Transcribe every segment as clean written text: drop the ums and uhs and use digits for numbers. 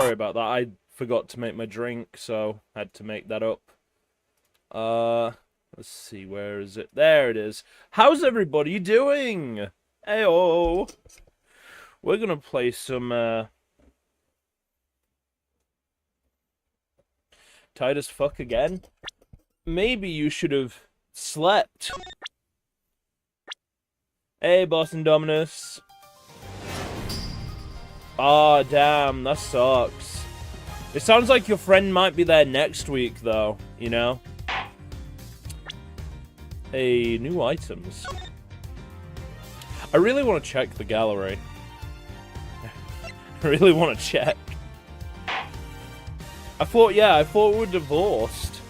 sorry about that. I forgot to make my drink, so I had to make that up. Let's see, where is it? There it is. How's everybody doing? Heyo. We're gonna play some, Tight as fuck again. Maybe you should have slept. Hey, Boston Dominus. Ah, damn, that sucks. It sounds like your friend might be there next week, though, you know? Hey, new items. I really want to check the gallery. I really want to check. I thought we were divorced.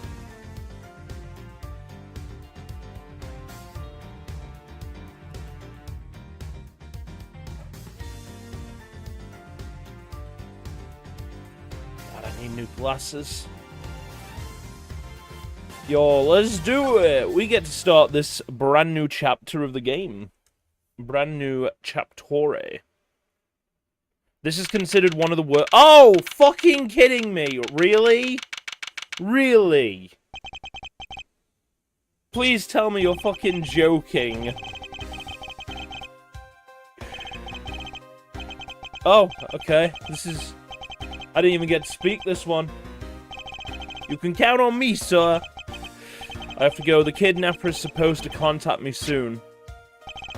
God, I need new glasses. Yo, let's do it! We get to start this brand new chapter of the game. Brand new chaptore. This is considered one of the worst. Oh, fucking kidding me. Really? Really? Please tell me you're fucking joking. Oh, okay. This is... I didn't even get to speak this one. You can count on me, sir. I have to go. The kidnapper is supposed to contact me soon.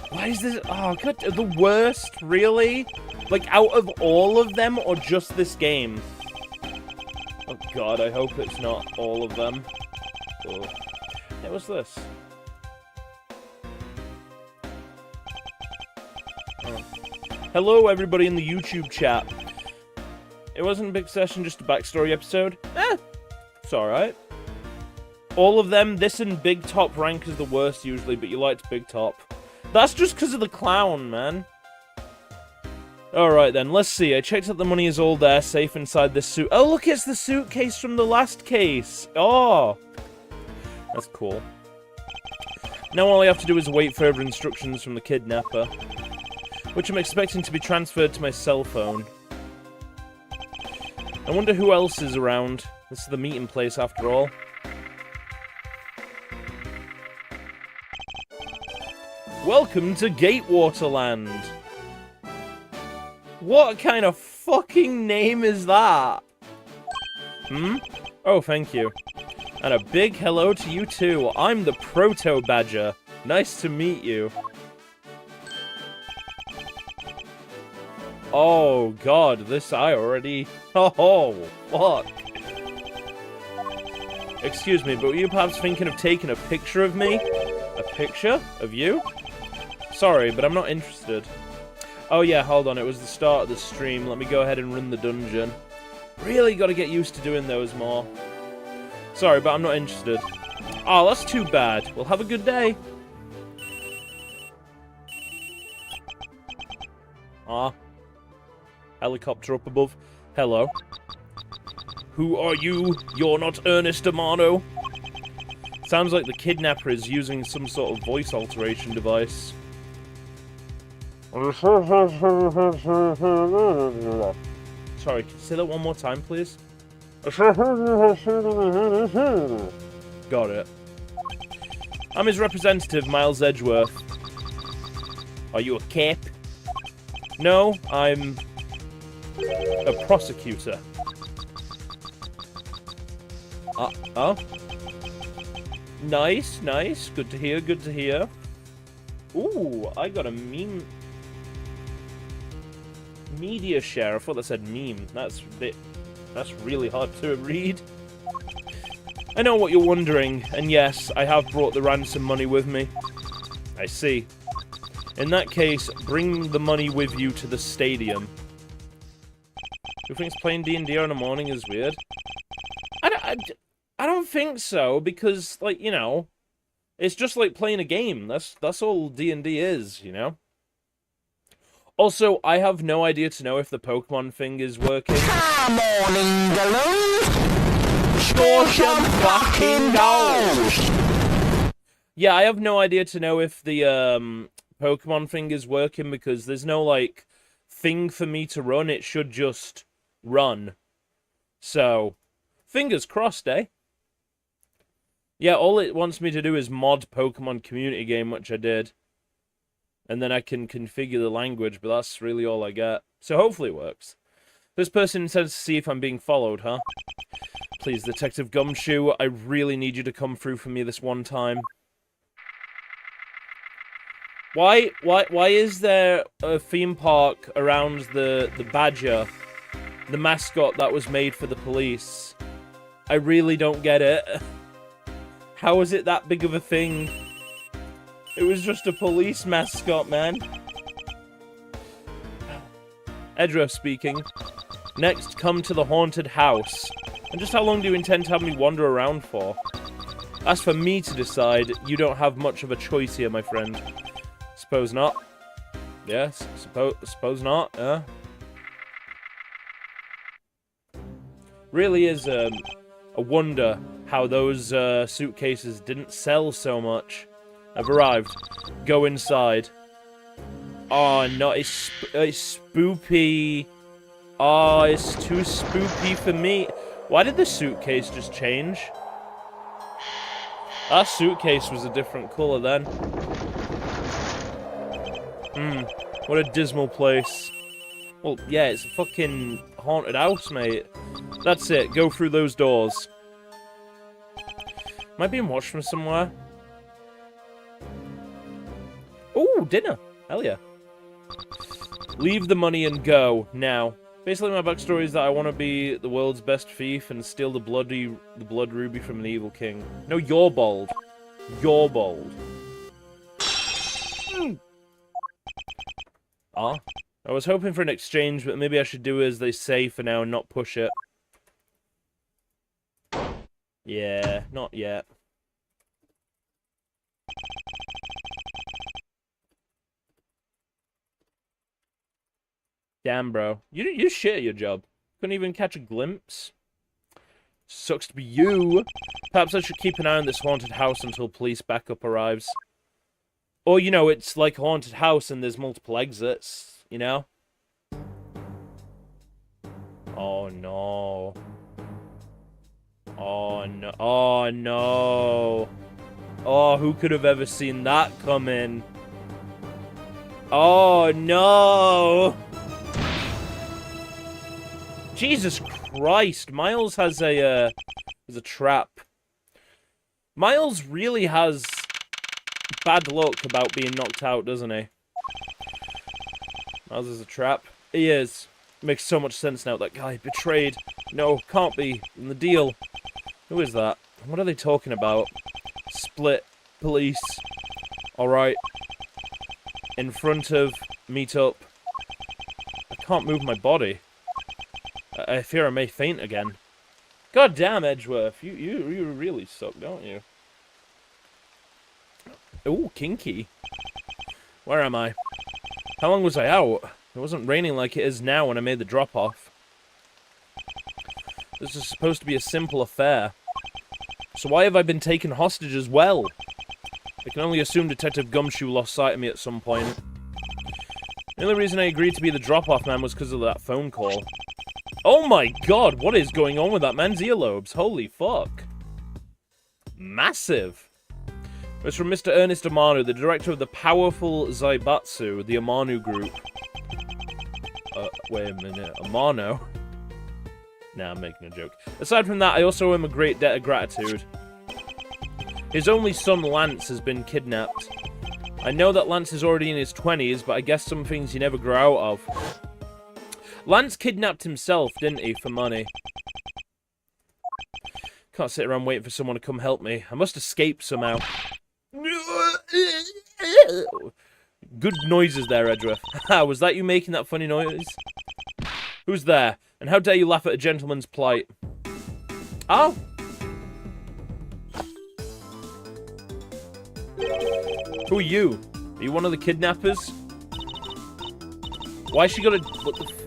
Why is this... Oh, God. The worst? Really? Like, out of all of them, or just this game? Oh, God, I hope it's not all of them. Oh. Hey, what's this? Oh. Hello, everybody in the YouTube chat. It wasn't a big session, just a backstory episode. It's alright. All of them, this and Big Top rank is the worst usually, but you liked Big Top. That's just because of the clown, man. Alright then, let's see. I checked that the money is all there, safe inside this suit. Oh, look, it's the suitcase from the last case. Oh. That's cool. Now all I have to do is wait further instructions from the kidnapper, which I'm expecting to be transferred to my cell phone. I wonder who else is around. This is the meeting place after all. Welcome to Gatewaterland. What kind of fucking name is that? Hmm? Oh, thank you. And a big hello to you too. I'm the Proto Badger. Nice to meet you. Oh, God, this I already... Oh, fuck. Excuse me, but were you perhaps thinking of taking a picture of me? A picture? Of you? Sorry, but I'm not interested. Oh yeah, hold on, it was the start of the stream. Let me go ahead and run the dungeon. Really gotta get used to doing those more. Sorry, but I'm not interested. Oh, that's too bad. Well, have a good day. Ah. Helicopter up above. Hello. Who are you? You're not Ernest Amano. Sounds like the kidnapper is using some sort of voice alteration device. Sorry, can you say that one more time, please? Got it. I'm his representative, Miles Edgeworth. Are you a cape? No, I'm a prosecutor. Oh? Nice, nice. Good to hear, good to hear. Ooh, I got a meme... Media share. I thought that said meme. That's really hard to read. I know what you're wondering, and yes, I have brought the ransom money with me. I see. In that case, bring the money with you to the stadium. Who thinks playing D&D in the morning is weird? I don't think so, because, like, you know, it's just like playing a game. That's all D&D is, you know? Also, I have no idea to know if the Pokemon thing is working. Come on, Ingaloo! Score some fucking goals! Yeah, I have no idea to know if the Pokemon thing is working because there's no, like, thing for me to run. It should just run. So, fingers crossed, eh? Yeah, all it wants me to do is mod Pokemon Community Game, which I did. And then I can configure the language, but that's really all I get. So hopefully it works. This person intends to see if I'm being followed, huh? Please, Detective Gumshoe, I really need you to come through for me this one time. Why is there a theme park around the Badger, the mascot that was made for the police? I really don't get it. How is it that big of a thing? It was just a police mascot, man. Edra speaking. Next, come to the haunted house. And just how long do you intend to have me wander around for? As for me to decide, you don't have much of a choice here, my friend. Suppose not. Yes, suppose not, Really is a wonder how those suitcases didn't sell so much. I've arrived. Go inside. Oh, no, it's spoopy. Oh, it's too spoopy for me. Why did the suitcase just change? That suitcase was a different colour then. What a dismal place. Well, yeah, it's a fucking haunted house, mate. That's it. Go through those doors. Am I being watched from somewhere? Ooh, dinner. Hell yeah. Leave the money and go, now. Basically, my backstory is that I want to be the world's best thief and steal the blood ruby from the evil king. No, you're bold. You're bold. Ah. I was hoping for an exchange, but maybe I should do as they say for now and not push it. Yeah, not yet. Damn, bro. You shit at your job. Couldn't even catch a glimpse. Sucks to be you. Perhaps I should keep an eye on this haunted house until police backup arrives. Or, you know, it's like a haunted house and there's multiple exits, you know? Oh, no. Oh, no. Oh, no. Oh, who could have ever seen that coming? Oh, no. Jesus Christ. Miles has a trap. Miles really has bad luck about being knocked out, doesn't he? Miles is a trap. He is. Makes so much sense now. That guy betrayed. No, can't be. In the deal. Who is that? What are they talking about? Split. Police. Alright. In front of. Meet up. I can't move my body. I fear I may faint again. God damn, Edgeworth. You really suck, don't you? Ooh, kinky. Where am I? How long was I out? It wasn't raining like it is now when I made the drop-off. This is supposed to be a simple affair. So why have I been taken hostage as well? I can only assume Detective Gumshoe lost sight of me at some point. The only reason I agreed to be the drop-off man was because of that phone call. Oh my god, what is going on with that man's earlobes? Holy fuck. Massive. It's from Mr. Ernest Amano, the director of the powerful Zaibatsu, the Amano group. Wait a minute, Amano? Nah, I'm making a joke. Aside from that, I also owe him a great debt of gratitude. His only son, Lance, has been kidnapped. I know that Lance is already in his 20s, but I guess some things you never grow out of. Lance kidnapped himself, didn't he, for money? Can't sit around waiting for someone to come help me. I must escape somehow. Good noises there, Edra. Was that you making that funny noise? Who's there? And how dare you laugh at a gentleman's plight? Oh! Who are you? Are you one of the kidnappers? Why she got a...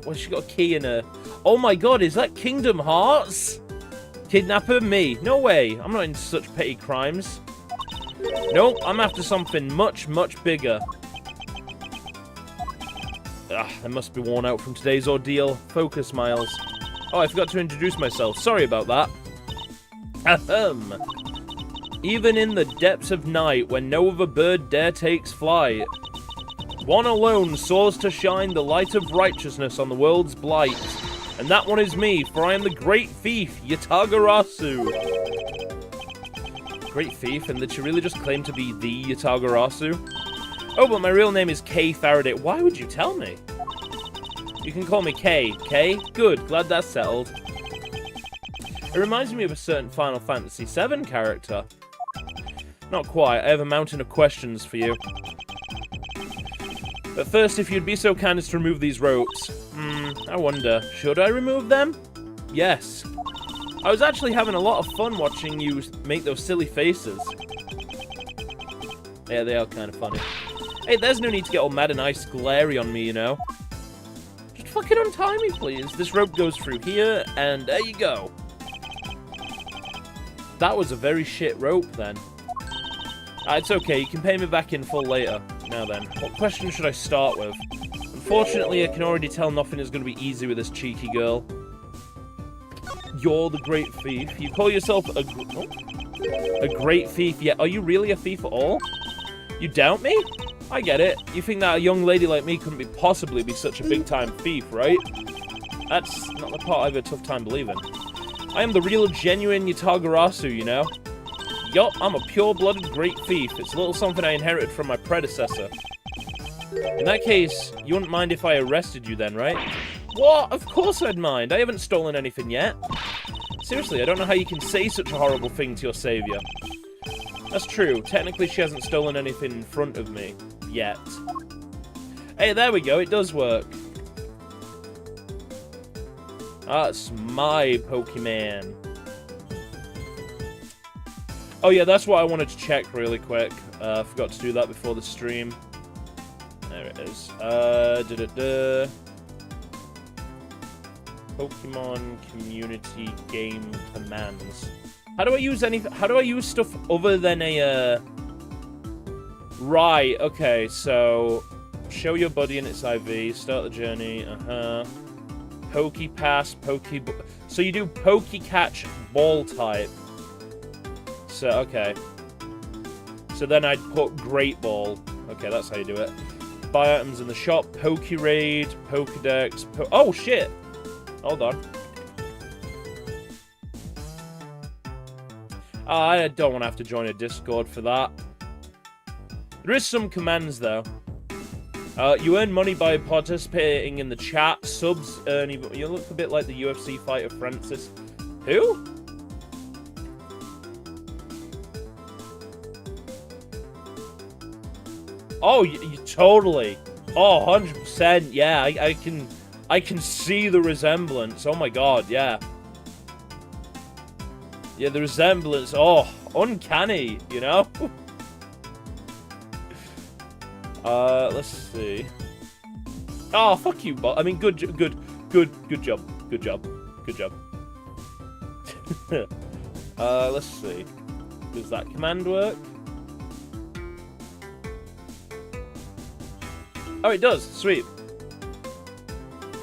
why she got a key in her... Oh my god, is that Kingdom Hearts? Kidnapper? Me. No way. I'm not into such petty crimes. Nope, I'm after something much, much bigger. I must be worn out from today's ordeal. Focus, Miles. Oh, I forgot to introduce myself. Sorry about that. Ahem. Even in the depths of night, when no other bird dare takes flight, one alone soars to shine the light of righteousness on the world's blight. And that one is me, for I am the great thief, Yatagarasu. Great thief? And did she really just claim to be the Yatagarasu? Oh, but my real name is Kay Faraday. Why would you tell me? You can call me Kay. Kay? Good, glad that's settled. It reminds me of a certain Final Fantasy VII character. Not quite, I have a mountain of questions for you. But first, if you'd be so kind as to remove these ropes. I wonder, should I remove them? Yes. I was actually having a lot of fun watching you make those silly faces. Yeah, they are kind of funny. Hey, there's no need to get all mad and ice glary on me, you know. Just fucking untie me, please. This rope goes through here, and there you go. That was a very shit rope, then. It's okay, you can pay me back in full later. Now then, what question should I start with? Unfortunately, I can already tell nothing is going to be easy with this cheeky girl. You're the great thief. You call yourself a great thief, yeah. Are you really a thief at all? You doubt me? I get it. You think that a young lady like me couldn't possibly be such a big-time thief, right? That's not the part I have a tough time believing. I am the real, genuine Yatagarasu, you know? Yup, I'm a pure-blooded great thief. It's a little something I inherited from my predecessor. In that case, you wouldn't mind if I arrested you then, right? What? Of course I'd mind. I haven't stolen anything yet. Seriously, I don't know how you can say such a horrible thing to your savior. That's true. Technically, she hasn't stolen anything in front of me. Yet. Hey, there we go. It does work. That's my Pokemon. Oh yeah, that's what I wanted to check really quick. Forgot to do that before the stream. There it is. Pokemon community game commands. How do I use stuff other than a Right, okay, so show your buddy in its IV, start the journey, Pokepass, so you do Pokecatch ball type. So, okay. So then I'd put Great Ball. Okay, that's how you do it. Buy items in the shop, Pokeraid, Pokedex, oh shit! Hold on. I don't want to have to join a Discord for that. There is some commands, though. You earn money by participating in the chat. Subs earn even... You look a bit like the UFC fighter Francis. Who? Oh, you totally. Oh, 100%. Yeah, I can see the resemblance. Oh my god, yeah. Yeah, the resemblance. Oh, uncanny, you know? Let's see. Oh, fuck you, bot. I mean, good job. Good job. Let's see. Does that command work? Oh, it does. Sweet.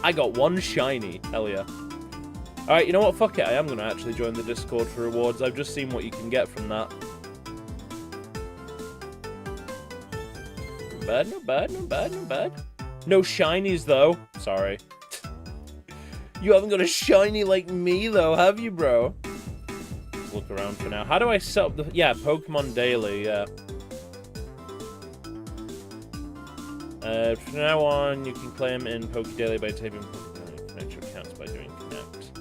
I got one shiny. Hell yeah. Alright, you know what? Fuck it. I am going to actually join the Discord for rewards. I've just seen what you can get from that. Not bad. No shinies, though. Sorry. You haven't got a shiny like me, though, have you, bro? Let's look around for now. How do I set up the... Yeah, Pokemon Daily, yeah. From now on, you can claim in Poke Daily by typing connect your accounts by doing connect.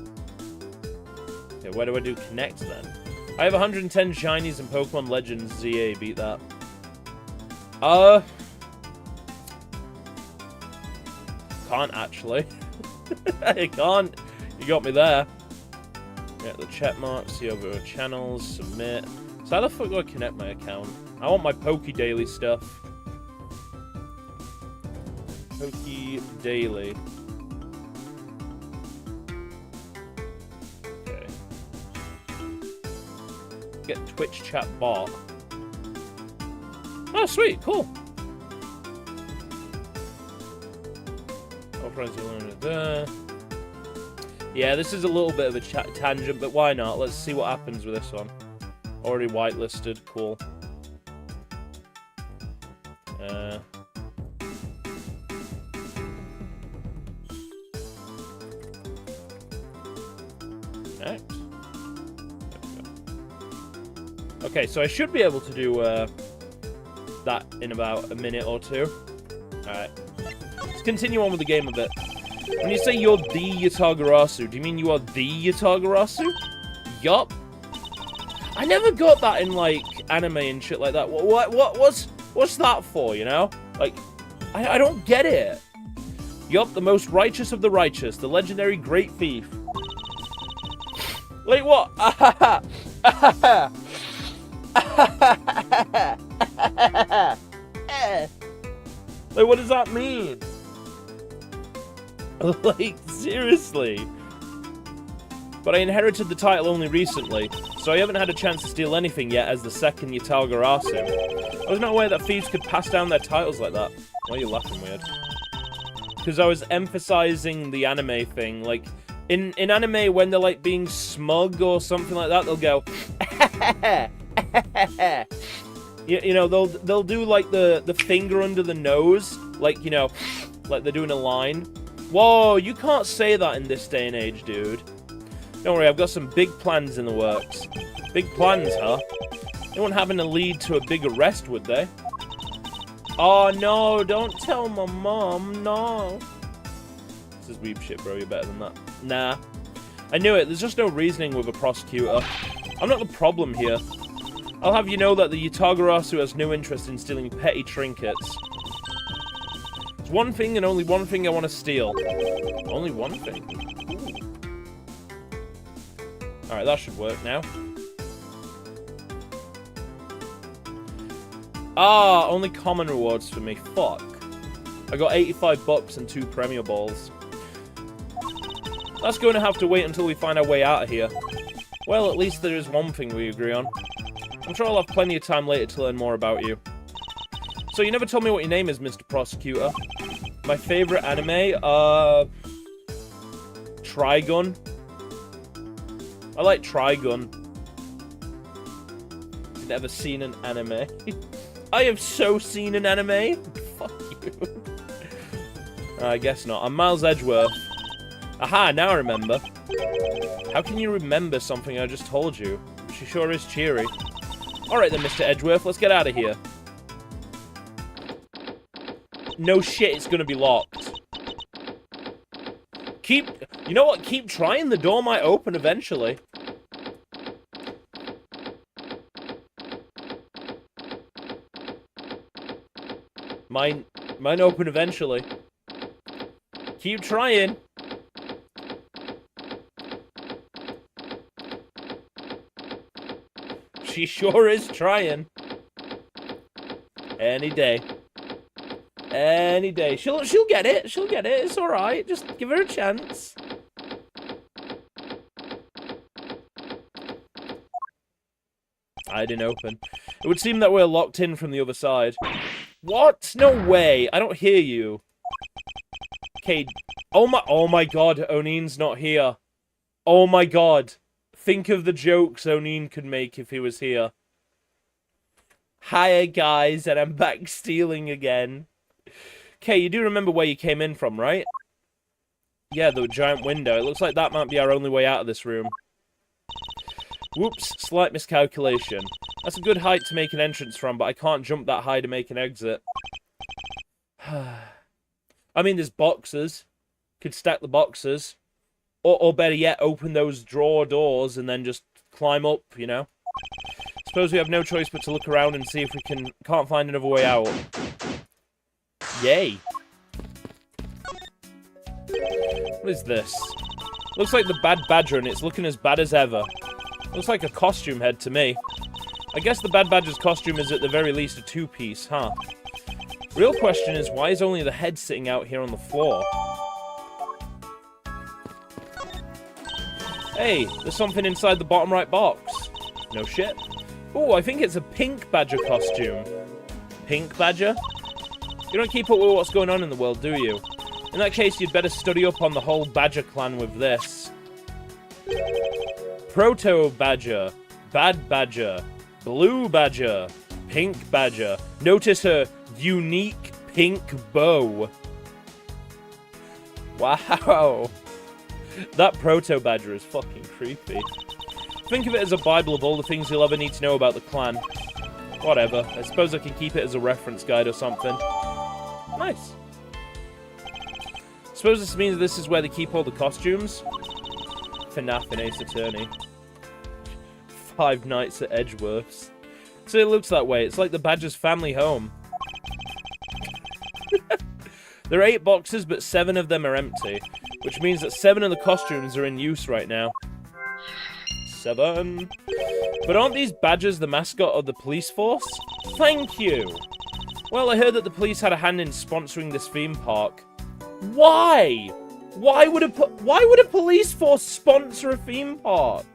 Okay, where do I do connect then? I have 110 shinies in Pokemon Legends ZA. Beat that. Can't actually. I can't. You got me there. Get the check mark, see over channels, submit. So how the fuck do I connect my account? I want my Poke Daily stuff. Poke Daily. Okay. Get Twitch chat bot. Oh, sweet, cool. Yeah, this is a little bit of a tangent, but why not? Let's see what happens with this one. Already whitelisted. Cool. Next. Okay, so I should be able to do that in about a minute or two. Alright. Let's continue on with the game a bit. When you say you're the Yatagarasu, do you mean you are the Yatagarasu? Yup. I never got that in, like, anime and shit like that. What's that for, you know? Like, I don't get it. Yup, the most righteous of the righteous, the legendary great thief. Like, what? Like, what does that mean? Like, seriously. But I inherited the title only recently, so I haven't had a chance to steal anything yet as the second Yatagarasu. I was not aware that thieves could pass down their titles like that. Why are you laughing weird? Because I was emphasizing the anime thing. Like, in anime, when they're, like, being smug or something like that, they'll go... you know, they'll do, like, the finger under the nose. Like, you know, like they're doing a line. Whoa, you can't say that in this day and age, dude. Don't worry, I've got some big plans in the works. Big plans, huh? They wouldn't happen to lead to a big arrest, would they? Oh, no, don't tell my mom, no. This is weeb shit, bro, you're better than that. Nah. I knew it, there's just no reasoning with a prosecutor. I'm not the problem here. I'll have you know that the Yatagarasu has no interest in stealing petty trinkets. There's one thing and only one thing I want to steal. Only one thing? Alright, that should work now. Ah, only common rewards for me. Fuck. I got 85 bucks and 2 Premier Balls. That's going to have to wait until we find our way out of here. Well, at least there is one thing we agree on. I'm sure I'll have plenty of time later to learn more about you. So you never told me what your name is, Mr. Prosecutor. My favorite anime? Trigun. I like Trigun. Never seen an anime. I have so seen an anime. Fuck you. I guess not. I'm Miles Edgeworth. Aha, now I remember. How can you remember something I just told you? She sure is cheery. Alright then, Mr. Edgeworth, let's get out of here. No shit, it's gonna be locked. You know what? Keep trying. The door might open eventually. Mine open eventually. Keep trying. She sure is trying. Any day. Any day. She'll get it. She'll get it. It's alright. Just give her a chance. I didn't open. It would seem that we're locked in from the other side. What? No way. I don't hear you. Okay. Oh my god. Onin's not here. Oh my god. Think of the jokes Onin could make if he was here. Hiya, guys, and I'm back stealing again. Okay, you do remember where you came in from, right? Yeah, the giant window. It looks like that might be our only way out of this room. Whoops, slight miscalculation. That's a good height to make an entrance from, but I can't jump that high to make an exit. I mean, there's boxes. Could stack the boxes. Or better yet, open those drawer doors and then just climb up, you know? Suppose we have no choice but to look around and see if we can't find another way out. Yay. What is this? Looks like the Bad Badger and it's looking as bad as ever. Looks like a costume head to me. I guess the Bad Badger's costume is at the very least a two-piece, huh? Real question is, why is only the head sitting out here on the floor? Hey, there's something inside the bottom right box. No shit. Oh, I think it's a pink badger costume. Pink badger? You don't keep up with what's going on in the world, do you? In that case, you'd better study up on the whole badger clan with this. Proto Badger, Bad Badger, Blue Badger, Pink Badger. Notice her unique pink bow. Wow. That Proto Badger is fucking creepy. Think of it as a bible of all the things you'll ever need to know about the clan. Whatever. I suppose I can keep it as a reference guide or something. Nice. Suppose this means this is where they keep all the costumes? FNAF and Ace Attorney. Five Nights at Edgeworth's. So it looks that way. It's like the Badger's family home. There are 8 boxes, but 7 of them are empty. Which means that 7 of the costumes are in use right now. 7. But aren't these badgers the mascot of the police force? Thank you! Well, I heard that the police had a hand in sponsoring this theme park. Why? Why would a police force sponsor a theme park?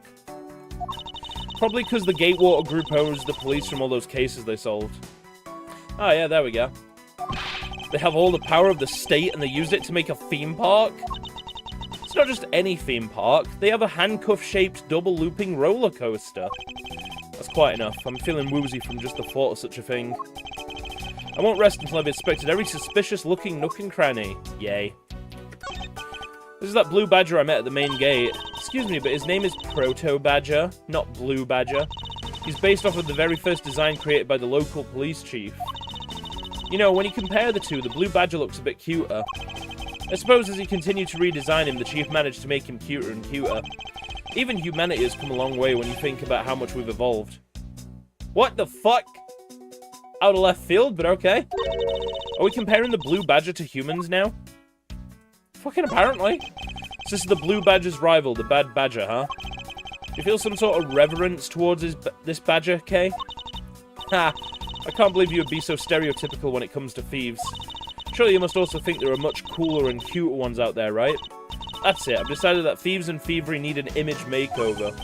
Probably because the Gatewater group owes the police from all those cases they solved. Oh yeah, there we go. They have all the power of the state and they use it to make a theme park? It's not just any theme park. They have a handcuff-shaped double-looping roller coaster. That's quite enough. I'm feeling woozy from just the thought of such a thing. I won't rest until I've inspected every suspicious-looking nook and cranny. Yay. This is that blue badger I met at the main gate. Excuse me, but his name is Proto Badger, not Blue Badger. He's based off of the very first design created by the local police chief. You know, when you compare the two, the Blue Badger looks a bit cuter. I suppose as he continued to redesign him, the chief managed to make him cuter and cuter. Even humanity has come a long way when you think about how much we've evolved. What the fuck? Out of left field, but okay. Are we comparing the Blue Badger to humans now? Fucking apparently. So this is the Blue Badger's rival, the Bad Badger, huh? Do you feel some sort of reverence towards this badger, Kay? Ha! I can't believe you would be so stereotypical when it comes to thieves. Surely you must also think there are much cooler and cuter ones out there, right? That's it, I've decided that thieves and thievery need an image makeover.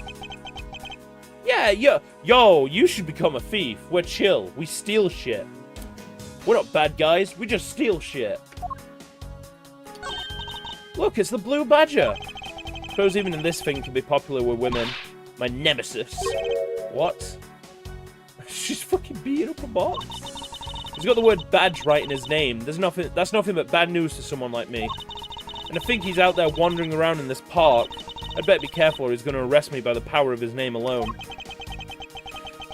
Yeah, yo, you should become a thief. We're chill, we steal shit. We're not bad guys, we just steal shit. Look, it's the Blue Badger. Suppose even in this thing can be popular with women. My nemesis. What? She's fucking beating up a box. He's got the word badge right in his name. That's nothing but bad news to someone like me. And I think he's out there wandering around in this park. I'd better be careful or he's going to arrest me by the power of his name alone.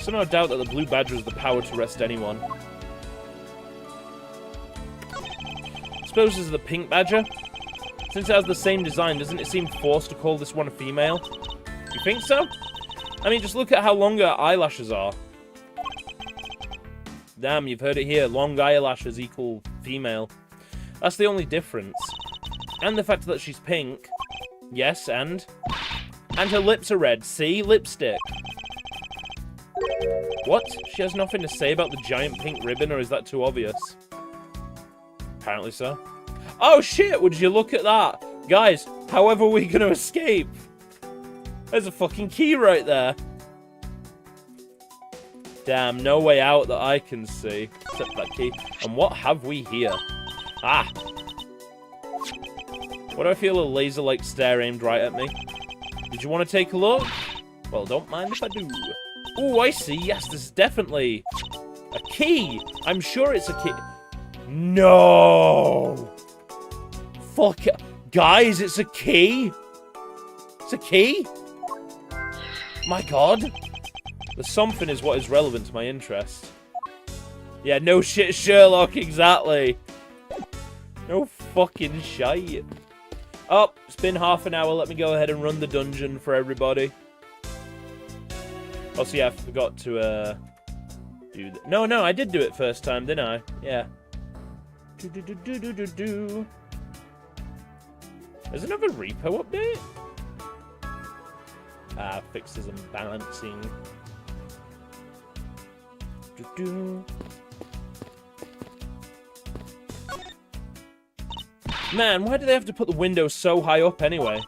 So no doubt that the Blue Badger has the power to arrest anyone. Suppose this is the Pink Badger? Since it has the same design, doesn't it seem forced to call this one a female? You think so? I mean, just look at how long her eyelashes are. Damn, you've heard it here. Long eyelashes equal female. That's the only difference. And the fact that she's pink. Yes, and her lips are red. See? Lipstick. What? She has nothing to say about the giant pink ribbon, or is that too obvious? Apparently so. Oh shit, would you look at that? Guys, however are we going to escape? There's a fucking key right there. Damn, no way out that I can see. Except that key. And what have we here? Ah! Why do I feel a laser-like stare aimed right at me? Did you want to take a look? Well, don't mind if I do. Oh, I see. Yes, this is definitely a key. I'm sure it's a key. No! Fuck it. Guys, it's a key? It's a key? My god. The something is what is relevant to my interest. Yeah, no shit, Sherlock, exactly. No fucking shite. Oh, it's been half an hour. Let me go ahead and run the dungeon for everybody. Oh, so yeah, I forgot to, do that. No, I did do it first time, didn't I? Yeah. There's another repo update? Ah, fixes and balancing. Man, why do they have to put the windows so high up anyway?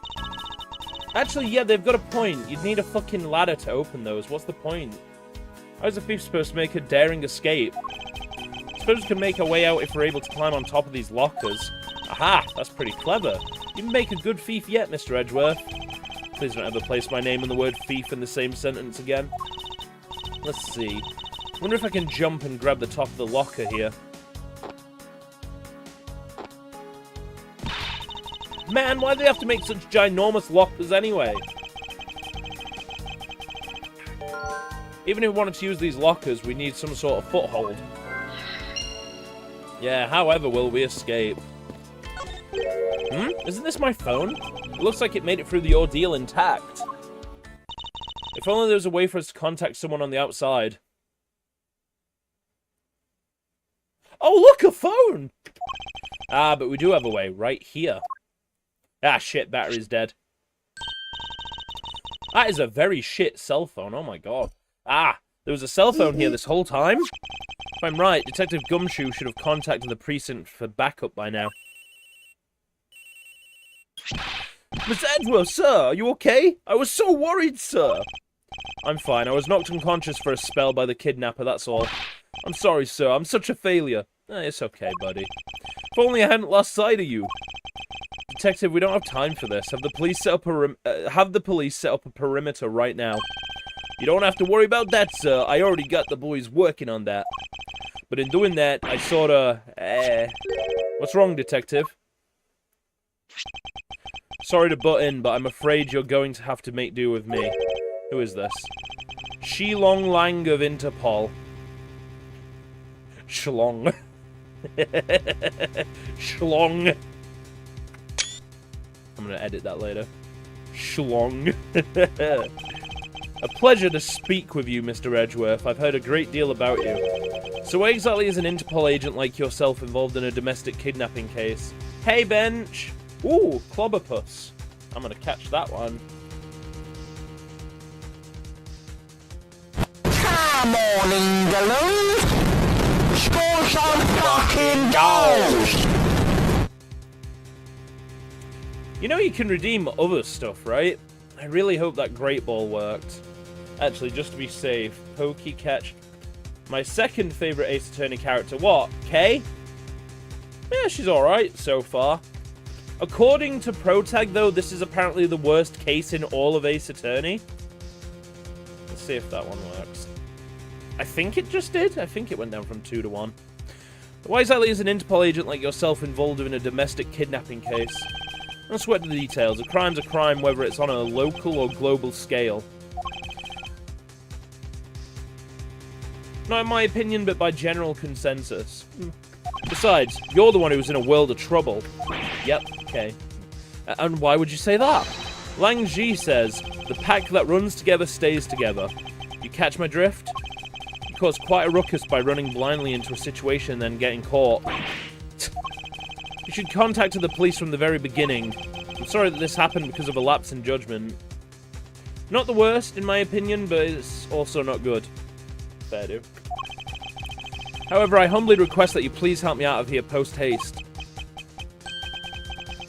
Actually, yeah, they've got a point. You'd need a fucking ladder to open those. What's the point? How is a thief supposed to make a daring escape? I suppose we can make our way out if we're able to climb on top of these lockers. Aha! That's pretty clever. You make a good thief yet, Mr. Edgeworth. Please don't ever place my name and the word thief in the same sentence again. Let's see. Wonder if I can jump and grab the top of the locker here. Man, why do they have to make such ginormous lockers anyway? Even if we wanted to use these lockers, we need some sort of foothold. Yeah, however will we escape? Isn't this my phone? It looks like it made it through the ordeal intact. If only there was a way for us to contact someone on the outside. Oh, look, a phone! Ah, but we do have a way, right here. Ah, shit, battery's dead. That is a very shit cell phone, oh my god. Ah, there was a cell phone here this whole time? If I'm right, Detective Gumshoe should have contacted the precinct for backup by now. Miss Edgeworth, sir, are you okay? I was so worried, sir. I'm fine. I was knocked unconscious for a spell by the kidnapper, that's all. I'm sorry, sir. I'm such a failure. It's okay, buddy. If only I hadn't lost sight of you. Detective, we don't have time for this. Have the police set up a perimeter right now. You don't have to worry about that, sir. I already got the boys working on that. But in doing that, I sorta... What's wrong, Detective? Sorry to butt in, but I'm afraid you're going to have to make do with me. Who is this? Shilong Lang of Interpol. Shlong. Shlong. I'm gonna edit that later. Shlong. A pleasure to speak with you, Mr. Edgeworth. I've heard a great deal about you. So why exactly is an Interpol agent like yourself involved in a domestic kidnapping case? Hey, Bench! Ooh, Clobberpuss. I'm gonna catch that one. Come on, England! Score some fucking goals! You know you can redeem other stuff, right? I really hope that Great Ball worked. Actually, just to be safe, Pokey Catch. My second favourite Ace Attorney character. What? Kay? Yeah, she's alright so far. According to Protag, though, this is apparently the worst case in all of Ace Attorney. Let's see if that one works. I think it just did. I think it went down from 2 to 1. Why exactly is an Interpol agent like yourself involved in a domestic kidnapping case? Don't sweat the details. A crime's a crime, whether it's on a local or global scale. Not in my opinion, but by general consensus. Besides, you're the one who's in a world of trouble. Yep, okay. And why would you say that? Lang Ji says, the pack that runs together stays together. You catch my drift? You cause quite a ruckus by running blindly into a situation and then getting caught. You should contact the police from the very beginning. I'm sorry that this happened because of a lapse in judgment. Not the worst, in my opinion, but it's also not good. Fair do. However, I humbly request that you please help me out of here post-haste.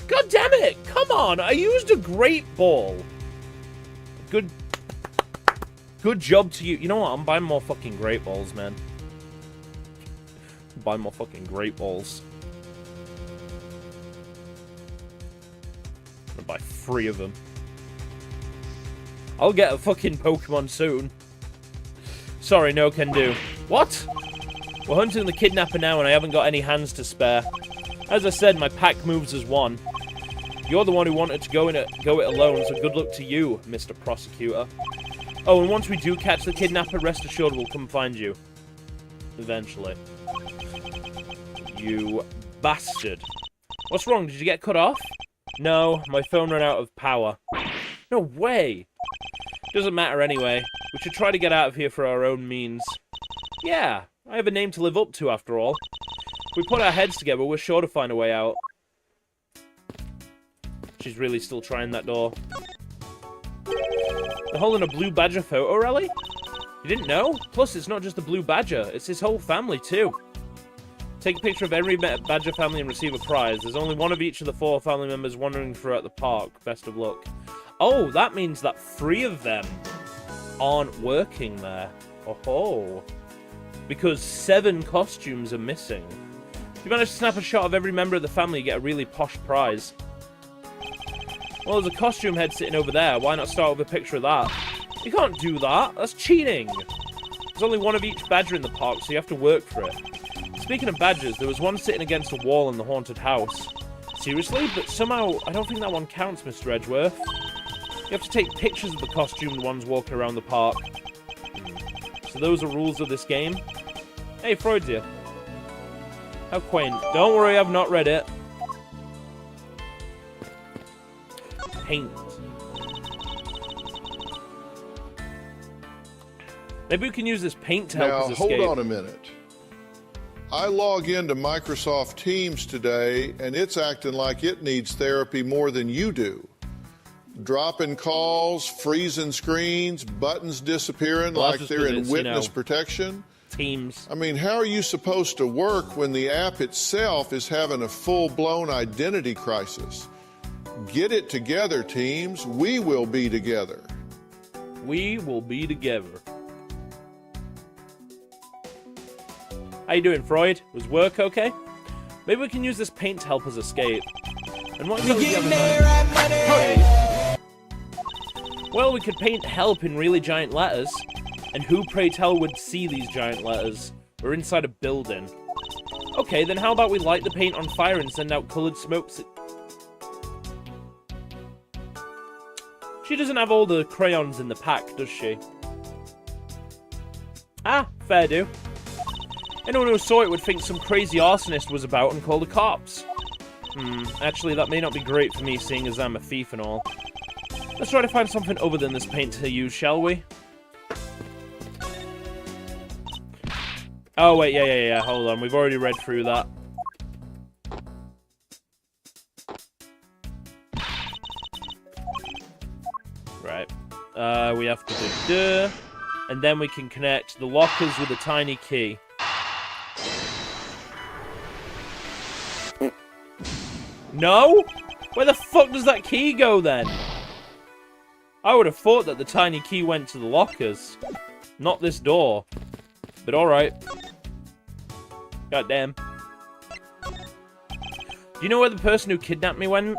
God damn it! Come on! I used a great ball! Good job to you. You know what? I'm buying more fucking great balls, man. I'm buying more fucking great balls. I'm gonna buy 3 of them. I'll get a fucking Pokemon soon. Sorry, no can do. What? We're hunting the kidnapper now and I haven't got any hands to spare. As I said, my pack moves as one. You're the one who wanted to go it alone, so good luck to you, Mr. Prosecutor. Oh, and once we do catch the kidnapper, rest assured we'll come find you. Eventually. You bastard. What's wrong? Did you get cut off? No, my phone ran out of power. No way! Doesn't matter anyway. We should try to get out of here for our own means. Yeah, I have a name to live up to after all. If we put our heads together, we're sure to find a way out. She's really still trying that door. They're holding a blue badger photo rally? You didn't know? Plus, it's not just the blue badger, it's his whole family too. Take a picture of every badger family and receive a prize. There's only one of each of the 4 family members wandering throughout the park. Best of luck. Oh, that means that 3 of them aren't working there. Oh-ho. Because 7 costumes are missing. If you manage to snap a shot of every member of the family, you get a really posh prize. Well, there's a costume head sitting over there. Why not start with a picture of that? You can't do that. That's cheating. There's only one of each badger in the park, so you have to work for it. Speaking of badgers, there was one sitting against a wall in the haunted house. Seriously? But somehow, I don't think that one counts, Mr. Edgeworth. You have to take pictures of the costumed ones walking around the park. So those are rules of this game. Hey, Freud's here. How quaint. Don't worry, I've not read it. Paint. Maybe we can use this paint to help us escape. Now, hold on a minute. I log into Microsoft Teams today, and it's acting like it needs therapy more than you do. Dropping calls, freezing screens, buttons disappearing like they're in witness protection. Teams. I mean, how are you supposed to work when the app itself is having a full-blown identity crisis? Get it together, Teams. We will be together. We will be together. How you doing, Freud? Was work okay? Maybe we can use this paint to help us escape. And what about the other side? Well, we could paint help in really giant letters. And who, pray tell, would see these giant letters? We're inside a building. Okay, then how about we light the paint on fire and send out colored smokes? She doesn't have all the crayons in the pack, does she? Ah, fair do. Anyone who saw it would think some crazy arsonist was about and call the cops. Actually, that may not be great for me, seeing as I'm a thief and all. Let's try to find something other than this paint to use, shall we? Oh, wait, yeah, hold on. We've already read through that. Right. We have to do... And then we can connect the lockers with a tiny key. No? Where the fuck does that key go, then? I would have thought that the tiny key went to the lockers. Not this door. But alright. Goddamn. Do you know where the person who kidnapped me went?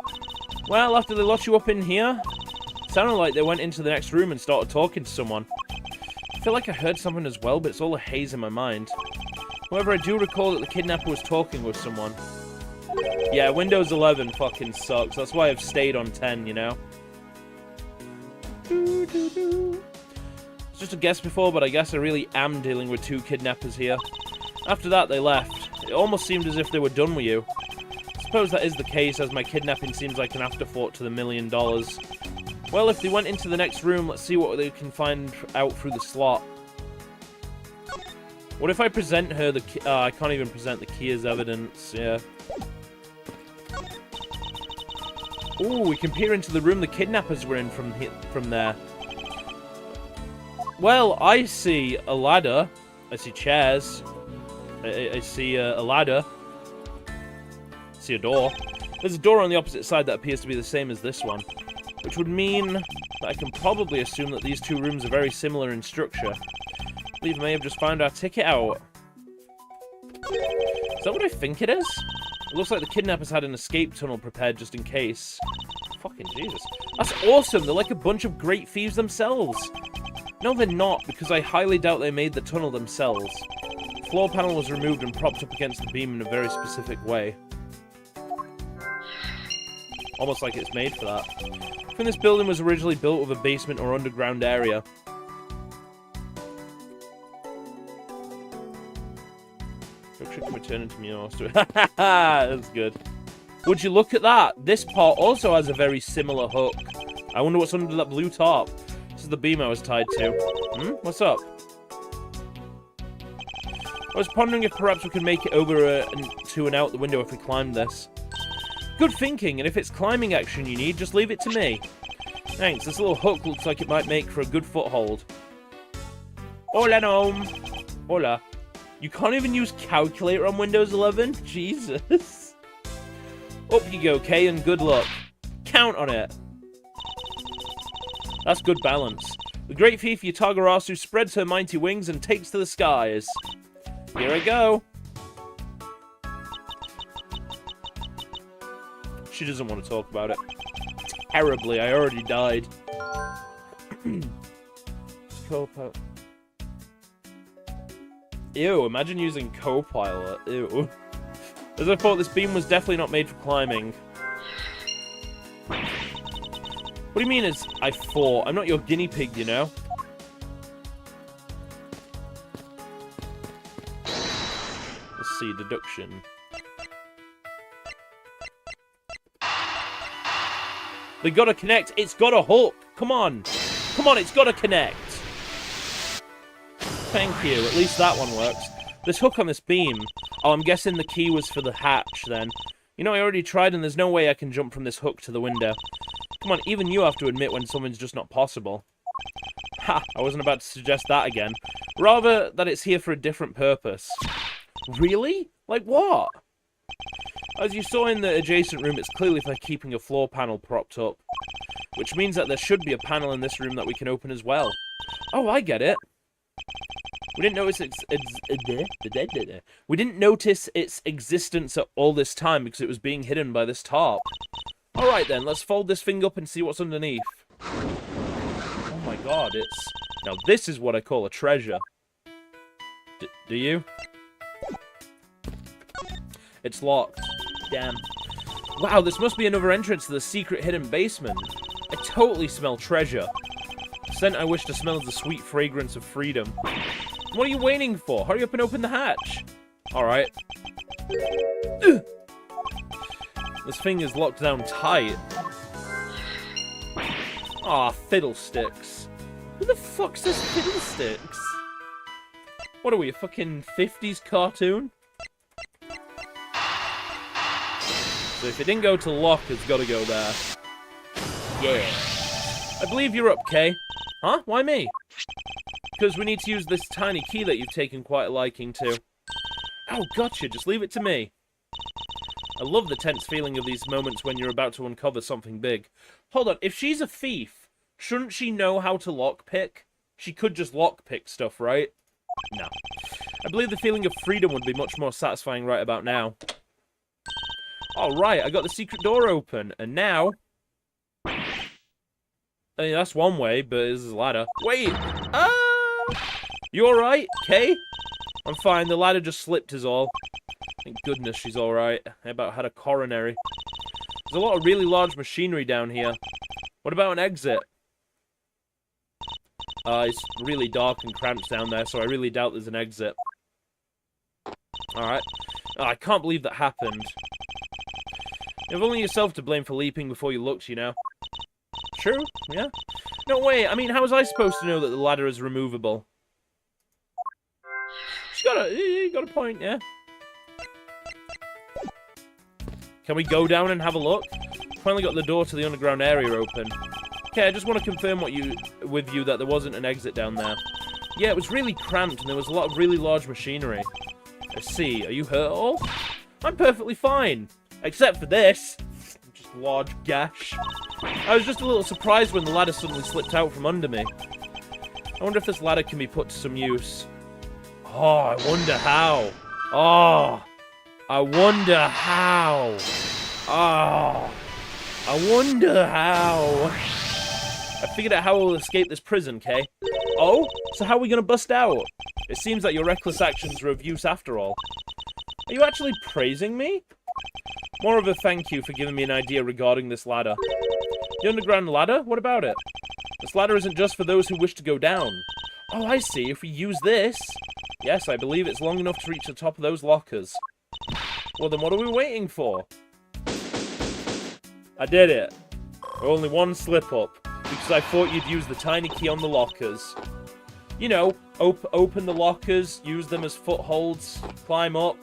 Well, after they locked you up in here, it sounded like they went into the next room and started talking to someone. I feel like I heard something as well, but it's all a haze in my mind. However, I do recall that the kidnapper was talking with someone. Yeah, Windows 11 fucking sucks. That's why I've stayed on 10, you know? It's just a guess before, but I guess I really am dealing with two kidnappers here. After that, they left. It almost seemed as if they were done with you. I suppose that is the case, as my kidnapping seems like an afterthought to the $1 million. Well, if they went into the next room, let's see what they can find out through the slot. What if I present her the key? I can't even present the key as evidence, yeah. Ooh, we can peer into the room the kidnappers were in from there. Well, I see a ladder. I see chairs. I see a ladder. I see a door. There's a door on the opposite side that appears to be the same as this one, which would mean that I can probably assume that these two rooms are very similar in structure. I believe I may have just found our ticket out. Is that what I think it is? It looks like the kidnappers had an escape tunnel prepared just in case. Fucking Jesus. That's awesome! They're like a bunch of great thieves themselves! No, they're not, because I highly doubt they made the tunnel themselves. The floor panel was removed and propped up against the beam in a very specific way. Almost like it's made for that. I think this building was originally built with a basement or underground area. Your trick can return into me. That's good. Would you look at that? This part also has a very similar hook. I wonder what's under that blue top. This is the beam I was tied to. What's up? I was pondering if perhaps we could make it over to and out the window if we climbed this. Good thinking, and if it's climbing action you need, just leave it to me. Thanks, this little hook looks like it might make for a good foothold. Hola, gnome. Hola. You can't even use calculator on Windows 11? Jesus. Up you go, Kay, and good luck. Count on it. That's good balance. The great thief Yatagarasu spreads her mighty wings and takes to the skies. Here I go. She doesn't want to talk about it. terribly. I already died. Copilot. Ew, imagine using Copilot. Ew. As I thought, this beam was definitely not made for climbing. What do you mean is I thought? I'm not your guinea pig, you know? Let's see, deduction. They gotta connect. It's got a hook. Come on. Come on, it's gotta connect. Thank you. At least that one works. This hook on this beam. Oh, I'm guessing the key was for the hatch, then. You know, I already tried, and there's no way I can jump from this hook to the window. Come on, even you have to admit when something's just not possible. Ha! I wasn't about to suggest that again. Rather, that it's here for a different purpose. Really? Like what? As you saw in the adjacent room, it's clearly for keeping a floor panel propped up. Which means that there should be a panel in this room that we can open as well. Oh, I get it. We didn't notice we didn't notice its existence at all this time because it was being hidden by this tarp. Alright then, let's fold this thing up and see what's underneath. Oh my god, it's... Now this is what I call a treasure. Do you? It's locked. Damn. Wow, this must be another entrance to the secret hidden basement. I totally smell treasure. The scent I wish to smell is the sweet fragrance of freedom. What are you waiting for? Hurry up and open the hatch. Alright. This thing is locked down tight. Aw, fiddlesticks. Who the fuck's this fiddlesticks? What are we, a fucking 50s cartoon? So if it didn't go to lock, it's gotta go there. Yeah. I believe you're up, Kay. Huh? Why me? Because we need to use this tiny key that you've taken quite a liking to. Oh, gotcha. Just leave it to me. I love the tense feeling of these moments when you're about to uncover something big. Hold on. If she's a thief, shouldn't she know how to lockpick? She could just lockpick stuff, right? No. I believe the feeling of freedom would be much more satisfying right about now. All right. I got the secret door open. And now... I mean, that's one way, but this is a ladder. Wait! Ah! You alright, Kay? I'm fine, the ladder just slipped is all. Thank goodness she's alright. I about had a coronary. There's a lot of really large machinery down here. What about an exit? It's really dark and cramped down there, so I really doubt there's an exit. Alright. Oh, I can't believe that happened. You have only yourself to blame for leaping before you looked, you know. True, yeah. No way, I mean, how was I supposed to know that the ladder is removable? You got a point, yeah. Can we go down and have a look? Finally got the door to the underground area open. Okay, I just want to confirm with you that there wasn't an exit down there. Yeah, it was really cramped and there was a lot of really large machinery. I see. Are you hurt at all? I'm perfectly fine. Except for this. Just a large gash. I was just a little surprised when the ladder suddenly slipped out from under me. I wonder if this ladder can be put to some use. Oh, I wonder how. Oh, I wonder how. Oh, I wonder how. I figured out how we'll escape this prison, Kay. Oh? So how are we gonna bust out? It seems that your reckless actions were of use after all. Are you actually praising me? More of a thank you for giving me an idea regarding this ladder. The underground ladder? What about it? This ladder isn't just for those who wish to go down. Oh, I see. If we use this... Yes, I believe it's long enough to reach the top of those lockers. Well, then what are we waiting for? I did it. Only one slip-up, because I thought you'd use the tiny key on the lockers. You know, open the lockers, use them as footholds, climb up.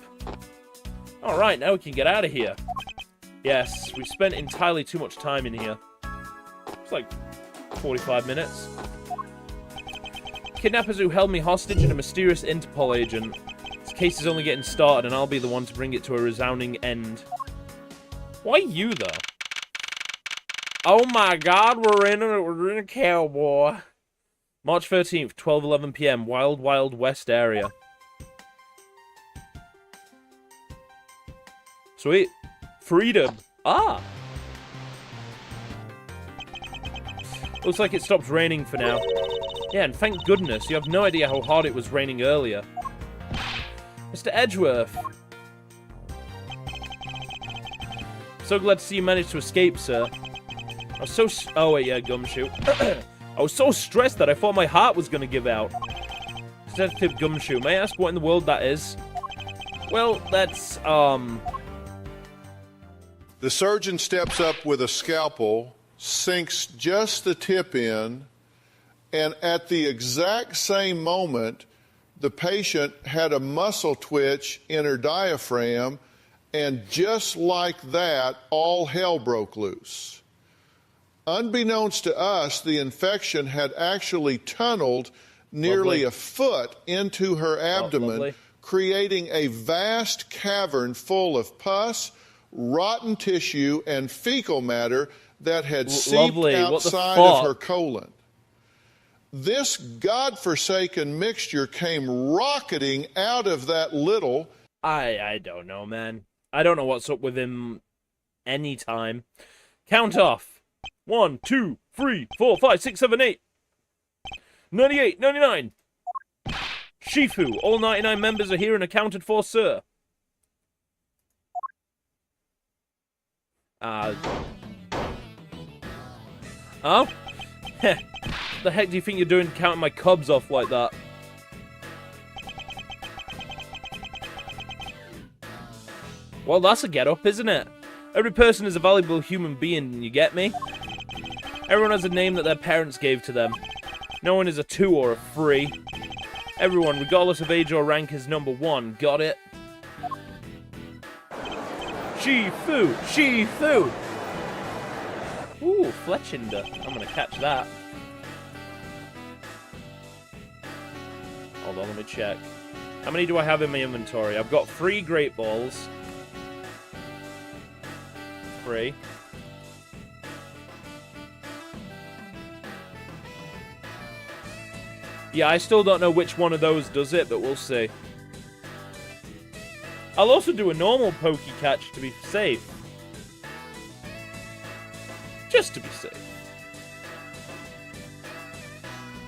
Alright, now we can get out of here. Yes, we've spent entirely too much time in here. It's like 45 minutes. Kidnappers who held me hostage and a mysterious Interpol agent. This case is only getting started and I'll be the one to bring it to a resounding end. Why you, though? Oh my god, we're in a cowboy. March 13th, 12:11 PM, Wild Wild West area. Sweet. Freedom. Ah! Looks like it stopped raining for now. Yeah, and thank goodness. You have no idea how hard it was raining earlier. Mr. Edgeworth. So glad to see you managed to escape, sir. I was so... Oh, wait, yeah, Gumshoe. I was so stressed that I thought my heart was going to give out. Detective Gumshoe, may I ask what in the world that is? Well, that's, The surgeon steps up with a scalpel, sinks just the tip in, and at the exact same moment, the patient had a muscle twitch in her diaphragm, and just like that, all hell broke loose. Unbeknownst to us, the infection had actually tunneled nearly a foot into her abdomen, creating a vast cavern full of pus, rotten tissue, and fecal matter that had seeped outside of her colon. This godforsaken mixture came rocketing out of that little... I don't know, man. I don't know what's up with him any time. Count off. 1, 2, 3, 4, 5, 6, 7, 8. 98, 99. Shifu, all 99 members are here and accounted for, sir. Oh? Heh. The heck do you think you're doing counting my cubs off like that? Well, that's a get-up, isn't it? Every person is a valuable human being, you get me? Everyone has a name that their parents gave to them. No one is a 2 or a 3. Everyone, regardless of age or rank, is number 1. Got it? Shifu! Shifu! Ooh, Fletchinder. I'm gonna catch that. Hold on, let me check. How many do I have in my inventory? I've got 3 Great Balls. 3. Yeah, I still don't know which one of those does it, but we'll see. I'll also do a normal Pokey Catch to be safe. Just to be safe.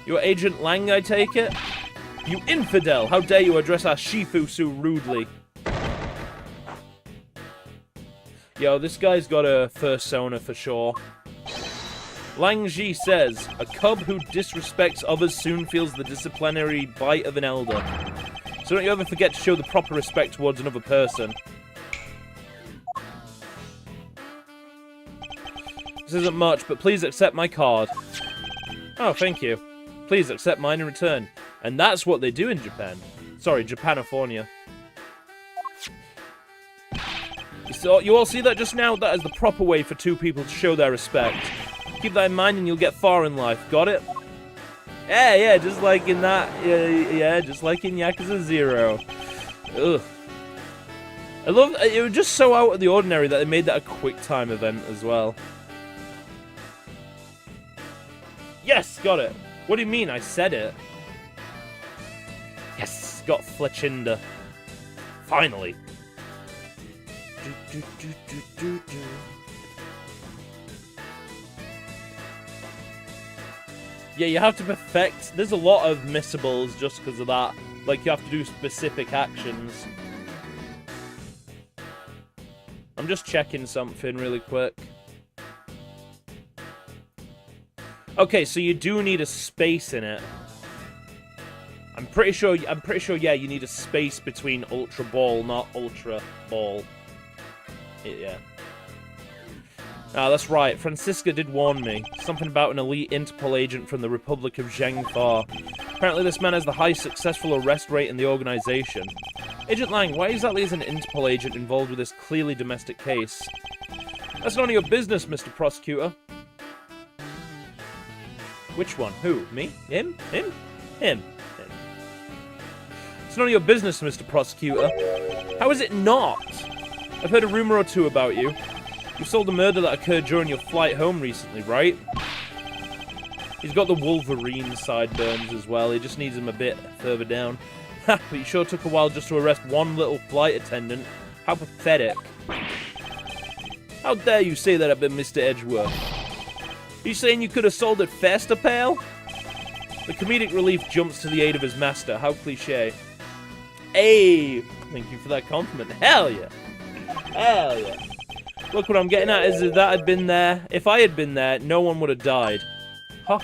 You're Agent Lang, I take it? You infidel! How dare you address our Shifu so rudely? Yo, this guy's got a fursona for sure. Lang Ji says, a cub who disrespects others soon feels the disciplinary bite of an elder. So don't you ever forget to show the proper respect towards another person. This isn't much, but please accept my card. Oh, thank you. Please accept mine in return. And that's what they do in Japan. Sorry, Japanifornia. You all see that just now? That is the proper way for 2 people to show their respect. Keep that in mind and you'll get far in life. Got it? Yeah, just like in that. Yeah, just like in Yakuza 0. Ugh. I love. It was just so out of the ordinary that they made that a quick time event as well. Yes, got it. What do you mean? I said it. Yes, got Fletchinder. Finally. Yeah, you have to perfect. There's a lot of missables just because of that. Like, you have to do specific actions. I'm just checking something really quick. Okay, so you do need a space in it. I'm pretty sure, yeah, you need a space between Ultra Ball, not Ultra Ball. Yeah. Ah, that's right. Francisca did warn me. Something about an elite Interpol agent from the Republic of Zhengfa. Apparently this man has the highest successful arrest rate in the organization. Agent Lang, why exactly is an Interpol agent involved with this clearly domestic case? That's none of your business, Mr. Prosecutor. Which one? Who? Me? Him? Him? Him. It's none of your business, Mr. Prosecutor. How is it not? I've heard a rumor or two about you. You sold a murder that occurred during your flight home recently, right? He's got the Wolverine sideburns as well. He just needs him a bit further down. Ha, but you sure took a while just to arrest one little flight attendant. How pathetic. How dare you say that about Mr. Edgeworth? You saying you could have sold it faster, pal? The comedic relief jumps to the aid of his master. How cliche. Hey! Thank you for that compliment. Hell yeah! Hell yeah! Look, what I'm getting at is if that had been there, if I had been there, no one would have died. Huh?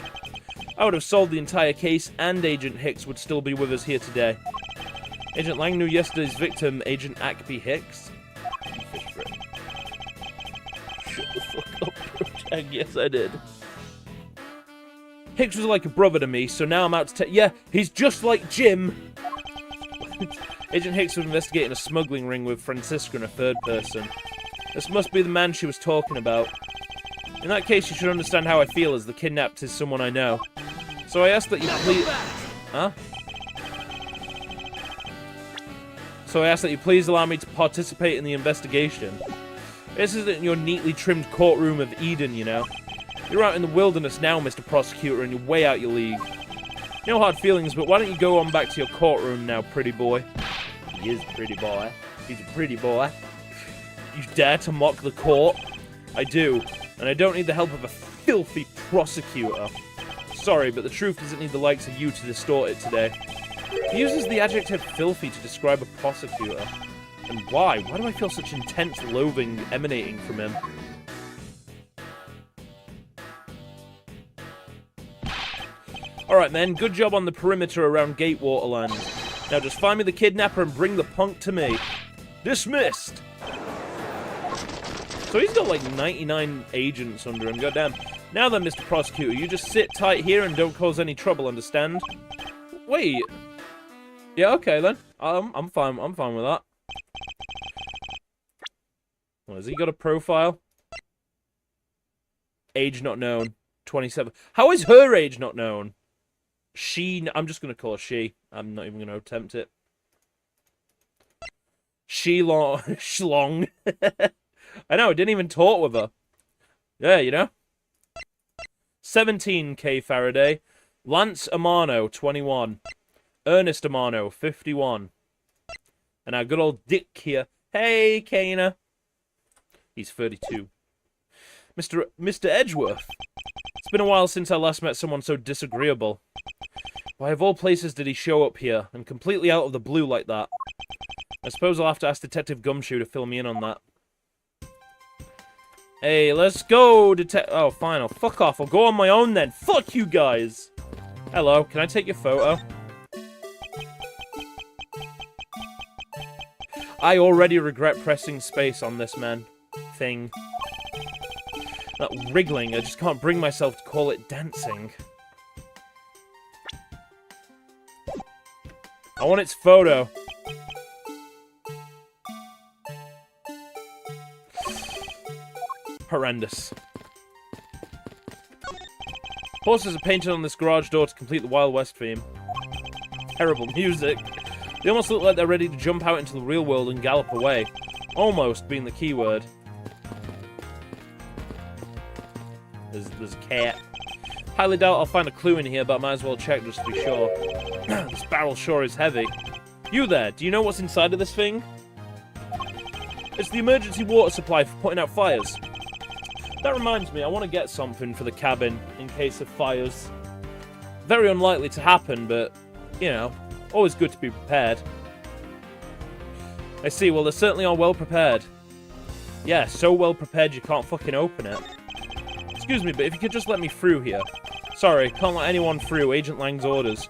I would have solved the entire case, and Agent Hicks would still be with us here today. Agent Lang knew yesterday's victim, Agent Ackby Hicks. Shut the fuck up, Protag. Yes, I did. Hicks was like a brother to me, so now I'm out to tell. Yeah, he's just like Jim. Agent Hicks was investigating a smuggling ring with Francisca and a third person. This must be the man she was talking about. In that case, you should understand how I feel, as the kidnapped is someone I know. So I ask that you please... Huh? So I ask that you please allow me to participate in the investigation. This isn't your neatly trimmed courtroom of Eden, you know. You're out in the wilderness now, Mr. Prosecutor, and you're way out your league. No hard feelings, but why don't you go on back to your courtroom now, pretty boy? He is a pretty boy. He's a pretty boy. You dare to mock the court? I do, and I don't need the help of a filthy prosecutor. Sorry, but the truth doesn't need the likes of you to distort it today. He uses the adjective filthy to describe a prosecutor. And why? Why do I feel such intense loathing emanating from him? Alright, men, good job on the perimeter around Gatewaterland. Now just find me the kidnapper and bring the punk to me. Dismissed! So he's got like 99 agents under him, goddamn. Now then, Mr. Prosecutor, you just sit tight here and don't cause any trouble, understand? Wait. Yeah, okay then. I'm fine with that. Well, has he got a profile? Age not known. 27. How is her age not known? I'm just going to call her she. I'm not even going to attempt it. Schlong. I know, I didn't even talk with her. Yeah, you know. 17K Faraday. Lance Amano, 21. Ernest Amano, 51. And our good old Dick here. Hey, Kana. He's 32. Mr. Edgeworth. It's been a while since I last met someone so disagreeable. Why, of all places, did he show up here, and completely out of the blue like that? I suppose I'll have to ask Detective Gumshoe to fill me in on that. Hey, let's go, Oh, fine, I'll fuck off. I'll go on my own then. Fuck you guys! Hello, can I take your photo? I already regret pressing space on this, man. Thing. That wriggling, I just can't bring myself to call it dancing. I want its photo. Horrendous. Horses are painted on this garage door to complete the Wild West theme. Terrible music. They almost look like they're ready to jump out into the real world and gallop away. Almost being the key word. There's a cat. Highly doubt I'll find a clue in here, but I might as well check just to be sure. This barrel sure is heavy. You there, do you know what's inside of this thing? It's the emergency water supply for putting out fires. That reminds me, I want to get something for the cabin in case of fires. Very unlikely to happen, but, you know, always good to be prepared. I see, well, they certainly are well prepared. Yeah, so well prepared you can't fucking open it. Excuse me, but if you could just let me through here. Sorry, can't let anyone through. Agent Lang's orders.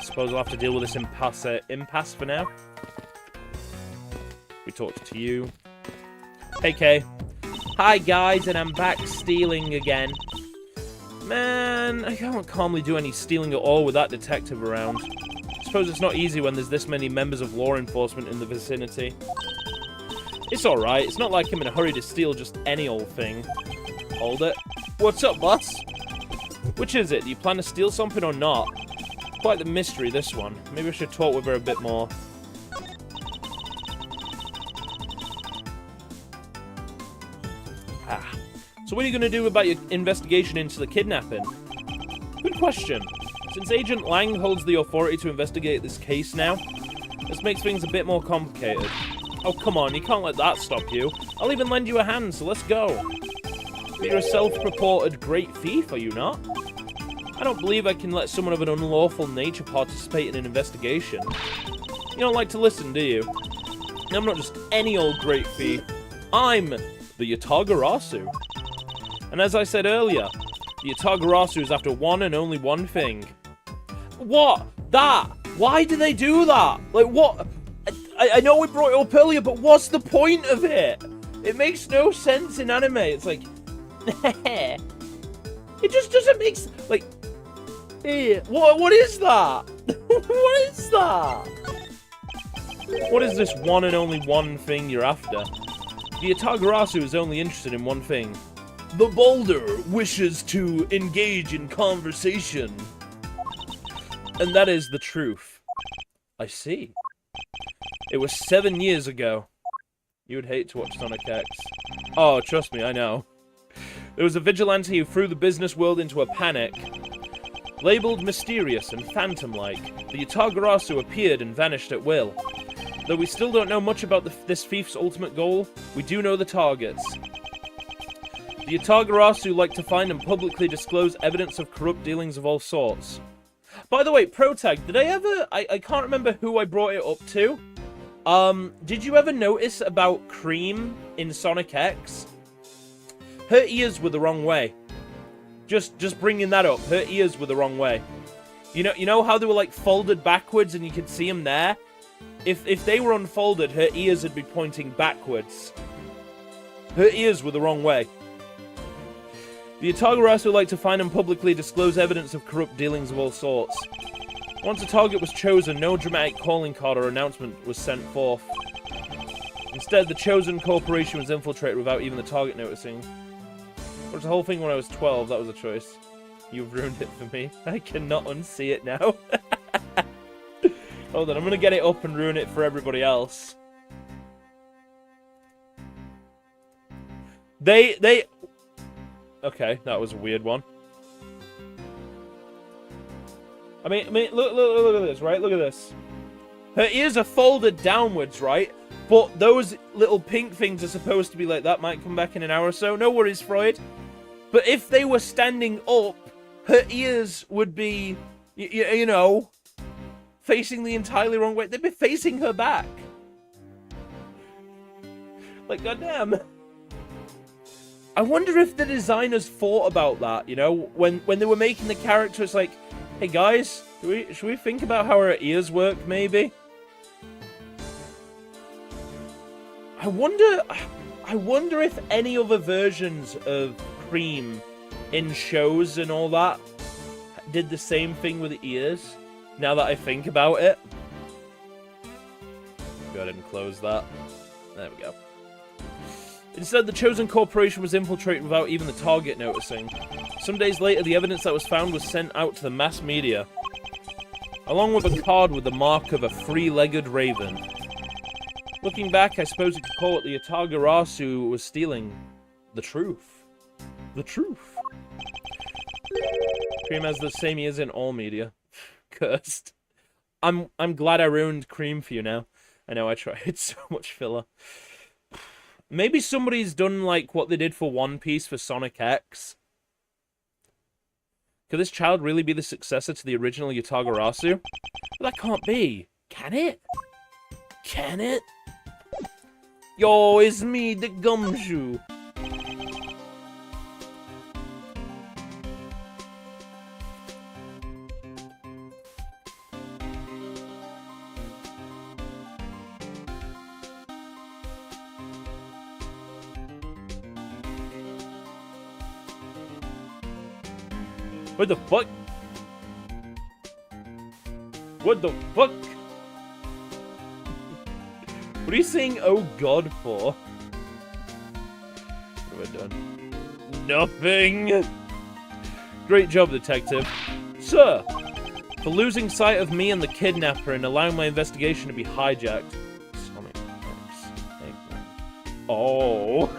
Suppose I'll have to deal with this impasse for now. We talked to you. Hey, Kay. Hi, guys, and I'm back stealing again. Man, I can't calmly do any stealing at all with that detective around. Suppose it's not easy when there's this many members of law enforcement in the vicinity. It's alright. It's not like I'm in a hurry to steal just any old thing. Hold it. What's up, boss? Which is it? Do you plan to steal something or not? Quite the mystery, this one. Maybe I should talk with her a bit more. So what are you going to do about your investigation into the kidnapping? Good question. Since Agent Lang holds the authority to investigate this case now, this makes things a bit more complicated. Oh, come on, you can't let that stop you. I'll even lend you a hand, so let's go. But you're a self-purported great thief, are you not? I don't believe I can let someone of an unlawful nature participate in an investigation. You don't like to listen, do you? I'm not just any old great thief. I'm the Yatagarasu. And as I said earlier, the Yatagarasu is after one and only one thing. What? That? Why do they do that? Like, what? I know we brought it up earlier, but what's the point of it? It makes no sense in anime. It's like... it just doesn't make... Like... What is that? What is that? What is this one and only one thing you're after? The Yatagarasu is only interested in one thing. The boulder wishes to engage in conversation. And that is the truth. I see. It was 7 years ago. You would hate to watch Sonic X. Oh, trust me, I know. There was a vigilante who threw the business world into a panic. Labeled mysterious and phantom-like, the Yatagarasu appeared and vanished at will. Though we still don't know much about this thief's ultimate goal, we do know the targets. The Yatagarasu like to find and publicly disclose evidence of corrupt dealings of all sorts. By the way, Protag, did I ever... I can't remember who I brought it up to. Did you ever notice about Cream in Sonic X? Her ears were the wrong way. Just bringing that up. Her ears were the wrong way. You know how they were like folded backwards and you could see them there? If they were unfolded, her ears would be pointing backwards. Her ears were the wrong way. The Yatagarasu like to find and publicly disclose evidence of corrupt dealings of all sorts. Once a target was chosen, no dramatic calling card or announcement was sent forth. Instead, the chosen corporation was infiltrated without even the target noticing. It was the whole thing when I was 12, that was a choice. You've ruined it for me. I cannot unsee it now. Hold on, I'm gonna get it up and ruin it for everybody else. They... Okay, that was a weird one. I mean, look at this, right? Look at this. Her ears are folded downwards, right? But those little pink things are supposed to be like that. Might come back in an hour or so. No worries, Freud. But if they were standing up, her ears would be, you know, facing the entirely wrong way. They'd be facing her back. Like, goddamn. I wonder if the designers thought about that, you know? When they were making the character, it's like, hey guys, should we think about how our ears work, maybe? I wonder if any other versions of Cream in shows and all that did the same thing with the ears, now that I think about it. Go ahead and close that. There we go. Instead, the chosen corporation was infiltrated without even the target noticing. Some days later, the evidence that was found was sent out to the mass media, along with a card with the mark of a three-legged raven. Looking back, I suppose you could call it the Yatagarasu was stealing the truth. The truth. Cream has the same ears in all media. Cursed. I'm glad I ruined Cream for you now. I know I tried. So much filler. Maybe somebody's done like what they did for One Piece for Sonic X. Could this child really be the successor to the original Yatagarasu? That can't be. Can it? Can it? Yo, it's me, the Gumshoe. What the fuck? What the fuck? What are you saying, oh god, for? What have I done? Nothing! Great job, detective. Sir! For losing sight of me and the kidnapper and allowing my investigation to be hijacked. Sonic X. Oh.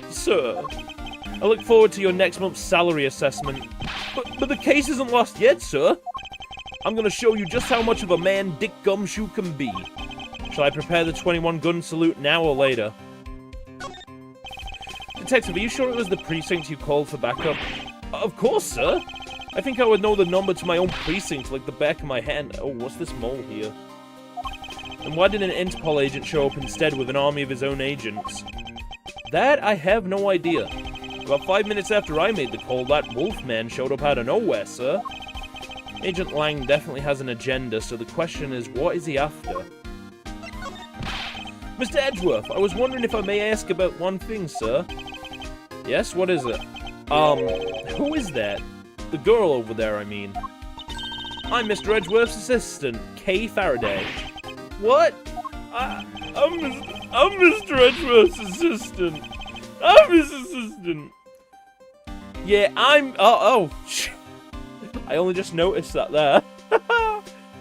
Sir. I look forward to your next month's salary assessment. But the case isn't lost yet, sir. I'm gonna show you just how much of a man Dick Gumshoe can be. Shall I prepare the 21 gun salute now or later? Detective, are you sure it was the precinct you called for backup? Of course, sir. I think I would know the number to my own precinct like the back of my hand. Oh, what's this mole here? And why did an Interpol agent show up instead with an army of his own agents? That I have no idea. About 5 minutes after I made the call, that Wolfman showed up out of nowhere, sir. Agent Lang definitely has an agenda, so the question is, what is he after? Mr. Edgeworth, I was wondering if I may ask about one thing, sir. Yes, what is it? Who is that? The girl over there, I mean. I'm Mr. Edgeworth's assistant, Kay Faraday. What? I'm Mr. Edgeworth's assistant. I'm his assistant. Yeah, I only just noticed that there.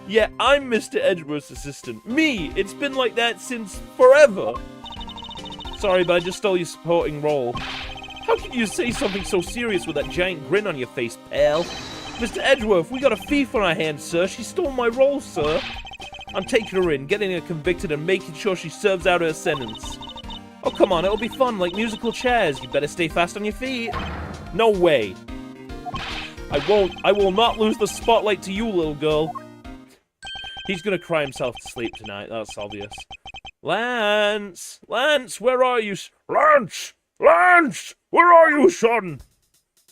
Yeah, I'm Mr. Edgeworth's assistant. Me! It's been like that since forever. Sorry, but I just stole your supporting role. How can you say something so serious with that giant grin on your face, pal? Mr. Edgeworth, we got a thief on our hands, sir. She stole my role, sir. I'm taking her in, getting her convicted, and making sure she serves out her sentence. Oh, come on, it'll be fun, like musical chairs. You better stay fast on your feet. No way. I will not lose the spotlight to you, little girl. He's gonna cry himself to sleep tonight, that's obvious. Lance! Lance, where are you? Lance! Lance! Where are you, son?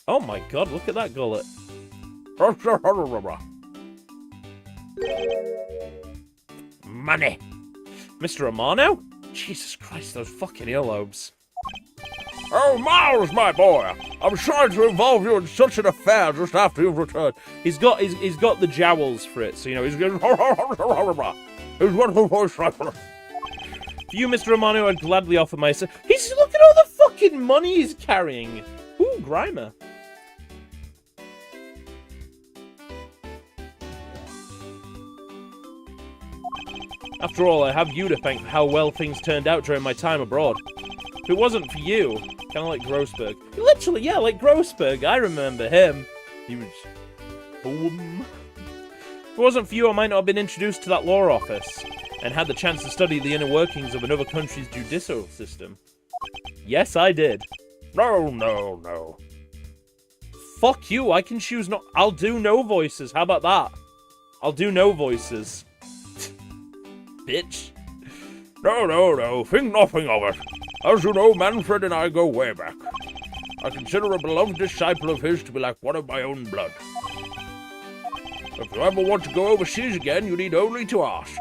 Oh my god, look at that gullet. Money. Mr. Romano? Jesus Christ, those fucking earlobes. Oh, Miles, my boy! I'm sorry to involve you in such an affair just after you've returned. He's got the jowls for it, so you know he's going. He's wonderful voice. For you, Mr. Romano, I'd gladly offer my. Look at all the fucking money he's carrying. Ooh, Grimer. After all, I have you to thank for how well things turned out during my time abroad. If it wasn't for you, kind of like Grossberg. Literally, yeah, like Grossberg. I remember him. He was... Boom. If it wasn't for you, I might not have been introduced to that law office and had the chance to study the inner workings of another country's judicial system. Yes, I did. No. Fuck you, I can choose not... I'll do no voices. How about that? I'll do no voices. Bitch. No. Think nothing of it. As you know, Manfred and I go way back. I consider a beloved disciple of his to be like one of my own blood. If you ever want to go overseas again, you need only to ask.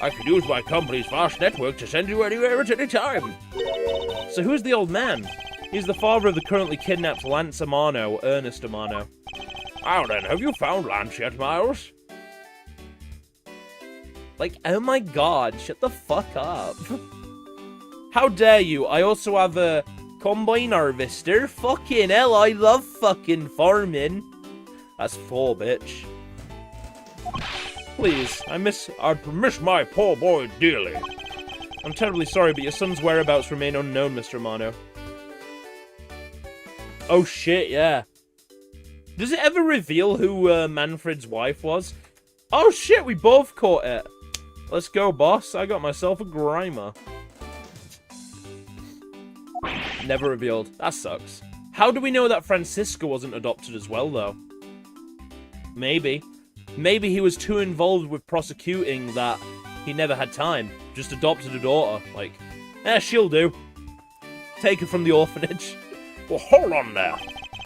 I can use my company's vast network to send you anywhere at any time. So who's the old man? He's the father of the currently kidnapped Lance Amano, Ernest Amano. Now then, have you found Lance yet, Miles? Like, oh my god, shut the fuck up. How dare you? I also have a combine harvester. Fucking hell, I love fucking farming. That's 4, bitch. Please, I miss my poor boy dearly. I'm terribly sorry, but your son's whereabouts remain unknown, Mr. Amano. Oh shit, yeah. Does it ever reveal who Manfred's wife was? Oh shit, we both caught it. Let's go, boss. I got myself a Grimer. Never revealed. That sucks. How do we know that Francisco wasn't adopted as well, though? Maybe. Maybe he was too involved with prosecuting that he never had time. Just adopted a daughter. Like, she'll do. Take her from the orphanage. Well, hold on there.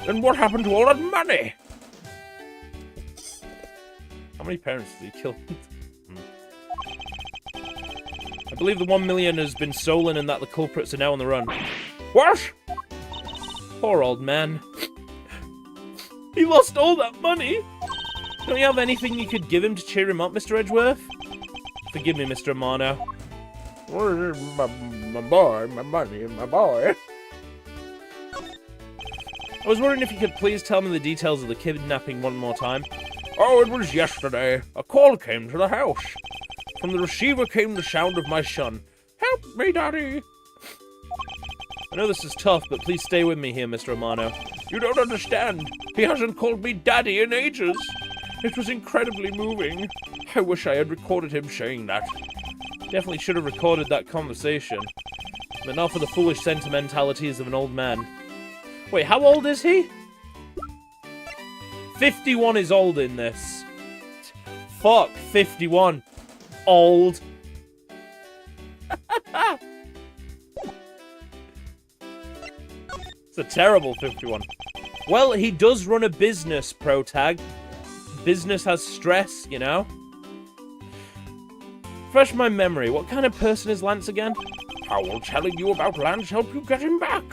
Then what happened to all that money? How many parents did he kill? I believe the 1 million has been stolen and that the culprits are now on the run. What? Poor old man. He lost all that money. Don't you have anything you could give him to cheer him up, Mr. Edgeworth? Forgive me, Mr. Amano. My boy, my money, my boy. I was wondering if you could please tell me the details of the kidnapping one more time. Oh, it was yesterday. A call came to the house. From the receiver came the sound of my son. Help me, Daddy. I know this is tough, but please stay with me here, Mr. Amano. You don't understand. He hasn't called me Daddy in ages. It was incredibly moving. I wish I had recorded him saying that. Definitely should have recorded that conversation. but not for the foolish sentimentalities of an old man. Wait, how old is he? 51 is old in this. Fuck, 51. Old. It's a terrible 51. Well, he does run a business, Protag. Business has stress, you know? Refresh my memory. What kind of person is Lance again? How will telling you about Lance help you get him back?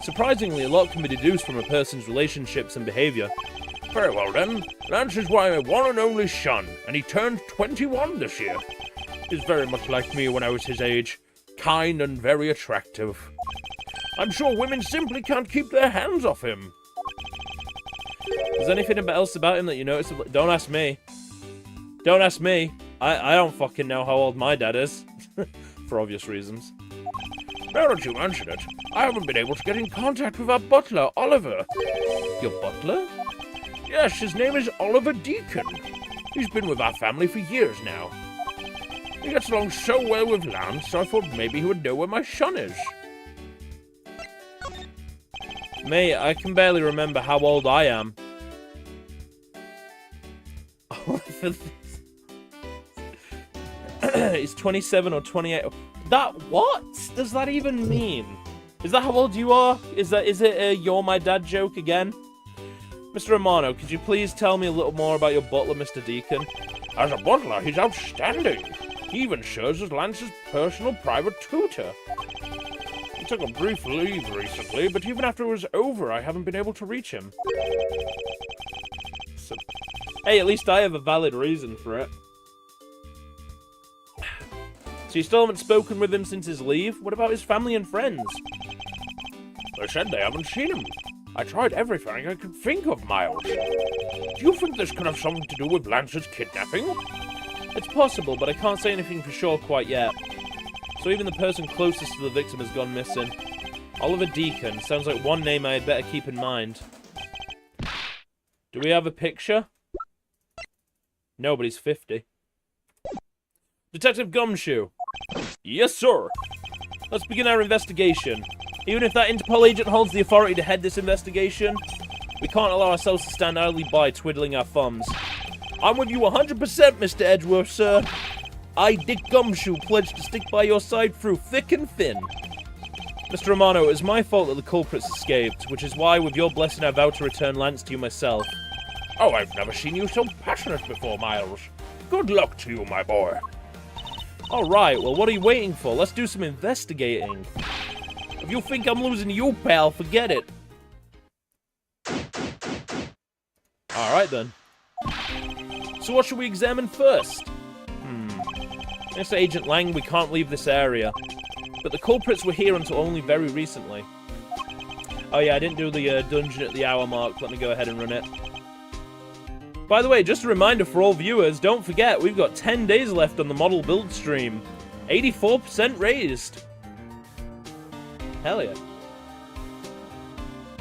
Surprisingly, a lot can be deduced from a person's relationships and behavior. Very well then. Lance is my one and only son, and he turned 21 this year. He's very much like me when I was his age. Kind and very attractive. I'm sure women simply can't keep their hands off him. Is there anything else about him that you noticed? Don't ask me. Don't ask me. I don't fucking know how old my dad is. For obvious reasons. Now that you mention it, I haven't been able to get in contact with our butler, Oliver. Your butler? Yes, his name is Oliver Deacon. He's been with our family for years now. He gets along so well with Lance, so I thought maybe he would know where my son is. Mate, I can barely remember how old I am. He's 27 or 28. That, what does that even mean? Is that how old you are? Is it a you're my dad joke again? Mr. Romano, could you please tell me a little more about your butler, Mr. Deacon? As a butler, he's outstanding. He even serves as Lance's personal private tutor. He took a brief leave recently, but even after it was over, I haven't been able to reach him. So, hey, at least I have a valid reason for it. So you still haven't spoken with him since his leave? What about his family and friends? They said they haven't seen him. I tried everything I could think of, Miles. Do you think this could have something to do with Lance's kidnapping? It's possible, but I can't say anything for sure quite yet. So even the person closest to the victim has gone missing. Oliver Deacon sounds like one name I had better keep in mind. Do we have a picture? Nobody's 50. Detective Gumshoe. Yes, sir. Let's begin our investigation. Even if that Interpol agent holds the authority to head this investigation, we can't allow ourselves to stand idly by twiddling our thumbs. I'm with you 100%, Mr. Edgeworth, sir. I, Dick Gumshoe, pledge to stick by your side through thick and thin. Mr. Romano, it is my fault that the culprits escaped, which is why, with your blessing, I vow to return Lance to you myself. Oh, I've never seen you so passionate before, Miles. Good luck to you, my boy. Alright, well, what are you waiting for? Let's do some investigating. If you think I'm losing you, pal, forget it. Alright, then. So what should we examine first? Thanks to Agent Lang, we can't leave this area. But the culprits were here until only very recently. Oh yeah, I didn't do the dungeon at the hour mark. Let me go ahead and run it. By the way, just a reminder for all viewers, don't forget, we've got 10 days left on the model build stream. 84% raised. Hell yeah.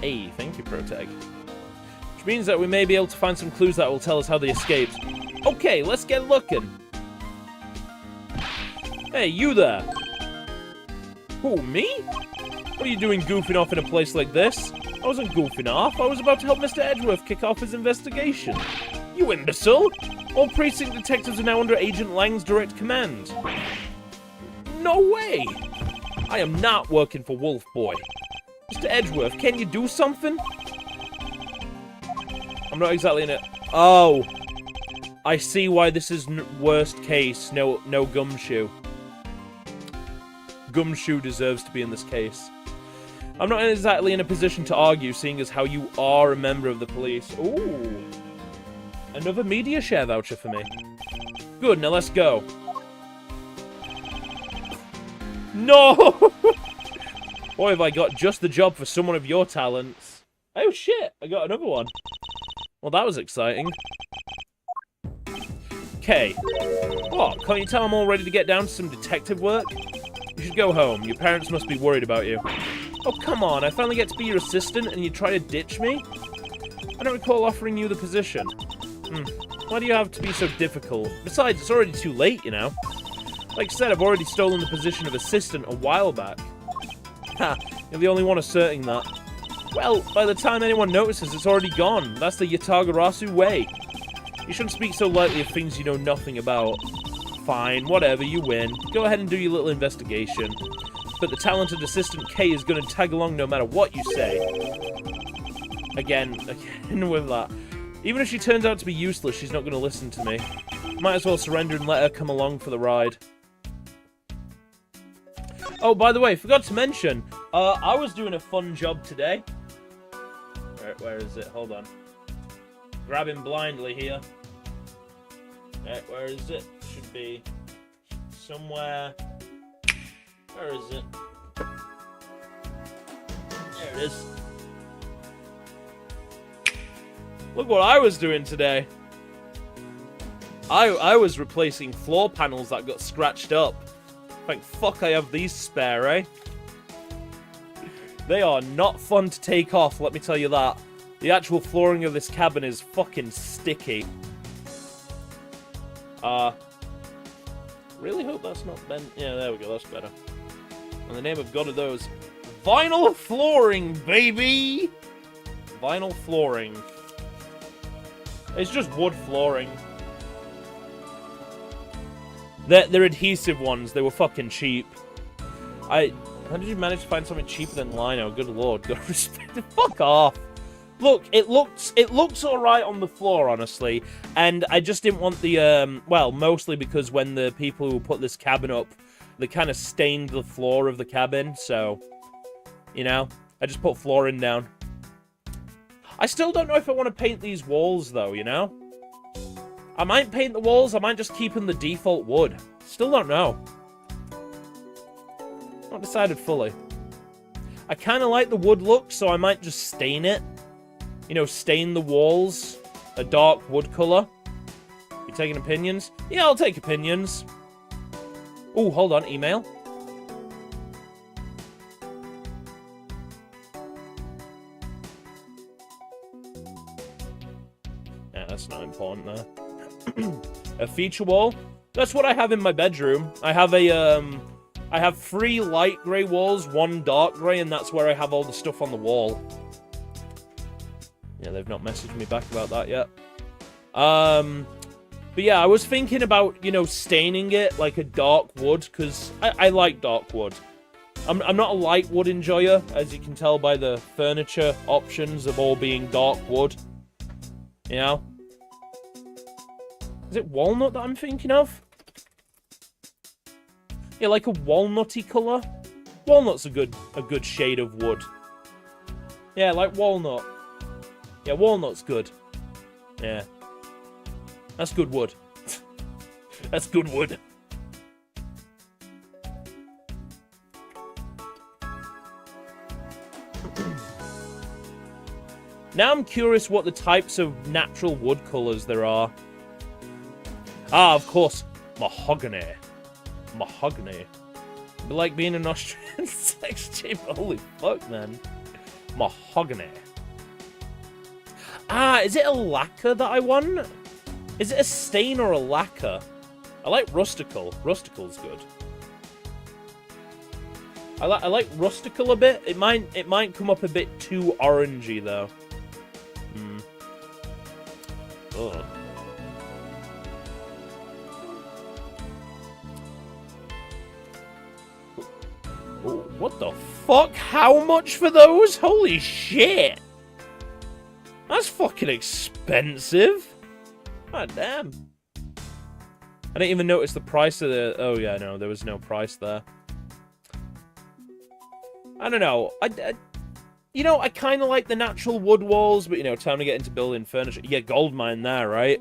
Hey, thank you, Protag. Which means that we may be able to find some clues that will tell us how they escaped. Okay, let's get looking. Hey, you there. Who, me? What are you doing goofing off in a place like this? I wasn't goofing off. I was about to help Mr. Edgeworth kick off his investigation. You imbecile! All precinct detectives are now under Agent Lang's direct command. No way! I am not working for Wolf Boy. Mr. Edgeworth, can you do something? I'm not exactly in it. Oh. I see why this is worst case. No Gumshoe. Gumshoe deserves to be in this case. I'm not exactly in a position to argue, seeing as how you are a member of the police. Ooh. Another media share voucher for me. Good, now let's go. No! Boy, have I got just the job for someone of your talents. Oh shit, I got another one. Well, that was exciting. Okay. What, can't you tell I'm all ready to get down to some detective work? You should go home. Your parents must be worried about you. Oh, come on. I finally get to be your assistant and you try to ditch me? I don't recall offering you the position. Why do you have to be so difficult? Besides, it's already too late, you know. Like I said, I've already stolen the position of assistant a while back. Ha, you're the only one asserting that. Well, by the time anyone notices, it's already gone. That's the Yatagarasu way. You shouldn't speak so lightly of things you know nothing about. Fine, whatever, you win. Go ahead and do your little investigation. But the talented assistant K is going to tag along no matter what you say. Again with that. Even if she turns out to be useless, she's not going to listen to me. Might as well surrender and let her come along for the ride. Oh, by the way, forgot to mention, I was doing a fun job today. Where is it? Hold on. Grab him blindly here. Where is it? Should be somewhere. Where is it? There it is. Look what I was doing today. I was replacing floor panels that got scratched up. Thank fuck I have these spare, eh? They are not fun to take off, let me tell you that. The actual flooring of this cabin is fucking sticky. Really hope that's not bent. Yeah, there we go, that's better. In the name of God of those. Vinyl flooring, baby! Vinyl flooring. It's just wood flooring. They're adhesive ones. They were fucking cheap. How did you manage to find something cheaper than lino? Good lord, gotta respect it. Fuck off. Look, it looks alright on the floor, honestly. And I just didn't want the, well, mostly because when the people who put this cabin up, they kind of stained the floor of the cabin, so, you know, I just put flooring down. I still don't know if I want to paint these walls, though, you know? I might paint the walls, I might just keep them the default wood. Still don't know. Not decided fully. I kind of like the wood look, so I might just stain it. You know, stain the walls a dark wood colour. You taking opinions? Yeah, I'll take opinions. Oh, hold on, email. Yeah, that's not important there. A feature wall. That's what I have in my bedroom. I have I have 3 light grey walls, 1 dark grey, and that's where I have all the stuff on the wall. Yeah, they've not messaged me back about that yet. But yeah, I was thinking about, you know, staining it like a dark wood, because I like dark wood. I'm not a light wood enjoyer, as you can tell by the furniture options of all being dark wood. You know? Is it walnut that I'm thinking of? Yeah, like a walnutty colour. Walnut's a good shade of wood. Yeah, like walnut. Yeah, walnut's good. Yeah. That's good wood. That's good wood. Now I'm curious what the types of natural wood colours there are. Ah, of course, mahogany. Mahogany. It'd be like being an Austrian sex tape. Holy fuck, man. Mahogany. Ah, is it a lacquer that I want? Is it a stain or a lacquer? I like rustical. Rustical's good. I like rustical a bit. It might come up a bit too orangey though. Ugh. Oh, what the fuck? How much for those? Holy shit! That's fucking expensive. God damn. I didn't even notice the price of the... Oh yeah, no, there was no price there. I don't know. You know, I kind of like the natural wood walls, but, you know, time to get into building furniture. Yeah, gold mine there, right?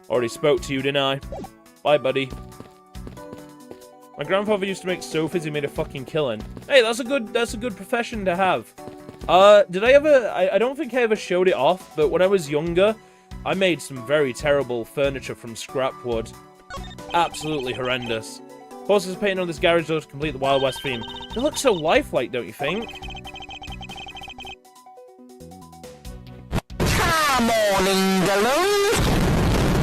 Already spoke to you, didn't I? Bye, buddy. My grandfather used to make sofas. He made a fucking killing. Hey, that's a good profession to have. Did I ever... I don't think I ever showed it off, but when I was younger, I made some very terrible furniture from scrap wood. Absolutely horrendous. Horses painting on this garage door to complete the Wild West theme. They look so lifelike, don't you think? Come on, England.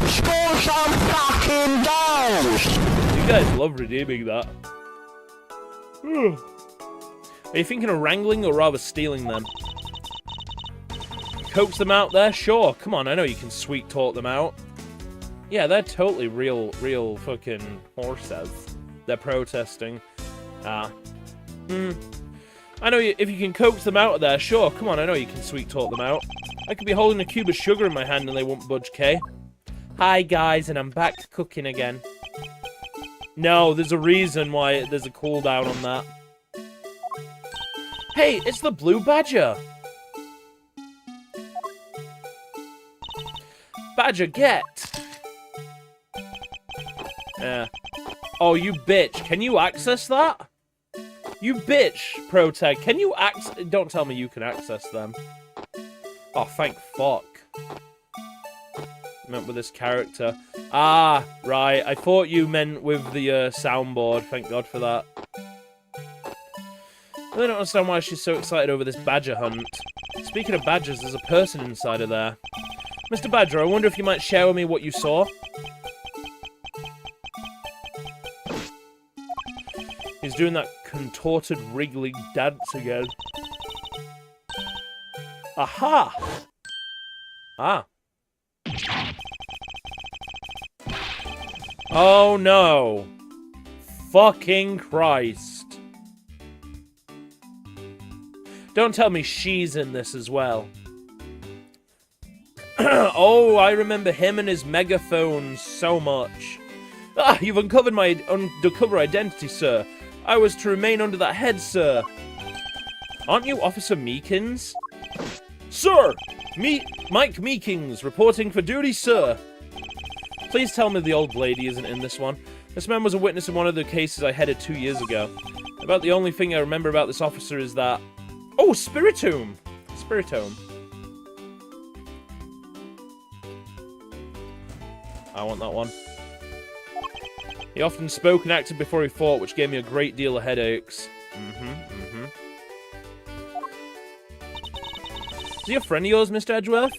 Score some fucking goals. goes. You guys love redeeming that. Are you thinking of wrangling or rather stealing them? Coax them out there? Sure, come on, I know you can sweet talk them out. Yeah, they're totally real fucking horses. They're protesting. I know if you can coax them out of there, sure, come on, I know you can sweet talk them out. I could be holding a cube of sugar in my hand and they won't budge, Kay. Hi guys, and I'm back cooking again. No, there's a reason why there's a cooldown on that. Hey, it's the Blue Badger! Badger, get! Yeah. Oh, you bitch. Can you access that? You bitch, Protag. Can you access... Don't tell me you can access them. Oh, thank fuck. Meant with this character. Ah, right. I thought you meant with the soundboard. Thank God for that. I really don't understand why she's so excited over this badger hunt. Speaking of badgers, there's a person inside of there. Mr. Badger, I wonder if you might share with me what you saw? He's doing that contorted, wriggling dance again. Aha! Ah. Oh no! Fucking Christ. Don't tell me she's in this as well. Oh, I remember him and his megaphone so much. Ah, you've uncovered my undercover identity, sir. I was to remain under that head, sir. Aren't you Officer Meekins? Sir! Mike Meekins, reporting for duty, sir. Please tell me the old lady isn't in this one. This man was a witness in one of the cases I headed 2 years ago. About the only thing I remember about this officer is that... Oh, Spiritomb! Spiritomb. I want that one. He often spoke and acted before he fought, which gave me a great deal of headaches. Is he a friend of yours, Mr. Edgeworth?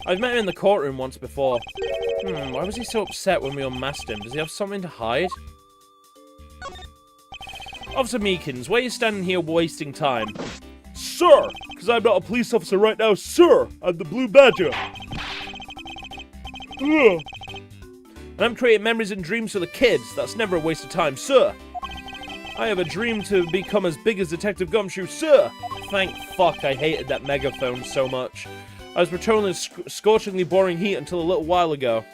I've met him in the courtroom once before. Why was he so upset when we unmasked him? Does he have something to hide? Officer Meekins, why are you standing here wasting time? Sir! Because I'm not a police officer right now, sir! I'm the Blue Badger! Ugh. And I'm creating memories and dreams for the kids. That's never a waste of time, sir. I have a dream to become as big as Detective Gumshoe, sir. Thank fuck I hated that megaphone so much. I was patrolling scorchingly boring heat until a little while ago,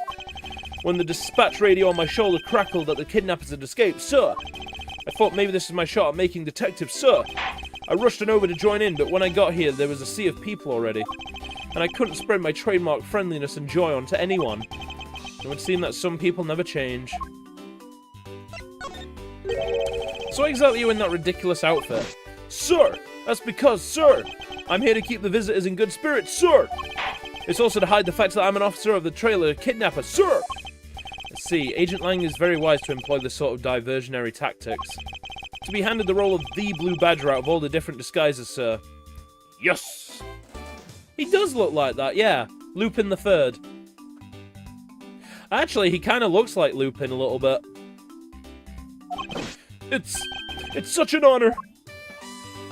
when the dispatch radio on my shoulder crackled that the kidnappers had escaped, sir. I thought maybe this was my shot at making detective, sir. I rushed on over to join in, but when I got here, there was a sea of people already, and I couldn't spread my trademark friendliness and joy onto anyone. It would seem that some people never change. So why exactly are you in that ridiculous outfit? Sir! That's because, sir! I'm here to keep the visitors in good spirits, sir! It's also to hide the fact that I'm an officer of the trailer kidnapper, sir! Let's see, Agent Lang is very wise to employ this sort of diversionary tactics. To be handed the role of the Blue Badger out of all the different disguises, sir. Yes! He does look like that, yeah. Lupin the Third. Actually, he kind of looks like Lupin a little bit. It's such an honor.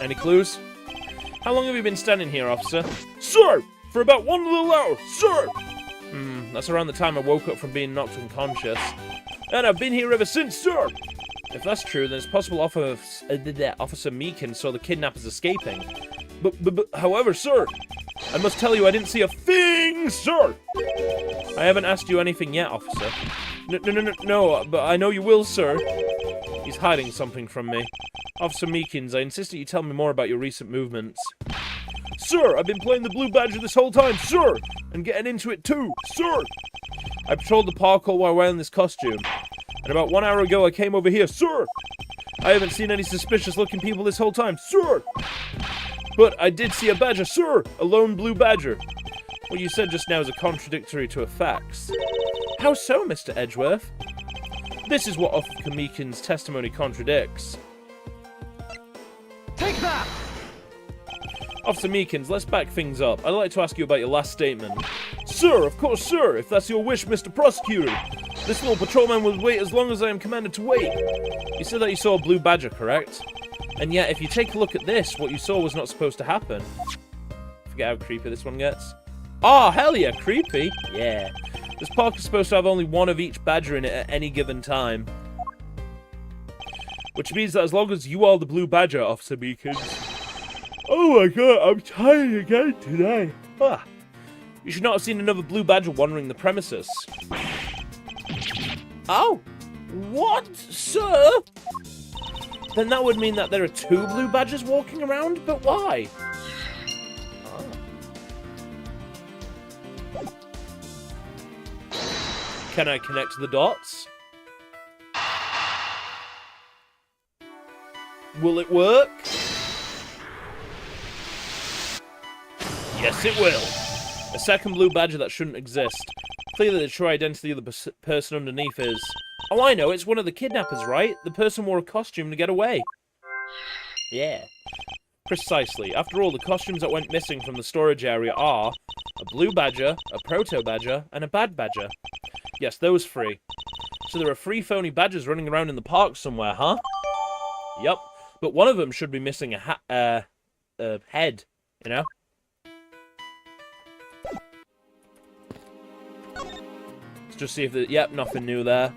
Any clues? How long have you been standing here, officer? Sir! For about 1 little hour, sir! That's around the time I woke up from being knocked unconscious. And I've been here ever since, sir! If that's true, then it's possible Officer Meekins saw the kidnappers escaping. But, however, sir, I must tell you I didn't see a thing, sir! I haven't asked you anything yet, officer. No, but I know you will, sir. He's hiding something from me. Officer Meekins, I insist that you tell me more about your recent movements. Sir, I've been playing the Blue Badger this whole time, sir! And getting into it too, sir! I patrolled the parkour while wearing this costume. And about 1 hour ago I came over here, sir! I haven't seen any suspicious-looking people this whole time, sir! But I did see a badger, sir! A lone Blue Badger. What you said just now is a contradictory to facts. How so, Mr. Edgeworth? This is what Officer Meekins' testimony contradicts. Take that! Officer Meekins, let's back things up. I'd like to ask you about your last statement. Sir, of course, sir, if that's your wish, Mr. Prosecutor. This little patrolman will wait as long as I am commanded to wait. You said that you saw a blue badger, correct? And yet, if you take a look at this, what you saw was not supposed to happen. Forget how creepy this one gets. Oh, hell yeah, creepy. Yeah. This park is supposed to have only one of each badger in it at any given time. Which means that as long as you are the blue badger, Officer Meekins. Oh my god, I'm tired again today. Ah. You should not have seen another blue badger wandering the premises. Oh! What, sir? Then that would mean that there are 2 blue badgers walking around, but why? Can I connect the dots? Will it work? Yes, it will. A second blue badger that shouldn't exist. Clearly the true identity of the person underneath is... Oh, I know, it's one of the kidnappers, right? The person wore a costume to get away. Yeah. Precisely. After all, the costumes that went missing from the storage area are... a blue badger, a proto-badger, and a bad badger. Yes, those 3. So there are 3 phony badgers running around in the park somewhere, huh? Yup. But one of them should be missing a head, you know? Let's just see if the... Yep, nothing new there.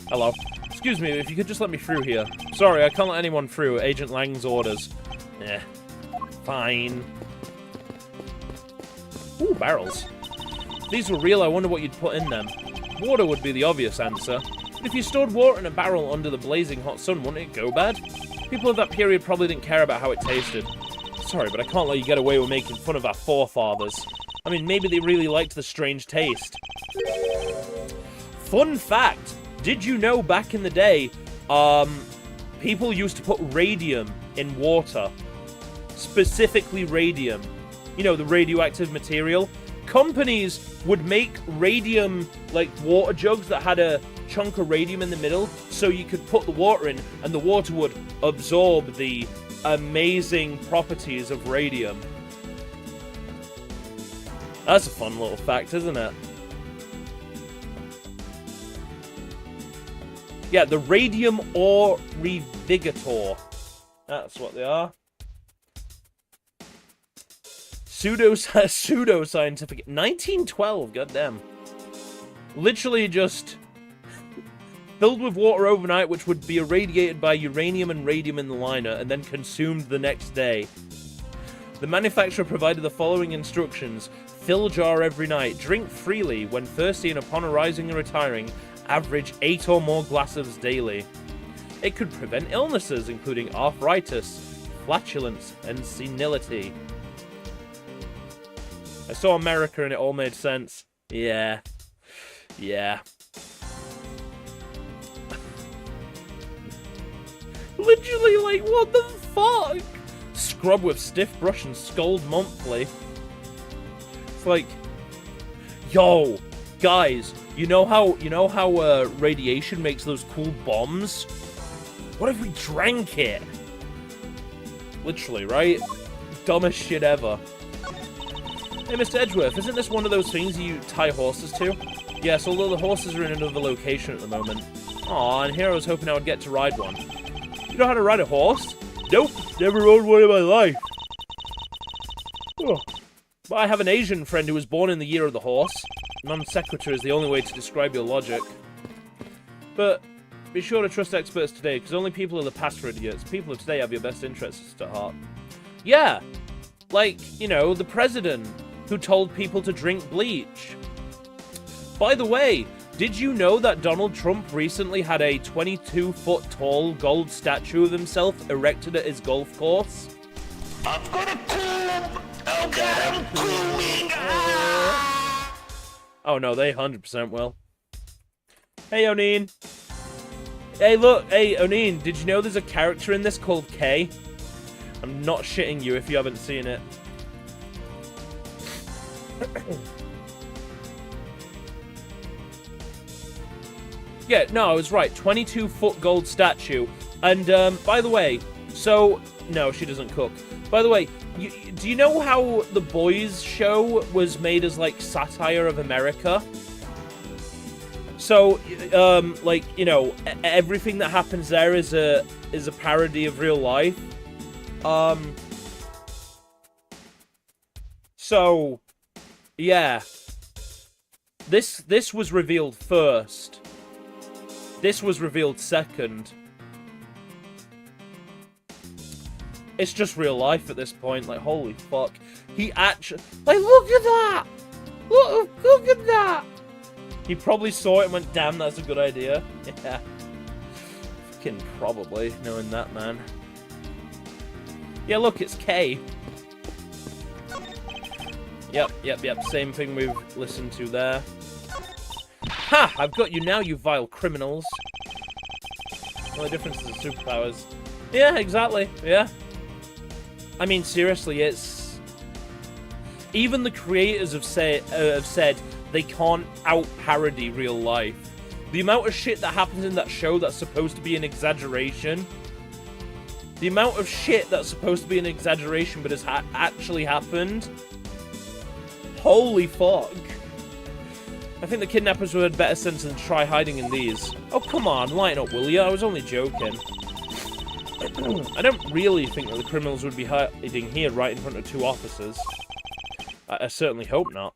Hello. Excuse me, if you could just let me through here. Sorry, I can't let anyone through. Agent Lang's orders. Eh. Fine. Ooh, barrels. If these were real, I wonder what you'd put in them. Water would be the obvious answer. But if you stored water in a barrel under the blazing hot sun, wouldn't it go bad? People of that period probably didn't care about how it tasted. Sorry, but I can't let you get away with making fun of our forefathers. I mean, maybe they really liked the strange taste. Fun fact, did you know back in the day, people used to put radium in water? Specifically radium. You know, the radioactive material. Companies would make radium, like, water jugs that had a chunk of radium in the middle, so you could put the water in, and the water would absorb the amazing properties of radium. That's a fun little fact, isn't it? Yeah, the radium ore revigator. That's what they are. Pseudo-scientific... 1912, goddamn. Literally just... filled with water overnight, which would be irradiated by uranium and radium in the liner, and then consumed the next day. The manufacturer provided the following instructions. Fill jar every night. Drink freely. When thirsty and upon arising and retiring, average 8 or more glasses daily. It could prevent illnesses, including arthritis, flatulence, and senility. I saw America and it all made sense. Yeah. Yeah. Literally, like, what the fuck? Scrub with stiff brush and scold monthly. It's like, yo, guys, you know how radiation makes those cool bombs? What if we drank it? Literally, right? Dumbest shit ever. Hey, Mr. Edgeworth, isn't this one of those things you tie horses to? Yes, although the horses are in another location at the moment. Aw, and here I was hoping I would get to ride one. You know how to ride a horse? Nope, never rode one in my life. Oh. But I have an Asian friend who was born in the year of the horse. Non sequitur is the only way to describe your logic. But be sure to trust experts today, because only people of the past are idiots. People of today have your best interests at heart. Yeah, like, you know, the president who told people to drink bleach. By the way, did you know that Donald Trump recently had a 22-foot-tall gold statue of himself erected at his golf course? I've got a comb! Okay, I'm combing! Oh no, they 100% will. Hey, O'Neill. Hey, look, hey, O'Neill, did you know there's a character in this called Kay? I'm not shitting you if you haven't seen it. Yeah, no, I was right. 22-foot gold statue. And, by the way, so... No, she doesn't cook. By the way, do you know how The Boys show was made as, like, satire of America? So, like, you know, everything that happens there is a parody of real life. So, yeah. This was revealed first. This was revealed second. It's just real life at this point. Like, holy fuck. He actually... Like, look at that! Look at that! He probably saw it and went, damn, that's a good idea. Yeah. Fucking probably, knowing that, man. Yeah, look, it's K. Yep. Same thing we've listened to there. Ha! I've got you now, you vile criminals. The only difference is the superpowers. Yeah, exactly. Yeah. I mean, seriously, it's... Even the creators have said they can't out-parody real life. The amount of shit that happens in that show that's supposed to be an exaggeration... The amount of shit that's supposed to be an exaggeration but has actually happened... Holy fuck. I think the kidnappers would have better sense than try hiding in these. Oh, come on, lighten up, will ya? I was only joking. I don't really think that the criminals would be hiding here right in front of two officers. I certainly hope not.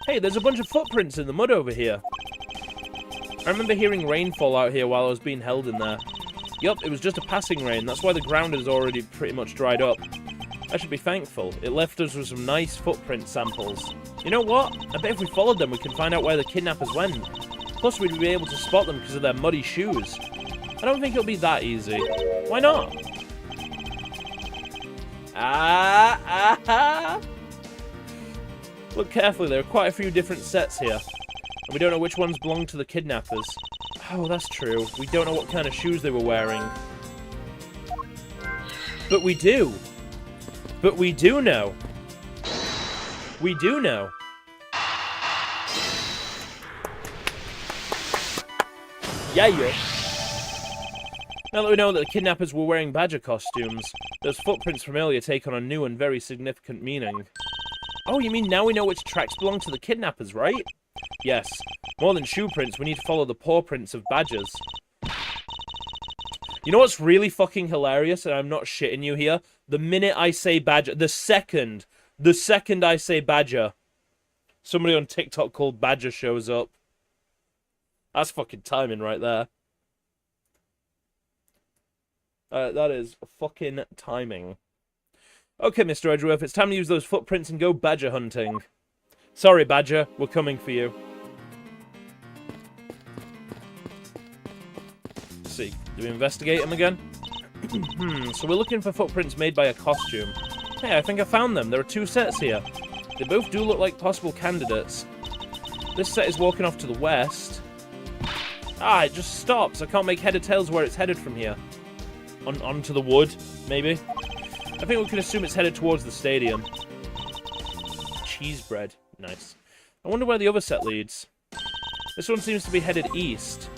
Hey, there's a bunch of footprints in the mud over here. I remember hearing rainfall out here while I was being held in there. Yup, it was just a passing rain. That's why the ground is already pretty much dried up. I should be thankful. It left us with some nice footprint samples. You know what? I bet if we followed them, we can find out where the kidnappers went. Plus, we'd be able to spot them because of their muddy shoes. I don't think it'll be that easy. Why not? Look carefully, there are quite a few different sets here. And we don't know which ones belong to the kidnappers. Oh, that's true. We don't know what kind of shoes they were wearing. But we do. But we do know. We do know. Yeah. Now that we know that the kidnappers were wearing badger costumes, those footprints from earlier take on a new and very significant meaning. Oh, you mean now we know which tracks belong to the kidnappers, right? Yes. More than shoe prints, we need to follow the paw prints of badgers. You know what's really fucking hilarious, and I'm not shitting you here? The minute I say badger, the second I say badger, somebody on TikTok called Badger shows up. That's fucking timing right there. That is fucking timing. Okay, Mr. Edgeworth, it's time to use those footprints and go badger hunting. Sorry, Badger, we're coming for you. Let's see, do we investigate him again? So we're looking for footprints made by a costume. Hey, I think I found them. There are two sets here. They both do look like possible candidates. This set is walking off to the west. Ah, it just stops. I can't make head or tails where it's headed from here. Onto the wood, maybe? I think we can assume it's headed towards the stadium. Cheese bread. Nice. I wonder where the other set leads. This one seems to be headed east.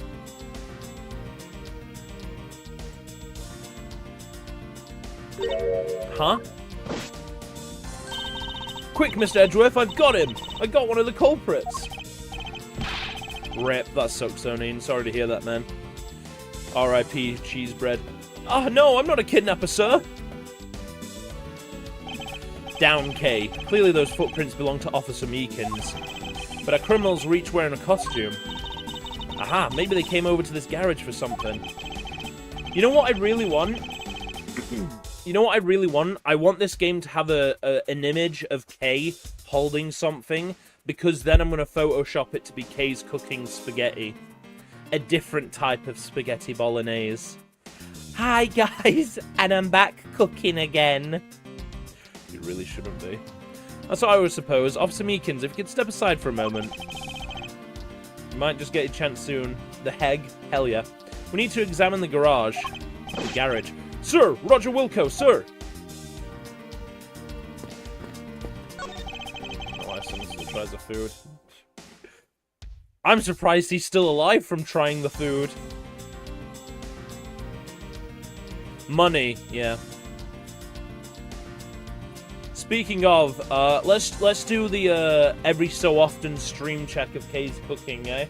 Huh? Quick, Mr. Edgeworth, I've got him! I got one of the culprits! Rip, that sucks, O'Neill. Sorry to hear that, man. R.I.P. cheese bread. Oh, no, I'm not a kidnapper, sir! Down, K. Clearly those footprints belong to Officer Meekins. But our criminals were each wearing a costume. Aha, maybe they came over to this garage for something. You know what I really want? You know what I really want? I want this game to have an image of K holding something, because then I'm going to Photoshop it to be K's cooking spaghetti. A different type of spaghetti bolognese. Hi, guys, and I'm back cooking again. You really shouldn't be. That's what I would suppose. Officer Meekins, if you could step aside for a moment. You might just get a chance soon. The Heg? Hell yeah. We need to examine the garage. The garage. Sir! Roger Wilco, sir! Oh, someone still tries the food. I'm surprised he's still alive from trying the food. Money, yeah. Speaking of, let's do the every so often stream check of Kay's cooking, eh?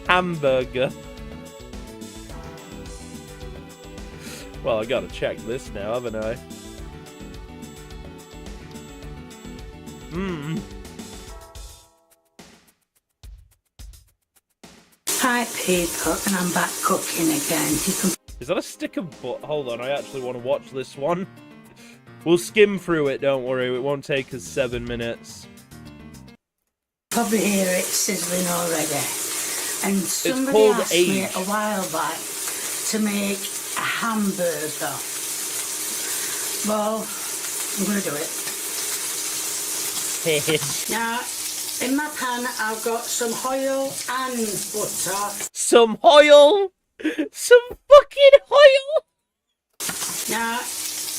Hamburger. Well, I gotta check this now, haven't I? Hi people, and I'm back cooking again. You can Is that a stick of butt? Hold on, I actually want to watch this one. We'll skim through it, don't worry. It won't take us 7 minutes. probably hear it sizzling already. And somebody called asked me age. a while back to make a hamburger. Well, I'm going to do it. Now, in my pan, I've got some oil and butter. Some oil! Some fucking oil! Now,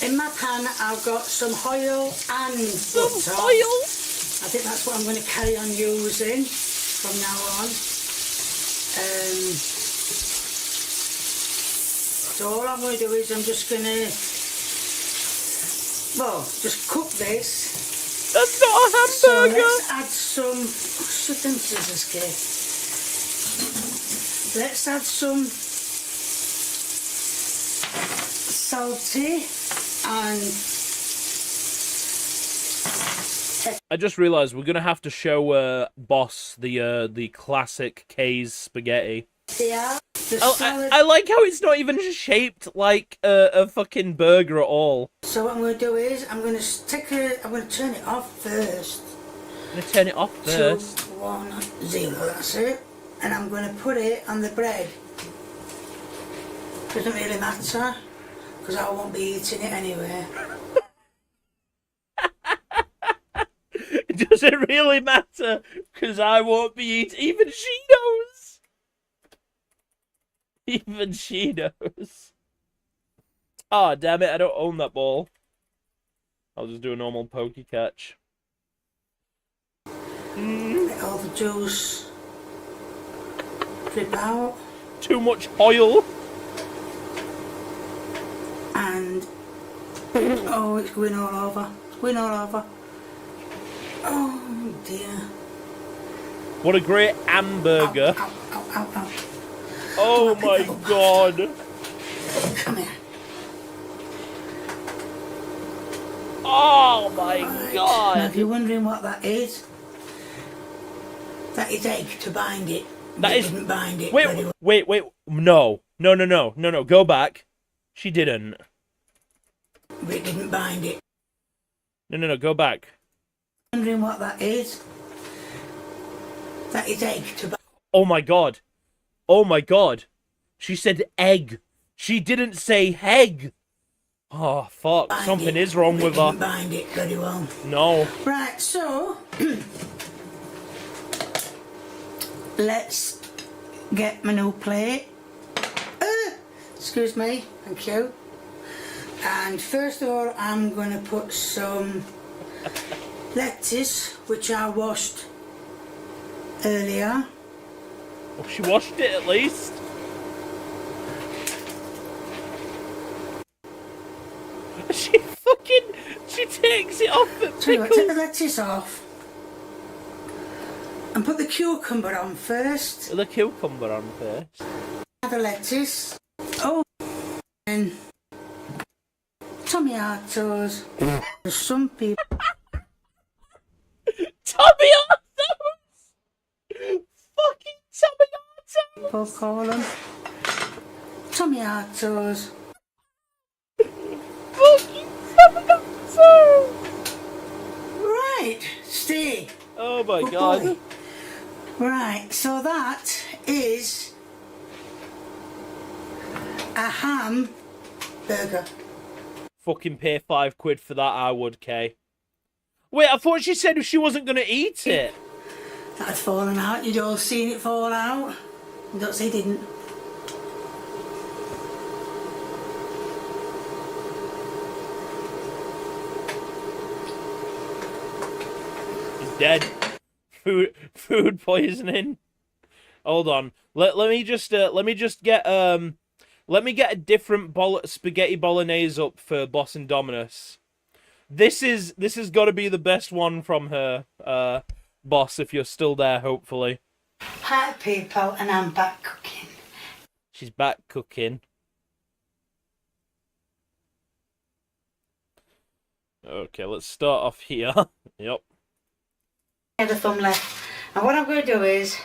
in my pan, I've got some oil and Some butter. oil! I think that's what I'm going to carry on using from now on. So all I'm going to do is I'm just going to, well, just cook this. That's not a So hamburger! let's add some, shut them scissors, Kate. Let's add some salty and I just realised we're gonna have to show Boss the classic Kay's spaghetti. the Oh, salad. I like how it's not even shaped like a fucking burger at all. So what I'm going to do is I'm going to I'm going to turn it off first. I'm gonna turn it off first. 2, 1, 0, that's it. And I'm going to put it on the bread. Doesn't really matter, because I won't be eating it anyway. Does it really matter? Because I won't be eating. Even she knows. Even she knows. Ah, damn it! I don't own that ball. I'll just do a normal pokey catch. Let all the juice drip out. Too much oil. And oh, it's going all over. It's going all over. Oh dear. What a great hamburger. Ow, ow, ow, ow. Oh my god. Come here. Oh my Now, god. if you're wondering what that is egg to bind it. That It is- didn't bind it very well. Wait. No. Go back. She didn't. But it didn't bind it. No. Go back. Wondering what that is egg to bind. Oh my god. Oh my god. She said egg. She didn't say egg. Oh fuck. Something is wrong with Didn't her. bind it very well. No. Right, so let's get my new plate. Excuse me, thank you. And first of all, I'm going to put some lettuce, which I washed earlier. Oh, she washed it at least. She takes it off the Tell you what, take the pickles. lettuce off and put the cucumber on first. The cucumber on first. Add the lettuce. Oh, and tomatoes. Some people Tomatoes! Fucking tomatoes! call them tomatoes. Fucking tomatoes! Right, stay. Oh my Good god. boy. Right, so that is a ham burger. Fucking pay £5 for that, I would, Kay. Wait, I thought she said she wasn't gonna eat it. That had fallen out. You'd all seen it fall out. You don't say didn't. He's dead. food poisoning. Hold on. Let me just get let me get a different spaghetti bolognese up for Boss Indominus. This is got to be the best one from her, Boss, if you're still there, hopefully. Hi people, and I'm back cooking. She's back cooking. Okay, let's start off here. Yep. The thumb left. And what I'm going to do is,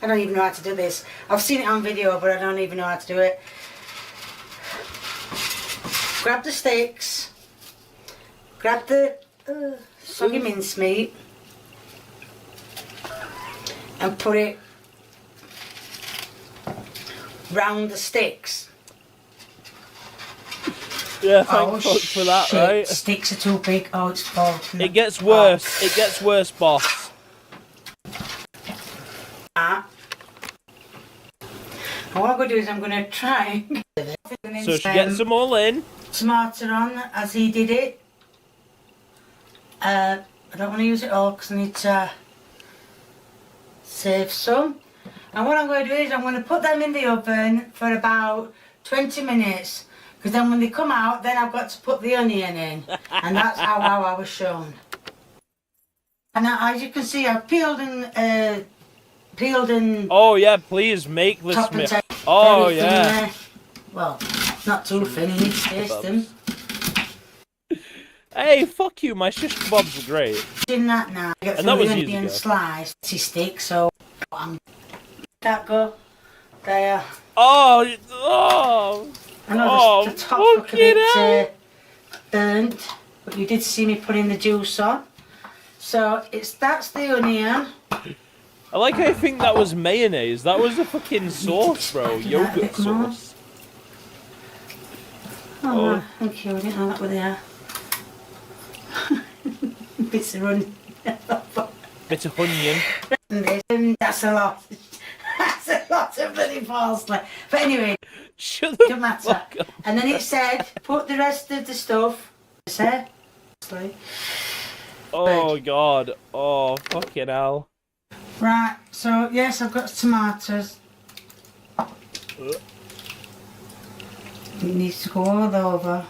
I don't even know how to do this. I've seen it on video, but I don't even know how to do it. Grab the steaks. Grab the soggy mincemeat. And put it round the sticks. Yeah, thank fuck for that, shit. right? Sticks are too big. Oh, it's full. It gets worse. It gets worse, Boss. And what I'm going to do is I'm going to try. So she gets them all in. Tomato on as he did it. I don't want to use it all because I need to save some. And what I'm going to do is I'm going to put them in the oven for about 20 minutes. Because then when they come out, then I've got to put the onion in. And that's how I was shown. And now, as you can see, I've peeled and... Oh yeah, please make this top and meal. tail Oh very thin yeah. there. Well, not too thin, you need to taste them. Hey, fuck you, my shish kebabs are great. In that now, I get And some that was of the easy, onion yeah. slice, stick, so that go there. Oh. I know Oh, the top look a fucking bit hell. burnt, but you did see me putting the juice on. So that's the onion. I like how you think that was mayonnaise. That was a fucking sauce, bro. Expected that a Yogurt bit more. sauce. Oh, thank you. I didn't know that were there. Bits of onion. Bit of onion. That's a lot. That's a lot of bloody parsley. But anyway, Shut the don't matter. fuck up. And then it said, put the rest of the stuff. It said, Oh god. Oh, fucking hell. right, so yes, I've got tomatoes. It needs to go all over.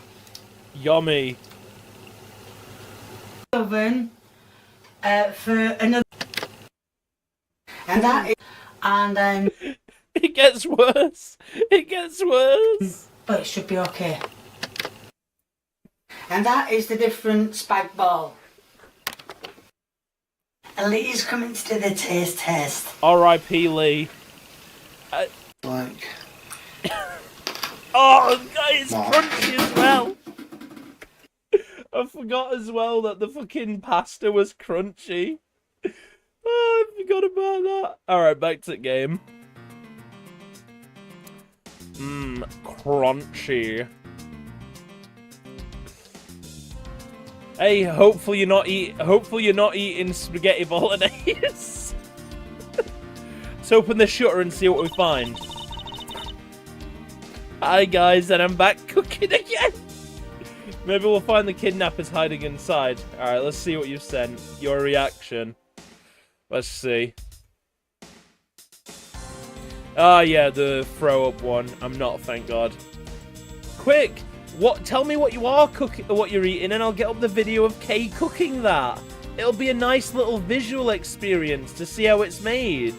Yummy. Oven for another. And that is, and then, It gets worse. It gets worse. but it should be okay. And that is the different spag ball. And Lee's coming to do the taste test. R.I.P. Lee. Like, Oh, it's crunchy as well. I forgot as well that the fucking pasta was crunchy. Oh, I forgot about that. Alright, back to the game. Crunchy. Hey, hopefully you're not eating spaghetti bolognese. Let's open the shutter and see what we find. Hi guys, and I'm back cooking again. Maybe we'll find the kidnappers hiding inside. Alright, let's see what you've sent. Your reaction. Let's see. Ah, yeah, the throw up one. I'm not, thank God. Quick! Tell me what you are cooking, what you're eating, and I'll get up the video of Kay cooking that. It'll be a nice little visual experience to see how it's made.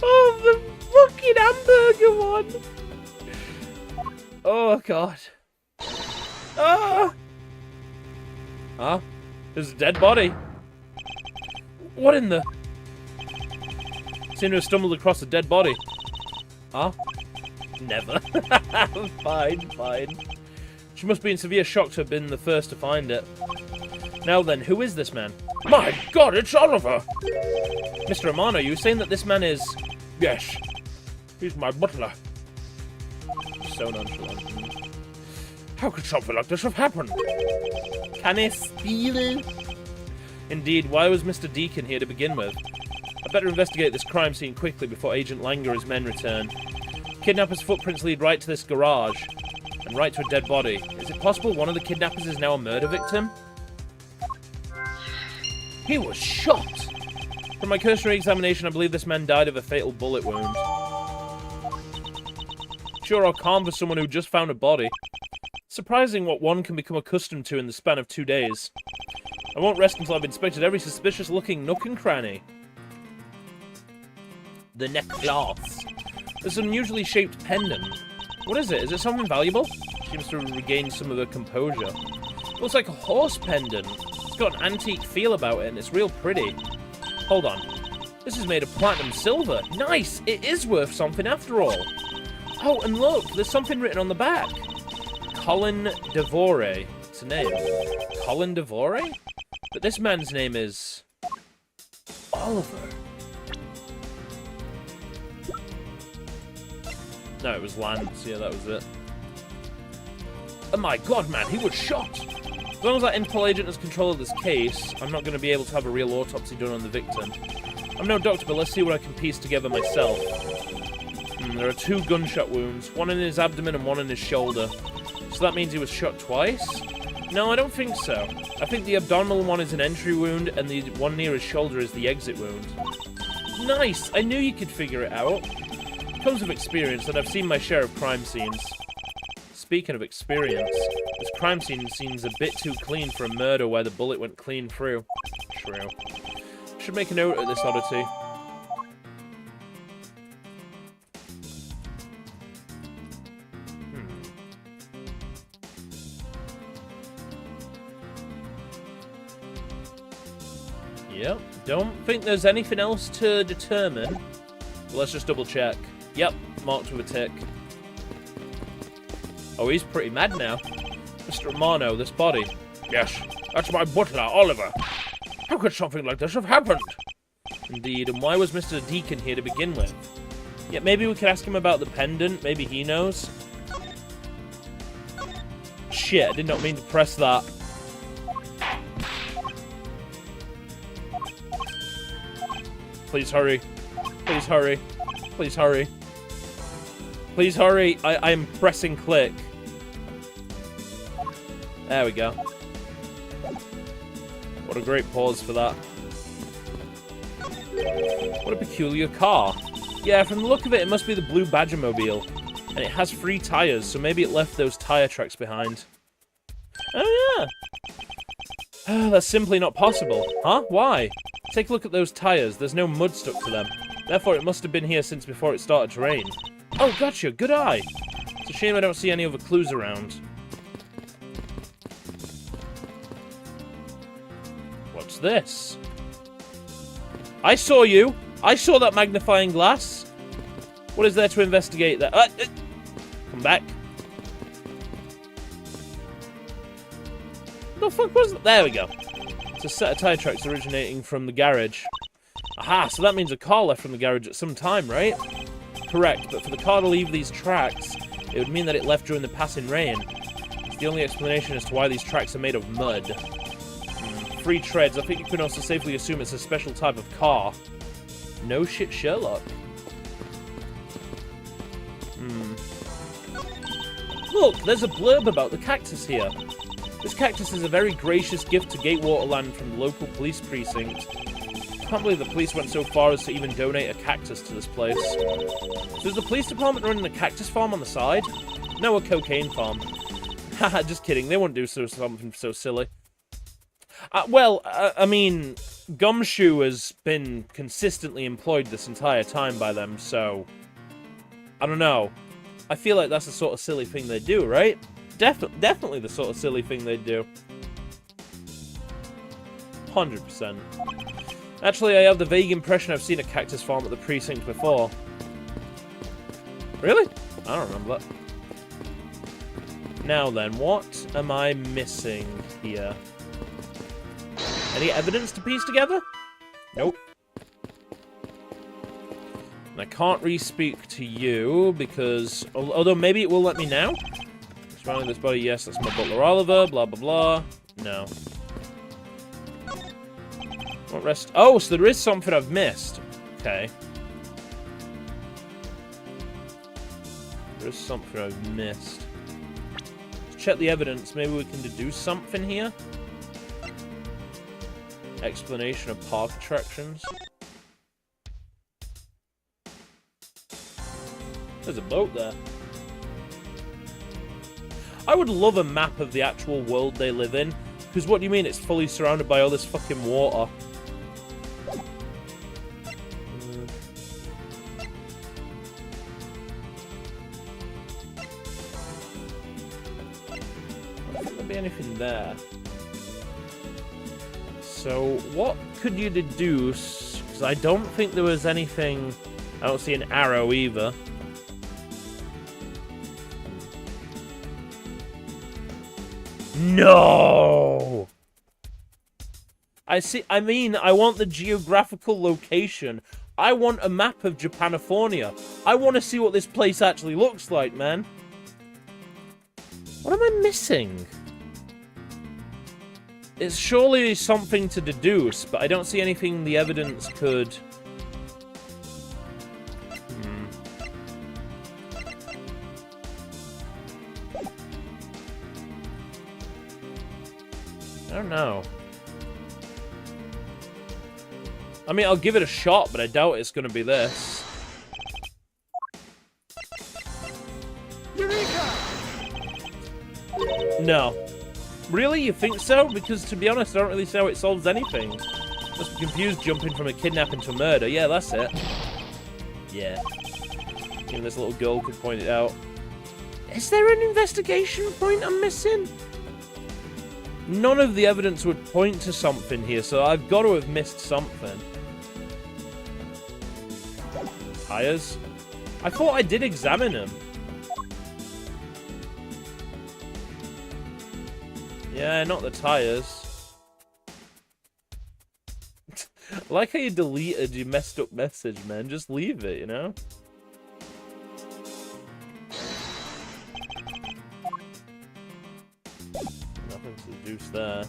Oh, the fucking hamburger one! Oh, God. Ah! Huh? There's a dead body. What in the... Seem to have stumbled across a dead body. Huh? Never. Fine. She must be in severe shock to have been the first to find it. Now then, who is this man? My God, it's Oliver! Mr. Romano, you were saying that this man is... Yes, he's my butler. So nonchalant. How could something like this have happened? Can I steal? Indeed, why was Mr. Deacon here to begin with? I better investigate this crime scene quickly before Agent Langer and his men return. Kidnappers' footprints lead right to this garage, and right to a dead body. Is it possible one of the kidnappers is now a murder victim? He was shot! From my cursory examination, I believe this man died of a fatal bullet wound. Sure are calm for someone who just found a body. Surprising what one can become accustomed to in the span of 2 days. I won't rest until I've inspected every suspicious-looking nook and cranny. The necklace. This unusually shaped pendant. What is it? Is it something valuable? Seems to have regained some of her composure. Looks like a horse pendant. It's got an antique feel about it, and it's real pretty. Hold on. This is made of platinum silver. Nice! It is worth something after all. Oh, and look, there's something written on the back. Colin Devore. It's a name. Colin Devore? But this man's name is... Oliver. No, it was Lance. Yeah, that was it. Oh my god, man, he was shot! As long as that Interpol agent has control of this case, I'm not going to be able to have a real autopsy done on the victim. I'm no doctor, but let's see what I can piece together myself. There are 2 gunshot wounds, one in his abdomen and one in his shoulder. So that means he was shot twice? No, I don't think so. I think the abdominal one is an entry wound, and the one near his shoulder is the exit wound. Nice! I knew you could figure it out. Comes with experience, and I've seen my share of crime scenes. Speaking of experience, this crime scene seems a bit too clean for a murder where the bullet went clean through. True. Should make a note of this oddity. Yep, don't think there's anything else to determine. Well, let's just double check. Yep, marked with a tick. Oh, he's pretty mad now. Mr. Romano, this body. Yes, that's my butler, Oliver. How could something like this have happened? Indeed, and why was Mr. Deacon here to begin with? Yeah, maybe we could ask him about the pendant. Maybe he knows. Shit, I did not mean to press that. Please hurry. Please hurry. Please hurry. Please hurry. I am pressing click. There we go. What a great pause for that. What a peculiar car. Yeah, from the look of it, it must be the Blue Badger-mobile. And it has 3 tires, so maybe it left those tire tracks behind. Oh, yeah. That's simply not possible. Huh? Why? Take a look at those tires. There's no mud stuck to them. Therefore, it must have been here since before it started to rain. Oh, gotcha. Good eye. It's a shame I don't see any other clues around. What's this? I saw you. I saw that magnifying glass. What is there to investigate there? Come back. What the fuck was that? There we go. It's a set of tire tracks originating from the garage. Aha, so that means a car left from the garage at some time, right? Correct, but for the car to leave these tracks, it would mean that it left during the passing rain. It's the only explanation as to why these tracks are made of mud. 3 treads. I think you can also safely assume it's a special type of car. No shit, Sherlock. Look, there's a blurb about the cactus here. This cactus is a very gracious gift to Gatewaterland from the local police precinct. I can't believe the police went so far as to even donate a cactus to this place. So is the police department running a cactus farm on the side? No, a cocaine farm. Haha, just kidding. They won't do something so silly. I mean, Gumshoe has been consistently employed this entire time by them, so... I don't know. I feel like that's the sort of silly thing they do, right? Definitely the sort of silly thing they do. 100%. Actually, I have the vague impression I've seen a cactus farm at the precinct before. Really? I don't remember that. Now then, what am I missing here? Any evidence to piece together? Nope. And I can't re-speak to you because... Although maybe it will let me now? Surrounding this body, yes, that's my butler Oliver, blah blah blah. No. What rest? Oh, so there is something I've missed. Okay. There is something I've missed. Let's check the evidence. Maybe we can deduce something here. Explanation of park attractions. There's a boat there. I would love a map of the actual world they live in. Because what do you mean it's fully surrounded by all this fucking water? I don't think there'd be anything there. So, what could you deduce? Because I don't think there was anything... I don't see an arrow either. No! I mean, I want the geographical location. I want a map of Japanifornia. I want to see what this place actually looks like, man. What am I missing? It's surely something to deduce, but I don't see anything the evidence could... I don't know. I mean, I'll give it a shot, but I doubt it's going to be this. Eureka! No. Really? You think so? Because, to be honest, I don't really see how it solves anything. Must be confused jumping from a kidnapping to murder. Yeah, that's it. Yeah. Even this little girl could point it out. Is there an investigation point I'm missing? None of the evidence would point to something here, so I've got to have missed something. Tires? I thought I did examine them. Yeah, not the tires. I like how you deleted your messed up message, man. Just leave it, you know? Nothing to deduce there.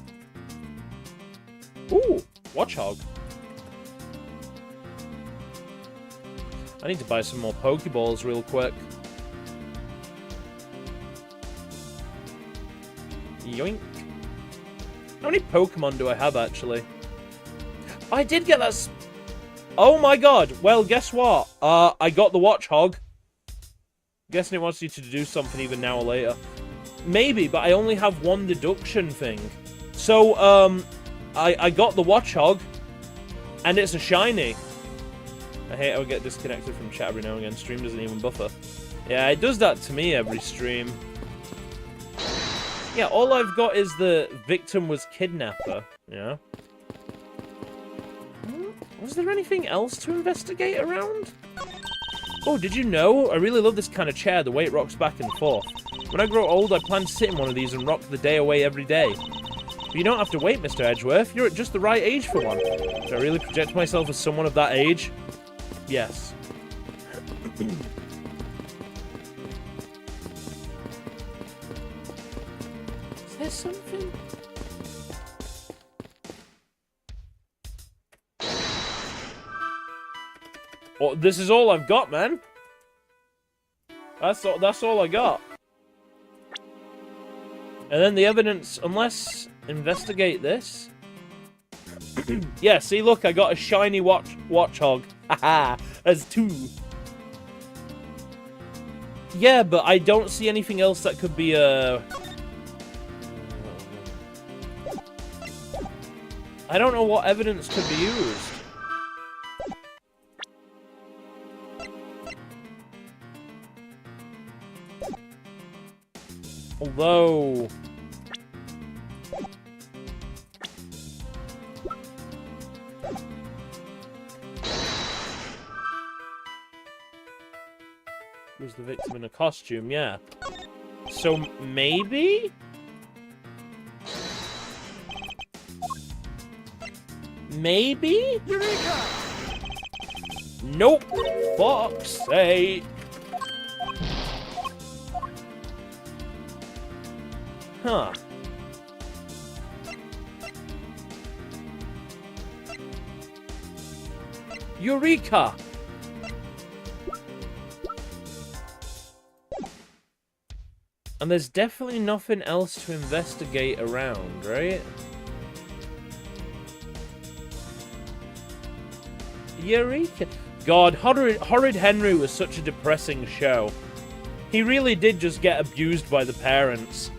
Ooh! Watchog. I need to buy some more Pokeballs real quick. Yoink. How many Pokemon do I have, actually? I did get that... Oh my god! Well, guess what? I got the Watchog. Guessing it wants you to do something even now or later. Maybe, but I only have one deduction thing. So, I got the Watchog, and it's a shiny. I hate how I get disconnected from chat every now and again. Stream doesn't even buffer. Yeah, it does that to me every stream. Yeah, all I've got is the victim was kidnapper, yeah. Was there anything else to investigate around? Oh, did you know? I really love this kind of chair, the way it rocks back and forth. When I grow old, I plan to sit in one of these and rock the day away every day. But you don't have to wait, Mr. Edgeworth. You're at just the right age for one. Do I really project myself as someone of that age? Yes. Is there something? Oh, this is all I've got, man. That's all I got. And then the evidence, unless investigate this. Yeah, see, look, I got a shiny Watchog. Haha, as two. Yeah, but I don't see anything else that could be a... I don't know what evidence could be used. Although... was the victim in a costume, yeah. So, maybe? Maybe? Eureka! Nope! Fuck's sake! Huh. Eureka! And there's definitely nothing else to investigate around, right? Eureka. God, Horrid Henry was such a depressing show. He really did just get abused by the parents.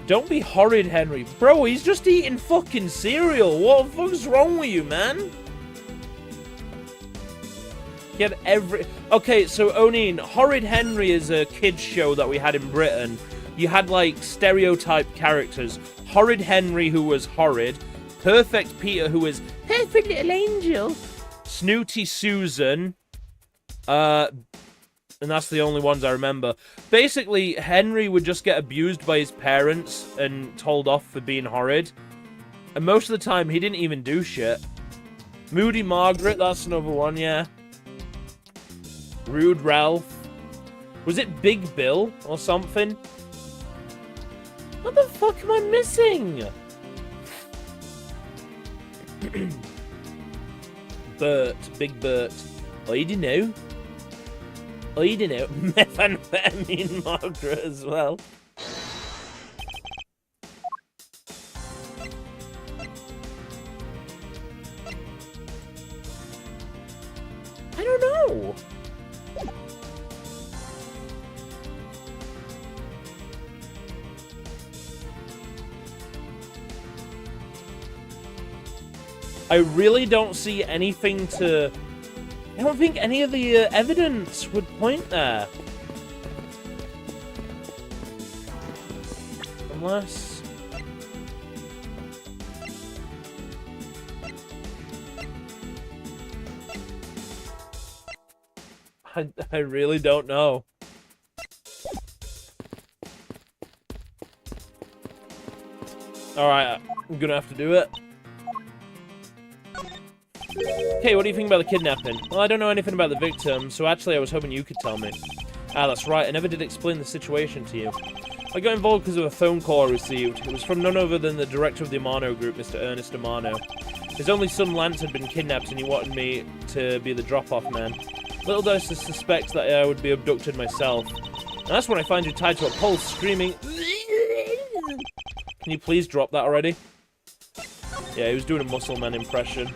Don't be Horrid Henry. Bro, he's just eating fucking cereal. What the fuck's wrong with you, man? He had every... Okay, so Onin, Horrid Henry is a kids show that we had in Britain. You had, like, stereotype characters. Horrid Henry, who was horrid. Perfect Peter, who was perfect little angel. Snooty Susan. And that's the only ones I remember. Basically, Henry would just get abused by his parents and told off for being horrid. And most of the time, he didn't even do shit. Moody Margaret, that's another one, yeah. Rude Ralph. Was it Big Bill or something? What the fuck am I missing? Bert, Big Bert. I don't know. I don't know. Methamphetamine Margaret as well. I don't know. I really don't see anything to... I don't think any of the evidence would point there. Unless... I really don't know. Alright, I'm gonna have to do it. Okay, what do you think about the kidnapping? Well, I don't know anything about the victim, so actually I was hoping you could tell me. Ah, that's right, I never did explain the situation to you. I got involved because of a phone call I received. It was from none other than the director of the Amano Group, Mr. Ernest Amano. His only son, Lance, had been kidnapped and he wanted me to be the drop-off man. Little did I suspect that I would be abducted myself. And that's when I find you tied to a pole, screaming... Can you please drop that already? Yeah, he was doing a muscle man impression.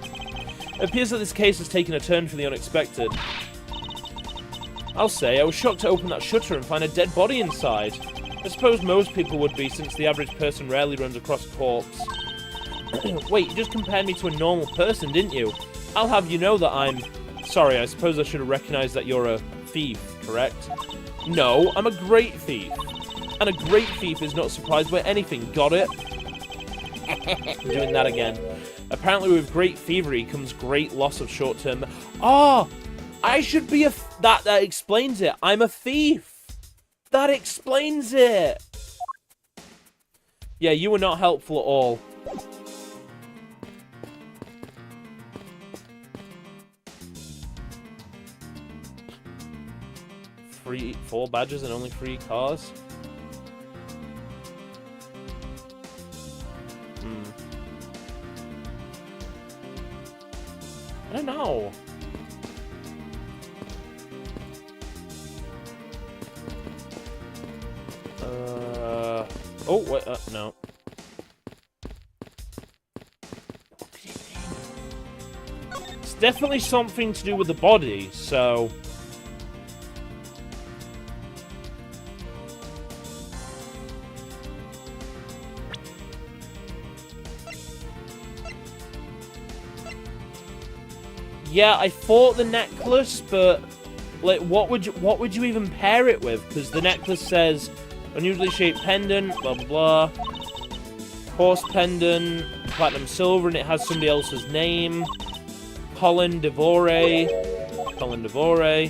It appears that this case has taken a turn for the unexpected. I'll say, I was shocked to open that shutter and find a dead body inside. I suppose most people would be, since the average person rarely runs across a corpse. Wait, you just compared me to a normal person, didn't you? I'll have you know that I'm... Sorry, I suppose I should have recognized that you're a thief, correct? No, I'm a great thief. And a great thief is not surprised by anything, got it? I'm doing that again. Apparently with great thievery comes great loss of short-term... Oh! I should be a... That explains it. I'm a thief. That explains it. Yeah, you were not helpful at all. Free 4 badges and only 3 cars? I don't know. Oh, wait, no. It's definitely something to do with the body, so... Yeah, I thought the necklace, but like, what would you even pair it with? Because the necklace says unusually shaped pendant, blah blah blah, horse pendant, platinum silver, and it has somebody else's name, Colin Devore. Colin Devore.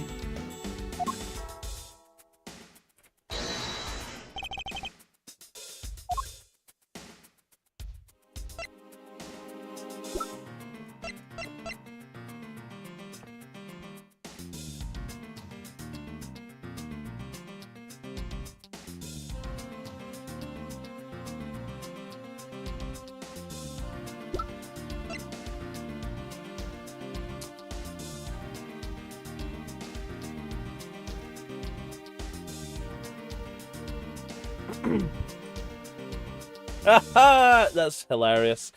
Haha, that's hilarious.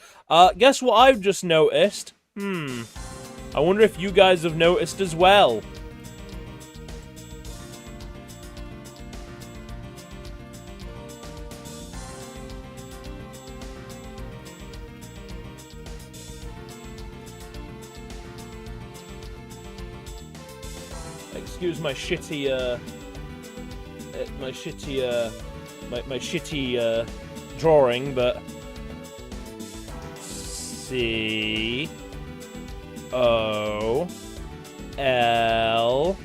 Guess what I've just noticed? I wonder if you guys have noticed as well. Excuse my shitty, my shitty, drawing, but C O L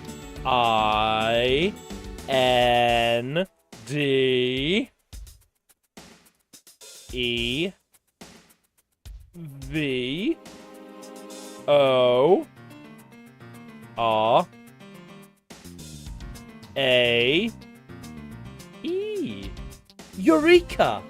I N D E V O R A E. Eureka!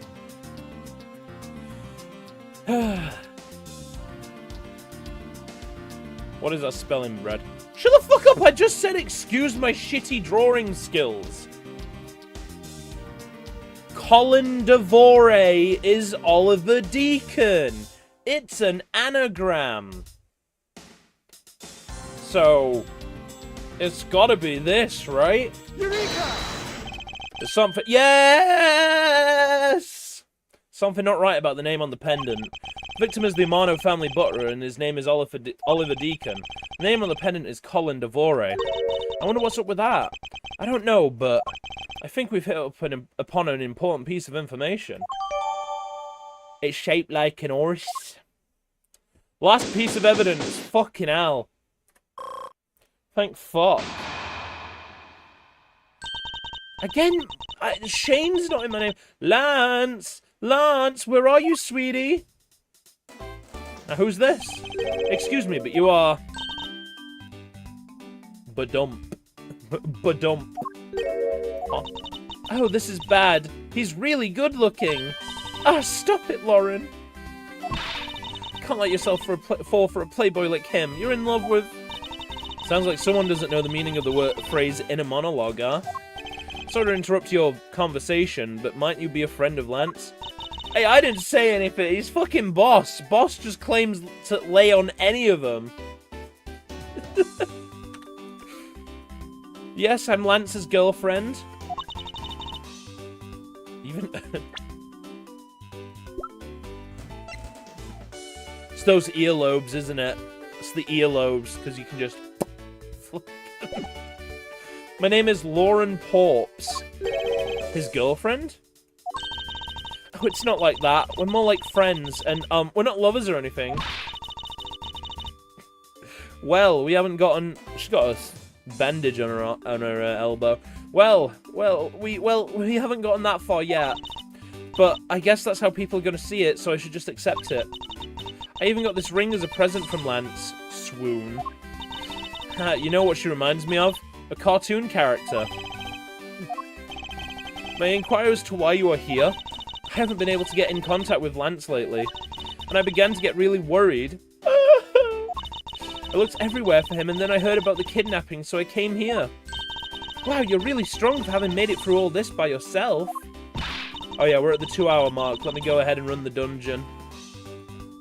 What is that spelling, Brad? Shut the fuck up! I just said excuse my shitty drawing skills. Colin Devore is Oliver Deacon. It's an anagram. So, it's gotta be this, right? Eureka! There's something. Yes! Something not right about the name on the pendant. Victim is the Amano family butler, and his name is Oliver Deacon. The name on the pendant is Colin Devore. I wonder what's up with that. I don't know, but I think we've hit upon an important piece of information. It's shaped like an horse. Last piece of evidence. Fucking hell. Thank fuck. Again, Shane's not in my name. Lance! Lance, where are you, sweetie? Now, who's this? Excuse me, but you are... Badump. Badump. Oh, this is bad. He's really good looking. Ah, stop it, Lauren. Can't let yourself fall for a playboy like him. You're in love with... Sounds like someone doesn't know the meaning of the phrase inner monologue, huh? Sorry to interrupt your conversation, but might you be a friend of Lance? Hey, I didn't say anything. He's fucking boss. Boss just claims to lay on any of them. Yes, I'm Lance's girlfriend. Even... It's those earlobes, isn't it? It's the earlobes, because you can just... My name is Lauren Porps. His girlfriend? Oh, it's not like that. We're more like friends, and, we're not lovers or anything. Well, we haven't gotten... She's got a bandage on her elbow. Well, we haven't gotten that far yet. But I guess that's how people are gonna see it, so I should just accept it. I even got this ring as a present from Lance. Swoon. You know what she reminds me of? A cartoon character. May I inquire as to why you are here? I haven't been able to get in contact with Lance lately, and I began to get really worried. I looked everywhere for him, and then I heard about the kidnapping, so I came here. Wow, you're really strong for having made it through all this by yourself. Oh yeah, we're at the 2-hour mark. Let me go ahead and run the dungeon.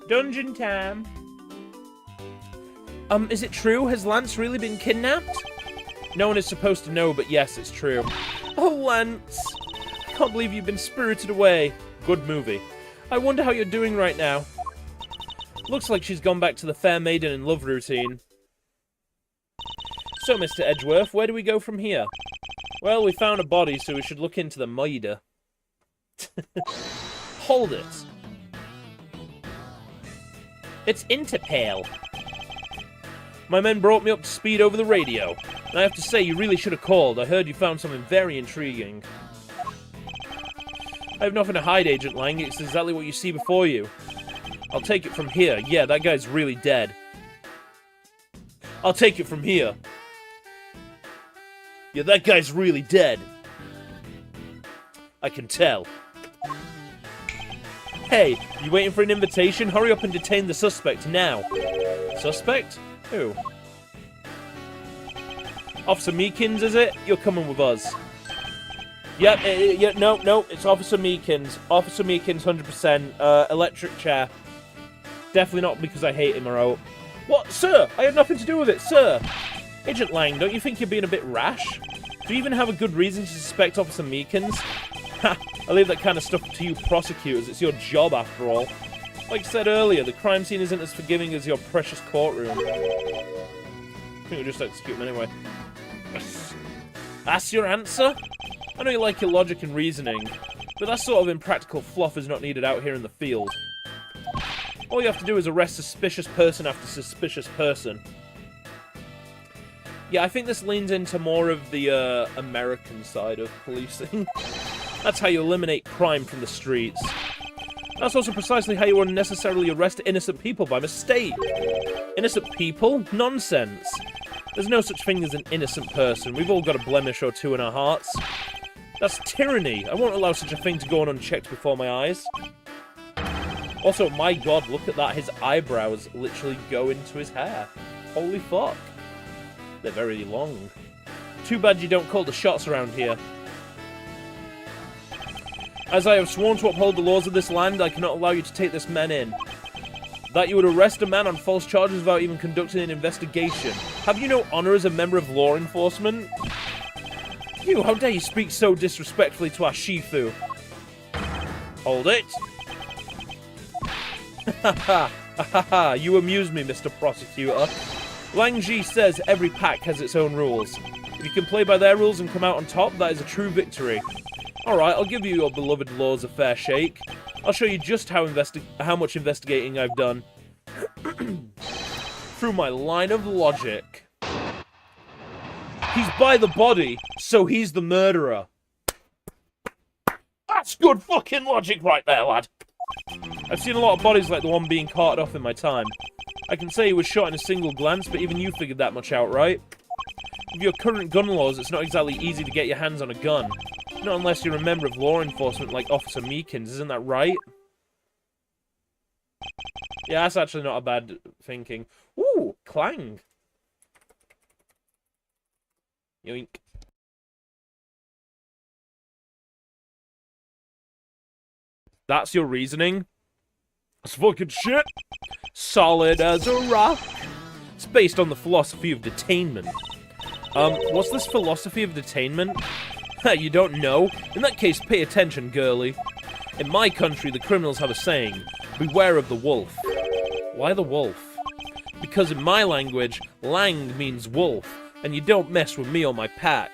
Dungeon time. Is it true? Has Lance really been kidnapped? No one is supposed to know, but yes, it's true. Oh, Lance. I can't believe you've been spirited away. Good movie. I wonder how you're doing right now. Looks like she's gone back to the fair maiden in love routine. So, Mr. Edgeworth, where do we go from here? Well, we found a body, so we should look into the murder. Hold it. It's Interpale. My men brought me up to speed over the radio. And I have to say, you really should have called. I heard you found something very intriguing. I have nothing to hide, Agent Lang. It's exactly what you see before you. I'll take it from here. Yeah, that guy's really dead. I'll take it from here. Yeah, that guy's really dead. I can tell. Hey, you waiting for an invitation? Hurry up and detain the suspect now. Suspect? Who? Officer Meekins, is it? You're coming with us. Yep, no, it's Officer Meekins. Officer Meekins, 100%. Electric chair. Definitely not because I hate him, or What? Sir, I had nothing to do with it, sir. Agent Lang, don't you think you're being a bit rash? Do you even have a good reason to suspect Officer Meekins? Ha! I leave that kind of stuff to you prosecutors. It's your job, after all. Like I said earlier, the crime scene isn't as forgiving as your precious courtroom. I think we'll just execute him anyway. That's your answer? I know you like your logic and reasoning, but that sort of impractical fluff is not needed out here in the field. All you have to do is arrest suspicious person after suspicious person. Yeah, I think this leans into more of the American side of policing. That's how you eliminate crime from the streets. That's also precisely how you unnecessarily arrest innocent people by mistake. Innocent people? Nonsense. There's no such thing as an innocent person. We've all got a blemish or two in our hearts. That's tyranny. I won't allow such a thing to go on unchecked before my eyes. Also, my god, look at that. His eyebrows literally go into his hair. Holy fuck. They're very long. Too bad you don't call the shots around here. As I have sworn to uphold the laws of this land, I cannot allow you to take this man in. That you would arrest a man on false charges without even conducting an investigation. Have you no honor as a member of law enforcement? You, how dare you speak so disrespectfully to our Shifu? Hold it. Ha ha ha ha, you amuse me, Mr. Prosecutor. Lang Ji says every pack has its own rules. If you can play by their rules and come out on top, that is a true victory. Alright, I'll give you your beloved laws a fair shake. I'll show you just how much investigating I've done. Through my line of logic. He's by the body, so he's the murderer. That's good fucking logic right there, lad. I've seen a lot of bodies like the one being carted off in my time. I can say he was shot in a single glance, but even you figured that much out, right? With your current gun laws, it's not exactly easy to get your hands on a gun. Not unless you're a member of law enforcement like Officer Meekins, isn't that right? Yeah, that's actually not a bad thinking. Ooh, Clang. Yoink. That's your reasoning? That's fucking shit. Solid as a rock. It's based on the philosophy of detainment. What's this philosophy of detainment? You don't know? In that case, pay attention, girly. In my country, the criminals have a saying, beware of the wolf. Why the wolf? Because in my language, lang means wolf, and you don't mess with me or my pack.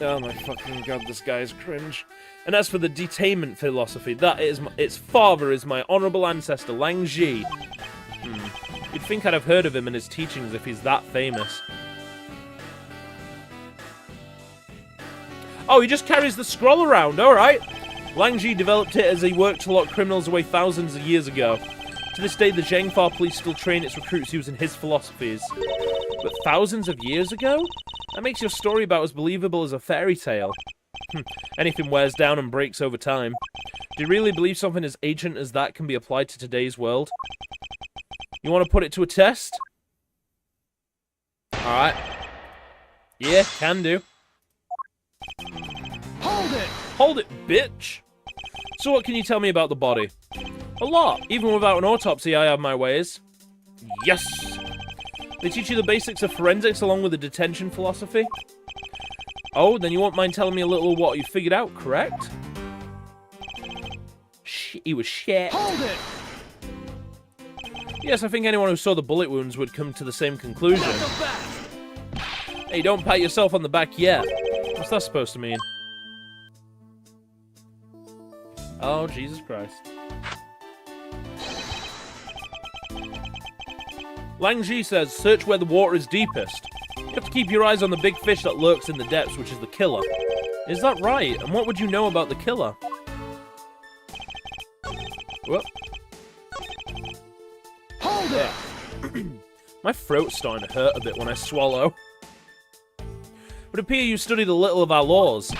Oh my fucking god, this guy is cringe. And as for the detainment philosophy, that is its father is my honourable ancestor, Lang Ji. You'd think I'd have heard of him and his teachings if he's that famous. Oh, he just carries the scroll around, alright. Lang Ji developed it as he worked to lock criminals away thousands of years ago. To this day, the Zhengfa police still train its recruits using his philosophies. But thousands of years ago? That makes your story about as believable as a fairy tale. Anything wears down and breaks over time. Do you really believe something as ancient as that can be applied to today's world? You want to put it to a test? Alright. Yeah, can do. Hold it! Hold it, bitch! So what can you tell me about the body? A lot. Even without an autopsy, I have my ways. Yes! They teach you the basics of forensics along with the detention philosophy? Oh, then you won't mind telling me a little what you figured out, correct? He was shit. Hold it! Yes, I think anyone who saw the bullet wounds would come to the same conclusion. Hey, don't pat yourself on the back yet. What's that supposed to mean? Oh, Jesus Christ. Lang Ji says, search where the water is deepest. You have to keep your eyes on the big fish that lurks in the depths, which is the killer. Is that right? And what would you know about the killer? Whoop. Hold it! My throat's starting to hurt a bit when I swallow. It would appear you studied a little of our laws.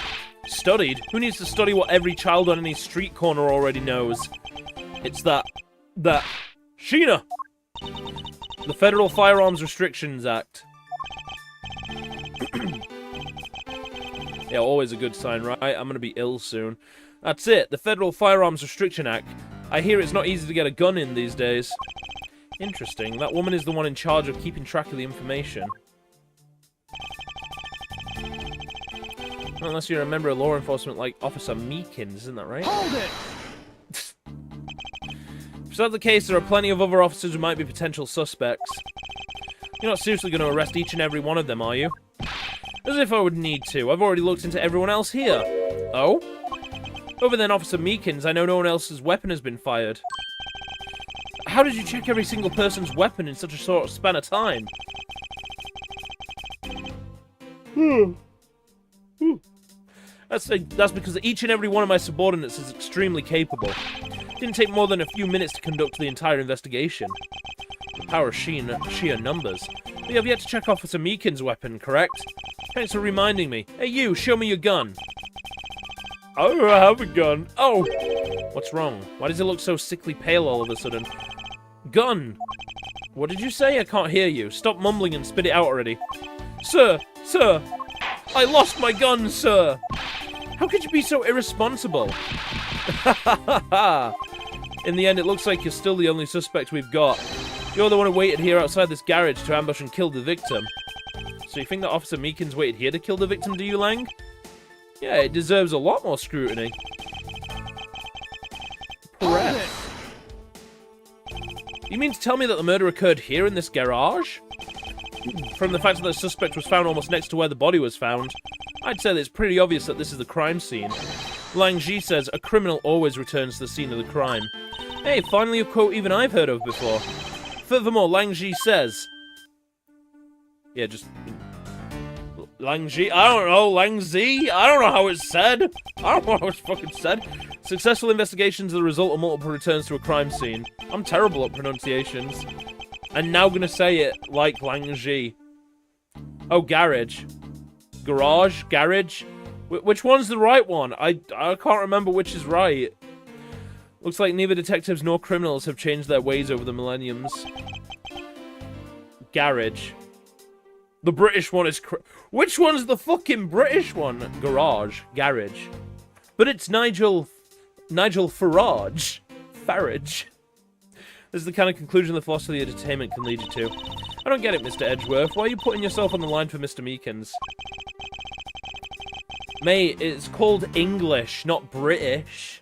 Studied? Who needs to study what every child on any street corner already knows? It's that... Sheena! The Federal Firearms Restrictions Act. Yeah, always a good sign, right? I'm gonna be ill soon. That's it, the Federal Firearms Restriction Act. I hear it's not easy to get a gun in these days. Interesting. That woman is the one in charge of keeping track of the information. Unless you're a member of law enforcement like Officer Meekins, isn't that right? Hold it! If that's the case, there are plenty of other officers who might be potential suspects. You're not seriously going to arrest each and every one of them, are you? As if I would need to. I've already looked into everyone else here. Oh? Other than Officer Meekins, I know no one else's weapon has been fired. How did you check every single person's weapon in such a short span of time? That's because each and every one of my subordinates is extremely capable. It didn't take more than a few minutes to conduct the entire investigation. The power of sheer numbers. But you have yet to check Officer Meekins' weapon, correct? Thanks for reminding me. Hey you, show me your gun. Oh, I have a gun. Oh! What's wrong? Why does it look so sickly pale all of a sudden? Gun! What did you say? I can't hear you. Stop mumbling and spit it out already. Sir! Sir! I lost my gun, sir! How could you be so irresponsible? In the end, it looks like you're still the only suspect we've got. You're the one who waited here outside this garage to ambush and kill the victim. So you think that Officer Meekins waited here to kill the victim, do you, Lang? Yeah, it deserves a lot more scrutiny. Press. You mean to tell me that the murder occurred here in this garage? From the fact that the suspect was found almost next to where the body was found, I'd say that it's pretty obvious that this is the crime scene. Lang Ji says, a criminal always returns to the scene of the crime. Hey, finally a quote even I've heard of before. Furthermore, Lang Ji says... Yeah, just... Lang Ji? I don't know, Lang Zi? I don't know how it's said. I don't know how it's fucking said. Successful investigations are the result of multiple returns to a crime scene. I'm terrible at pronunciations. I'm now gonna say it like Lang Ji. Oh, garage. Garage? Garage? Which one's the right one? I can't remember which is right. Looks like neither detectives nor criminals have changed their ways over the millenniums. Garage. The British one is... Which one's the fucking British one? Garage. Garage. But it's Nigel Farage. Farage. This is the kind of conclusion the philosophy of entertainment can lead you to. I don't get it, Mr. Edgeworth. Why are you putting yourself on the line for Mr. Meekins? Mate, it's called English, not British.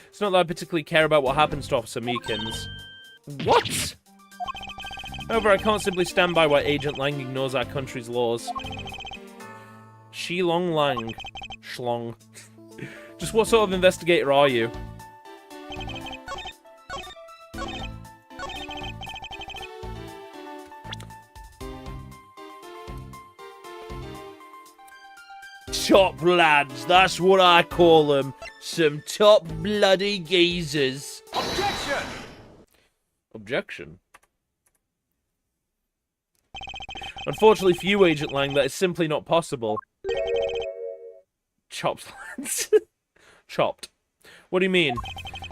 It's not that I particularly care about what happens to Officer Meekins. What? However, I can't simply stand by why Agent Lang ignores our country's laws. Shilong Lang. Schlong. Just what sort of investigator are you? Top lads, that's what I call them. Some top bloody geezers. Objection! Objection? Unfortunately for you, Agent Lang, that is simply not possible. Chopped, lads. Chopped. What do you mean?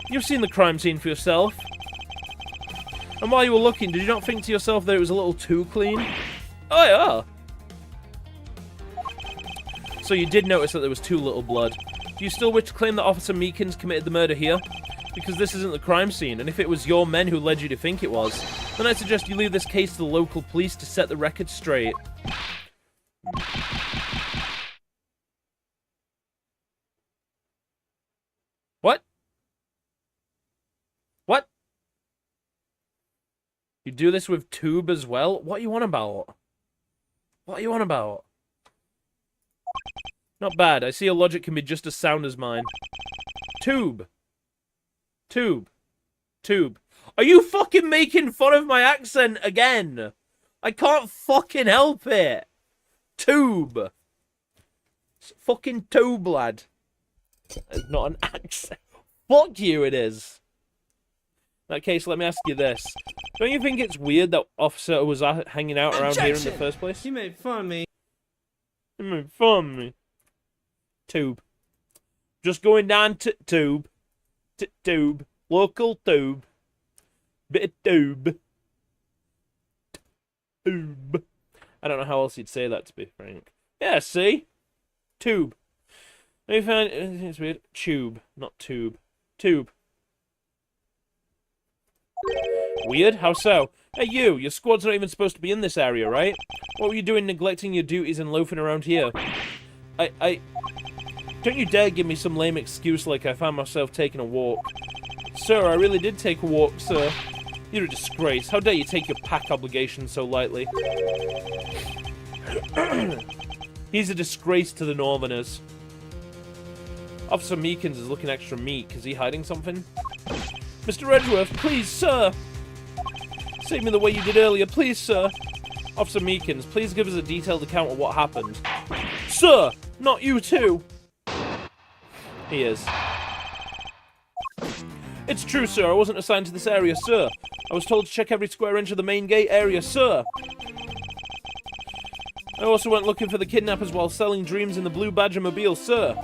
You've seen the crime scene for yourself. And while you were looking, did you not think to yourself that it was a little too clean? Oh, yeah. So you did notice that there was too little blood. Do you still wish to claim that Officer Meekins committed the murder here? Because this isn't the crime scene, and if it was your men who led you to think it was, then I suggest you leave this case to the local police to set the record straight. What? What? You do this with Tube as well? What are you on about? What are you on about? Not bad. I see your logic can be just as sound as mine. Tube. Tube. Tube. Are you fucking making fun of my accent again? I can't fucking help it. Tube. It's fucking tube, lad. It's not an accent. Fuck you, it is. In that case, let me ask you this. Don't you think it's weird that Officer was hanging out around here in the first place? You made fun of me. You made fun of me. Tube. Just going down to Tube. Tube. Local Tube. Bit of Tube. Tube. I don't know how else you'd say that, to be frank. Yeah, see? Tube. Let me find... It's weird. Tube, not tube. Tube. Weird? How so? Hey, you! Your squad's not even supposed to be in this area, right? What were you doing neglecting your duties and loafing around here? Don't you dare give me some lame excuse like I found myself taking a walk. Sir, I really did take a walk, sir. You're a disgrace. How dare you take your pack obligations so lightly? He's a disgrace to the Northerners. Officer Meekins is looking extra meek. Is he hiding something? Mr. Edgeworth, please, sir! Save me the way you did earlier, please, sir! Officer Meekins, please give us a detailed account of what happened. Sir! Not you too! He is. It's true, sir. I wasn't assigned to this area, sir. I was told to check every square inch of the main gate area, sir. I also went looking for the kidnappers while selling dreams in the Blue Badger Mobile, sir.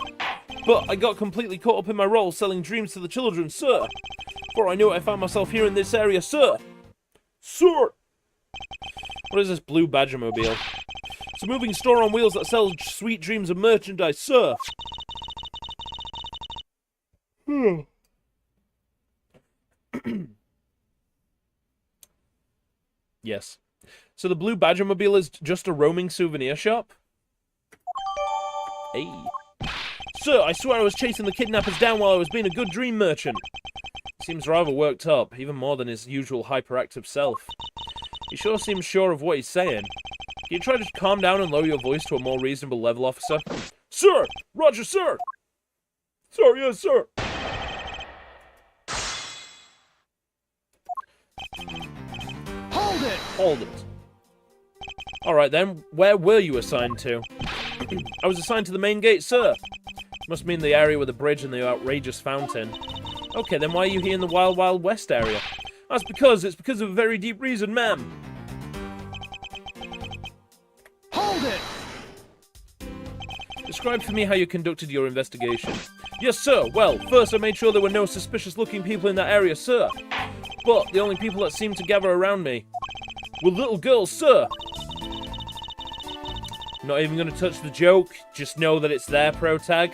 But I got completely caught up in my role selling dreams to the children, sir. Before I knew it, I found myself here in this area, sir. Sir! What is this Blue Badger Mobile? It's a moving store on wheels that sells sweet dreams of merchandise, sir. Yes. So the Blue Badger Mobile is just a roaming souvenir shop? Hey. Sir, I swear I was chasing the kidnappers down while I was being a good dream merchant. Seems rather worked up, even more than his usual hyperactive self. He sure seems sure of what he's saying. Can you try to calm down and lower your voice to a more reasonable level, officer? Sir! Roger, sir! Sir, yes, sir! Hold it! Hold it. Alright then, where were you assigned to? I was assigned to the main gate, sir. Must mean the area with the bridge and the outrageous fountain. Okay, then why are you here in the Wild Wild West area? It's because of a very deep reason, ma'am. Hold it! Describe for me how you conducted your investigation. Yes, sir. Well, first I made sure there were no suspicious-looking people in that area, sir. But the only people that seemed to gather around me were little girls, sir. Not even going to touch the joke. Just know that it's there, Protag.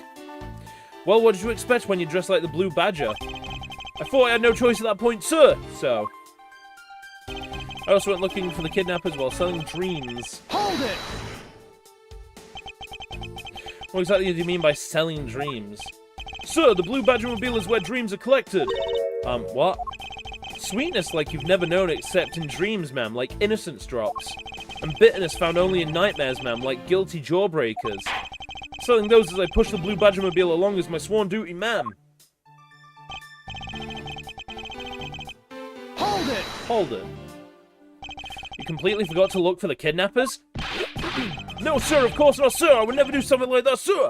Well, what did you expect when you dressed like the Blue Badger? I thought I had no choice at that point, sir. So, I also went looking for the kidnappers while selling dreams. Hold it! What exactly do you mean by selling dreams? Sir, the Blue Badger Mobile is where dreams are collected. What? Sweetness like you've never known except in dreams, ma'am, like innocence drops. And bitterness found only in nightmares, ma'am, like guilty jawbreakers. Selling those as I push the Blue Badger Mobile along is my sworn duty, ma'am. Hold it! Hold it. You completely forgot to look for the kidnappers? No, sir, of course not, sir! I would never do something like that, sir!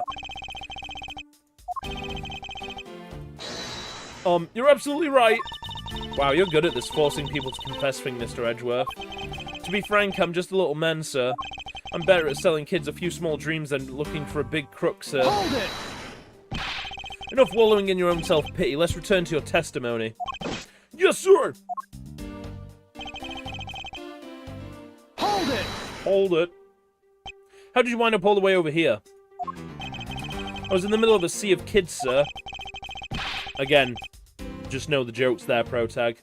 You're absolutely right. Wow, you're good at this forcing people to confess thing, Mr. Edgeworth. To be frank, I'm just a little man, sir. I'm better at selling kids a few small dreams than looking for a big crook, sir. Hold it! Enough wallowing in your own self-pity. Let's return to your testimony. Yes, sir! Hold it! Hold it. How did you wind up all the way over here? I was in the middle of a sea of kids, sir. Again, just know the joke's there, Protag.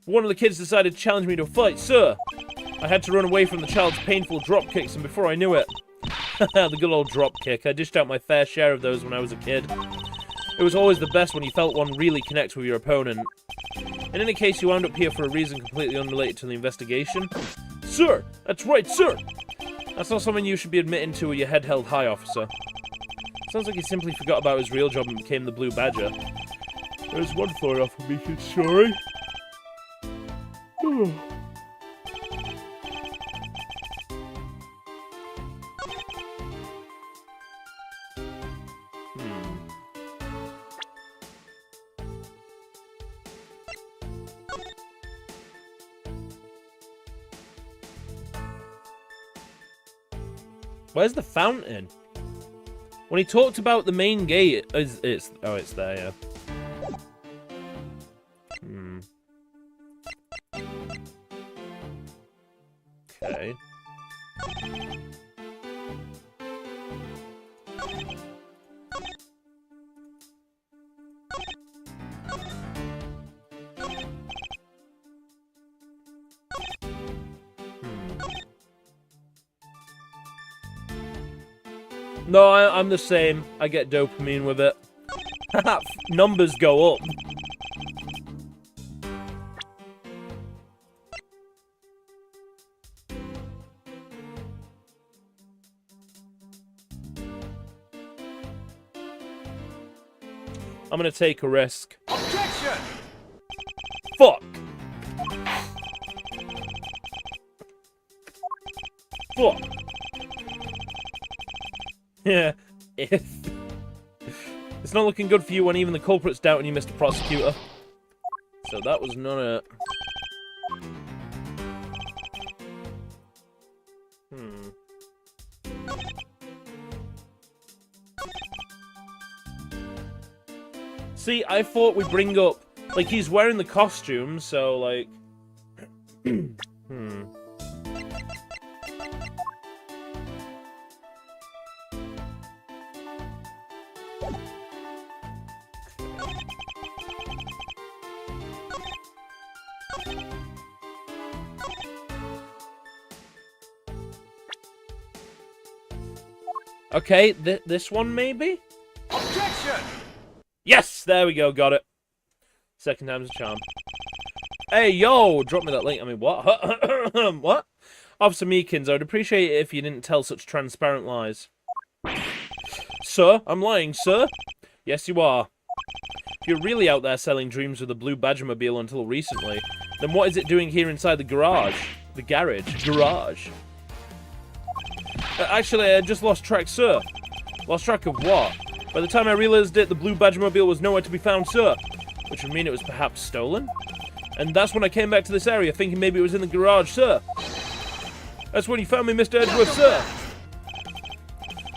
One of the kids decided to challenge me to a fight, sir. I had to run away from the child's painful drop kicks, and before I knew it... the good old drop kick. I dished out my fair share of those when I was a kid. It was always the best when you felt one really connect with your opponent. In any case, you wound up here for a reason completely unrelated to the investigation. Sir! That's right, sir! That's not something you should be admitting to with your head held high, officer. Sounds like he simply forgot about his real job and became the Blue Badger. There's one thought off of me, sorry. Where's the fountain? When he talked about the main gate, it's there, yeah. Okay. No, I'm the same. I get dopamine with it. Numbers go up. I'm gonna take a risk. Objection! Fuck! Fuck! Yeah, if... It's not looking good for you when even the culprit's doubting you, Mr. Prosecutor. So that was not it. See, I thought we'd bring up... Like, he's wearing the costume, so, like... Okay, this one, maybe? Objection! Yes! There we go, got it. Second time's a charm. Hey, yo! Drop me that link. I mean, what? What? Officer Meekins, I would appreciate it if you didn't tell such transparent lies. Sir? I'm lying, sir? Yes, you are. If you're really out there selling dreams with a blue Badgermobile until recently, then what is it doing here inside the garage? The garage. Garage. Actually, I just lost track, sir. Lost track of what? By the time I realized it, the blue Badgermobile was nowhere to be found, sir. Which would mean it was perhaps stolen? And that's when I came back to this area, thinking maybe it was in the garage, sir. That's when you found me, Mr. Edgeworth, sir.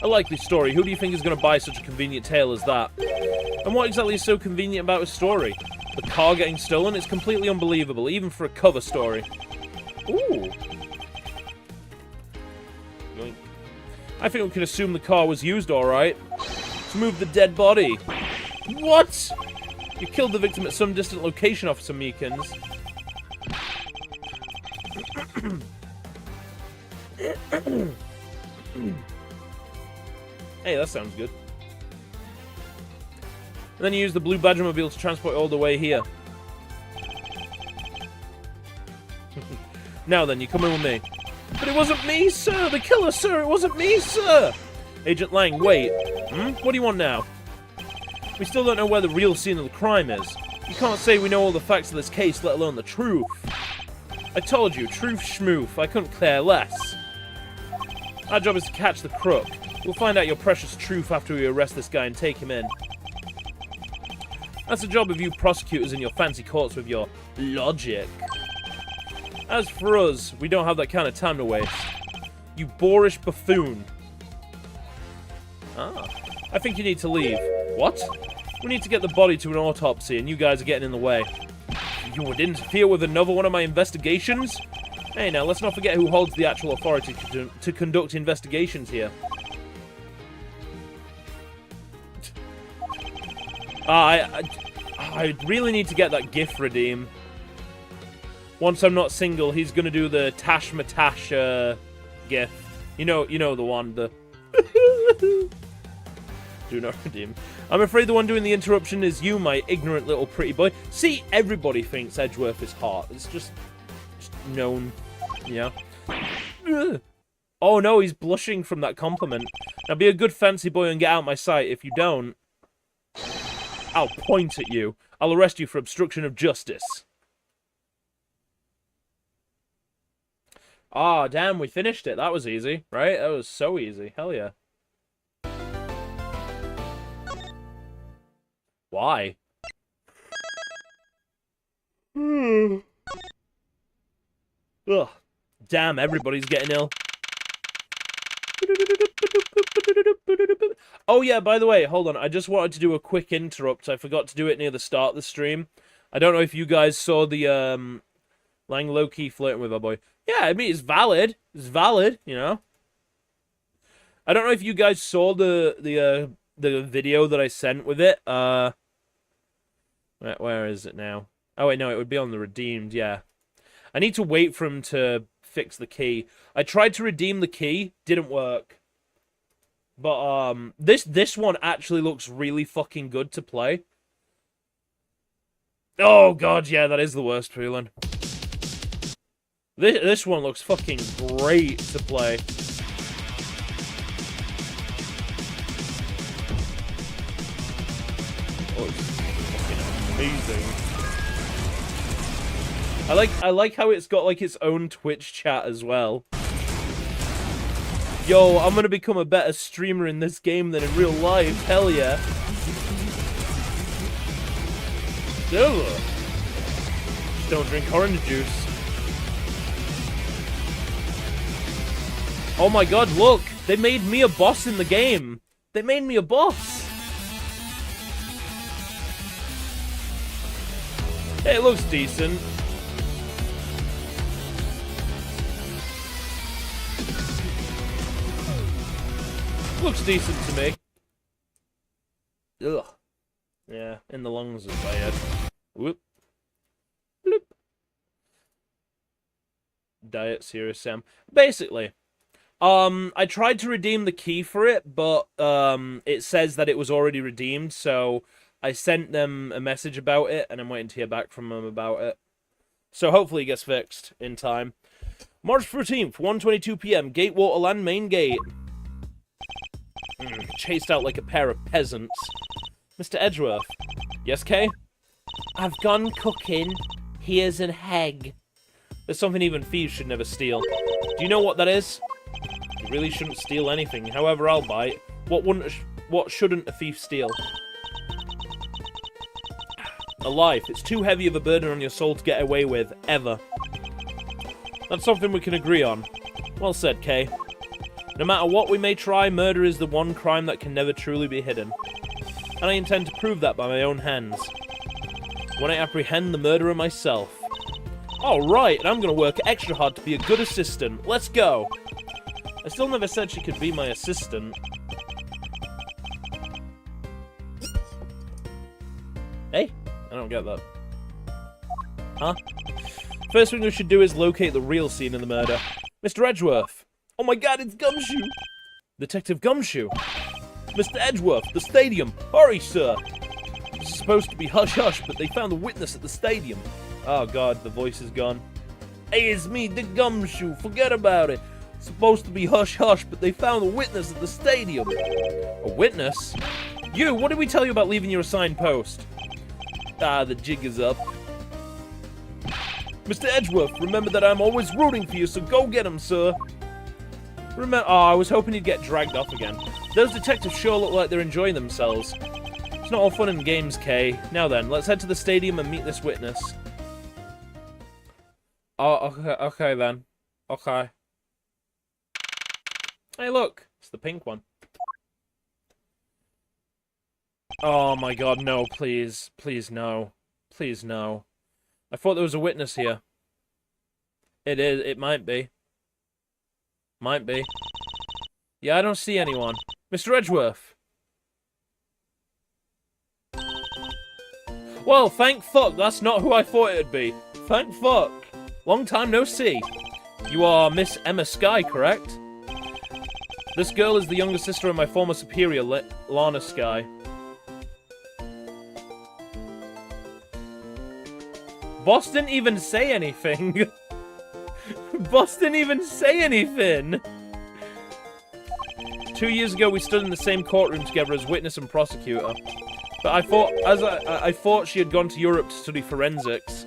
A likely story. Who do you think is going to buy such a convenient tale as that? And what exactly is so convenient about a story? The car getting stolen? It's completely unbelievable, even for a cover story. Ooh. Yoink. I think we can assume the car was used alright. To move the dead body. What? You killed the victim at some distant location, Officer Meekins. Hey, that sounds good. And then you use the blue Badgermobile to transport all the way here. Now then, you come in with me. But it wasn't me, sir! The killer, sir! It wasn't me, sir! Agent Lang, wait. What do you want now? We still don't know where the real scene of the crime is. You can't say we know all the facts of this case, let alone the truth. I told you, truth schmoof. I couldn't care less. Our job is to catch the crook. We'll find out your precious truth after we arrest this guy and take him in. That's the job of you prosecutors in your fancy courts with your logic. As for us, we don't have that kind of time to waste. You boorish buffoon. Ah, I think you need to leave. What? We need to get the body to an autopsy, and you guys are getting in the way. You would interfere with another one of my investigations? Hey, now, let's not forget who holds the actual authority to conduct investigations here. I really need to get that GIF redeem. Once I'm not single, he's gonna do the Tash Matash GIF. You know the one, the... Do not redeem. I'm afraid the one doing the interruption is you, my ignorant little pretty boy. See, everybody thinks Edgeworth is hot. It's just known, you know. Oh no, he's blushing from that compliment. Now be a good fancy boy and get out my sight. If you don't, I'll point at you. I'll arrest you for obstruction of justice. Ah, damn, we finished it. That was easy, right? That was so easy. Hell yeah. Why? Ugh. Damn, everybody's getting ill. Oh yeah, by the way, hold on. I just wanted to do a quick interrupt. I forgot to do it near the start of the stream. I don't know if you guys saw the, Lang low-key flirting with our boy. Yeah, I mean, it's valid. It's valid, you know? I don't know if you guys saw the video that I sent with it. Where is it now? Oh, wait, no, it would be on the redeemed, yeah. I need to wait for him to fix the key. I tried to redeem the key. Didn't work. But, this one actually looks really fucking good to play. Oh, God, yeah, that is the worst feeling. This one looks fucking great to play. Oh, it's fucking amazing. I like how it's got, like, its own Twitch chat as well. Yo, I'm gonna become a better streamer in this game than in real life. Hell yeah. Ugh. Just don't drink orange juice. Oh my god, look! They made me a boss in the game! They made me a boss! It looks decent. Looks decent to me. Ugh. Yeah, in the lungs is bad. Whoop. Bloop. Diet Serious Sam. Basically, I tried to redeem the key for it, but it says that it was already redeemed, so I sent them a message about it, and I'm waiting to hear back from them about it. So hopefully it gets fixed in time. March 14th, 1:22 p.m. Gatewater Land main gate. Chased out like a pair of peasants. Mr. Edgeworth. Yes, Kay? I've gone cooking. Here's an egg. There's something even thieves should never steal. Do you know what that is? You really shouldn't steal anything. However, I'll buy it. What shouldn't a thief steal? A life. It's too heavy of a burden on your soul to get away with, ever. That's something we can agree on. Well said, Kay. No matter what we may try, murder is the one crime that can never truly be hidden. And I intend to prove that by my own hands. When I apprehend the murderer myself. Alright, and I'm gonna work extra hard to be a good assistant. Let's go! I still never said she could be my assistant. Hey? I don't get that. Huh? First thing we should do is locate the real scene of the murder. Mr. Edgeworth! Oh my god, it's Gumshoe! Detective Gumshoe! Mr. Edgeworth, the stadium! Hurry, sir! This is supposed to be hush-hush, but they found a witness at the stadium. Oh god, the voice is gone. Hey, it's me, the Gumshoe, forget about it! It's supposed to be hush-hush, but they found a witness at the stadium. A witness? You, what did we tell you about leaving your assigned post? Ah, the jig is up. Mr. Edgeworth, remember that I'm always rooting for you, so go get him, sir! Remember, oh, I was hoping he'd get dragged off again. Those detectives sure look like they're enjoying themselves. It's not all fun and games, Kay. Now then, let's head to the stadium and meet this witness. Oh, okay then. Okay. Hey, look! It's the pink one. Oh my god, no, please. Please, no. Please, no. I thought there was a witness here. It is. It might be. Might be. Yeah, I don't see anyone. Mr. Edgeworth! Well, thank fuck, that's not who I thought it'd be. Thank fuck. Long time no see. You are Miss Emma Skye, correct? This girl is the younger sister of my former superior, Lana Skye. Boss didn't even say anything. Boss didn't even say anything. 2 years ago, we stood in the same courtroom together as witness and prosecutor. But I thought she had gone to Europe to study forensics.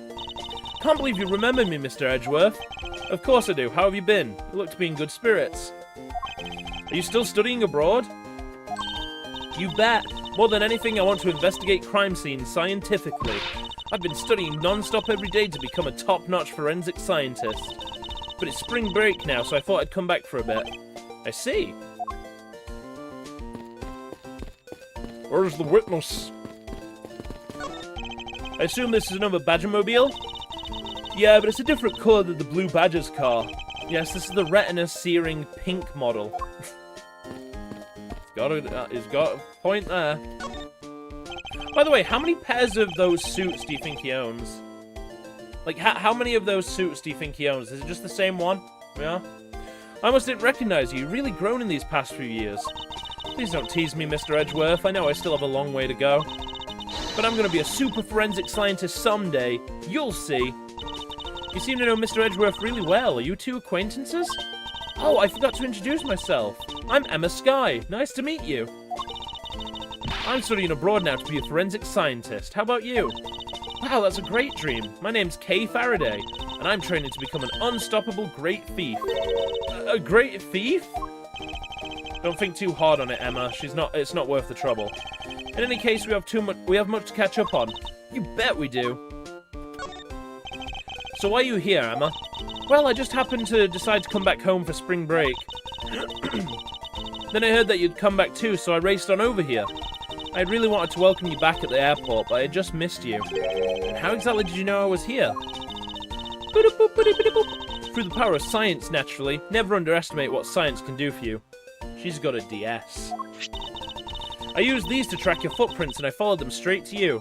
Can't believe you remember me, Mr. Edgeworth. Of course I do. How have you been? You look to be in good spirits. Are you still studying abroad? You bet. More than anything, I want to investigate crime scenes scientifically. I've been studying non-stop every day to become a top-notch forensic scientist. But it's spring break now, so I thought I'd come back for a bit. I see. Where's the witness? I assume this is another Badgermobile? Yeah, but it's a different colour than the blue Badger's car. Yes, this is the retina-searing pink model. It's got a point there. By the way, how many pairs of those suits do you think he owns? Like, how many of those suits do you think he owns? Is it just the same one? Yeah? I almost didn't recognize you. You've really grown in these past few years. Please don't tease me, Mr. Edgeworth. I know I still have a long way to go. But I'm gonna be a super forensic scientist someday. You'll see. You seem to know Mr. Edgeworth really well. Are you two acquaintances? Oh, I forgot to introduce myself. I'm Emma Skye. Nice to meet you. I'm studying abroad now to be a forensic scientist. How about you? Wow, that's a great dream. My name's Kay Faraday, and I'm training to become an unstoppable great thief. A great thief? Don't think too hard on it, Emma. It's not worth the trouble. In any case, we have much to catch up on. You bet we do. So why are you here, Emma? Well, I just happened to decide to come back home for spring break. Then I heard that you'd come back too, so I raced on over here. I really wanted to welcome you back at the airport, but I had just missed you. And how exactly did you know I was here? Through the power of science, naturally. Never underestimate what science can do for you. She's got a DS. I used these to track your footprints, and I followed them straight to you.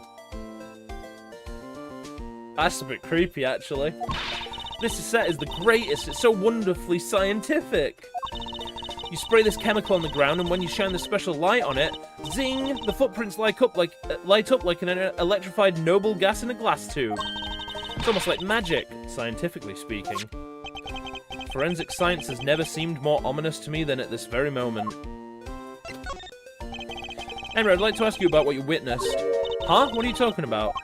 That's a bit creepy, actually. This set is the greatest. It's so wonderfully scientific. You spray this chemical on the ground, and when you shine the special light on it, zing! The footprints light up like an electrified noble gas in a glass tube. It's almost like magic, scientifically speaking. Forensic science has never seemed more ominous to me than at this very moment. Emma, I'd like to ask you about what you witnessed. Huh? What are you talking about?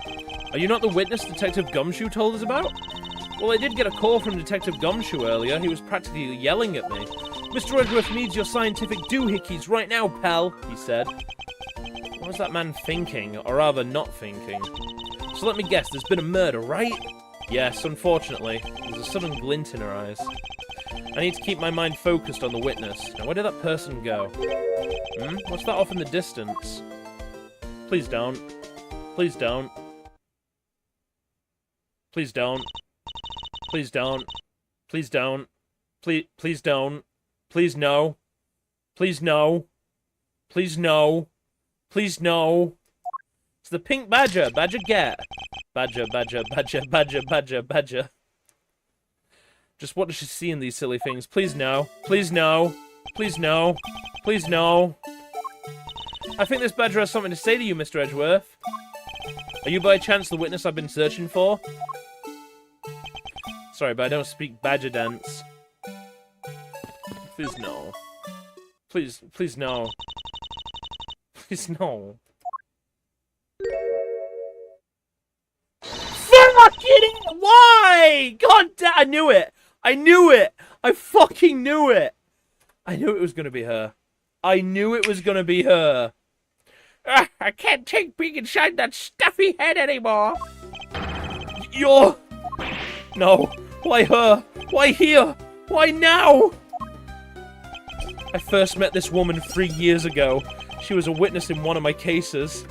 Are you not the witness Detective Gumshoe told us about? Well, I did get a call from Detective Gumshoe earlier. He was practically yelling at me. Mr. Edgeworth needs your scientific doohickeys right now, pal, he said. What was that man thinking? Or rather, not thinking? So let me guess, there's been a murder, right? Yes, unfortunately. There's a sudden glint in her eyes. I need to keep my mind focused on the witness. Now, where did that person go? What's that off in the distance? Please don't. Please don't. Please don't. Please don't. Please don't. Please don't. Please no. Please no. Please no. Please no. It's the pink badger. Badger get. Badger, badger, badger, badger, badger, badger. Just what does she see in these silly things? Please no. Please no. Please no. Please no. I think this badger has something to say to you, Mr. Edgeworth. Are you by chance the witness I've been searching for? Sorry, but I don't speak badger dance. Please no. Please no. Please no. Fucking why? God damn, I knew it. I knew it. I fucking knew it. I knew it was gonna be her. I knew it was gonna be her. I can't take being inside that stuffy head anymore. You're... No. Why her? Why here? Why now? I first met this woman 3 years ago. She was a witness in one of my cases.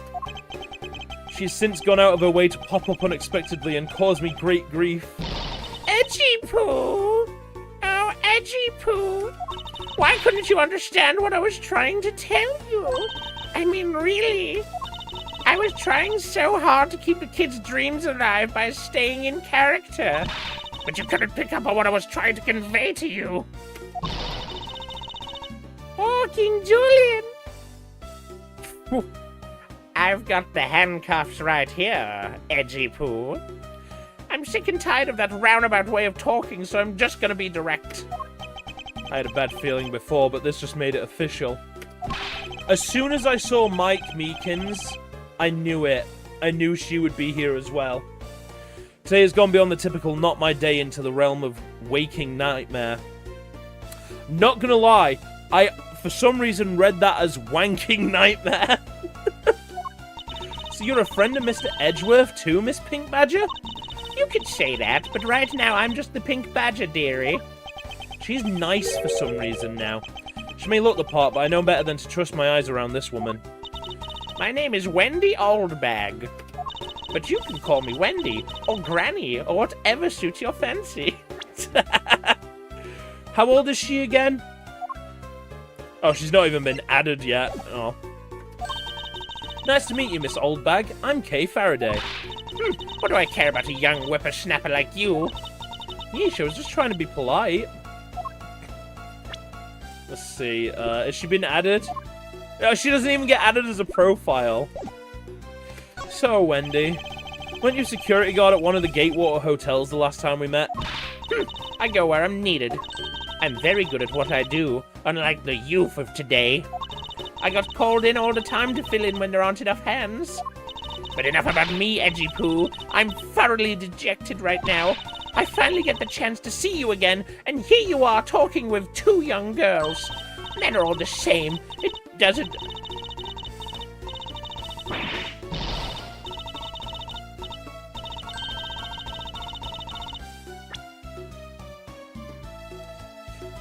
She's since gone out of her way to pop up unexpectedly and cause me great grief. Edgy Poo! Oh, Edgy Poo! Why couldn't you understand what I was trying to tell you? I mean, really? I was trying so hard to keep the kids' dreams alive by staying in character. But you couldn't pick up on what I was trying to convey to you. Oh, King Julian! I've got the handcuffs right here, Edgy Poo. I'm sick and tired of that roundabout way of talking, so I'm just gonna be direct. I had a bad feeling before, but this just made it official. As soon as I saw Mike Meekins, I knew it. I knew she would be here as well. Today has gone beyond the typical not my day into the realm of waking nightmare. Not gonna lie, I, for some reason, read that as wanking nightmare. So you're a friend of Mr. Edgeworth too, Miss Pink Badger? You could say that, but right now I'm just the Pink Badger, dearie. She's nice for some reason now. She may look the part, but I know better than to trust my eyes around this woman. My name is Wendy Oldbag. But you can call me Wendy, or Granny, or whatever suits your fancy. How old is she again? Oh, she's not even been added yet. Oh. Nice to meet you, Miss Oldbag. I'm Kay Faraday. What do I care about a young whippersnapper like you? Yeesh, I was just trying to be polite. Let's see, has she been added? She doesn't even get added as a profile. So, Wendy, weren't you security guard at one of the Gatewater hotels the last time we met? I go where I'm needed. I'm very good at what I do, unlike the youth of today. I got called in all the time to fill in when there aren't enough hands. But enough about me, Edgy Poo. I'm thoroughly dejected right now. I finally get the chance to see you again, and here you are talking with 2 young girls. Men are all the same. It doesn't...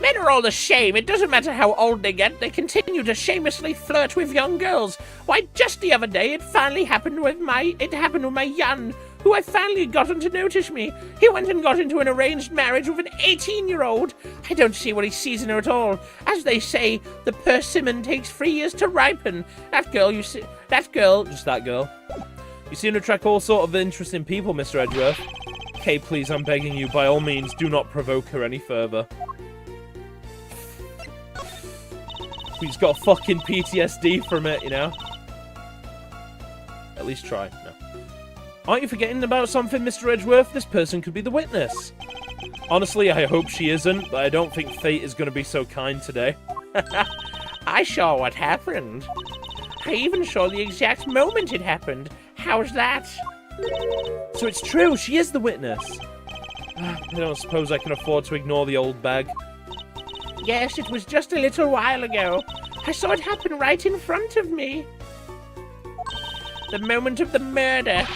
Men are all the same. It doesn't matter how old they get. They continue to shamelessly flirt with young girls. Why, just the other day, it happened with my Jan, who I finally got him to notice me. He went and got into an arranged marriage with an 18-year-old. I don't see what he sees in her at all. As they say, the persimmon takes 3 years to ripen. That girl, just that girl. You seem to attract all sort of interesting people, Mr. Edgeworth. Okay, please, I'm begging you, by all means, do not provoke her any further. He's got fucking PTSD from it, you know? At least try, no. Aren't you forgetting about something, Mr. Edgeworth? This person could be the witness. Honestly, I hope she isn't, but I don't think fate is going to be so kind today. I saw what happened. I even saw the exact moment it happened. How's that? So it's true, she is the witness. I don't suppose I can afford to ignore the old bag. Yes, it was just a little while ago. I saw it happen right in front of me. The moment of the murder.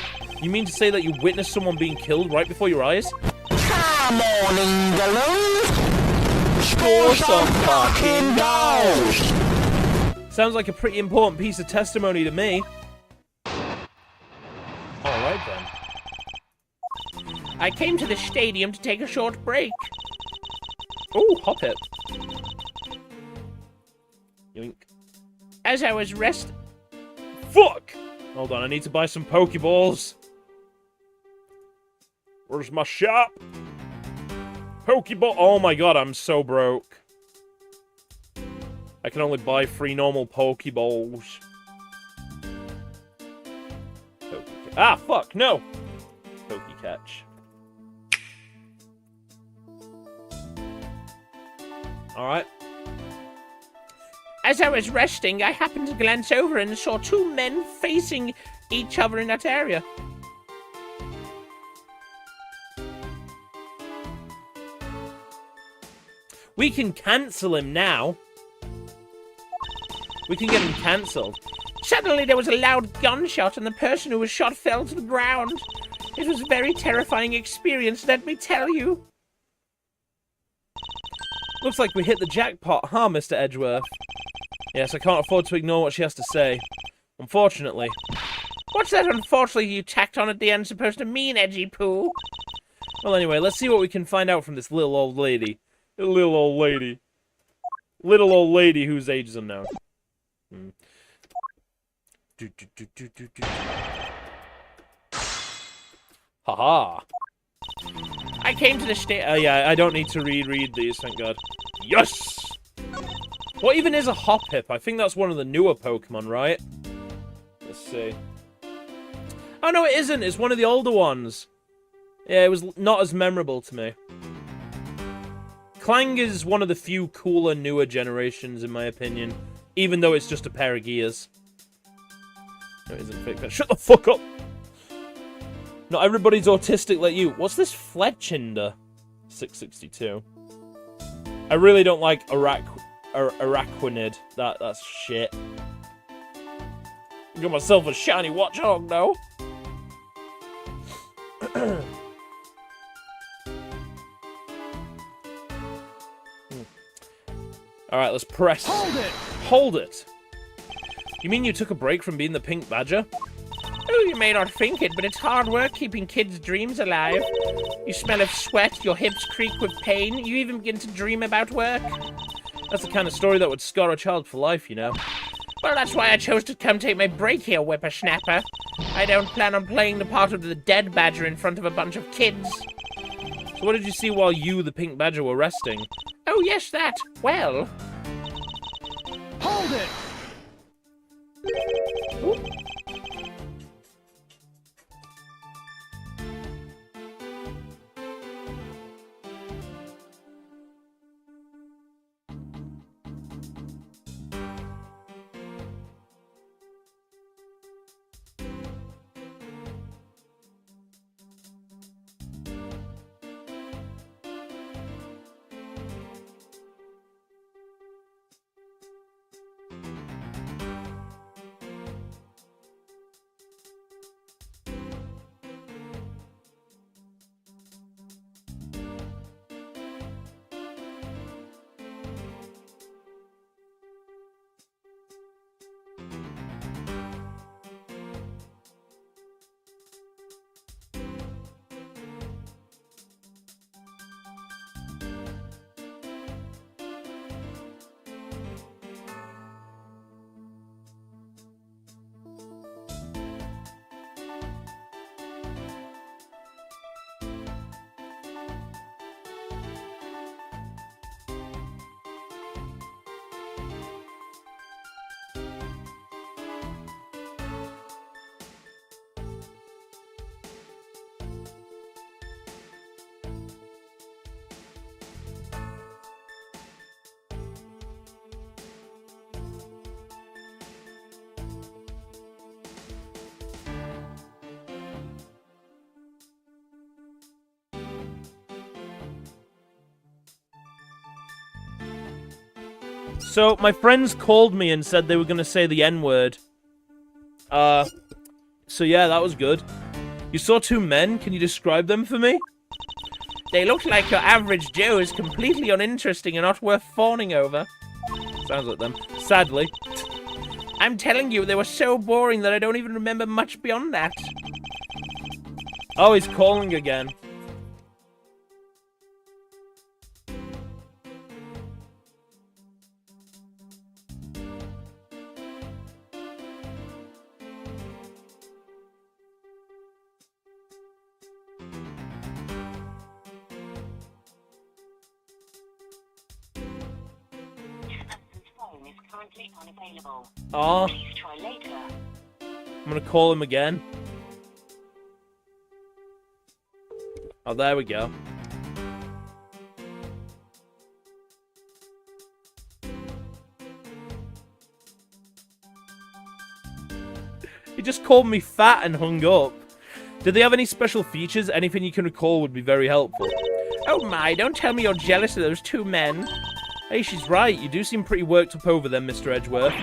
You mean to say that you witnessed someone being killed right before your eyes? Come on, England! Score some fucking goals! Sounds like a pretty important piece of testimony to me. Alright then. I came to the stadium to take a short break. Oh, hop it. Yoink. As I was Fuck! Hold on, I need to buy some Pokeballs. Where's my shop? Pokeball. Oh my god, I'm so broke. I can only buy 3 normal Pokeballs. Ah, fuck, no! Pokecatch. Alright. As I was resting, I happened to glance over and saw 2 men facing each other in that area. We can cancel him now. We can get him cancelled. Suddenly there was a loud gunshot and the person who was shot fell to the ground. It was a very terrifying experience, let me tell you. Looks like we hit the jackpot, huh, Mr. Edgeworth? Yes, I can't afford to ignore what she has to say. Unfortunately. What's that unfortunately you tacked on at the end supposed to mean, Edgy Poo? Well, anyway, let's see what we can find out from this little old lady. Little old lady. Little old lady whose age is unknown. Haha. I came to the yeah, I don't need to reread these, thank God. Yes! What even is a Hoppip? I think that's one of the newer Pokemon, right? Let's see. Oh, no, it isn't. It's one of the older ones. Yeah, it was not as memorable to me. Clang is one of the few cooler, newer generations, in my opinion. Even though it's just a pair of gears. No, it isn't fake. Shut the fuck up! Not everybody's autistic like you. What's this Fletchinder? 662. I really don't like Araquanid. That's shit. Got myself a shiny Watchog now. Alright, let's press. Hold it! Hold it! You mean you took a break from being the Pink Badger? Oh, you may not think it, but it's hard work keeping kids' dreams alive. You smell of sweat, your hips creak with pain, you even begin to dream about work. That's the kind of story that would scar a child for life, you know. Well, that's why I chose to come take my break here, whippersnapper. I don't plan on playing the part of the dead badger in front of a bunch of kids. So what did you see while you, the Pink Badger, were resting? Oh, yes, that. Well... Hold it! So, my friends called me and said they were going to say the N-word. So yeah, that was good. You saw two men? Can you describe them for me? They looked like your average Joes, completely uninteresting and not worth fawning over. Sounds like them. Sadly. I'm telling you, they were so boring that I don't even remember much beyond that. Oh, he's calling again. Oh, please try later. I'm gonna call him again. Oh, there we go. He just called me fat and hung up. Did they have any special features? Anything you can recall would be very helpful. Oh my, don't tell me you're jealous of those two men. Hey, she's right. You do seem pretty worked up over them, Mr. Edgeworth.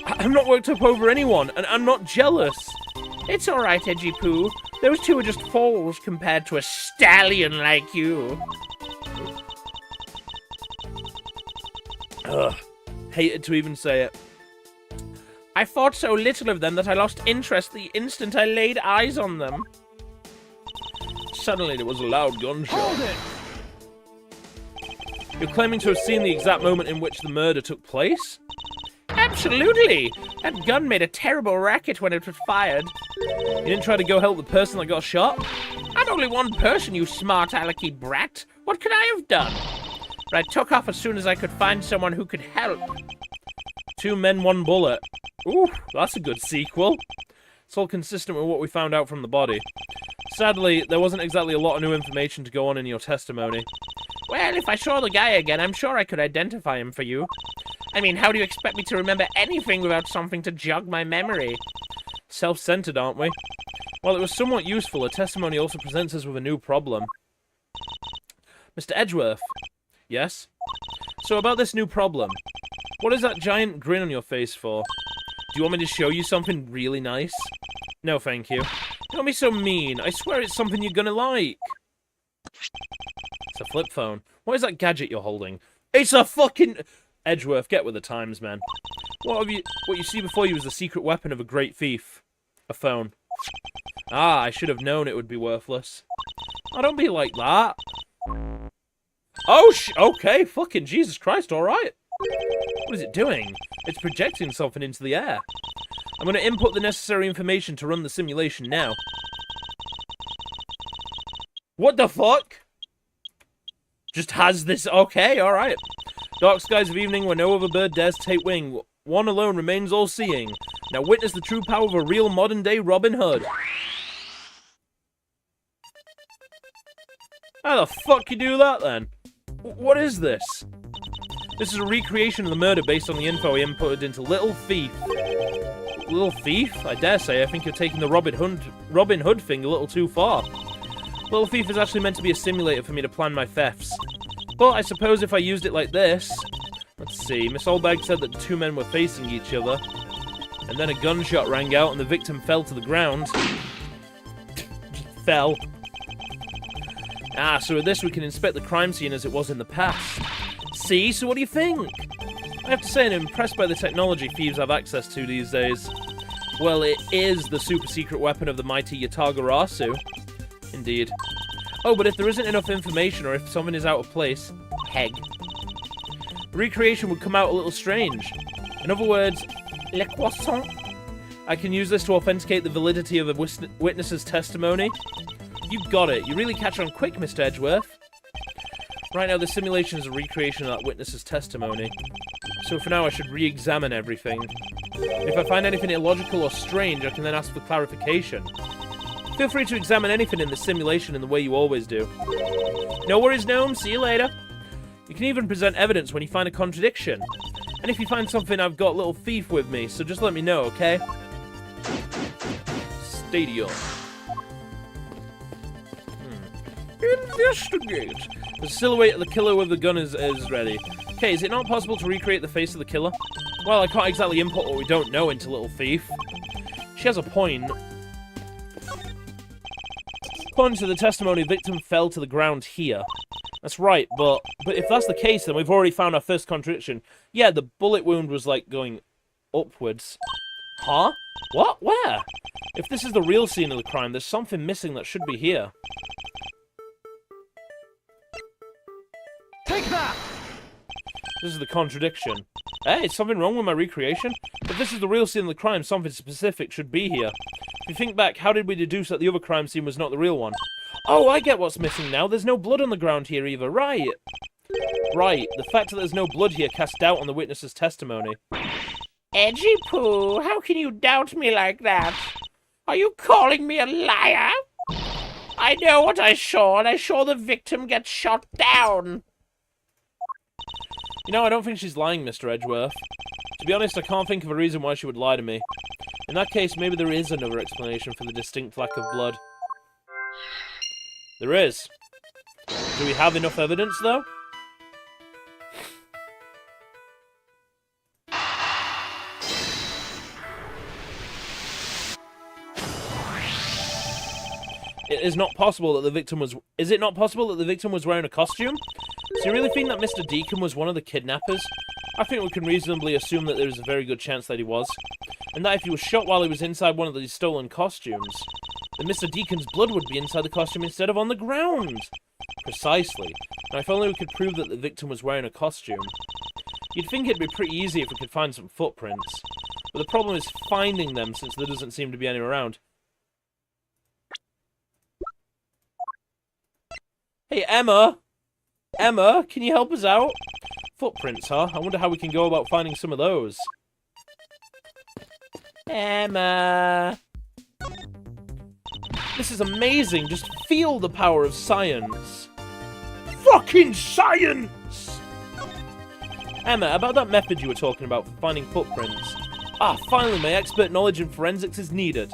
I'm not worked up over anyone, and I'm not jealous. It's alright, Edgy Poo. Those two are just foals compared to a stallion like you. Ugh. Hated to even say it. I thought so little of them that I lost interest the instant I laid eyes on them. Suddenly there was a loud gunshot. Hold it! You're claiming to have seen the exact moment in which the murder took place? Absolutely! That gun made a terrible racket when it was fired. You didn't try to go help the person that got shot? I'm only one person, you smart alecky brat. What could I have done? But I took off as soon as I could find someone who could help. 2 men, 1 bullet. Ooh, that's a good sequel. It's all consistent with what we found out from the body. Sadly, there wasn't exactly a lot of new information to go on in your testimony. Well, if I saw the guy again, I'm sure I could identify him for you. I mean, how do you expect me to remember anything without something to jog my memory? Self-centered, aren't we? While it was somewhat useful, a testimony also presents us with a new problem. Mr. Edgeworth. Yes? So about this new problem. What is that giant grin on your face for? Do you want me to show you something really nice? No, thank you. Don't be so mean. I swear it's something you're gonna like. It's a flip phone. What is that gadget you're holding? It's a fucking... Edgeworth, get with the times, man. What you see before you is the secret weapon of a great thief. A phone. Ah, I should have known it would be worthless. Oh, don't be like that. Oh, okay, fucking Jesus Christ, alright. What is it doing? It's projecting something into the air. I'm going to input the necessary information to run the simulation now. What the fuck? Just has this... Okay, alright. Dark skies of evening where no other bird dares take wing. One alone remains all-seeing. Now witness the true power of a real modern-day Robin Hood. How the fuck you do that, then? What is this? This is a recreation of the murder based on the info I inputted into Little Thief. Little Thief? I dare say, I think you're taking the Robin Hood thing a little too far. Little Thief is actually meant to be a simulator for me to plan my thefts. But I suppose if I used it like this... Let's see, Miss Oldbag said that the two men were facing each other. And then a gunshot rang out and the victim fell to the ground. Fell. Ah, so with this we can inspect the crime scene as it was in the past. See? So what do you think? I have to say I'm impressed by the technology thieves have access to these days. Well, it is the super secret weapon of the mighty Yatagarasu. Indeed. Oh, but if there isn't enough information or if something is out of place, heck. Recreation would come out a little strange. In other words, le croissant. I can use this to authenticate the validity of a witness's testimony. You got it. You really catch on quick, Mr. Edgeworth. Right now, the simulation is a recreation of that witness's testimony. So for now, I should re-examine everything. If I find anything illogical or strange, I can then ask for clarification. Feel free to examine anything in the simulation in the way you always do. No worries, Gnome. See you later. You can even present evidence when you find a contradiction. And if you find something, I've got Little Thief with me, so just let me know, okay? Stadium. Investigate. The silhouette of the killer with the gun is ready. Okay, is it not possible to recreate the face of the killer? Well, I can't exactly input what we don't know into Little Thief. She has a point. According to the testimony, the victim fell to the ground here. That's right, but if that's the case, then we've already found our first contradiction. Yeah, the bullet wound was, like, going upwards. Huh? What? Where? If this is the real scene of the crime, there's something missing that should be here. Take that! This is the contradiction. Hey, is something wrong with my recreation? If this is the real scene of the crime, something specific should be here. If you think back, how did we deduce that the other crime scene was not the real one? Oh, I get what's missing now. There's no blood on the ground here either. Right. Right. The fact that there's no blood here casts doubt on the witness's testimony. Edgy Poo, how can you doubt me like that? Are you calling me a liar? I know what I saw, and I saw the victim get shot down. You know, I don't think she's lying, Mr. Edgeworth. To be honest, I can't think of a reason why she would lie to me. In that case, maybe there is another explanation for the distinct lack of blood. There is. Do we have enough evidence, though? It is not possible that the victim was... Is it not possible that the victim was wearing a costume? So you really think that Mr. Deacon was one of the kidnappers? I think we can reasonably assume that there is a very good chance that he was. And that if he was shot while he was inside one of these stolen costumes, then Mr. Deacon's blood would be inside the costume instead of on the ground. Precisely. Now, if only we could prove that the victim was wearing a costume. You'd think it'd be pretty easy if we could find some footprints. But the problem is finding them, since there doesn't seem to be any around. Hey, Emma! Emma, can you help us out? Footprints, huh? I wonder how we can go about finding some of those. Emma! This is amazing! Just feel the power of science! Fucking science! Emma, about that method you were talking about for finding footprints. Ah, finally, my expert knowledge in forensics is needed.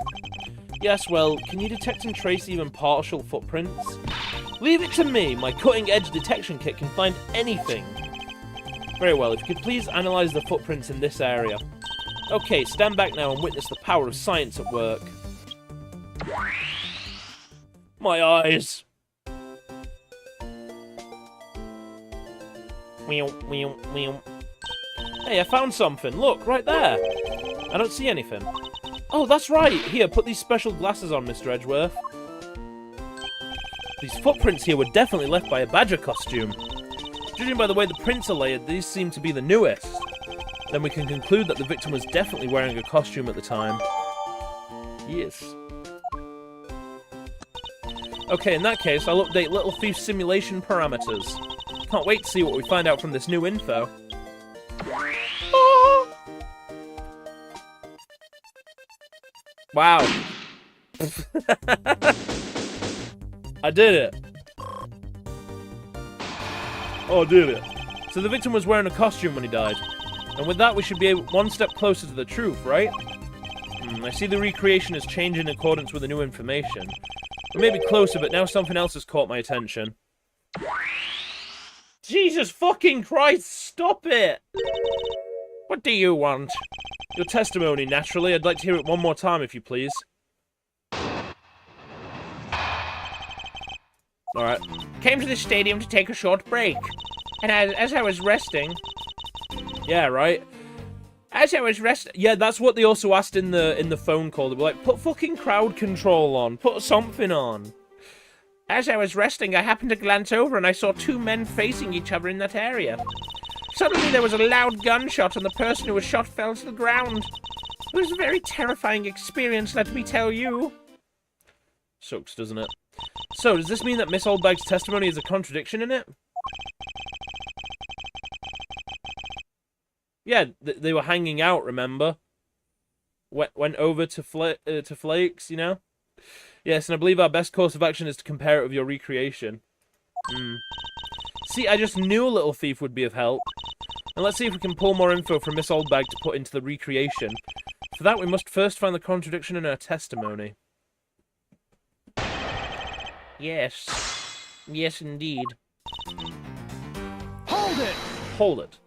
Yes, well, can you detect and trace even partial footprints? Leave it to me! My cutting-edge detection kit can find anything! Very well, if you could please analyze the footprints in this area. Okay, stand back now and witness the power of science at work. My eyes! Hey, I found something! Look, right there! I don't see anything. Oh, that's right! Here, put these special glasses on, Mr. Edgeworth. These footprints here were definitely left by a badger costume. Judging by the way the prints are layered, these seem to be the newest. Then we can conclude that the victim was definitely wearing a costume at the time. Yes. Okay, in that case, I'll update Little Thief's simulation parameters. Can't wait to see what we find out from this new info. Wow. I did it. Oh, I did it. So the victim was wearing a costume when he died. And with that, we should be one step closer to the truth, right? I see the recreation is changing in accordance with the new information. We may be closer, but now something else has caught my attention. Jesus fucking Christ, stop it! What do you want? Your testimony, naturally. I'd like to hear it one more time, if you please. Alright. Came to this stadium to take a short break. And as I was resting... Yeah, right? As I was resting... Yeah, that's what they also asked in the phone call. They were like, put fucking crowd control on. Put something on. As I was resting, I happened to glance over and I saw two men facing each other in that area. Suddenly there was a loud gunshot and the person who was shot fell to the ground. It was a very terrifying experience, let me tell you. Sucks, doesn't it? So, does this mean that Miss Oldbag's testimony is a contradiction in it? Yeah, they were hanging out, remember? Went over to Flakes, you know? Yes, and I believe our best course of action is to compare it with your recreation. See, I just knew a little thief would be of help. And let's see if we can pull more info from Miss Oldbag to put into the recreation. For that, we must first find the contradiction in her testimony. Yes. Yes, indeed. Hold it! Hold it.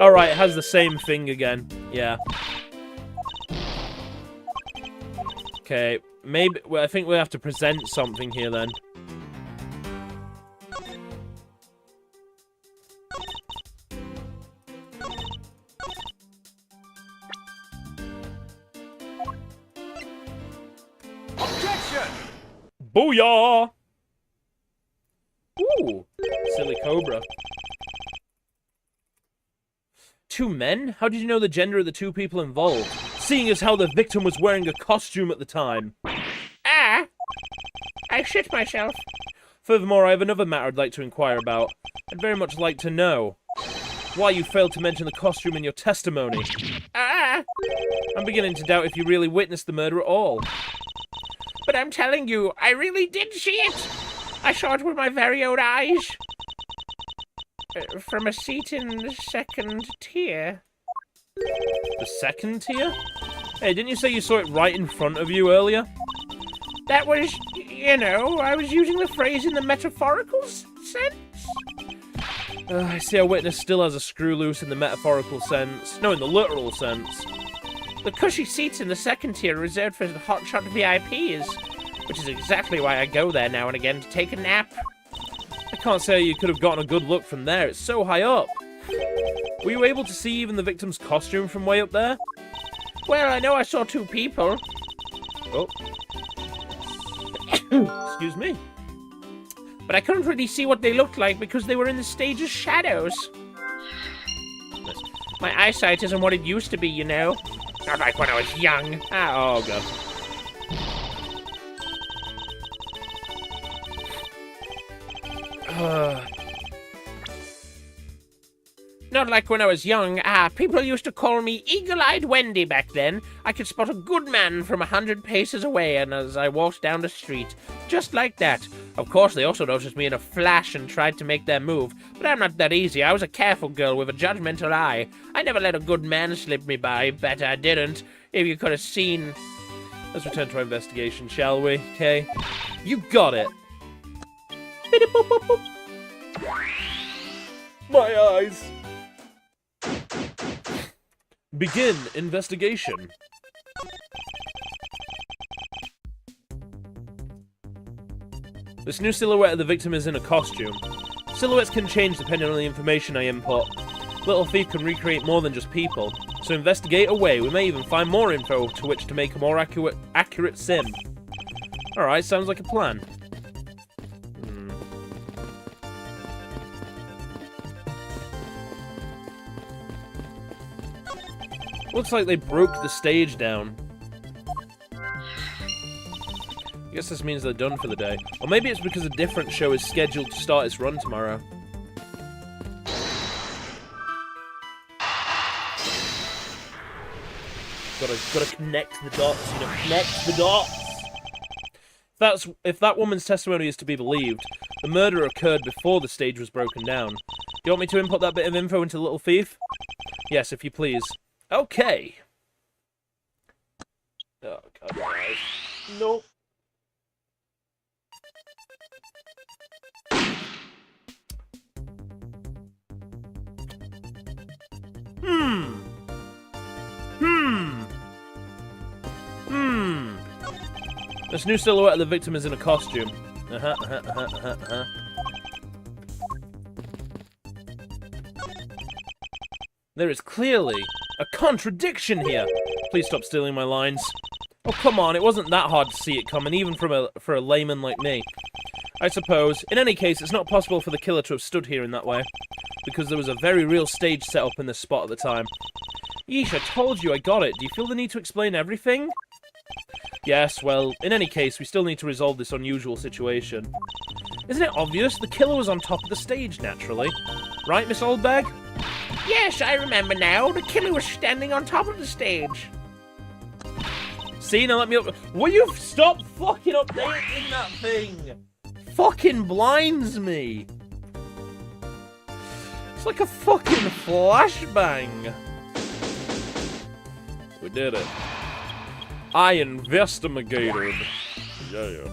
Alright, it has the same thing again. Yeah. Okay, maybe... Well, I think we have to present something here, then. Objection! Booyah! Ooh, silly cobra. Two men? How did you know the gender of the two people involved? Seeing as how the victim was wearing a costume at the time. Ah! I shit myself. Furthermore, I have another matter I'd like to inquire about. I'd very much like to know why you failed to mention the costume in your testimony. Ah! I'm beginning to doubt if you really witnessed the murder at all. But I'm telling you, I really did see it! I saw it with my very own eyes. From a seat in the second tier. The second tier? Hey, didn't you say you saw it right in front of you earlier? That was, you know, I was using the phrase in the metaphorical sense. I see our witness still has a screw loose in the metaphorical sense. No, in the literal sense. The cushy seats in the second tier are reserved for hotshot VIPs, which is exactly why I go there now and again to take a nap. I can't say you could have gotten a good look from there, it's so high up. Were you able to see even the victim's costume from way up there? Well, I know I saw two people. Oh. Excuse me. But I couldn't really see what they looked like because they were in the stage's shadows. My eyesight isn't what it used to be, you know. Not like when I was young. Oh, God. Not like when I was young. People used to call me Eagle-Eyed Wendy back then. I could spot a good man from 100 paces away and as I walked down the street. Just like that. Of course, they also noticed me in a flash and tried to make their move. But I'm not that easy. I was a careful girl with a judgmental eye. I never let a good man slip me by. Bet I didn't. If you could have seen... Let's return to our investigation, shall we? Okay. You got it. My eyes. Begin investigation. This new silhouette of the victim is in a costume. Silhouettes can change depending on the information I input. Little Thief can recreate more than just people, so investigate away. We may even find more info to which to make a more accurate sim. Alright, sounds like a plan. Looks like they broke the stage down. I guess this means they're done for the day. Or maybe it's because a different show is scheduled to start its run tomorrow. Gotta connect the dots, you know, connect the dots. If that woman's testimony is to be believed, the murder occurred before the stage was broken down. Do you want me to input that bit of info into Little Thief? Yes, if you please. Okay. Oh, God, guys. Nope. This new silhouette of the victim is in a costume. There is clearly a contradiction here. Please stop stealing my lines. Oh, come on, it wasn't that hard to see it coming, even for a layman like me. I suppose. In any case, it's not possible for the killer to have stood here in that way, because there was a very real stage set up in this spot at the time. Yeesh, I told you I got it. Do you feel the need to explain everything? Yes, well, in any case, we still need to resolve this unusual situation. Isn't it obvious? The killer was on top of the stage, naturally. Right, Miss Oldbag? Yes, I remember now. The killer was standing on top of the stage. See, now let me up. Will you stop fucking updating that thing? Fucking blinds me. It's like a fucking flashbang. We did it. I investigated. Yeah.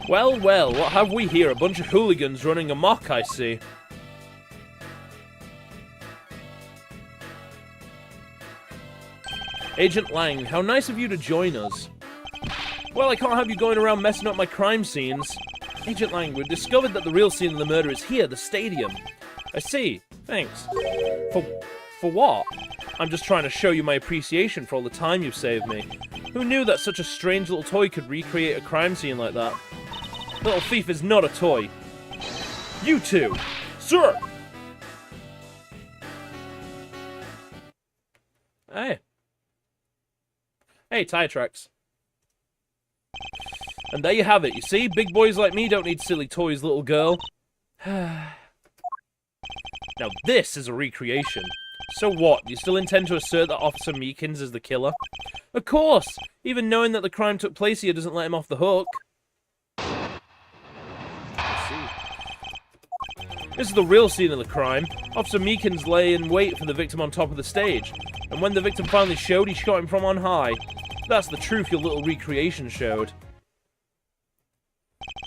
Well, well, what have we here? A bunch of hooligans running amok, I see. Agent Lang, how nice of you to join us. Well, I can't have you going around messing up my crime scenes. Agent Lang, we've discovered that the real scene of the murder is here, the stadium. I see. Thanks. For what? I'm just trying to show you my appreciation for all the time you've saved me. Who knew that such a strange little toy could recreate a crime scene like that? Little Thief is not a toy. You two! Sir! Hey. Hey, tire tracks. And there you have it. You see, big boys like me don't need silly toys, little girl. Now this is a recreation. So what? Do you still intend to assert that Officer Meekins is the killer? Of course! Even knowing that the crime took place here doesn't let him off the hook. I see. This is the real scene of the crime. Officer Meekins lay in wait for the victim on top of the stage. And when the victim finally showed, he shot him from on high. That's the truth your little recreation showed.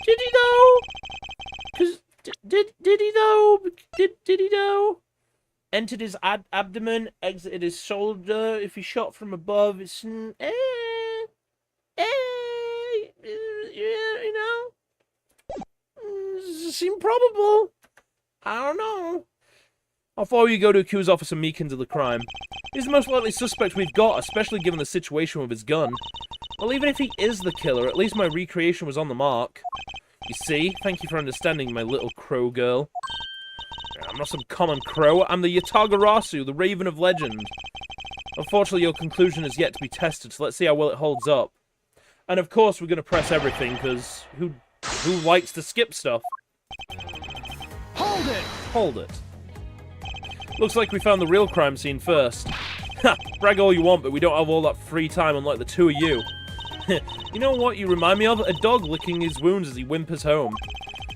Did he though? 'Cause did he though? Did he though? Entered his abdomen, exited his shoulder. If he shot from above, it's you know, seem probable. I don't know. How far will you go to accuse Officer Meekins of the crime? He's the most likely suspect we've got, especially given the situation with his gun. Well, even if he is the killer, at least my recreation was on the mark. You see? Thank you for understanding, my little crow girl. I'm not some common crow. I'm the Yatagarasu, the Raven of Legend. Unfortunately, your conclusion is yet to be tested, so let's see how well it holds up. And of course, we're going to press everything, because who likes to skip stuff? Hold it! Hold it. Looks like we found the real crime scene first. Ha! Brag all you want, but we don't have all that free time unlike the two of you. You know what you remind me of? A dog licking his wounds as he whimpers home.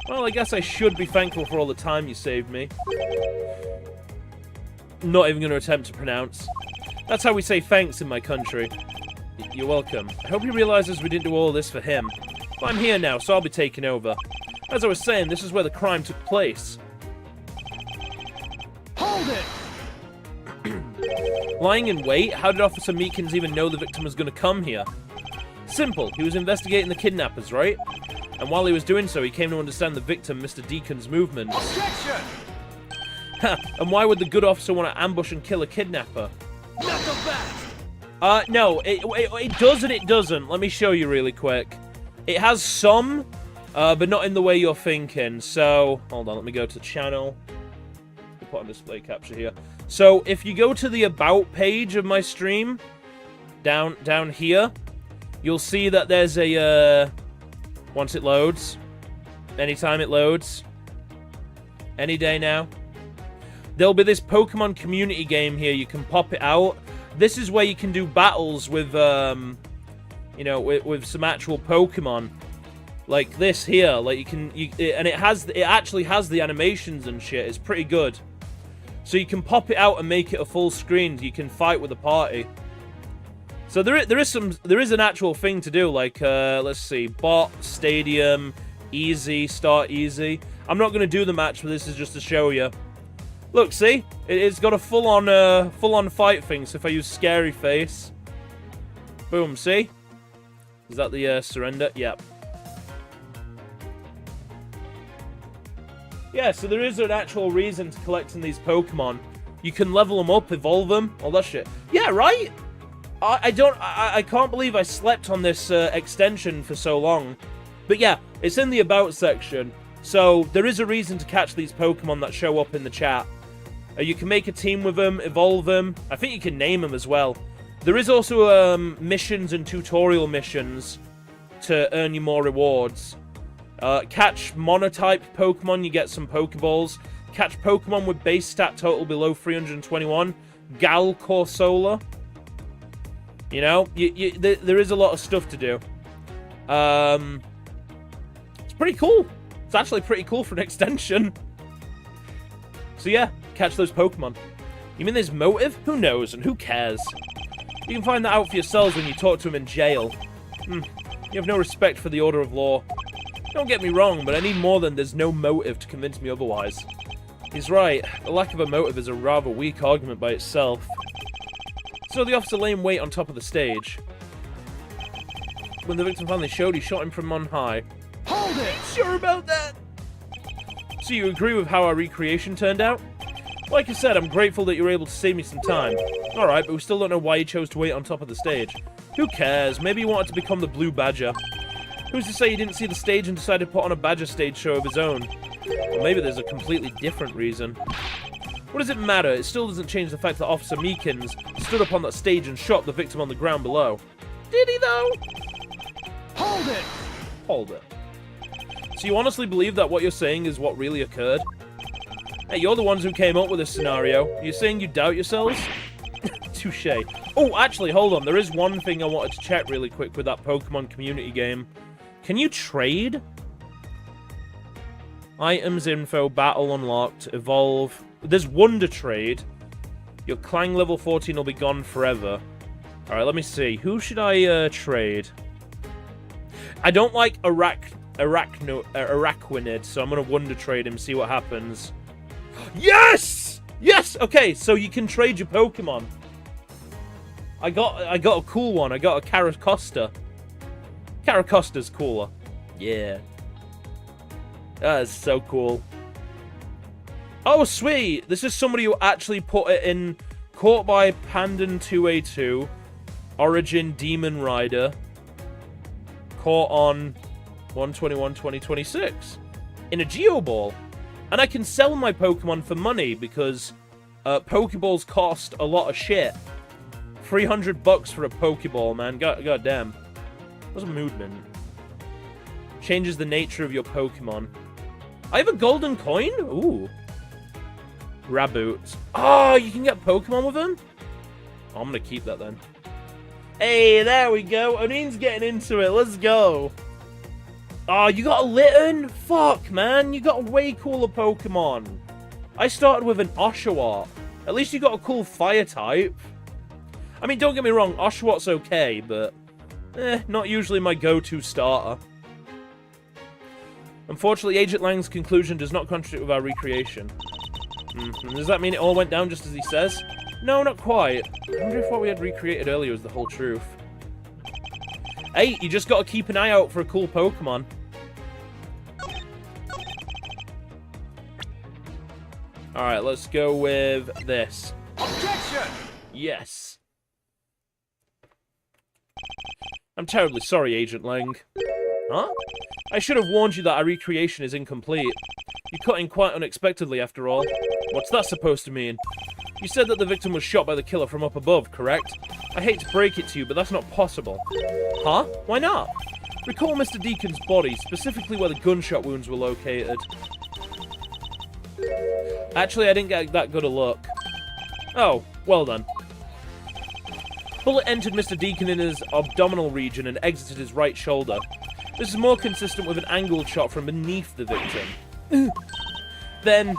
Well, I guess I should be thankful for all the time you saved me. Not even going to attempt to pronounce. That's how we say thanks in my country. You're welcome. I hope he realizes we didn't do all this for him. But I'm here now, so I'll be taking over. As I was saying, this is where the crime took place. Hold it! Lying in wait? How did Officer Meekins even know the victim was going to come here? Simple. He was investigating the kidnappers, right? And while he was doing so, he came to understand the victim, Mr. Deacon's movements. Objection! Ha! And why would the good officer want to ambush and kill a kidnapper? Not so fast! No, it does and it doesn't. Let me show you really quick. It has some, but not in the way you're thinking. So, hold on, let me go to channel. Put on display capture here. So, if you go to the About page of my stream, down here, you'll see that there's a, once it loads, anytime it loads, any day now, there'll be this Pokemon community game here. You can pop it out. This is where you can do battles with, you know, with some actual Pokemon. Like this here. Like and it actually has the animations and shit. It's pretty good. So you can pop it out and make it a full screen. You can fight with a party. So there is an actual thing to do. Like, let's see, bot, stadium, easy, start easy. I'm not going to do the match, but this is just to show you. Look, see? It's got a full-on fight thing, so if I use Scary Face... Boom, see? Is that the surrender? Yep. Yeah, so there is an actual reason to collecting these Pokemon. You can level them up, evolve them, all that shit. Yeah, right? I can't believe I slept on this extension for so long. But yeah, it's in the About section. So there is a reason to catch these Pokemon that show up in the chat. You can make a team with them, evolve them. I think you can name them as well. There is also missions and tutorial missions to earn you more rewards. Catch monotype Pokemon, you get some Pokeballs. Catch Pokemon with base stat total below 321. Gal Corsola. You know, there is a lot of stuff to do. It's pretty cool. It's actually pretty cool for an extension. So yeah, catch those Pokemon. You mean there's motive? Who knows, and who cares? You can find that out for yourselves when you talk to him in jail. You have no respect for the order of law. Don't get me wrong, but I need more than there's no motive to convince me otherwise. He's right. The lack of a motive is a rather weak argument by itself. So the officer lay in wait on top of the stage. When the victim finally showed, he shot him from on high. Hold it! Sure about that? So you agree with how our recreation turned out? Like I said, I'm grateful that you were able to save me some time. Alright, but we still don't know why you chose to wait on top of the stage. Who cares? Maybe he wanted to become the Blue Badger. Who's to say he didn't see the stage and decided to put on a Badger stage show of his own? Or maybe there's a completely different reason. What does it matter? It still doesn't change the fact that Officer Meekins stood up on that stage and shot the victim on the ground below. Did he, though? Hold it! Hold it. So you honestly believe that what you're saying is what really occurred? Hey, you're the ones who came up with this scenario. You're saying you doubt yourselves? Touché. Oh, actually, hold on. There is one thing I wanted to check really quick with that Pokemon community game. Can you trade? Items info, battle unlocked, evolve. There's Wonder Trade. Your Clang level 14 will be gone forever. Alright, let me see. Who should I trade? I don't like Araquanid, so I'm going to Wonder Trade him, see what happens. Yes! Yes! Okay, so you can trade your Pokemon. I got a cool one. I got a Caracosta. Caracosta's cooler. Yeah. That is so cool. Oh, sweet! This is somebody who actually put it in Caught by Pandan2A2, Origin Demon Rider, caught on 1/21/2026 in a Geoball. And I can sell my Pokemon for money because Pokeballs cost a lot of shit. $300 for a Pokeball, man. God damn. That's a movement. Changes the nature of your Pokemon. I have a golden coin? Ooh. Raboot. Oh, you can get Pokemon with them? Oh, I'm going to keep that then. Hey, there we go. Onine's getting into it. Let's go. Oh, you got a Litten? Fuck, man. You got a way cooler Pokemon. I started with an Oshawott. At least you got a cool fire type. I mean, don't get me wrong. Oshawott's okay, but... not usually my go-to starter. Unfortunately, Agent Lang's conclusion does not contradict with our recreation. Does that mean it all went down just as he says? No, not quite. I wonder if what we had recreated earlier was the whole truth. Hey, you just gotta keep an eye out for a cool Pokemon. Alright, let's go with this. Objection! Yes. I'm terribly sorry, Agent Lang. Huh? I should have warned you that our recreation is incomplete. You cut in quite unexpectedly, after all. What's that supposed to mean? You said that the victim was shot by the killer from up above, correct? I hate to break it to you, but that's not possible. Huh? Why not? Recall Mr. Deacon's body, specifically where the gunshot wounds were located. Actually, I didn't get that good a look. Oh, well done. Bullet entered Mr. Deacon in his abdominal region and exited his right shoulder. This is more consistent with an angled shot from beneath the victim. Then,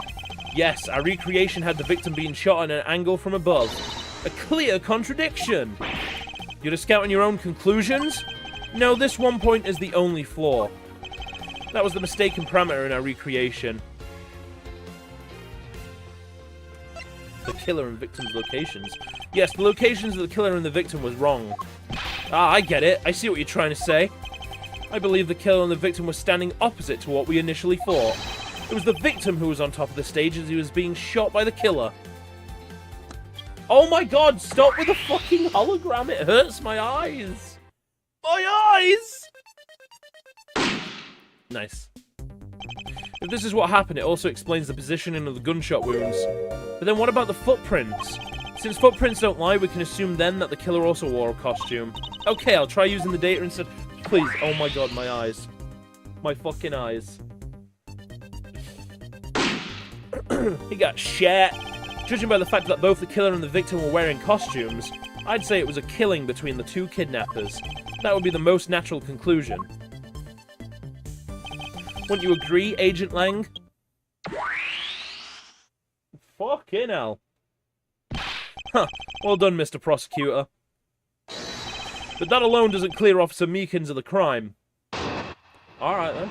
yes, our recreation had the victim being shot at an angle from above. A clear contradiction. You're discounting your own conclusions? No, this one point is the only flaw. That was the mistaken parameter in our recreation. The killer and victim's locations. Yes, the locations of the killer and the victim was wrong. Ah, I get it. I see what you're trying to say. I believe the killer and the victim were standing opposite to what we initially thought. It was the victim who was on top of the stage as he was being shot by the killer. Oh my god, stop with the fucking hologram. It hurts my eyes. My eyes! Nice. If this is what happened, it also explains the positioning of the gunshot wounds. But then what about the footprints? Since footprints don't lie, we can assume then that the killer also wore a costume. Okay, I'll try using the data instead. Please. Oh my god, my eyes. My fucking eyes. He got shot. Judging by the fact that both the killer and the victim were wearing costumes, I'd say it was a killing between the two kidnappers. That would be the most natural conclusion. Wouldn't you agree, Agent Lang? Fucking hell. Huh. Well done, Mr. Prosecutor. But that alone doesn't clear Officer Meekins of the crime. Alright then.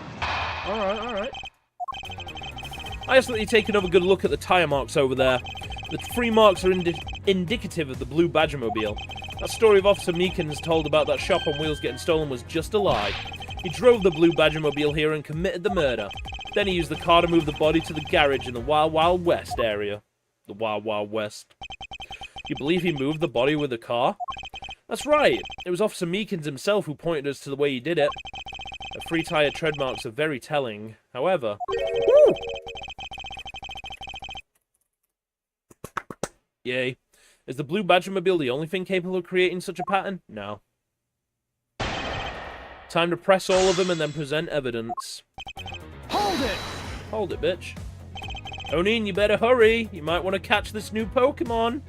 Alright. I ask that you take another good look at the tyre marks over there. The 3 marks are indicative of the blue Badgermobile. That story of Officer Meekins told about that shop on wheels getting stolen was just a lie. He drove the blue Badgermobile here and committed the murder. Then he used the car to move the body to the garage in the Wild Wild West area. The Wild Wild West. You believe he moved the body with the car? That's right. It was Officer Meekins himself who pointed us to the way he did it. The 3 tyre tread marks are very telling. However... Woo! Yay. Is the blue Badgermobile the only thing capable of creating such a pattern? No. Time to press all of them and then present evidence. Hold it! Hold it, bitch. O'Neill, you better hurry. You might want to catch this new Pokemon.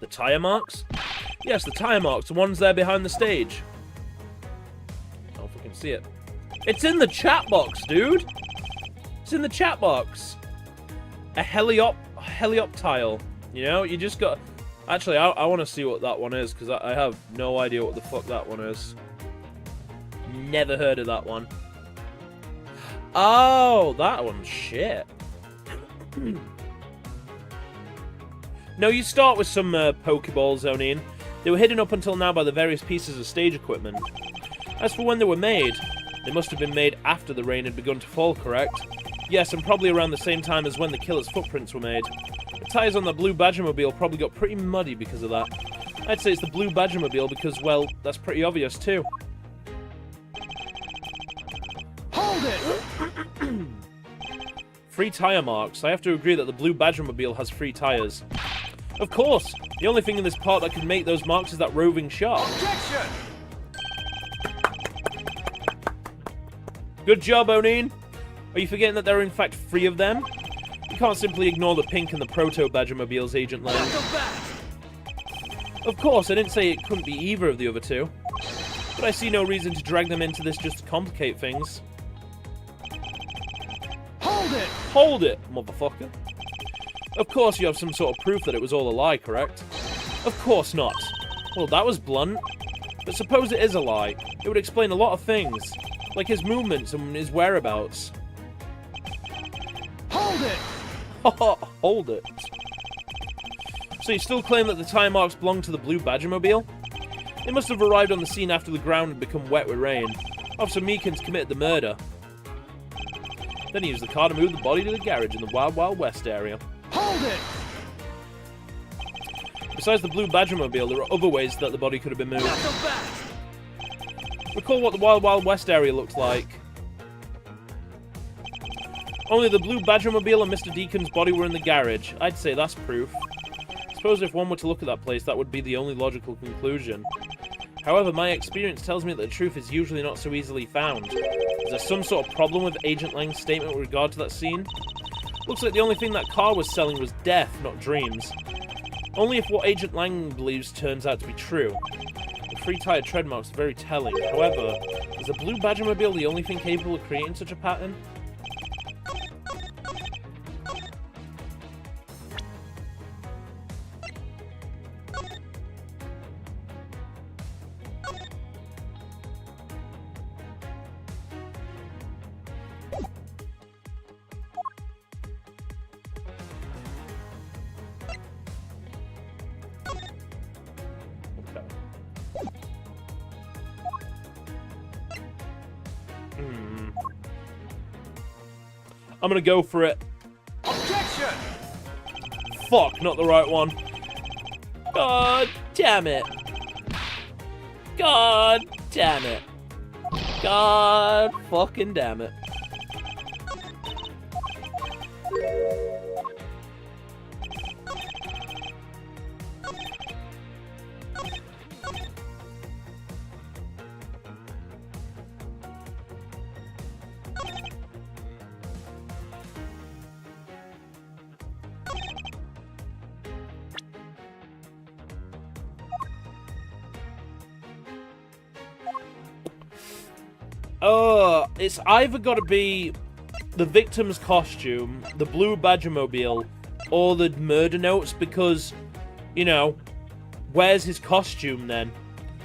The tyre marks? Yes, the tyre marks. The ones there behind the stage. I don't know if I can see it. It's in the chat box, dude! It's in the chat box. A helioptile. You know, you just got... Actually, I want to see what that one is, because I have no idea what the fuck that one is. Never heard of that one. Oh, that one's shit. No, you start with some Pokeballs, O'Neill. They were hidden up until now by the various pieces of stage equipment. As for when they were made, they must have been made after the rain had begun to fall, correct? Yes, and probably around the same time as when the killer's footprints were made. The tyres on the blue Badgermobile probably got pretty muddy because of that. I'd say it's the blue Badgermobile because, well, that's pretty obvious too. Hold it! 3 tyre marks. I have to agree that the blue Badgermobile has 3 tyres. Of course! The only thing in this part that can make those marks is that roving shot. Objection! Good job, O'Neill. Are you forgetting that there are in fact 3 of them? You can't simply ignore the pink and the proto-Badgermobiles, Agent Lang. Of course, I didn't say it couldn't be either of the other 2. But I see no reason to drag them into this just to complicate things. Hold it! Hold it, motherfucker. Of course you have some sort of proof that it was all a lie, correct? Of course not. Well, that was blunt. But suppose it is a lie. It would explain a lot of things. Like his movements and his whereabouts. Hold it! Hold it. So you still claim that the tyre marks belong to the blue Badgermobile? They must have arrived on the scene after the ground had become wet with rain. Officer Meekins committed the murder. Then he used the car to move the body to the garage in the Wild Wild West area. Hold it! Besides the blue Badgermobile, there are other ways that the body could have been moved. Recall what the Wild Wild West area looked like. Only the blue Badgermobile and Mr. Deacon's body were in the garage. I'd say that's proof. Suppose if one were to look at that place, that would be the only logical conclusion. However, my experience tells me that the truth is usually not so easily found. Is there some sort of problem with Agent Lang's statement with regard to that scene? Looks like the only thing that car was selling was death, not dreams. Only if what Agent Lang believes turns out to be true. The free-tire tread marks are very telling. However, is a blue Badgermobile the only thing capable of creating such a pattern? I'm gonna go for it. Objection! Fuck, not the right one. God damn it. God damn it. God fucking damn it. It's either got to be the victim's costume, the blue Badgermobile, or the murder notes, because, you know, where's his costume then?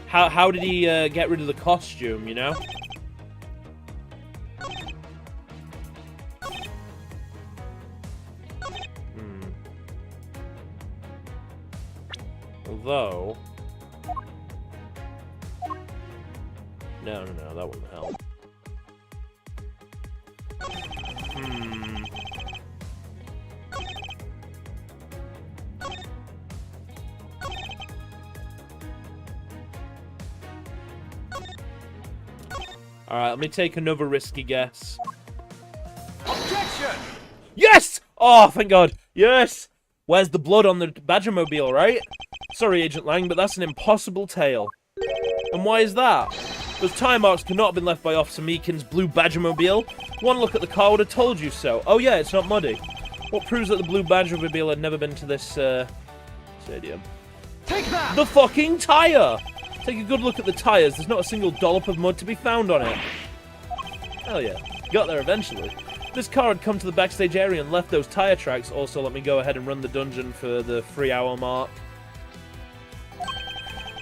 How did he get rid of the costume, you know? Although... No, that wouldn't help. Alright, let me take another risky guess. Objection! Yes! Oh, thank God. Yes! Where's the blood on the Badgermobile, right? Sorry, Agent Lang, but that's an impossible tale. And why is that? Those tire marks could not have been left by Officer Meakin's blue Badgermobile. One look at the car would have told you so. Oh yeah, it's not muddy. What proves that the blue Badgermobile had never been to this, stadium? Take that! The fucking tire! Take a good look at the tires. There's not a single dollop of mud to be found on it. Hell yeah. Got there eventually. This car had come to the backstage area and left those tire tracks. Also, let me go ahead and run the dungeon for the 3-hour mark.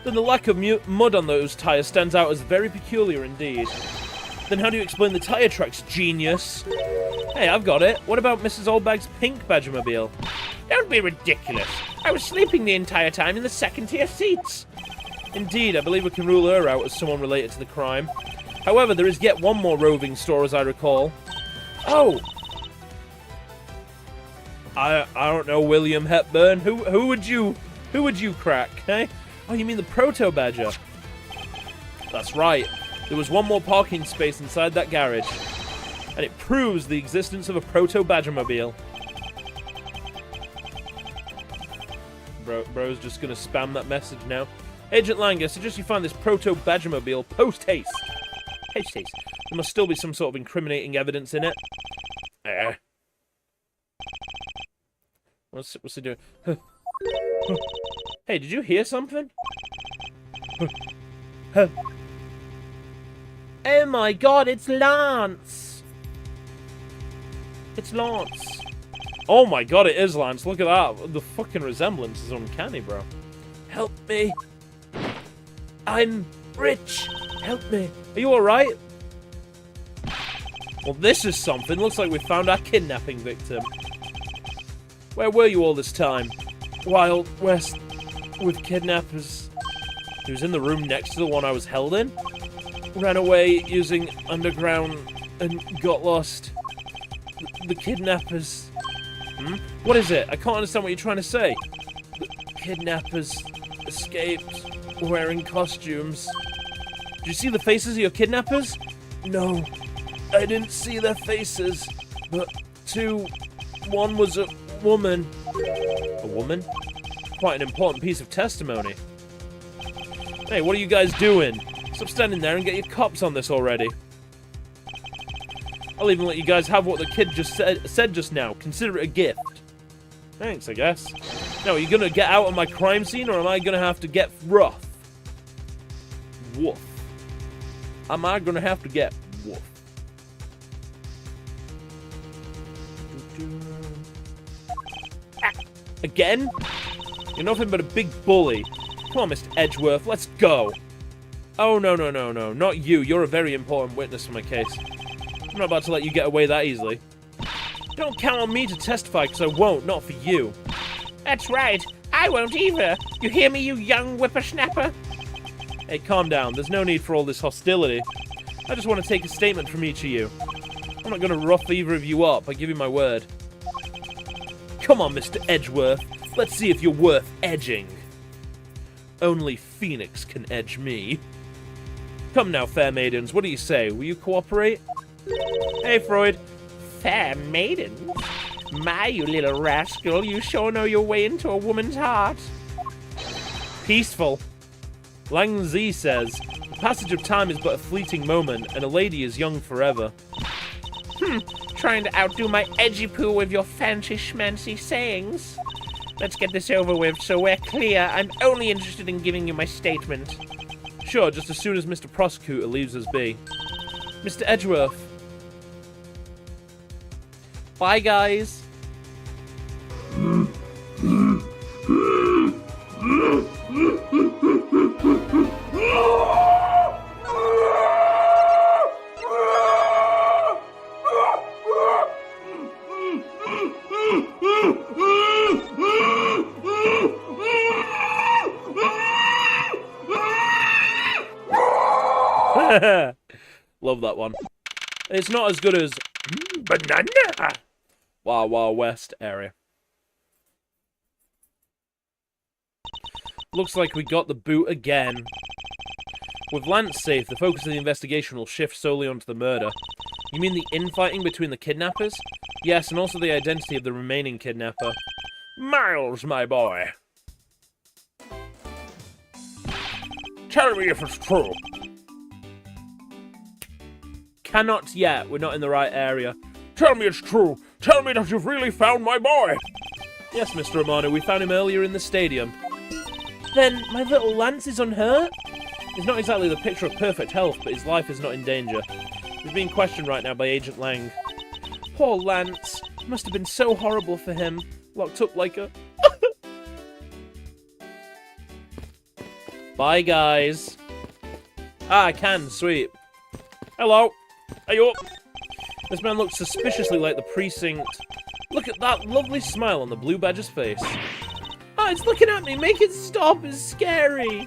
Then the lack of mud on those tires stands out as very peculiar indeed. Then how do you explain the tire tracks, genius? Hey, I've got it. What about Mrs. Oldbag's pink Badgermobile? Don't be ridiculous. I was sleeping the entire time in the second-tier seats. Indeed, I believe we can rule her out as someone related to the crime. However, there is yet one more roving store, as I recall. Oh! I don't know, William Hepburn. Who would you crack, eh? Oh, you mean the Proto Badger? That's right. There was one more parking space inside that garage. And it proves the existence of a Proto Badgermobile. Bro's just gonna spam that message now. Agent Lang, I suggest you find this Proto Badgermobile post-haste. Post-haste. There must still be some sort of incriminating evidence in it. What's he doing? Hey, did you hear something? Oh my God, it's Lance! It's Lance. Oh my God, it is Lance. Look at that. The fucking resemblance is uncanny, bro. Help me. I'm rich. Help me. Are you alright? Well, this is something. Looks like we found our kidnapping victim. Where were you all this time? Wild West with kidnappers. He was in the room next to the one I was held in. Ran away using underground and got lost. The kidnappers... What is it? I can't understand what you're trying to say. The kidnappers escaped wearing costumes. Did you see the faces of your kidnappers? No, I didn't see their faces. But one was a woman. A woman? Quite an important piece of testimony. Hey, what are you guys doing? Stop standing there and get your cops on this already. I'll even let you guys have what the kid just said just now. Consider it a gift. Thanks, I guess. Now, are you gonna get out of my crime scene, or am I gonna have to get rough? Woof. Am I gonna have to get woof? Again? You're nothing but a big bully. Come on, Mr. Edgeworth, let's go. Oh, no, no, no, no. Not you. You're a very important witness for my case. I'm not about to let you get away that easily. Don't count on me to testify, because I won't. Not for you. That's right. I won't either. You hear me, you young whippersnapper? Hey, calm down. There's no need for all this hostility. I just want to take a statement from each of you. I'm not going to rough either of you up. I give you my word. Come on, Mr. Edgeworth. Let's see if you're worth edging. Only Phoenix can edge me. Come now, fair maidens. What do you say? Will you cooperate? Hey, Freud. Fair maidens? My, you little rascal. You sure know your way into a woman's heart. Peaceful. Lang Zi says, the passage of time is but a fleeting moment, and a lady is young forever. Trying to outdo my edgy poo with your fancy schmancy sayings. Let's get this over with so we're clear. I'm only interested in giving you my statement. Sure, just as soon as Mr. Prosecutor leaves us be. Mr. Edgeworth. Bye, guys. Love that one. It's not as good as Banana Wild Wild West area. Looks like we got the boot again. With Lance safe, the focus of the investigation will shift solely onto the murder. You mean the infighting between the kidnappers? Yes, and also the identity of the remaining kidnapper. Miles, my boy. Tell me if it's true. Cannot yet. We're not in the right area. Tell me it's true. Tell me that you've really found my boy. Yes, Mr. Romano, we found him earlier in the stadium. Then my little Lance is unhurt? He's not exactly the picture of perfect health, but his life is not in danger. He's being questioned right now by Agent Lang. Poor Lance. It must have been so horrible for him. Locked up like a... Bye, guys. Ah, I can. Sweet. Hello. Are you up? This man looks suspiciously like the precinct. Look at that lovely smile on the blue badger's face. Ah, it's looking at me. Make it stop. It's scary.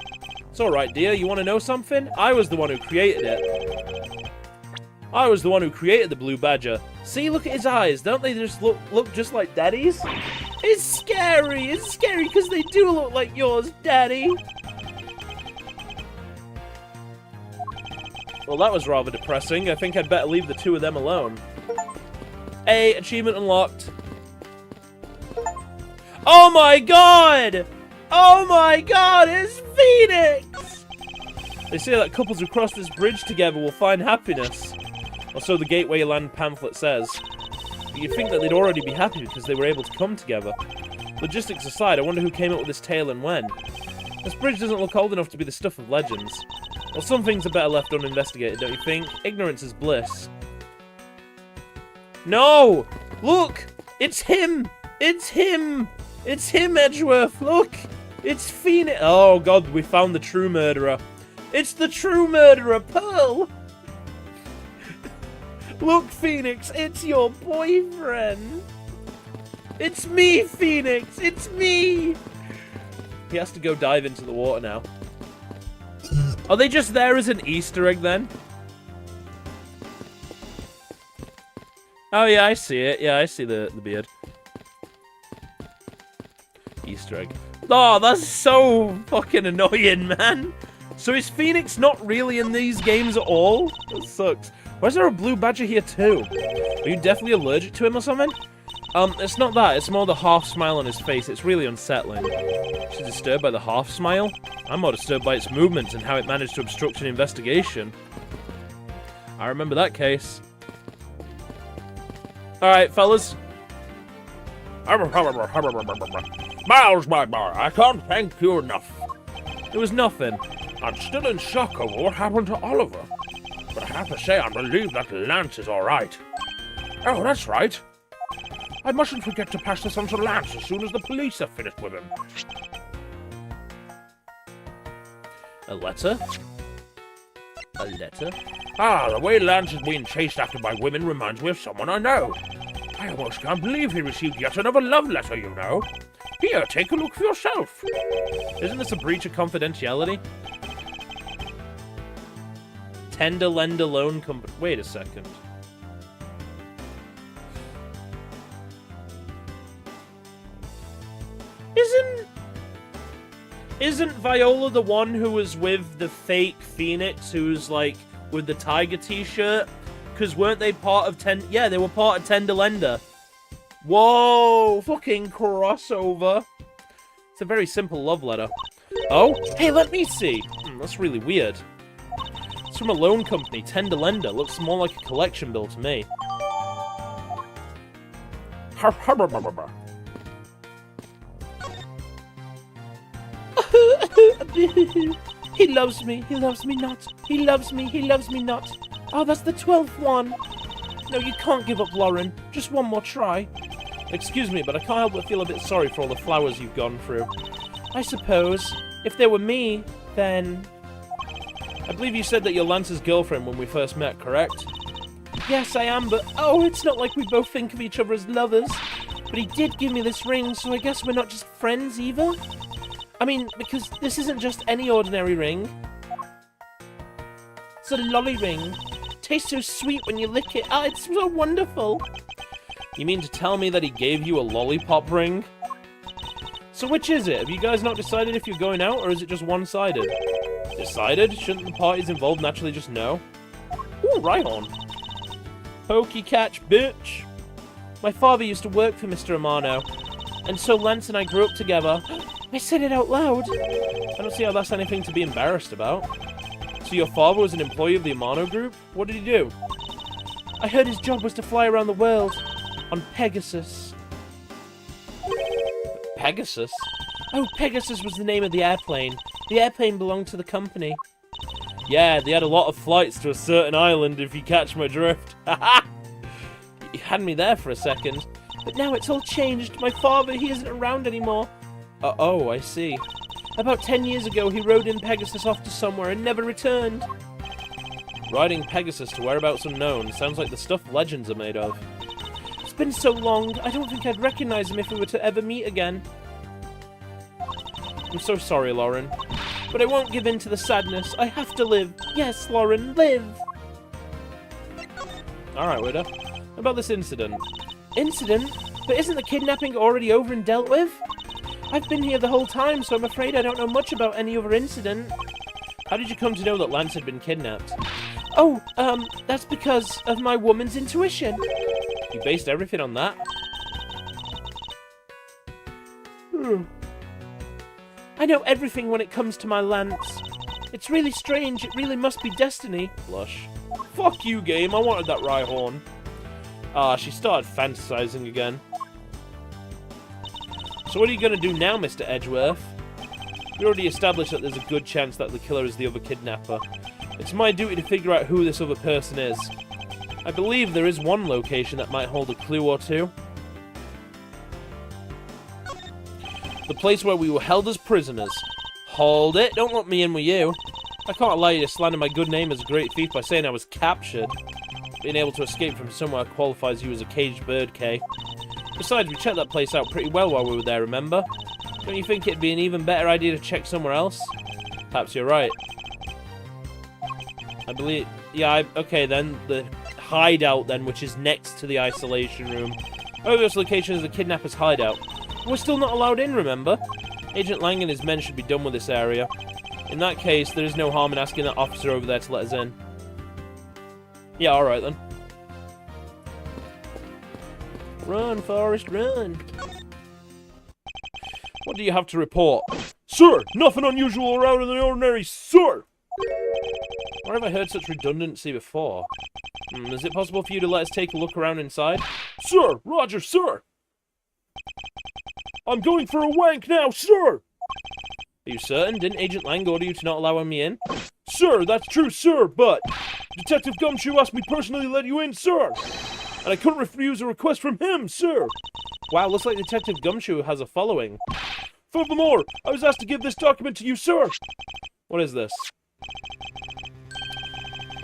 It's alright, dear. You want to know something? I was the one who created it. I was the one who created the blue badger. See, look at his eyes. Don't they just look just like Daddy's? It's scary. It's scary because they do look like yours, Daddy. Well, that was rather depressing. I think I'd better leave the two of them alone. Hey, achievement unlocked. Oh my god! Oh my god, it's Phoenix! They say that couples who cross this bridge together will find happiness. Or so the Gateway Land pamphlet says. But you'd think that they'd already be happy because they were able to come together. Logistics aside, I wonder who came up with this tale and when. This bridge doesn't look old enough to be the stuff of legends. Well, some things are better left uninvestigated, don't you think? Ignorance is bliss. No! Look! It's him! It's him! It's him, Edgeworth! Look! It's Phoenix! Oh god, we found the true murderer. It's the true murderer, Pearl! Look, Phoenix, it's your boyfriend! It's me, Phoenix! It's me! He has to go dive into the water now. Are they just there as an Easter egg, then? Oh, yeah, I see it. Yeah, I see the beard. Easter egg. Oh, that's so fucking annoying, man. So is Phoenix not really in these games at all? That sucks. Why is there a blue badger here, too? Are you definitely allergic to him or something? It's not that. It's more the half smile on his face. It's really unsettling. She's disturbed by the half smile? I'm more disturbed by its movements and how it managed to obstruct an investigation. I remember that case. Alright, fellas. Miles, my boy, I can't thank you enough. It was nothing. I'm still in shock over what happened to Oliver. But I have to say, I believe that Lance is alright. Oh, that's right. I mustn't forget to pass this on to Lance as soon as the police have finished with him. A letter? A letter? Ah, the way Lance is being chased after by women reminds me of someone I know. I almost can't believe he received yet another love letter, you know. Here, take a look for yourself. Isn't this a breach of confidentiality? Tender lender loan company. Wait a second. Isn't Viola the one who was with the fake Phoenix who's like with the tiger t-shirt? Because weren't they part of Yeah, they were part of Tender Lender. Whoa, fucking crossover. It's a very simple love letter. Oh, hey, let me see. That's really weird. It's from a loan company, Tender Lender. Looks more like a collection bill to me. He loves me not. He loves me not. Oh, that's the 12th one. No, you can't give up, Lauren. Just one more try. Excuse me, but I can't help but feel a bit sorry for all the flowers you've gone through. I suppose, if they were me, then... I believe you said that you're Lance's girlfriend when we first met, correct? Yes, I am, but oh, it's not like we both think of each other as lovers. But he did give me this ring, so I guess we're not just friends either? I mean, because this isn't just any ordinary ring. It's a lolly ring. Tastes so sweet when you lick it. Ah, it's so wonderful. You mean to tell me that he gave you a lollipop ring? So which is it? Have you guys not decided if you're going out, or is it just one-sided? Decided? Shouldn't the parties involved naturally just know? Ooh, Rhyhorn. Pokey catch, bitch. My father used to work for Mr. Amano, and so Lance and I grew up together. I said it out loud. I don't see how that's anything to be embarrassed about. So your father was an employee of the Amano Group? What did he do? I heard his job was to fly around the world on Pegasus. Pegasus? Oh, Pegasus was the name of the airplane. The airplane belonged to the company. Yeah, they had a lot of flights to a certain island, if you catch my drift. Haha! You had me there for a second. But now it's all changed. My father, he isn't around anymore. Oh, I see. About 10 years ago, he rode in Pegasus off to somewhere and never returned. Riding Pegasus to whereabouts unknown sounds like the stuff legends are made of. It's been so long, I don't think I'd recognize him if we were to ever meet again. I'm so sorry, Lauren. But I won't give in to the sadness. I have to live. Yes, Lauren, live! Alright, Widow. About this incident. Incident? But isn't the kidnapping already over and dealt with? I've been here the whole time, so I'm afraid I don't know much about any other incident. How did you come to know that Lance had been kidnapped? Oh, that's because of my woman's intuition. You based everything on that? I know everything when it comes to my Lance. It's really strange, it really must be destiny. Blush. Fuck you, game, I wanted that Rhyhorn. Ah, she started fantasizing again. So what are you going to do now, Mr. Edgeworth? We already established that there's a good chance that the killer is the other kidnapper. It's my duty to figure out who this other person is. I believe there is one location that might hold a clue or two. The place where we were held as prisoners. Hold it, don't let me in with you. I can't allow you to slander my good name as a great thief by saying I was captured. Being able to escape from somewhere qualifies you as a caged bird, Kay. Besides, we checked that place out pretty well while we were there, remember? Don't you think it'd be an even better idea to check somewhere else? Perhaps you're right. I believe... Yeah, okay then. The hideout then, which is next to the isolation room. Oh, this location is the kidnapper's hideout. We're still not allowed in, remember? Agent Lang and his men should be done with this area. In that case, there is no harm in asking that officer over there to let us in. Yeah, alright then. Run, Forrest, run. What do you have to report? Sir, nothing unusual around in the ordinary, sir! Where have I heard such redundancy before? Is it possible for you to let us take a look around inside? Sir! Roger, sir! I'm going for a wank now, sir! Are you certain? Didn't Agent Lang order you to not allow me in? Sir, that's true, sir, but Detective Gumshoe asked me personally to let you in, sir! And I couldn't refuse a request from him, sir! Wow, looks like Detective Gumshoe has a following. Furthermore, I was asked to give this document to you, sir! What is this?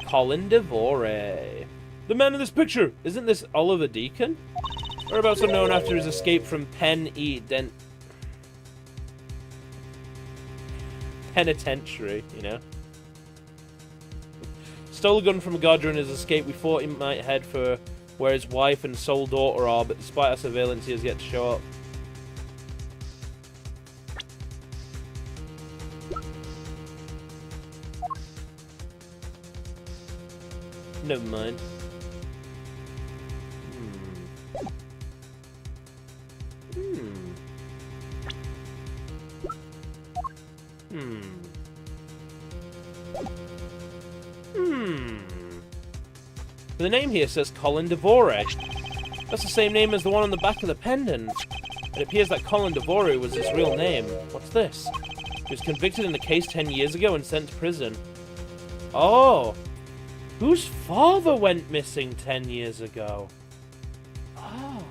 Colin Devore. The man in this picture! Isn't this Oliver Deacon? Whereabouts are known after his escape from penitentiary, you know? Stole a gun from a guard during his escape. We thought he might head for where his wife and sole daughter are, but despite our surveillance, he has yet to show up. Never mind. The name here says Colin Devore. That's the same name as the one on the back of the pendant. It appears that Colin Devore was his real name. What's this? He was convicted in a case 10 years ago and sent to prison. Oh! Whose father went missing 10 years ago? Oh.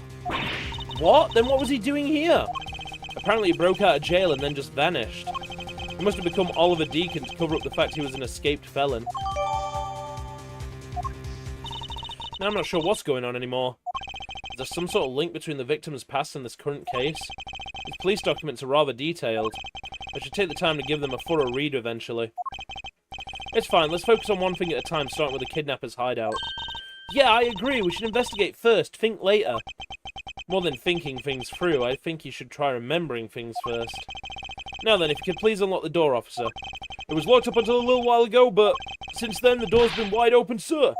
What? Then what was he doing here? Apparently he broke out of jail and then just vanished. He must have become Oliver Deacon to cover up the fact he was an escaped felon. Now I'm not sure what's going on anymore. Is there some sort of link between the victim's past and this current case? These police documents are rather detailed. I should take the time to give them a thorough read eventually. It's fine, let's focus on one thing at a time, starting with the kidnapper's hideout. Yeah, I agree, we should investigate first, think later. More than thinking things through, I think you should try remembering things first. Now then, if you could please unlock the door, officer. It was locked up until a little while ago, but since then the door's been wide open, sir.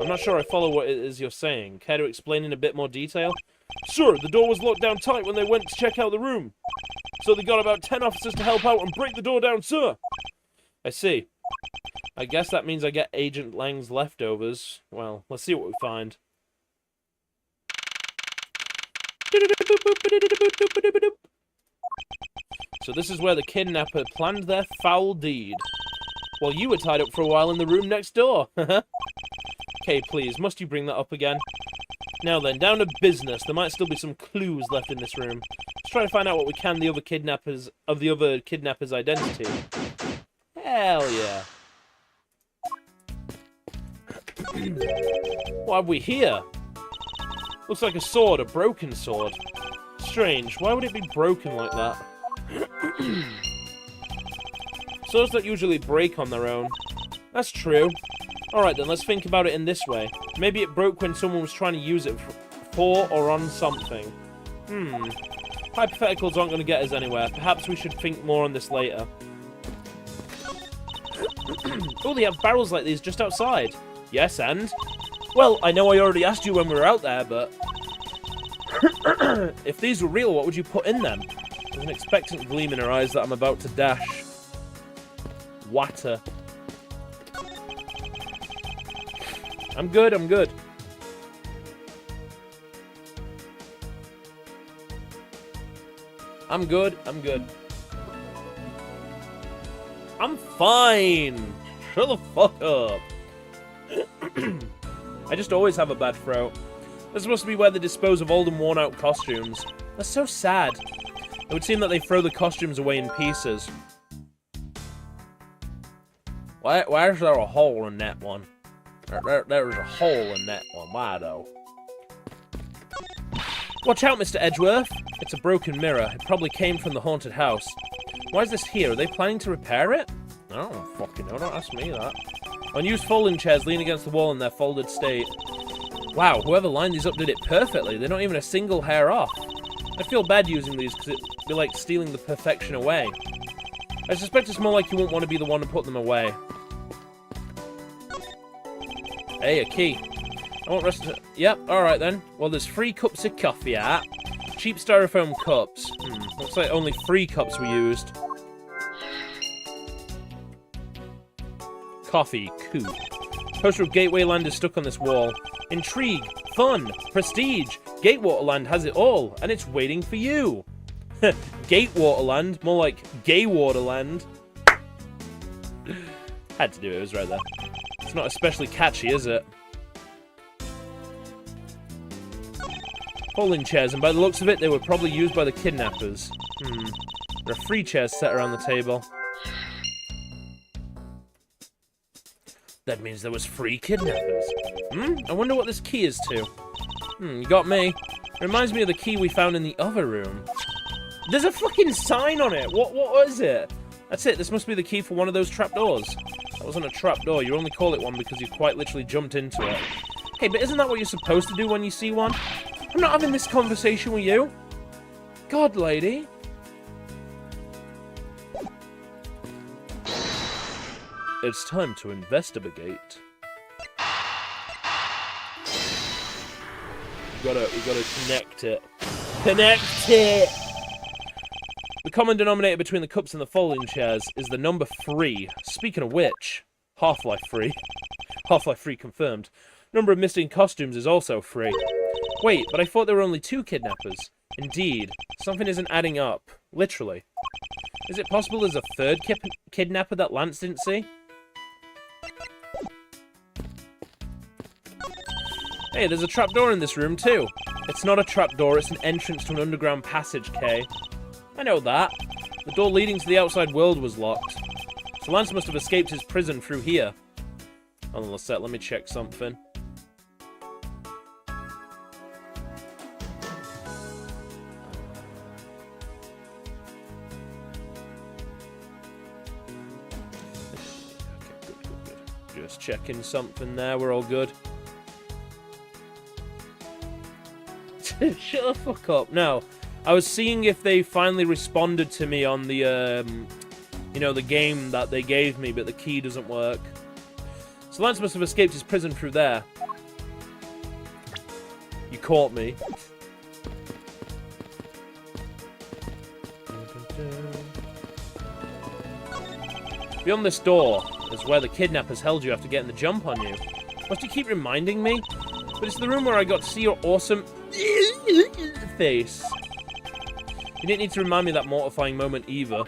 I'm not sure I follow what it is you're saying. Care to explain in a bit more detail? Sir, the door was locked down tight when they went to check out the room. So they got about 10 officers to help out and break the door down, sir. I see. I guess that means I get Agent Lang's leftovers. Well, let's see what we find. So this is where the kidnapper planned their foul deed. While you were tied up for a while in the room next door. Okay, please, must you bring that up again? Now then, down to business. There might still be some clues left in this room. Let's try to find out what we can of the other kidnapper's identity. Hell yeah. What have we here? Looks like a sword, a broken sword. Strange, why would it be broken like that? Swords don't usually break on their own. That's true. Alright then, let's think about it in this way. Maybe it broke when someone was trying to use it for or on something. Hypotheticals aren't going to get us anywhere. Perhaps we should think more on this later. Oh, they have barrels like these just outside. Yes, and? Well, I know I already asked you when we were out there, but... If these were real, what would you put in them? There's an expectant gleam in her eyes that I'm about to dash. Water. I'm good, I'm good. I'm good, I'm good. I'm fine! Shut the fuck up. I just always have a bad throat. This must be where they dispose of old and worn out costumes. That's so sad. It would seem that they throw the costumes away in pieces. Why is there a hole in that one? There's a hole in that one. Why though? Watch out, Mr. Edgeworth! It's a broken mirror. It probably came from the haunted house. Why is this here? Are they planning to repair it? I don't fucking know. Don't ask me that. Unused folding chairs lean against the wall in their folded state. Wow, whoever lined these up did it perfectly. They're not even a single hair off. I feel bad using these because it'd be like stealing the perfection away. I suspect it's more like you won't want to be the one to put them away. Hey, a key. I won't rest. Yep, alright then. Well, there's 3 cups of coffee at. Cheap styrofoam cups. Looks like only 3 cups were used. Coffee, coupe. Poster of Gateway Land is stuck on this wall. Intrigue. fun, prestige. Gatewaterland has it all, and it's waiting for you. Gatewaterland, more like Gaywaterland. Had to do it, it was right there. It's not especially catchy, is it? Folding chairs, and by the looks of it, they were probably used by the kidnappers. There are 3 chairs set around the table. That means there was 3 kidnappers. I wonder what this key is to. You got me. It reminds me of the key we found in the other room. There's a fucking sign on it! What is it? That's it, this must be the key for one of those trapdoors. That wasn't a trapdoor, you only call it one because you quite literally jumped into it. Hey, but isn't that what you're supposed to do when you see one? I'm not having this conversation with you. God, lady. It's time to investigate. We gotta connect it. Connect it! The common denominator between the cups and the folding chairs is the number 3. Speaking of which, Half-Life 3. Half-Life 3 confirmed. Number of missing costumes is also 3. Wait, but I thought there were only 2 kidnappers. Indeed, something isn't adding up. Literally. Is it possible there's a 3rd kidnapper that Lance didn't see? Hey, there's a trapdoor in this room too. It's not a trapdoor, it's an entrance to an underground passage, Kay. I know that. The door leading to the outside world was locked. So Lance must have escaped his prison through here. Hold on a sec, let me check something. Okay, good. Just checking something there, we're all good. Shut the fuck up. No. I was seeing if they finally responded to me on the, you know, the game that they gave me, but the key doesn't work. So Lance must have escaped his prison through there. You caught me. Beyond this door is where the kidnappers held you after getting the jump on you. Must you keep reminding me? But it's the room where I got to see your awesome face. You didn't need to remind me of that mortifying moment either.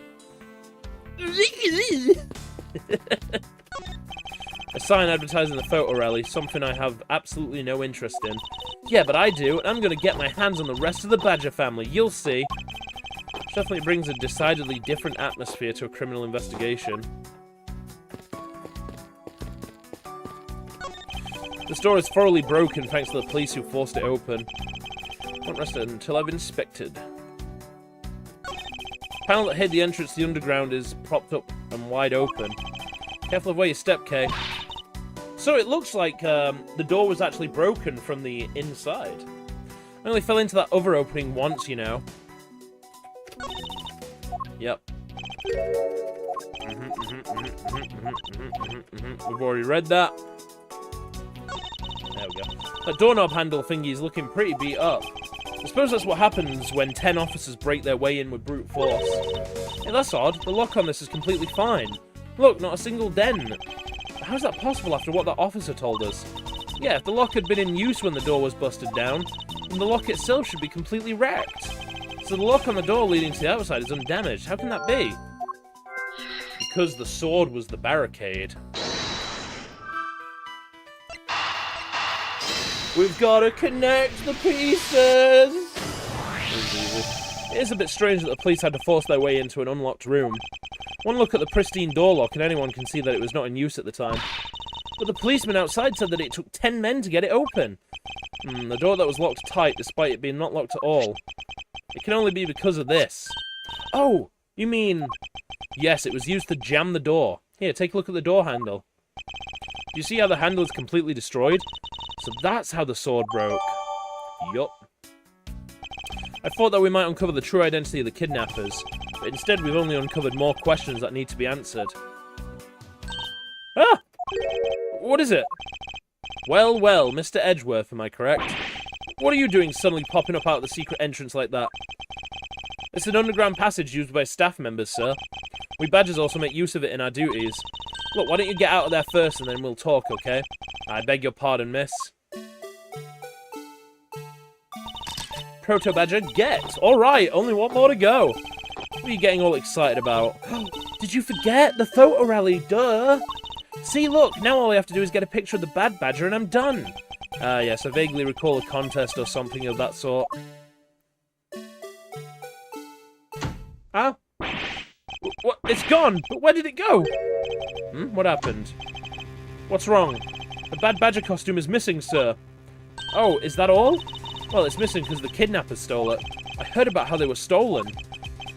A sign advertising the photo rally, something I have absolutely no interest in. Yeah, but I do, and I'm gonna get my hands on the rest of the Badger family, you'll see. Which definitely brings a decidedly different atmosphere to a criminal investigation. This door is thoroughly broken thanks to the police who forced it open. Won't rest until I've inspected. The panel that hid the entrance to the underground is propped up and wide open. Careful of where you step, Kay. So it looks like the door was actually broken from the inside. I only fell into that other opening once, you know. Yep. We've already read that. There we go. That doorknob handle thingy is looking pretty beat up. I suppose that's what happens when 10 officers break their way in with brute force. Yeah, that's odd. The lock on this is completely fine. Look, not a single dent. How's that possible after what that officer told us? Yeah, if the lock had been in use when the door was busted down, then the lock itself should be completely wrecked. So the lock on the door leading to the outside is undamaged. How can that be? Because the sword was the barricade. We've got to connect the pieces! It is a bit strange that the police had to force their way into an unlocked room. One look at the pristine door lock and anyone can see that it was not in use at the time. But the policeman outside said that it took 10 men to get it open. The door that was locked tight despite it being not locked at all. It can only be because of this. Oh, you mean... Yes, it was used to jam the door. Here, take a look at the door handle. Do you see how the handle is completely destroyed? So that's how the sword broke. Yup. I thought that we might uncover the true identity of the kidnappers, but instead we've only uncovered more questions that need to be answered. Ah! What is it? Well, well, Mr. Edgeworth, am I correct? What are you doing suddenly popping up out of the secret entrance like that? It's an underground passage used by staff members, sir. We Badgers also make use of it in our duties. Look, why don't you get out of there first and then we'll talk, okay? I beg your pardon, miss. Proto Badger, get! Alright, only one more to go. What are you getting all excited about? Did you forget? The photo rally, duh! See, look, now all I have to do is get a picture of the Bad Badger and I'm done. Yes, I vaguely recall a contest or something of that sort. Huh? What? It's gone! But where did it go? What happened? What's wrong? The Bad Badger costume is missing, sir. Oh, is that all? Well, it's missing because the kidnappers stole it. I heard about how they were stolen.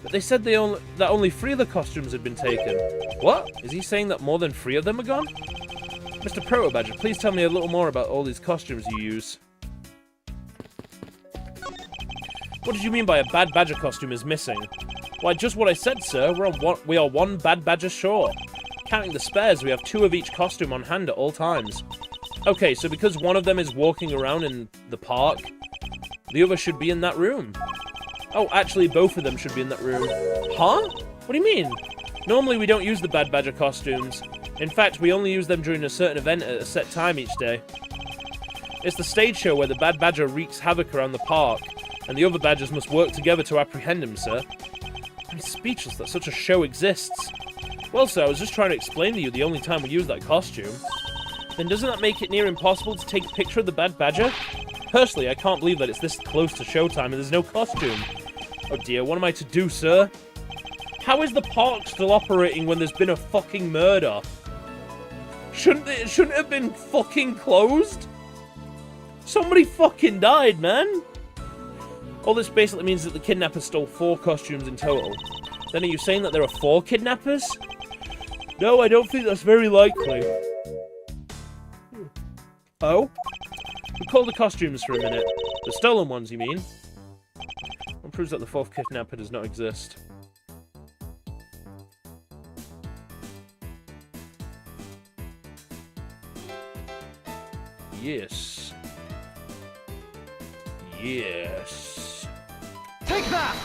But they said that only 3 of the costumes had been taken. What? Is he saying that more than 3 of them are gone? Mr. Proto Badger, please tell me a little more about all these costumes you use. What did you mean by a Bad Badger costume is missing? Why, just what I said, sir. We are 1 Bad Badger short. Counting the spares, we have 2 of each costume on hand at all times. Okay, so because one of them is walking around in the park, the other should be in that room. Oh, actually, both of them should be in that room. Huh? What do you mean? Normally, we don't use the Bad Badger costumes. In fact, we only use them during a certain event at a set time each day. It's the stage show where the Bad Badger wreaks havoc around the park, and the other badgers must work together to apprehend him, sir. I'm speechless that such a show exists. Well, sir, I was just trying to explain to you the only time we use that costume. Then doesn't that make it near impossible to take a picture of the Bad Badger? Personally, I can't believe that it's this close to showtime and there's no costume. Oh dear, what am I to do, sir? How is the park still operating when there's been a fucking murder? Shouldn't it have been fucking closed? Somebody fucking died, man. All this basically means that the kidnappers stole 4 costumes in total. Then are you saying that there are 4 kidnappers? No, I don't think that's very likely. Oh? Recall the costumes for a minute. The stolen ones, you mean? What proves that the 4th kidnapper does not exist? Yes. Yes. Take that!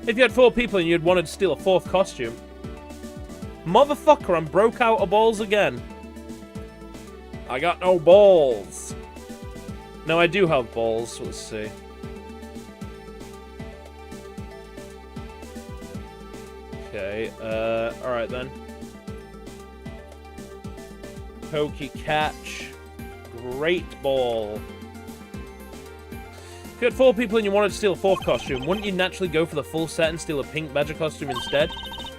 If you had 4 people and you'd wanted to steal a 4th costume. Motherfucker, I'm broke out of balls again. I got no balls. No, I do have balls. Let's see. Okay, alright then. Pokey catch. Great ball. If you had 4 people and you wanted to steal a 4th costume, wouldn't you naturally go for the full set and steal a pink badger costume instead?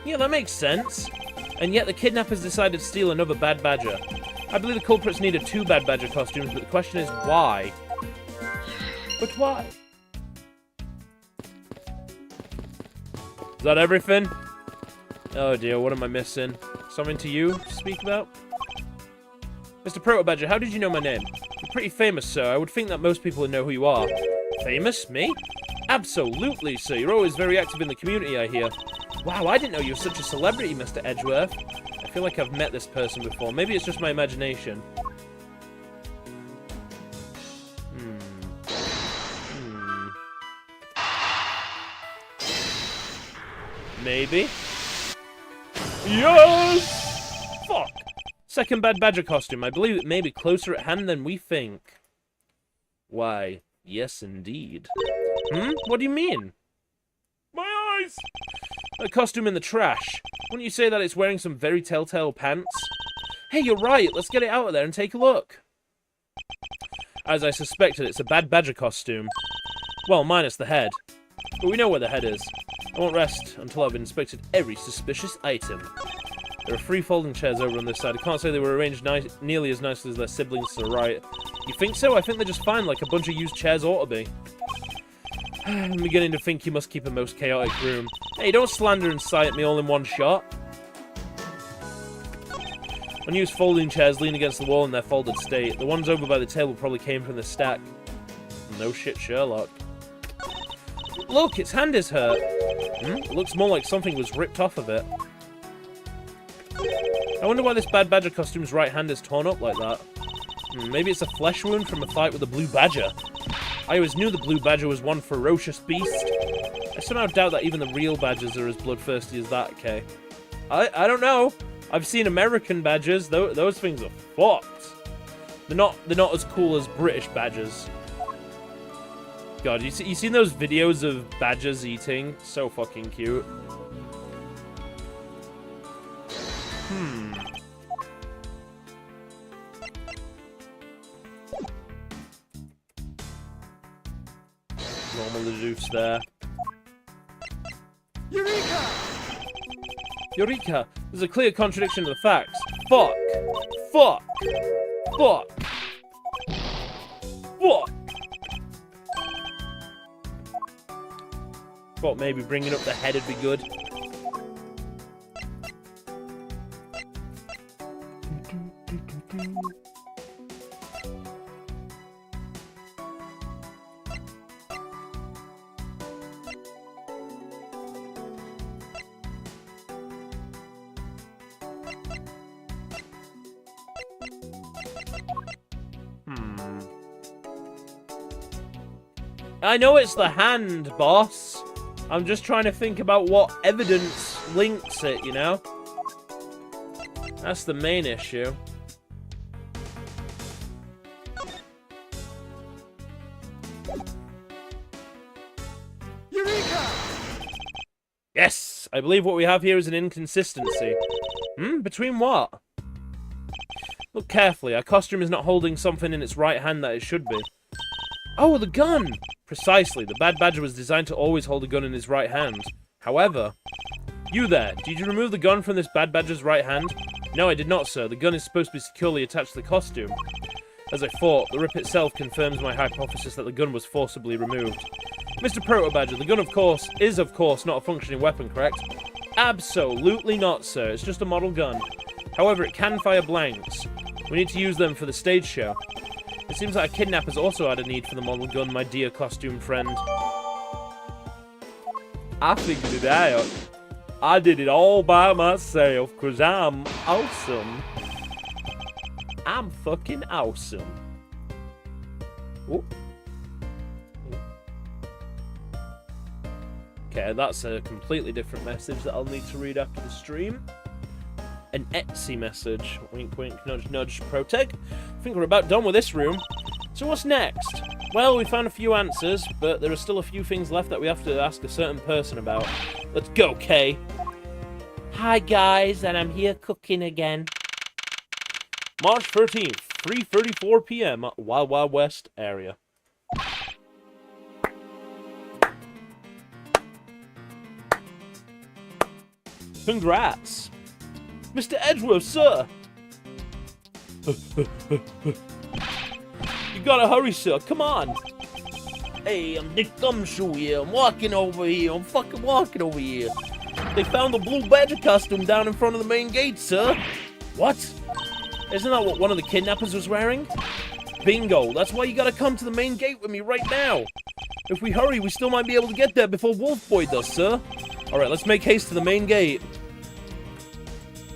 Yeah, that makes sense. And yet the kidnappers decided to steal another Bad Badger. I believe the culprits needed 2 Bad Badger costumes, but the question is why? But why? Is that everything? Oh dear, what am I missing? Something to you to speak about? Mr. Proto Badger, how did you know my name? You're pretty famous, sir. I would think that most people would know who you are. Famous? Me? Absolutely, sir. You're always very active in the community, I hear. Wow, I didn't know you were such a celebrity, Mr. Edgeworth. I feel like I've met this person before. Maybe it's just my imagination. Maybe. Yes! Fuck. Second Bad Badger costume. I believe it may be closer at hand than we think. Why, yes indeed. What do you mean? My eyes! A costume in the trash. Wouldn't you say that it's wearing some very telltale pants? Hey, you're right. Let's get it out of there and take a look. As I suspected, it's a Bad Badger costume. Well, minus the head. But we know where the head is. I won't rest until I've inspected every suspicious item. There are 3 folding chairs over on this side. I can't say they were arranged nearly as nicely as their siblings to the right. You think so? I think they're just fine, like a bunch of used chairs ought to be. I'm beginning to think you must keep a most chaotic room. Hey, don't slander and sigh at me all in one shot. Unused folding chairs lean against the wall in their folded state. The ones over by the table probably came from the stack. No shit, Sherlock. Look, its hand is hurt. It looks more like something was ripped off of it. I wonder why this Bad Badger costume's right hand is torn up like that. Maybe it's a flesh wound from a fight with a blue badger. I always knew the blue badger was one ferocious beast. I somehow doubt that even the real badgers are as bloodthirsty as that, Kay. I don't know. I've seen American badgers. Those things are fucked. They're not as cool as British badgers. God, you seen those videos of badgers eating? So fucking cute. Normal Zeus there. Eureka! Eureka! There's a clear contradiction to the facts. Fuck! Fuck! Fuck! Fuck! Thought maybe bringing up the head would be good. I know it's the hand, boss. I'm just trying to think about what evidence links it, you know? That's the main issue. Eureka! Yes! I believe what we have here is an inconsistency. Between what? Look carefully. Our costume is not holding something in its right hand that it should be. Oh, the gun! Precisely. The Bad Badger was designed to always hold a gun in his right hand. However... You there! Did you remove the gun from this Bad Badger's right hand? No, I did not, sir. The gun is supposed to be securely attached to the costume. As I thought, the rip itself confirms my hypothesis that the gun was forcibly removed. Mr. Proto Badger, the gun, of course, is, of course, not a functioning weapon, correct? Absolutely not, sir. It's just a model gun. However, it can fire blanks. We need to use them for the stage show. It seems like a kidnapper's also had a need for the model gun, my dear costume friend. I figured it out. I did it all by myself, because I'm awesome. I'm fucking awesome. Ooh. Okay, that's a completely different message that I'll need to read after the stream. An Etsy message. Wink, wink, nudge, nudge, Proteg. I think we're about done with this room. So what's next? Well, we found a few answers, but there are still a few things left that we have to ask a certain person about. Let's go, Kay. Hi, guys, and I'm here cooking again. March 13th, 3:34 p.m. Wild Wild West area. Congrats! Mr. Edgeworth, sir! You gotta hurry, sir. Come on! Hey, I'm Dick Gumshoe here. I'm walking over here. I'm fucking walking over here. They found the Blue Badger costume down in front of the main gate, sir. What? Isn't that what one of the kidnappers was wearing? Bingo. That's why you gotta come to the main gate with me right now. If we hurry, we still might be able to get there before Wolf Boy does, sir. Alright, let's make haste to the main gate.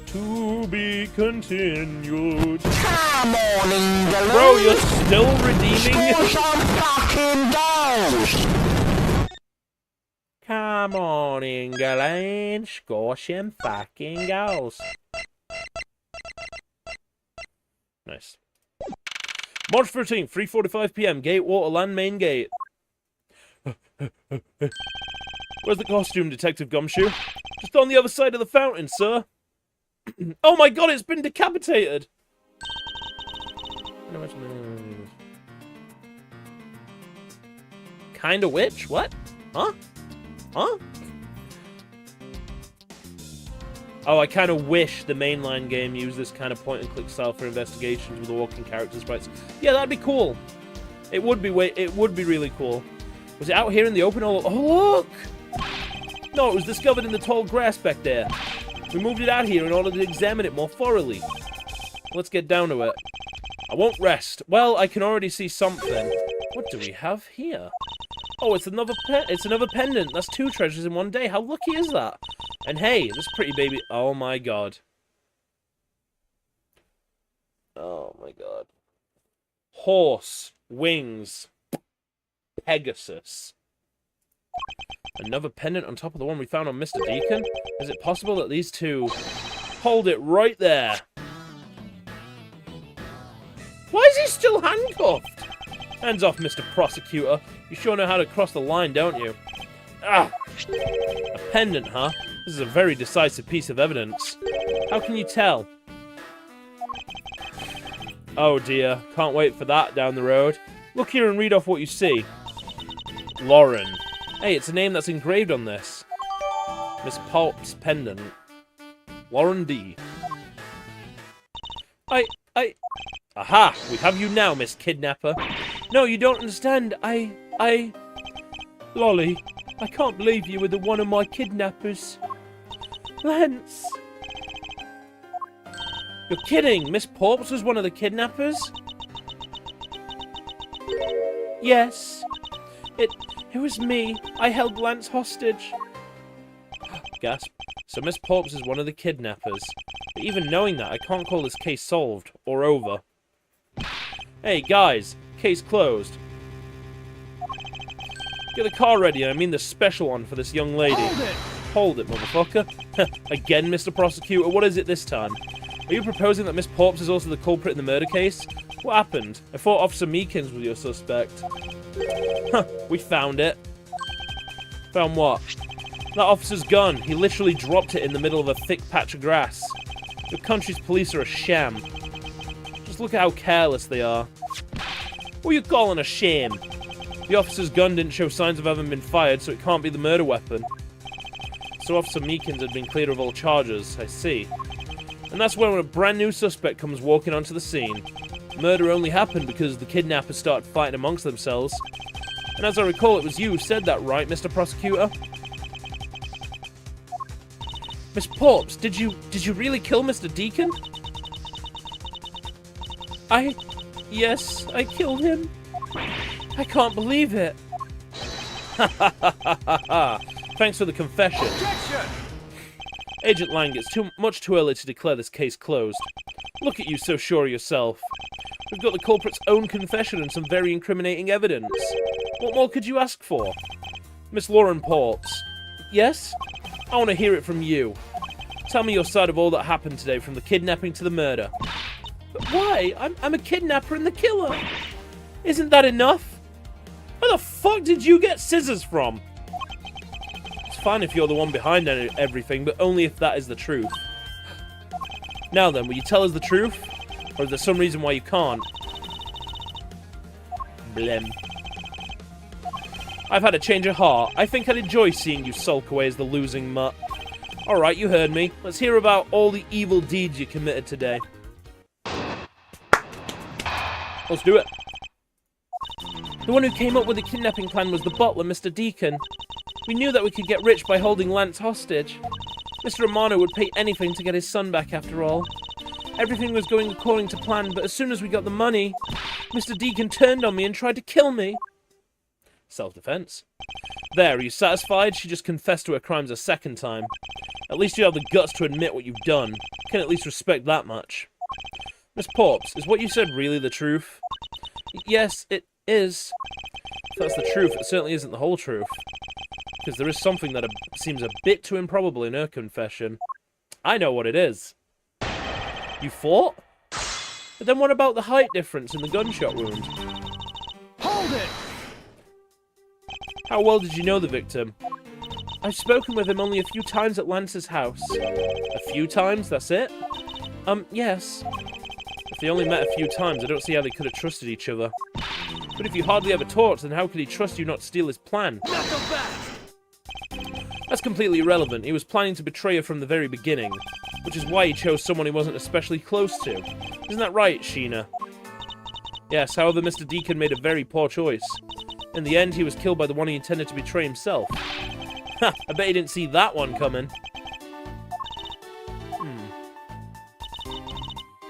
To be continued. Come on, England. Bro, you're still redeeming? Score some fucking goals. Come on, England. Score some fucking goals. Nice. March 13th, 3:45 p.m. Gatewater Land main gate. Where's the costume, Detective Gumshoe? Just on the other side of the fountain, sir. Oh my god, it's been decapitated! Kinda witch? What? Huh? Huh? Oh, I kind of wish the mainline game used this kind of point-and-click style for investigations with the walking character sprites. Yeah, that'd be cool. It would be really cool. Was it out here in the open all... Oh, look! No, it was discovered in the tall grass back there. We moved it out here in order to examine it more thoroughly. Let's get down to it. I won't rest. Well, I can already see something. What do we have here? Oh, it's another pendant. That's 2 treasures in one day. How lucky is that? And hey, this pretty baby... Oh my god. Oh my god. Horse. Wings. Pegasus. Another pendant on top of the one we found on Mr. Deacon? Is it possible that these two... Hold it right there. Why is he still handcuffed? Hands off, Mr. Prosecutor. You sure know how to cross the line, don't you? Ah! A pendant, huh? This is a very decisive piece of evidence. How can you tell? Oh dear, can't wait for that down the road. Look here and read off what you see. Lauren. Hey, it's a name that's engraved on this. Miss Pulp's pendant. Lauren D. Aha! We have you now, Miss Kidnapper. No, you don't understand. Lolly, I can't believe you were the one of my kidnappers. Lance. You're kidding! Miss Pulps was one of the kidnappers? Yes. It was me. I held Lance hostage. Gasp. So Miss Pulps is one of the kidnappers. But even knowing that, I can't call this case solved or over. Hey, guys. Case closed. Get the car ready, I mean the special one for this young lady. Hold it, motherfucker. Again, Mr. Prosecutor, what is it this time? Are you proposing that Miss Pulps is also the culprit in the murder case? What happened? I thought Officer Meekins was your suspect. We found it. Found what? That officer's gun. He literally dropped it in the middle of a thick patch of grass. The country's police are a sham. Just look at how careless they are. What are you calling a shame? The officer's gun didn't show signs of having been fired, so it can't be the murder weapon. So Officer Meekins had been cleared of all charges, I see. And that's when a brand new suspect comes walking onto the scene. Murder only happened because the kidnappers started fighting amongst themselves. And as I recall, it was you who said that, right, Mr. Prosecutor? Miss Pulps, did you really kill Mr. Deacon? Yes, I killed him. I can't believe it. Thanks for the confession. Objection! Agent Lang, it's much too early to declare this case closed. Look at you, so sure of yourself. We've got the culprit's own confession and some very incriminating evidence. What more could you ask for? Miss Lauren Pulps. Yes? I want to hear it from you. Tell me your side of all that happened today, from the kidnapping to the murder. But why? I'm a kidnapper and the killer. Isn't that enough? Where the fuck did you get scissors from? It's fine if you're the one behind everything, but only if that is the truth. Now then, will you tell us the truth? Or is there some reason why you can't? Blem. I've had a change of heart. I think I'd enjoy seeing you sulk away as the losing mutt. Alright, you heard me. Let's hear about all the evil deeds you committed today. Let's do it. The one who came up with the kidnapping plan was the butler, Mr. Deacon. We knew that we could get rich by holding Lance hostage. Mr. Romano would pay anything to get his son back after all. Everything was going according to plan, but as soon as we got the money, Mr. Deacon turned on me and tried to kill me. Self-defense. There, are you satisfied? She just confessed to her crimes a second time. At least you have the guts to admit what you've done. You can at least respect that much. Miss Pulps, is what you said really the truth? Yes, it is. If that's the truth, it certainly isn't the whole truth. Because there is something that seems a bit too improbable in her confession. I know what it is. You fought? But then what about the height difference in the gunshot wound? Hold it! How well did you know the victim? I've spoken with him only a few times at Lance's house. A few times, that's it? Yes. If they only met a few times, I don't see how they could have trusted each other. But if you hardly ever talked, then how could he trust you not to steal his plan? That's completely irrelevant. He was planning to betray her from the very beginning, which is why he chose someone he wasn't especially close to. Isn't that right, Sheena? Yes, however, Mr. Deacon made a very poor choice. In the end, he was killed by the one he intended to betray himself. Ha! I bet he didn't see that one coming.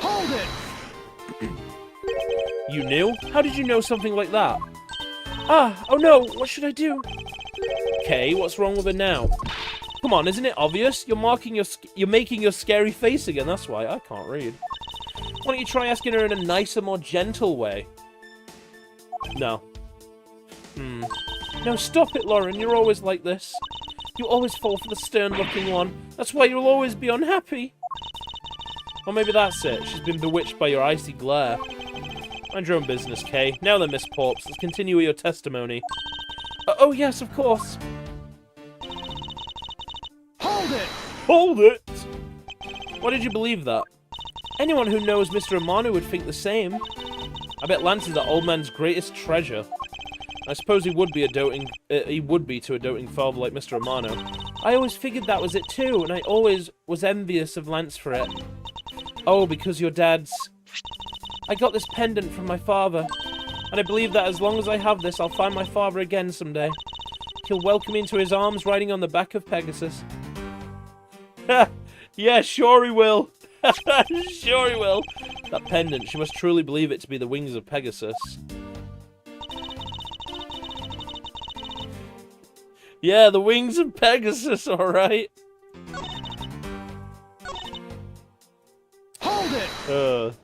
Hold it! You knew? How did you know something like that? Oh no, what should I do? Okay, what's wrong with her now? Come on, isn't it obvious? You're making your scary face again, that's why I can't read. Why don't you try asking her in a nicer, more gentle way? No. No, stop it, Lauren, you're always like this. You always fall for the stern-looking one. That's why you'll always be unhappy. Or maybe that's it. She's been bewitched by your icy glare. Mind your own business, Kay. Now then, Miss Porps, let's continue with your testimony. Oh, yes, of course. Hold it! Hold it! Why did you believe that? Anyone who knows Mr. Amano would think the same. I bet Lance is that old man's greatest treasure. I suppose he would be to a doting father like Mr. Amano. I always figured that was it too, and I always was envious of Lance for it. Oh, because your dad's... I got this pendant from my father, and I believe that as long as I have this, I'll find my father again someday. He'll welcome me into his arms riding on the back of Pegasus. Yeah, sure he will. Sure he will. That pendant, she must truly believe it to be the wings of Pegasus. Yeah, the wings of Pegasus, alright. Hold it!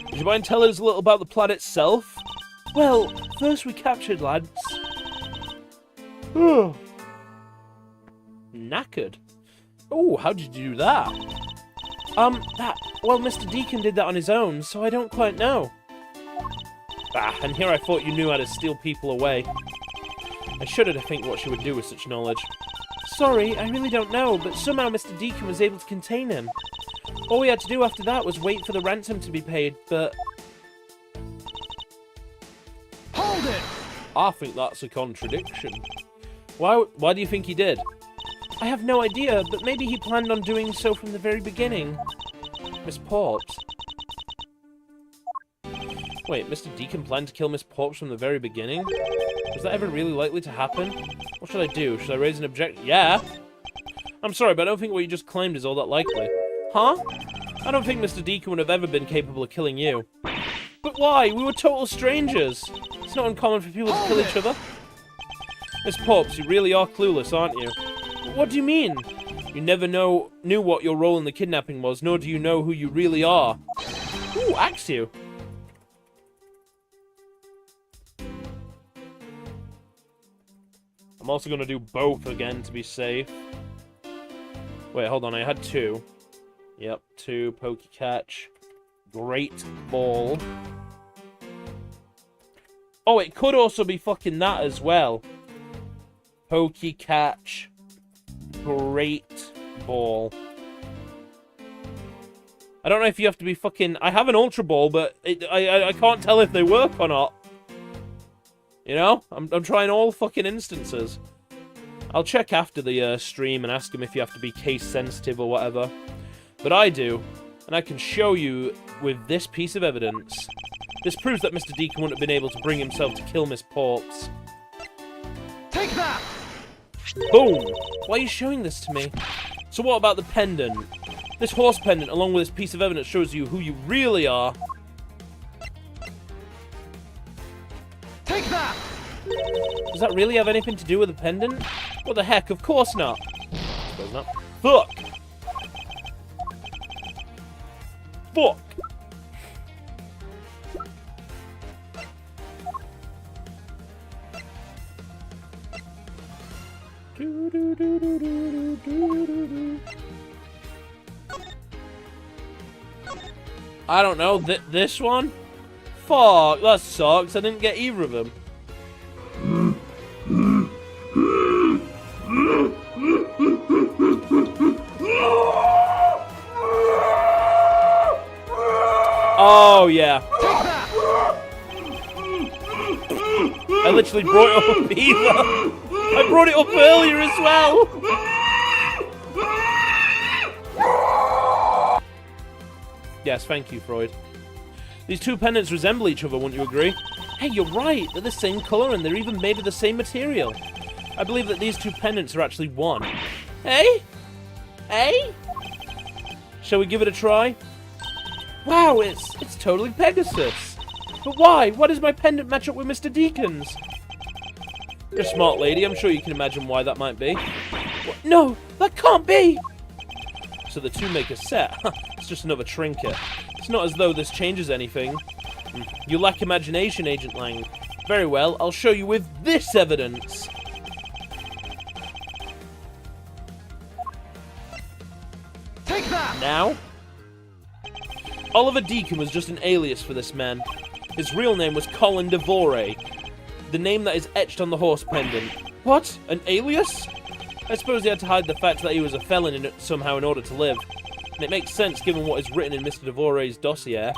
Would you mind telling us a little about the plan itself? Well, first we captured Lance. Knackered. Oh, how did you do that? Well, Mr. Deacon did that on his own, so I don't quite know. Bah, and here I thought you knew how to steal people away. I shudder to think what she would do with such knowledge. Sorry, I really don't know, but somehow Mr. Deacon was able to contain him. All we had to do after that was wait for the ransom to be paid, but... Hold it! I think that's a contradiction. Why do you think he did? I have no idea, but maybe he planned on doing so from the very beginning. Miss Porps. Wait, Mr. Deacon planned to kill Miss Porps from the very beginning? Was that ever really likely to happen? What should I do? Should I raise an objection? Yeah! I'm sorry, but I don't think what you just claimed is all that likely. Huh? I don't think Mr. Deacon would have ever been capable of killing you. But why? We were total strangers. It's not uncommon for people to kill each other. Miss Porps, you really are clueless, aren't you? What do you mean? You never knew what your role in the kidnapping was, nor do you know who you really are. Ooh, axe you. I'm also going to do both again to be safe. Wait, hold on, I had two. Yep, two, Pokey Catch. Great Ball. Oh, it could also be fucking that as well. Pokey Catch. Great Ball. I don't know if you have to be fucking... I have an Ultra Ball, but I can't tell if they work or not. You know? I'm trying all fucking instances. I'll check after the stream and ask him if you have to be case sensitive or whatever. But I do, and I can show you with this piece of evidence. This proves that Mr. Deacon wouldn't have been able to bring himself to kill Miss Porps. Take that! Boom! Why are you showing this to me? So what about the pendant? This horse pendant, along with this piece of evidence, shows you who you really are. Take that! Does that really have anything to do with the pendant? What the heck? Of course not. I suppose not. Fuck! Fuck! I don't know, this one? Fuck, that sucks. I didn't get either of them. Oh, yeah. I literally brought it up either. I brought it up earlier as well. Yes, thank you, Freud. These two pendants resemble each other, wouldn't you agree? Hey, you're right. They're the same color and they're even made of the same material. I believe that these two pendants are actually one. Hey? Hey? Shall we give it a try? Wow, it's totally Pegasus. But why? Why does my pendant match up with Mr. Deacon's? You're a smart lady. I'm sure you can imagine why that might be. What? No, that can't be! So the two make a set. It's just another trinket. It's not as though this changes anything. You lack imagination, Agent Lang. Very well, I'll show you with this evidence. Take that! Now? Oliver Deacon was just an alias for this man. His real name was Colin Devore, the name that is etched on the horse pendant. What? An alias? I suppose he had to hide the fact that he was a felon somehow in order to live. And it makes sense given what is written in Mr. Devore's dossier.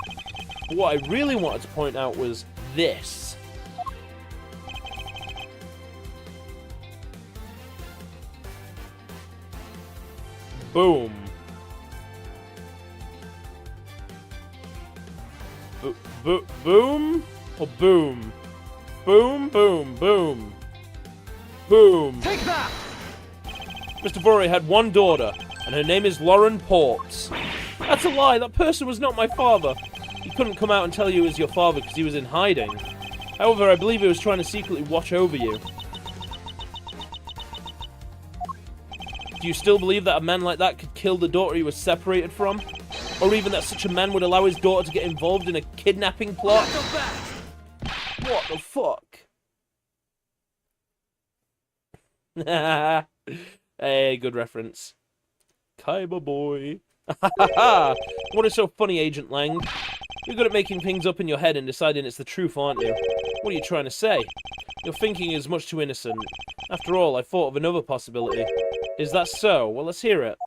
But what I really wanted to point out was this. Boom. Boom? Or boom? Boom, boom, boom. Boom. Take that! Mr. Devore had one daughter, and her name is Lauren Porps. That's a lie, that person was not my father. He couldn't come out and tell you he was your father because he was in hiding. However, I believe he was trying to secretly watch over you. Do you still believe that a man like that could kill the daughter he was separated from? Or even that such a man would allow his daughter to get involved in a kidnapping plot? What the fuck? Hey, good reference. Kaiba boy. What is so funny, Agent Lang? You're good at making things up in your head and deciding it's the truth, aren't you? What are you trying to say? Your thinking is much too innocent. After all, I thought of another possibility. Is that so? Well, let's hear it.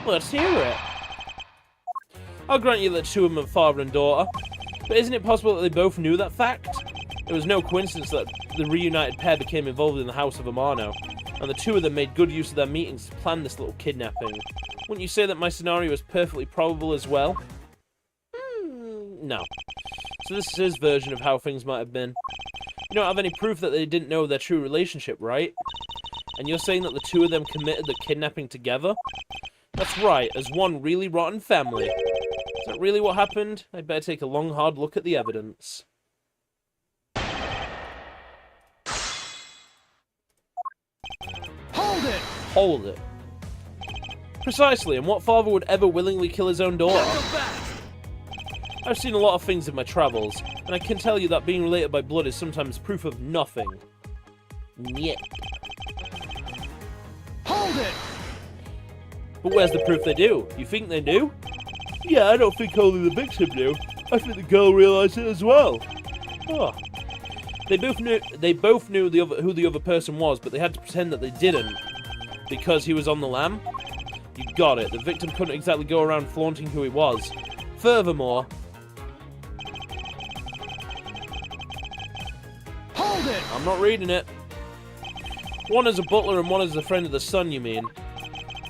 Let's hear it. I'll grant you that two of them are father and daughter. But isn't it possible that they both knew that fact? It was no coincidence that the reunited pair became involved in the House of Amano, and the two of them made good use of their meetings to plan this little kidnapping. Wouldn't you say that my scenario is perfectly probable as well? No. So this is his version of how things might have been. You don't have any proof that they didn't know their true relationship, right? And you're saying that the two of them committed the kidnapping together? That's right, as one really rotten family. Is that really what happened? I'd better take a long, hard look at the evidence. Hold it! Hold it. Precisely, and what father would ever willingly kill his own daughter? I've seen a lot of things in my travels, and I can tell you that being related by blood is sometimes proof of nothing. Yep. Hold it! But where's the proof they do? You think they do? Yeah, I don't think only the victim knew. I think the girl realised it as well. Oh. They both knew who the other person was, but they had to pretend that they didn't. Because he was on the lam? You got it. The victim couldn't exactly go around flaunting who he was. Furthermore... Hold it! I'm not reading it. One as a butler and one as a friend of the son, you mean?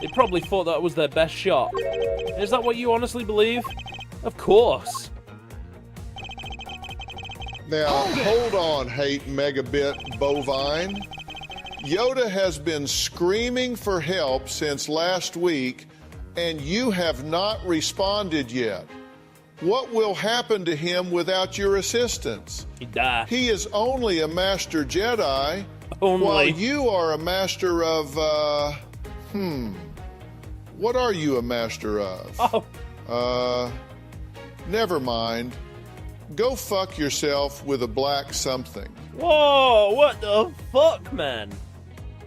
They probably thought that was their best shot. Is that what you honestly believe? Of course. Now, hold on, hate megabit bovine. Yoda has been screaming for help since last week, and you have not responded yet. What will happen to him without your assistance? He died. He is only a Master Jedi, Only. while you are a Master of, What are you a Master of? Oh. Never mind. Go fuck yourself with a black something. Whoa, what the fuck, man?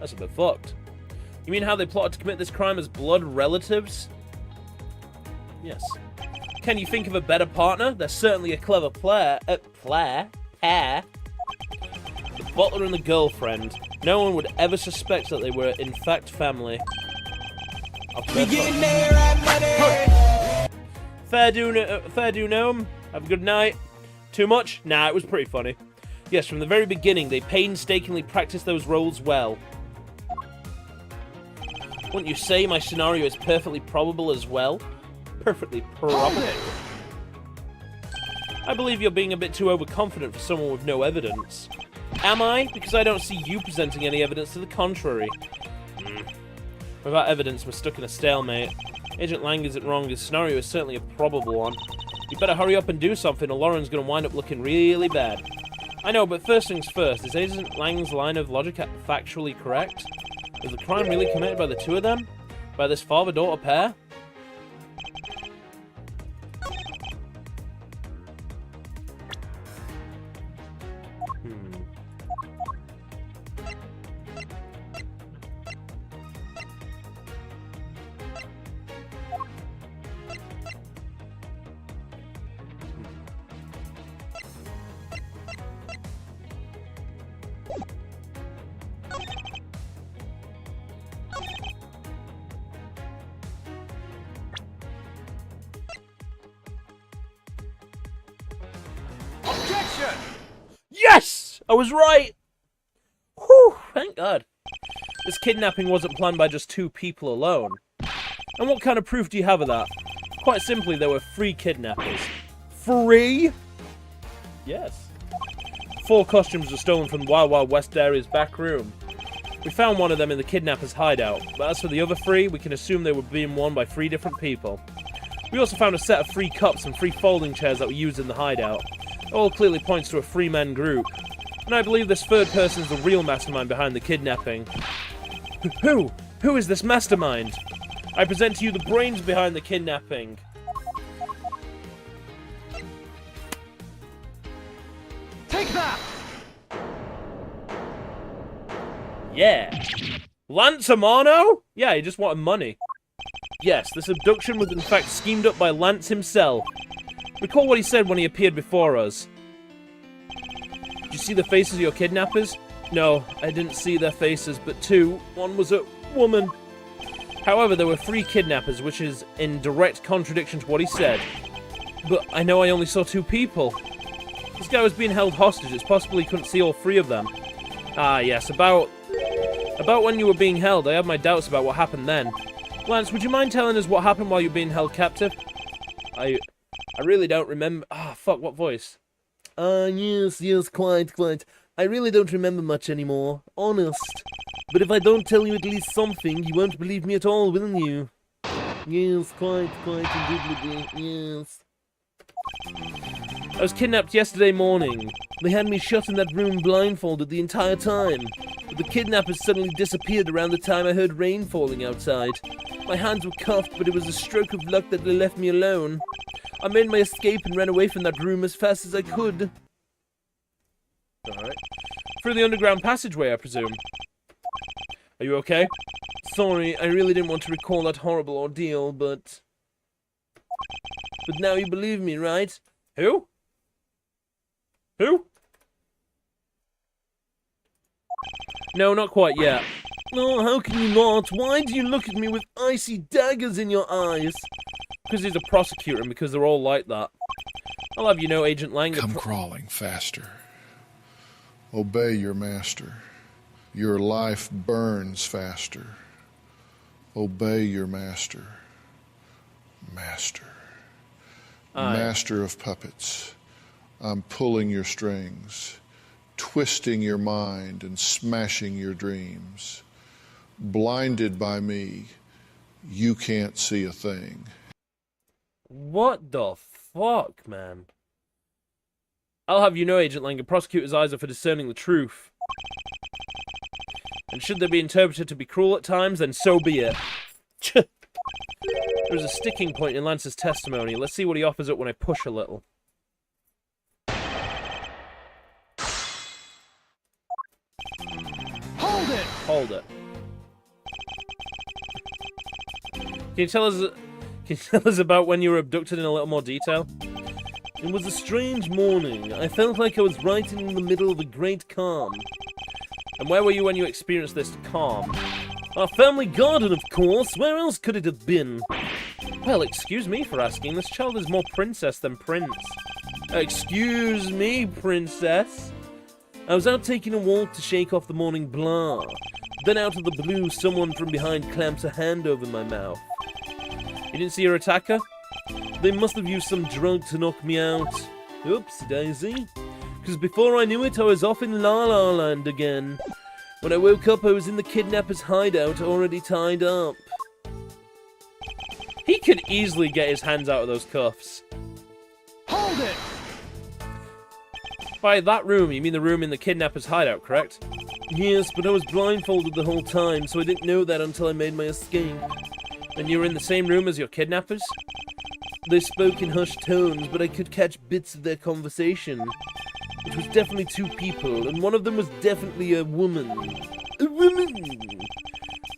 That's a bit fucked. You mean how they plotted to commit this crime as blood relatives? Yes. Can you think of a better partner? They're certainly a clever pair. The butler and the girlfriend. No one would ever suspect that they were, in fact, family. Fair do Noam. Have a good night. Too much? Nah, it was pretty funny. Yes, from the very beginning, they painstakingly practiced those roles well. Wouldn't you say my scenario is perfectly probable as well? Perfectly probable. I believe you're being a bit too overconfident for someone with no evidence. Am I? Because I don't see you presenting any evidence to the contrary. Without evidence, we're stuck in a stalemate. Agent Lang isn't wrong, his scenario is certainly a probable one. You better hurry up and do something or Lauren's gonna wind up looking really bad. I know, but first things first, is Agent Lang's line of logic factually correct? Was the crime really committed by the two of them? By this father-daughter pair? Yes! I was right! Whew, thank God. This kidnapping wasn't planned by just 2 people alone. And what kind of proof do you have of that? Quite simply, there were 3 kidnappers. 3? Yes. 4 costumes were stolen from Wild Wild West area's back room. We found one of them in the kidnapper's hideout, but as for the other 3, we can assume they were being worn by 3 different people. We also found a set of 3 cups and 3 folding chairs that were used in the hideout. It all clearly points to a 3-man group. And I believe this 3rd person is the real mastermind behind the kidnapping. Who? Who is this mastermind? I present to you the brains behind the kidnapping. Take that! Yeah. Lance Amano? Yeah, he just wanted money. Yes, this abduction was in fact schemed up by Lance himself. Recall what he said when he appeared before us. Did you see the faces of your kidnappers? No, I didn't see their faces, but 2. One was a woman. However, there were 3 kidnappers, which is in direct contradiction to what he said. But I know I only saw 2 people. This guy was being held hostage. It's possible he couldn't see all 3 of them. Ah, yes, about when you were being held, I have my doubts about what happened then. Lance, would you mind telling us what happened while you were being held captive? I really don't remember. Ah, fuck, what voice? Yes, quite. I really don't remember much anymore, honest. But if I don't tell you at least something, you won't believe me at all, will you? Yes, quite, indubitably, yes. I was kidnapped yesterday morning. They had me shut in that room blindfolded the entire time. But the kidnappers suddenly disappeared around the time I heard rain falling outside. My hands were cuffed, but it was a stroke of luck that they left me alone. I made my escape and ran away from that room as fast as I could. Alright. Through the underground passageway, I presume. Are you okay? Sorry, I really didn't want to recall that horrible ordeal, but now you believe me, right? Who? Who? No, not quite yet. Oh, how can you not? Why do you look at me with icy daggers in your eyes? Because he's a prosecutor and because they're all like that. I'll have you know, Agent Lang... Come crawling faster. Obey your master. Your life burns faster. Obey your master. Master. Master of puppets. I'm pulling your strings, twisting your mind and smashing your dreams. Blinded by me, you can't see a thing. What the fuck, man? I'll have you know, Agent Lang, a prosecutor's eyes are for discerning the truth. And should they be interpreted to be cruel at times, then so be it. There's a sticking point in Lance's testimony. Let's see what he offers up when I push a little. Hold it. Can you tell us about when you were abducted in a little more detail? It was a strange morning. I felt like I was right in the middle of a great calm. And where were you when you experienced this calm? Our family garden, of course. Where else could it have been? Well, excuse me for asking. This child is more princess than prince. Excuse me, princess. I was out taking a walk to shake off the morning blah. Then out of the blue, someone from behind clamps a hand over my mouth. You didn't see your attacker? They must have used some drug to knock me out. Oops, daisy. Because before I knew it, I was off in La La Land again. When I woke up, I was in the kidnapper's hideout, already tied up. He could easily get his hands out of those cuffs. Hold it! By that room, you mean the room in the kidnapper's hideout, correct? Yes, but I was blindfolded the whole time, so I didn't know that until I made my escape. And you were in the same room as your kidnappers? They spoke in hushed tones, but I could catch bits of their conversation. It was definitely 2 people, and one of them was definitely a woman. A woman!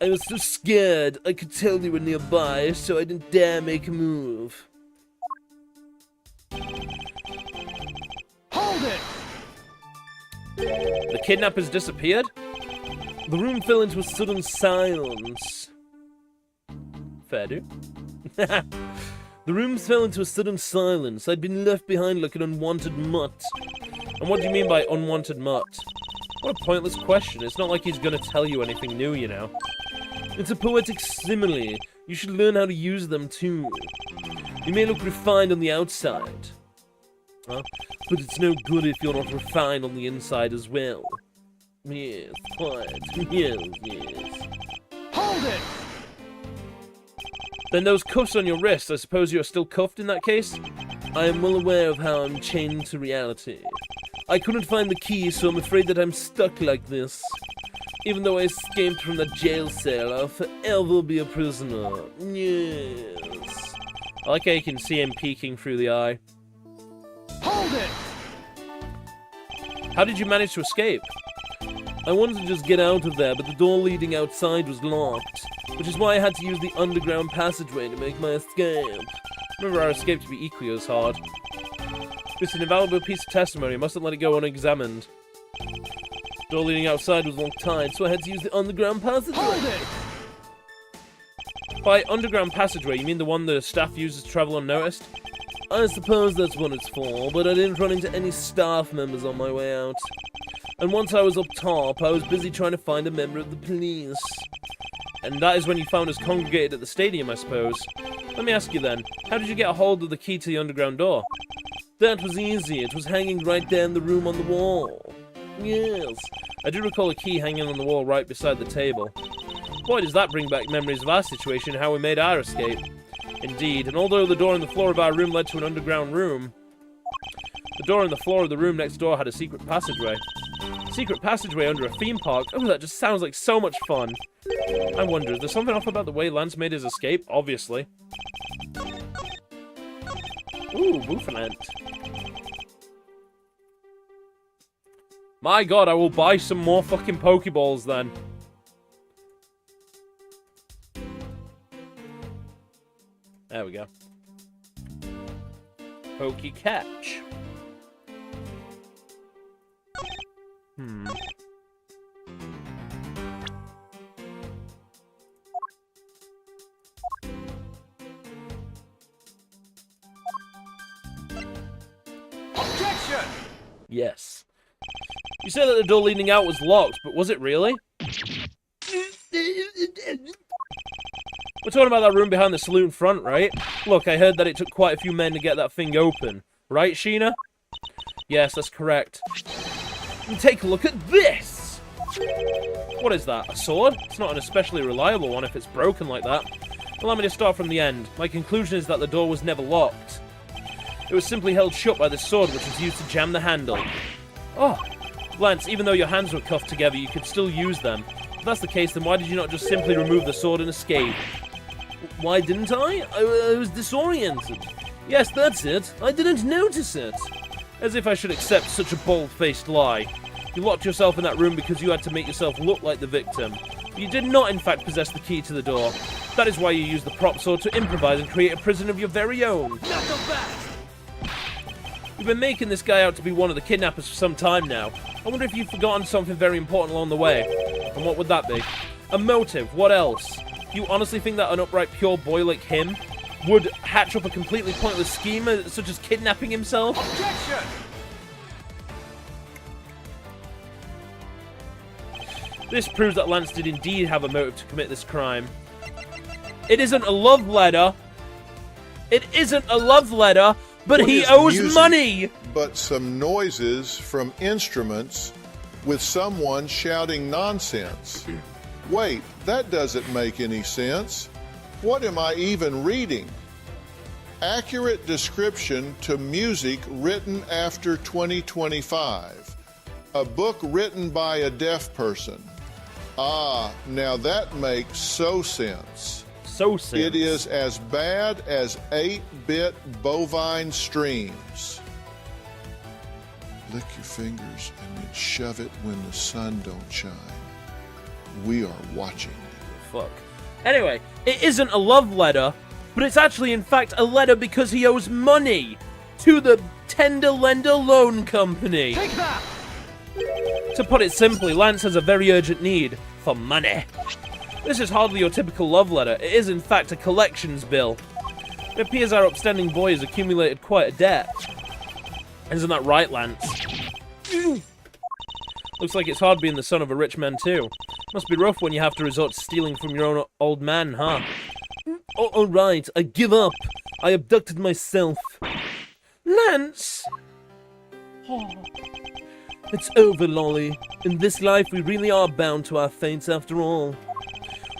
I was so scared, I could tell they were nearby, so I didn't dare make a move. Hold it! The kidnappers disappeared? The room fell into a sudden silence. Fair do. The room fell into a sudden silence. I'd been left behind like an unwanted mutt. And what do you mean by unwanted mutt? What a pointless question. It's not like he's gonna tell you anything new, you know. It's a poetic simile. You should learn how to use them too. You may look refined on the outside. Huh? But it's no good if you're not refined on the inside as well. Yes, quite. Yes, yes. Hold it! Then those cuffs on your wrists, I suppose you're still cuffed in that case? I am well aware of how I'm chained to reality. I couldn't find the key, so I'm afraid that I'm stuck like this. Even though I escaped from the jail cell, I'll forever be a prisoner. Yes. I like how you can see him peeking through the eye. Hold it! How did you manage to escape? I wanted to just get out of there, but the door leading outside was locked, which is why I had to use the underground passageway to make my escape. Remember, our escape to be equally as hard. It's an invaluable piece of testimony. I mustn't let it go unexamined. The door leading outside was locked tight, so I had to use the underground passageway. Hold it! By underground passageway, you mean the one the staff uses to travel unnoticed? I suppose that's what it's for, but I didn't run into any staff members on my way out. And once I was up top, I was busy trying to find a member of the police. And that is when you found us congregated at the stadium, I suppose. Let me ask you then, how did you get a hold of the key to the underground door? That was easy. It was hanging right there in the room on the wall. Yes, I do recall a key hanging on the wall right beside the table. Boy, does that bring back memories of our situation and how we made our escape. Indeed, and although the door in the floor of our room led to an underground room, the door in the floor of the room next door had a secret passageway. Secret passageway under a theme park? Oh, that just sounds like so much fun. I wonder, is there something off about the way Lance made his escape? Obviously. Ooh, Bouffalant. My god, I will buy some more fucking Pokeballs then. There we go. Poke catch. Objection! Yes. You said that the door leading out was locked, but was it really? We're talking about that room behind the saloon front, right? Look, I heard that it took quite a few men to get that thing open. Right, Sheena? Yes, that's correct. And take a look at this! What is that, a sword? It's not an especially reliable one if it's broken like that. Allow me to start from the end. My conclusion is that the door was never locked. It was simply held shut by the sword, which was used to jam the handle. Oh, Lance, even though your hands were cuffed together, you could still use them. If that's the case, then why did you not just simply remove the sword and escape? Why didn't I? I was disoriented. Yes, that's it. I didn't notice it. As if I should accept such a bold-faced lie. You locked yourself in that room because you had to make yourself look like the victim. But you did not, in fact, possess the key to the door. That is why you used the prop sword to improvise and create a prison of your very own. Not so fast! You've been making this guy out to be one of the kidnappers for some time now. I wonder if you've forgotten something very important along the way. And what would that be? A motive. What else? You honestly think that an upright pure boy like him would hatch up a completely pointless scheme such as kidnapping himself? Objection! This proves that Lance did indeed have a motive to commit this crime. It isn't a love letter. It isn't a love letter, but What he is owes music money. But some noises from instruments with someone shouting nonsense. Wait, that doesn't make any sense. What am I even reading? Accurate description to music written after 2025. A book written by a deaf person. Ah, now that makes so sense. So sad. It is as bad as 8-bit bovine streams. Lick your fingers and then shove it when the sun don't shine. We are watching. Fuck. Anyway, it isn't a love letter, but it's actually in fact a letter because he owes money to the Tender Lender Loan Company. Take that! To put it simply, Lance has a very urgent need for money. This is hardly your typical love letter. It is in fact a collections bill. It appears our upstanding boy has accumulated quite a debt. Isn't that right, Lance? Looks like it's hard being the son of a rich man, too. Must be rough when you have to resort to stealing from your own old man, huh? All right, I give up. I abducted myself. Lance! Oh. It's over, Lolly. In this life, we really are bound to our fates after all.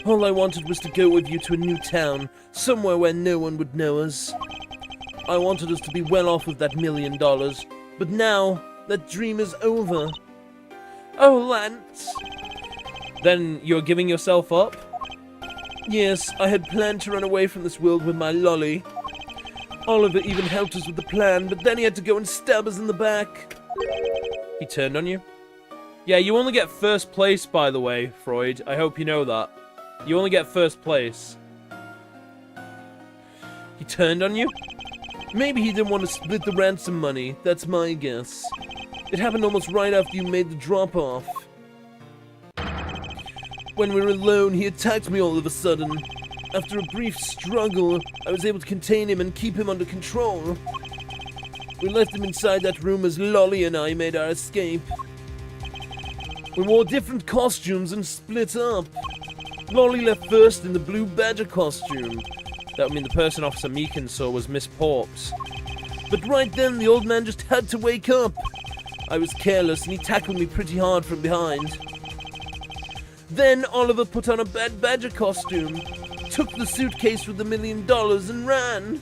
All I wanted was to go with you to a new town, somewhere where no one would know us. I wanted us to be well off with that $1 million, but now, that dream is over. Oh, Lance. Then you're giving yourself up? Yes, I had planned to run away from this world with my Lolly. Oliver even helped us with the plan, but then he had to go and stab us in the back. He turned on you? Yeah, you only get first place, by the way, Freud. I hope you know that. You only get first place. He turned on you? Maybe he didn't want to split the ransom money. That's my guess. It happened almost right after you made the drop-off. When we were alone, he attacked me all of a sudden. After a brief struggle, I was able to contain him and keep him under control. We left him inside that room as Lolly and I made our escape. We wore different costumes and split up. Lolly left first in the blue badger costume. That would mean the person Officer Meekin saw was Miss Porps. But right then, the old man just had to wake up. I was careless and he tackled me pretty hard from behind. Then Oliver put on a bad badger costume, took the suitcase with the $1 million and ran.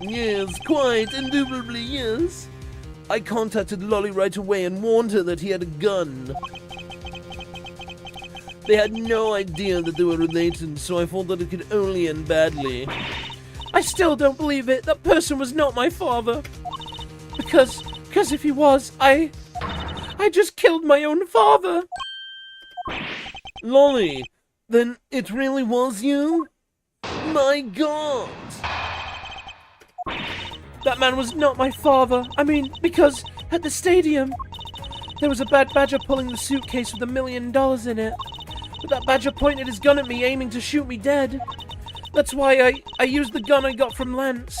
Yes, quite, indubitably, yes. I contacted Lolly right away and warned her that he had a gun. They had no idea that they were related, so I thought that it could only end badly. I still don't believe it. That person was not my father. Because if he was, I just killed my own father. Lolly, then it really was you? My God! That man was not my father. I mean, because at the stadium, there was a bad badger pulling the suitcase with $1 million in it. But that badger pointed his gun at me, aiming to shoot me dead. That's why I used the gun I got from Lance.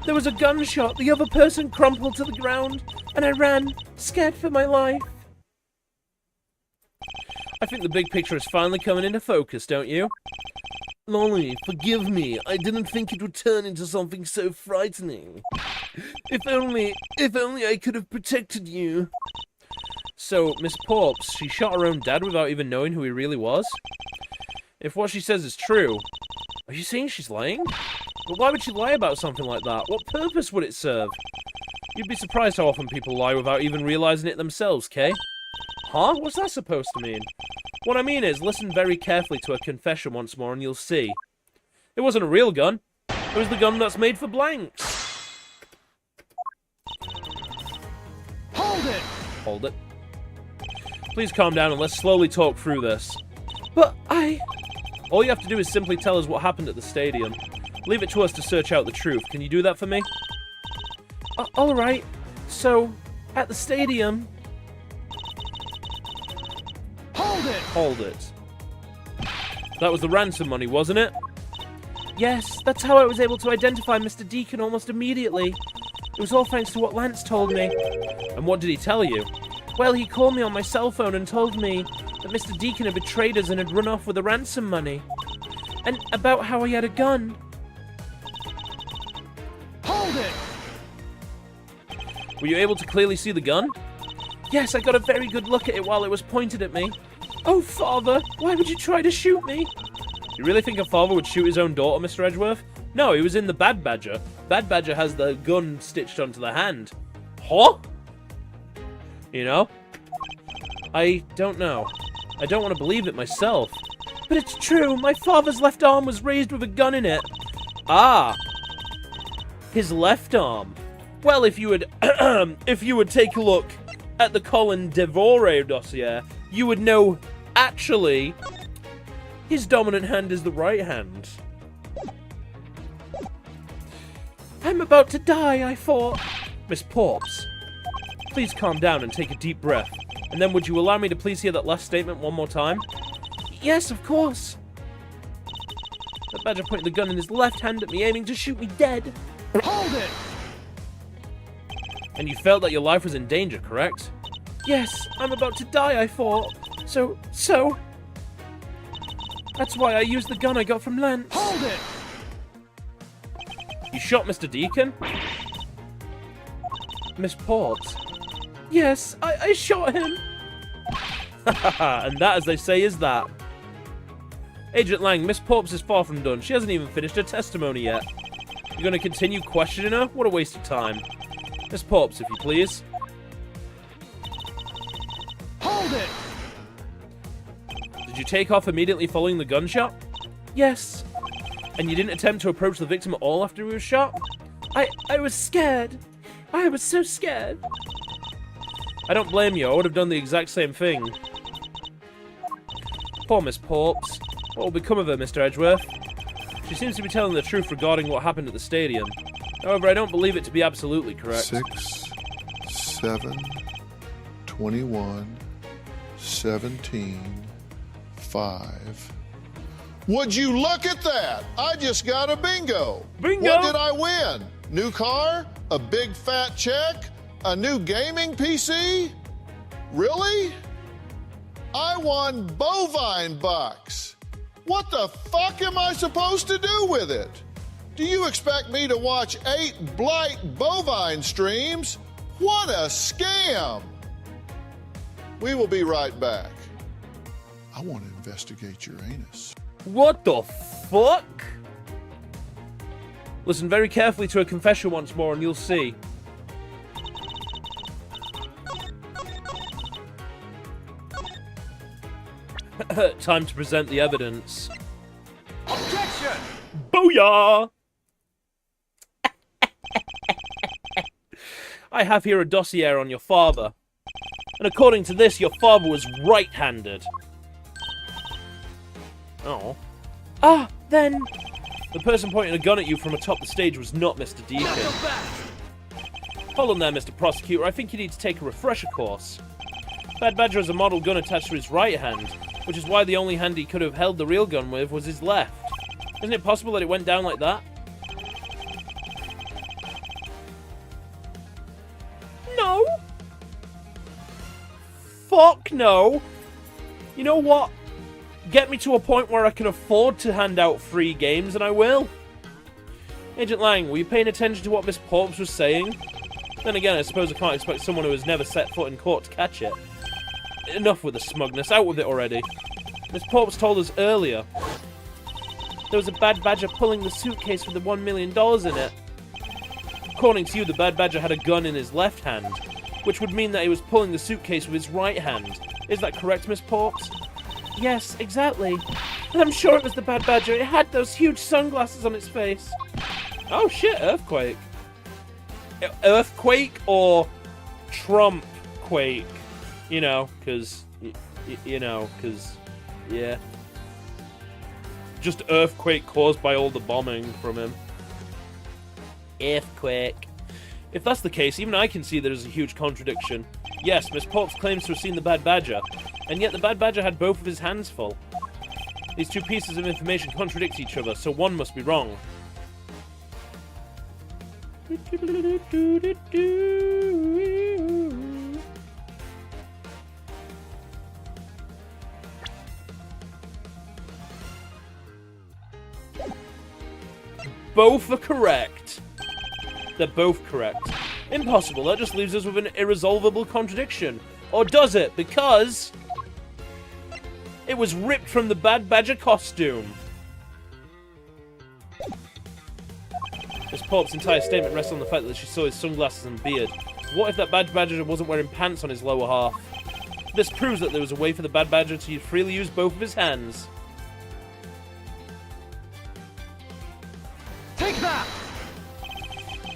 There was a gunshot, the other person crumpled to the ground, and I ran, scared for my life. I think the big picture is finally coming into focus, don't you? Lolly, forgive me. I didn't think it would turn into something so frightening. If only I could have protected you. So, Miss Porps, she shot her own dad without even knowing who he really was? If what she says is true, are you saying she's lying? But why would she lie about something like that? What purpose would it serve? You'd be surprised how often people lie without even realizing it themselves, Kay? Huh? What's that supposed to mean? What I mean is, listen very carefully to her confession once more and you'll see. It wasn't a real gun. It was the gun that's made for blanks. Hold it! Hold it. Please calm down and let's slowly talk through this. But all you have to do is simply tell us what happened at the stadium. Leave it to us to search out the truth. Can you do that for me? Alright. So, at the stadium... Hold it. That was the ransom money, wasn't it? Yes, that's how I was able to identify Mr. Deacon almost immediately. It was all thanks to what Lance told me. And what did he tell you? Well, he called me on my cell phone and told me that Mr. Deacon had betrayed us and had run off with the ransom money. And about how he had a gun. Hold it! Were you able to clearly see the gun? Yes, I got a very good look at it while it was pointed at me. Oh, Father, why would you try to shoot me? You really think a father would shoot his own daughter, Mr. Edgeworth? No, he was in the Bad Badger. Bad Badger has the gun stitched onto the hand. Huh? You know? I don't know. I don't want to believe it myself. But it's true, my father's left arm was raised with a gun in it. Ah. His left arm. Well, if you would take a look at the Colin Devore dossier, you would know, actually, his dominant hand is the right hand. I'm about to die, I thought. Miss Porps, please calm down and take a deep breath. And then would you allow me to please hear that last statement one more time? Yes, of course. The badger pointed the gun in his left hand at me, aiming to shoot me dead. Hold it! And you felt that your life was in danger, correct? Yes, I'm about to die, I thought. So... That's why I used the gun I got from Lance. Hold it! You shot Mr. Deacon? Miss Porps? Yes, I shot him. And that, as they say, is that. Agent Lang, Miss Porps is far from done. She hasn't even finished her testimony yet. You're going to continue questioning her? What a waste of time. Miss Porps, if you please. Hold it! Did you take off immediately following the gunshot? Yes. And you didn't attempt to approach the victim at all after he was shot? I was scared. I was so scared. I don't blame you. I would have done the exact same thing. Poor Miss Porps. What will become of her, Mr. Edgeworth? She seems to be telling the truth regarding what happened at the stadium. However, I don't believe it to be absolutely correct. 6, 7, 21, 17, 5. Would you look at that? I just got a bingo. Bingo! What did I win? New car? A big fat check? A new gaming PC? Really? I won bovine bucks. What the fuck am I supposed to do with it? Do you expect me to watch 8 Blight bovine streams? What a scam! We will be right back. I want to investigate your anus. What the fuck? Listen very carefully to her confession once more and you'll see. Time to present the evidence. Objection! Booyah! I have here a dossier on your father. And according to this, your father was right-handed. Oh. Ah, then... The person pointing a gun at you from atop the stage was not Mr. Deacon. Hold on there, Mr. Prosecutor. I think you need to take a refresher course. Bad Badger has a model gun attached to his right hand, which is why the only hand he could have held the real gun with was his left. Isn't it possible that it went down like that? No! Fuck no! You know what? Get me to a point where I can afford to hand out free games, and I will. Agent Lang, were you paying attention to what Miss Porps was saying? Then again, I suppose I can't expect someone who has never set foot in court to catch it. Enough with the smugness, out with it already. Miss Porps told us earlier there was a Bad Badger pulling the suitcase with the $1 million in it. According to you, the Bad Badger had a gun in his left hand, which would mean that he was pulling the suitcase with his right hand. Is that correct, Miss Porps? Yes, exactly. And I'm sure it was the Bad Badger. It had those huge sunglasses on its face. Oh shit, Earthquake. Earthquake or Trump-quake? You know, because... yeah. Just earthquake caused by all the bombing from him. Earthquake. If that's the case, even I can see there's a huge contradiction. Yes, Miss Porps claims to have seen the Bad Badger, and yet the Bad Badger had both of his hands full. These two pieces of information contradict each other, so one must be wrong. Both are correct. They're both correct. Impossible. That just leaves us with an irresolvable contradiction. Or does it? Because it was ripped from the Bad Badger costume. Miss Porps' entire statement rests on the fact that she saw his sunglasses and beard. What if that Bad Badger wasn't wearing pants on his lower half? This proves that there was a way for the Bad Badger to freely use both of his hands. Take that!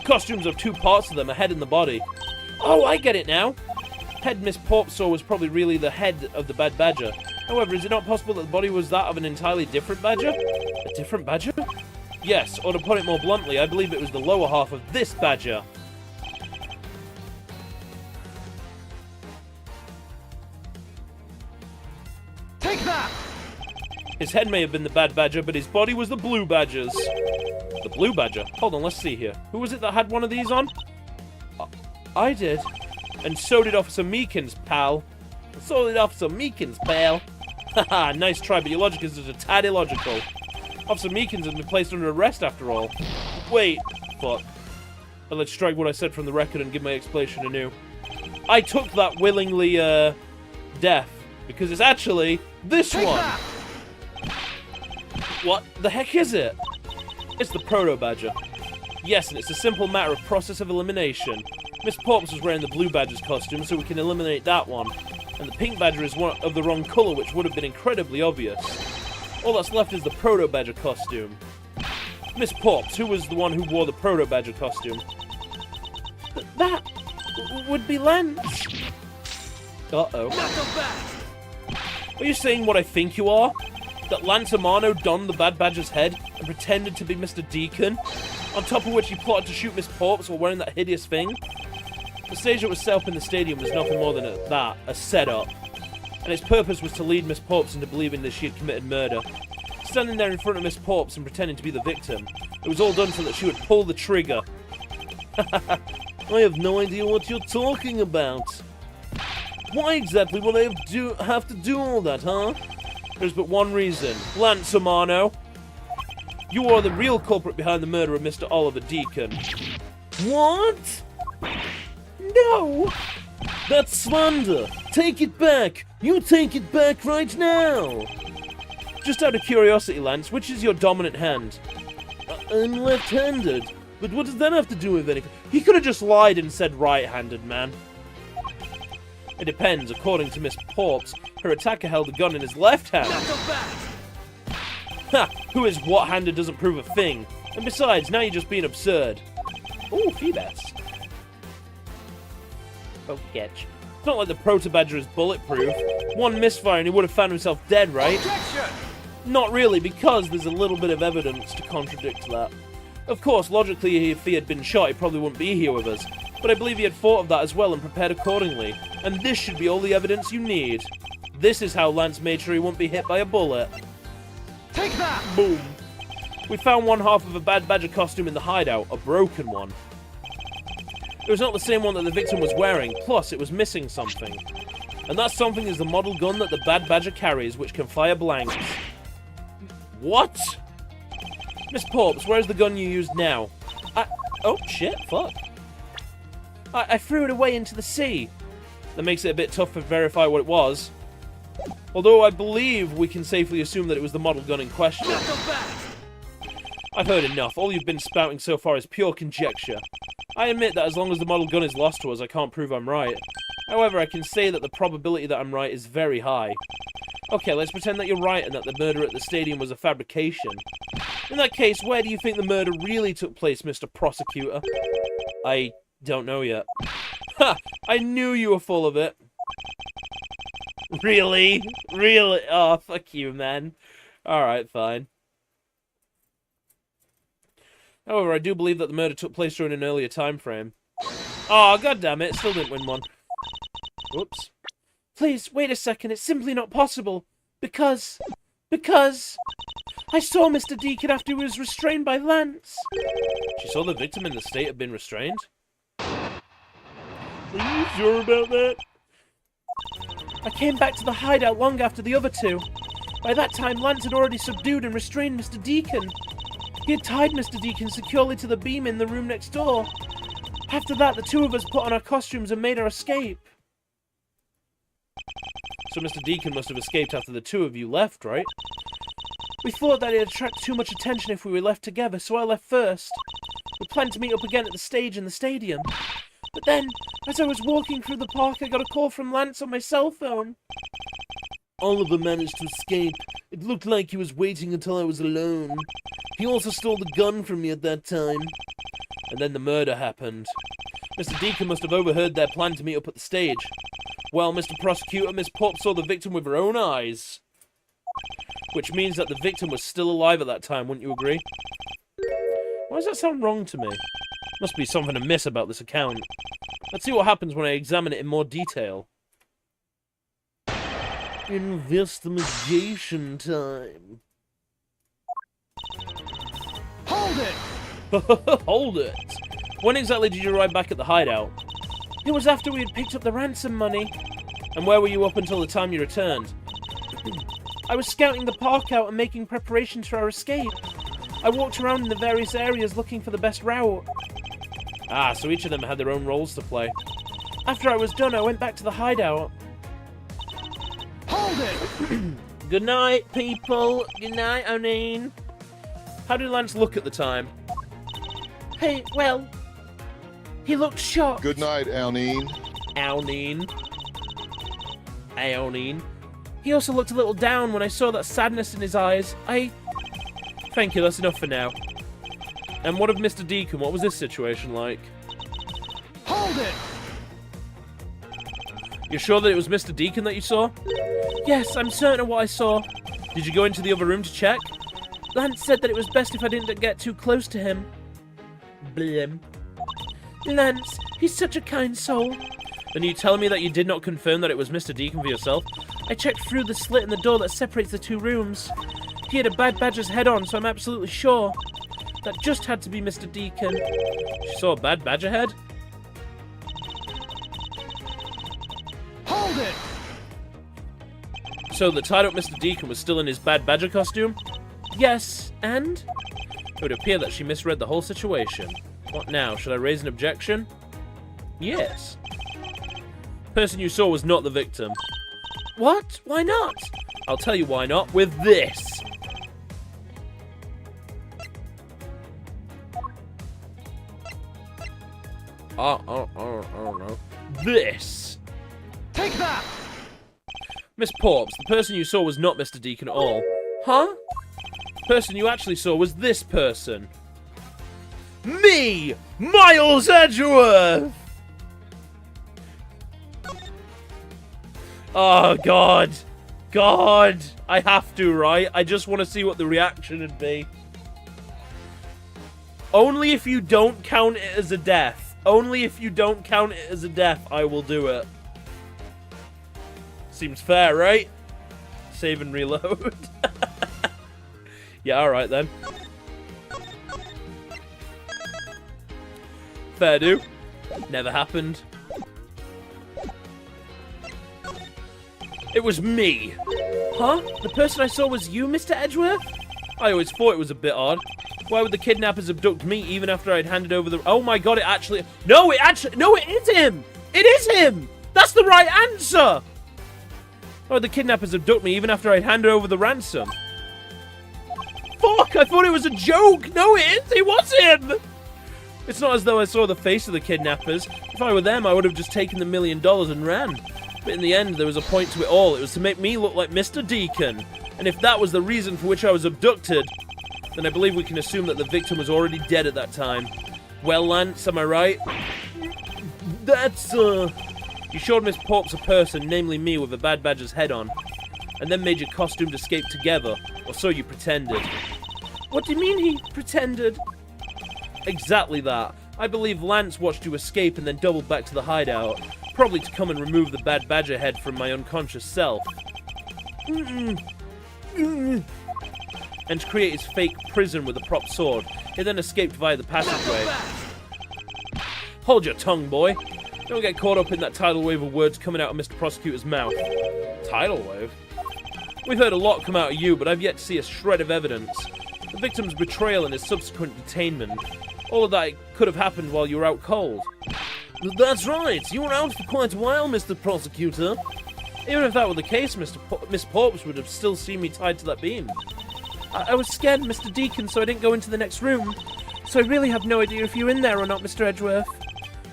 Costumes have two parts to them, a head and the body. Oh, I get it now. Head Miss Porps saw was probably really the head of the Bad Badger. However, is it not possible that the body was that of an entirely different badger? A different badger? Yes, or to put it more bluntly, I believe it was the lower half of this badger. Take that! His head may have been the Bad Badger, but his body was the Blue Badger's. The Blue Badger? Hold on, let's see here. Who was it that had one of these on? I did. And so did Officer Meekins, pal. So did Officer Meekins, pal. Haha, nice try, but your logic is just a tad illogical. Officer Meekins has been placed under arrest after all. Wait. Fuck. But let's strike what I said from the record and give my explanation anew. I took that willingly, deaf. Because it's actually this one. What the heck is it? It's the Proto Badger. Yes, and it's a simple matter of process of elimination. Miss Porps was wearing the Blue Badger's costume, so we can eliminate that one. And the Pink Badger is one of the wrong colour, which would have been incredibly obvious. All that's left is the Proto Badger costume. Miss Porps, who was the one who wore the Proto Badger costume? That would be Lance. Uh-oh. Are you saying what I think you are? That Lance Amano donned the Bad Badger's head and pretended to be Mr. Deacon? On top of which he plotted to shoot Miss Porps while wearing that hideous thing? The stage that was set up in the stadium was nothing more than a setup. And its purpose was to lead Miss Porps into believing that she had committed murder. Standing there in front of Miss Porps and pretending to be the victim, it was all done so that she would pull the trigger. I have no idea what you're talking about. Why exactly would I have to do all that, huh? There's but one reason. Lance Amano. You are the real culprit behind the murder of Mr. Oliver Deacon. What? No! That's slander! Take it back! You take it back right now! Just out of curiosity, Lance, which is your dominant hand? I'm left-handed. But what does that have to do with anything? He could have just lied and said right-handed, man. It depends. According to Miss Porps, her attacker held a gun in his left hand. Ha! Who is what-handed doesn't prove a thing. And besides, now you're just being absurd. Ooh, Phoebus. Oh, catch. It's not like the Proto Badger is bulletproof. One misfire and he would have found himself dead, right? Objection! Not really, because there's a little bit of evidence to contradict that. Of course, logically, if he had been shot, he probably wouldn't be here with us. But I believe he had thought of that as well and prepared accordingly. And this should be all the evidence you need. This is how Lance made sure he wouldn't be hit by a bullet. Take that! Boom. We found one half of a Bad Badger costume in the hideout, a broken one. It was not the same one that the victim was wearing, plus it was missing something. And that something is the model gun that the Bad Badger carries, which can fire blanks. What? Miss Porps, where's the gun you used now? Oh, shit, fuck. I threw it away into the sea. That makes it a bit tough to verify what it was. Although I believe we can safely assume that it was the model gun in question. I've heard enough. All you've been spouting so far is pure conjecture. I admit that as long as the model gun is lost to us, I can't prove I'm right. However, I can say that the probability that I'm right is very high. Okay, let's pretend that you're right and that the murder at the stadium was a fabrication. In that case, where do you think the murder really took place, Mr. Prosecutor? I don't know yet. Ha! I knew you were full of it. Really? Really? Oh, fuck you, man. Alright, fine. However, I do believe that the murder took place during an earlier time frame. Oh, goddammit, still didn't win one. Whoops. Please, wait a second, it's simply not possible. Because I saw Mr. Deacon after he was restrained by Lance. She saw the victim in the state of being restrained? Are you sure about that? I came back to the hideout long after the other two. By that time, Lance had already subdued and restrained Mr. Deacon. He had tied Mr. Deacon securely to the beam in the room next door. After that, the two of us put on our costumes and made our escape. So Mr. Deacon must have escaped after the two of you left, right? We thought that it'd attract too much attention if we were left together, so I left first. We planned to meet up again at the stage in the stadium. But then, as I was walking through the park, I got a call from Lance on my cell phone. Oliver managed to escape. It looked like he was waiting until I was alone. He also stole the gun from me at that time. And then the murder happened. Mr. Deacon must have overheard their plan to meet up at the stage. Well, Mr. Prosecutor, Miss Porps saw the victim with her own eyes. Which means that the victim was still alive at that time, wouldn't you agree? Why does that sound wrong to me? Must be something amiss about this account. Let's see what happens when I examine it in more detail. Investigation time. Hold it! Hold it! When exactly did you arrive back at the hideout? It was after we had picked up the ransom money. And where were you up until the time you returned? I was scouting the park out and making preparations for our escape. I walked around in the various areas looking for the best route. Ah, so each of them had their own roles to play. After I was done, I went back to the hideout. Hold it! Good night, people. Good night, O'Neill. How did Lance look at the time? Hey, well, he looked shocked. Good night, Alneen. Aonine. He also looked a little down when I saw that sadness in his eyes. Thank you, that's enough for now. And what of Mr. Deacon? What was this situation like? Hold it! You're sure that it was Mr. Deacon that you saw? Yes, I'm certain of what I saw. Did you go into the other room to check? Lance said that it was best if I didn't get too close to him. Blim. Lance, he's such a kind soul. Then you telling me that you did not confirm that it was Mr. Deacon for yourself? I checked through the slit in the door that separates the two rooms. He had a Bad Badger's head on, so I'm absolutely sure. That just had to be Mr. Deacon. She saw a Bad Badger head? Hold it! So the tied up Mr. Deacon was still in his Bad Badger costume? Yes, and? It would appear that she misread the whole situation. What now? Should I raise an objection? Yes. Person you saw was not the victim. What? Why not? I'll tell you why not. With this. I don't know. This. Take that! Miss Porps, the person you saw was not Mr. Deacon at all. Huh? The person you actually saw was this person. Me! Miles Edgeworth! Oh, God. God. I have to, right? I just want to see what the reaction would be. Only if you don't count it as a death. Only if you don't count it as a death, I will do it. Seems fair, right? Save and reload. Yeah, alright then. Fair do. Never happened. It was me. Huh? The person I saw was you, Mr. Edgeworth? I always thought it was a bit odd. Why would the kidnappers abduct me even after I'd handed over the... Oh my god, it actually... No, it is him! It is him! That's the right answer! Why would the kidnappers abduct me even after I'd handed over the ransom? Fuck, I thought it was a joke! No, it was him! It's not as though I saw the face of the kidnappers. If I were them, I would have just taken the $1 million and ran. But in the end, there was a point to it all. It was to make me look like Mr. Deacon. And if that was the reason for which I was abducted, then I believe we can assume that the victim was already dead at that time. Well, Lance, am I right? That's, You showed Miss Porps a person, namely me, with a Bad Badger's head on, and then made your costumed escape together, or so you pretended. What do you mean he pretended? Exactly that. I believe Lance watched you escape and then doubled back to the hideout, probably to come and remove the Bad Badger head from my unconscious self. And to create his fake prison with a prop sword. He then escaped via the passageway. Hold your tongue, boy. Don't get caught up in that tidal wave of words coming out of Mr. Prosecutor's mouth. Tidal wave? We've heard a lot come out of you, but I've yet to see a shred of evidence. The victim's betrayal and his subsequent detainment. All of that could have happened while you were out cold. That's right. You were out for quite a while, Mr. Prosecutor. Even if that were the case, Miss Porps would have still seen me tied to that beam. I was scared, Mr. Deacon, so I didn't go into the next room. So I really have no idea if you're in there or not, Mr. Edgeworth.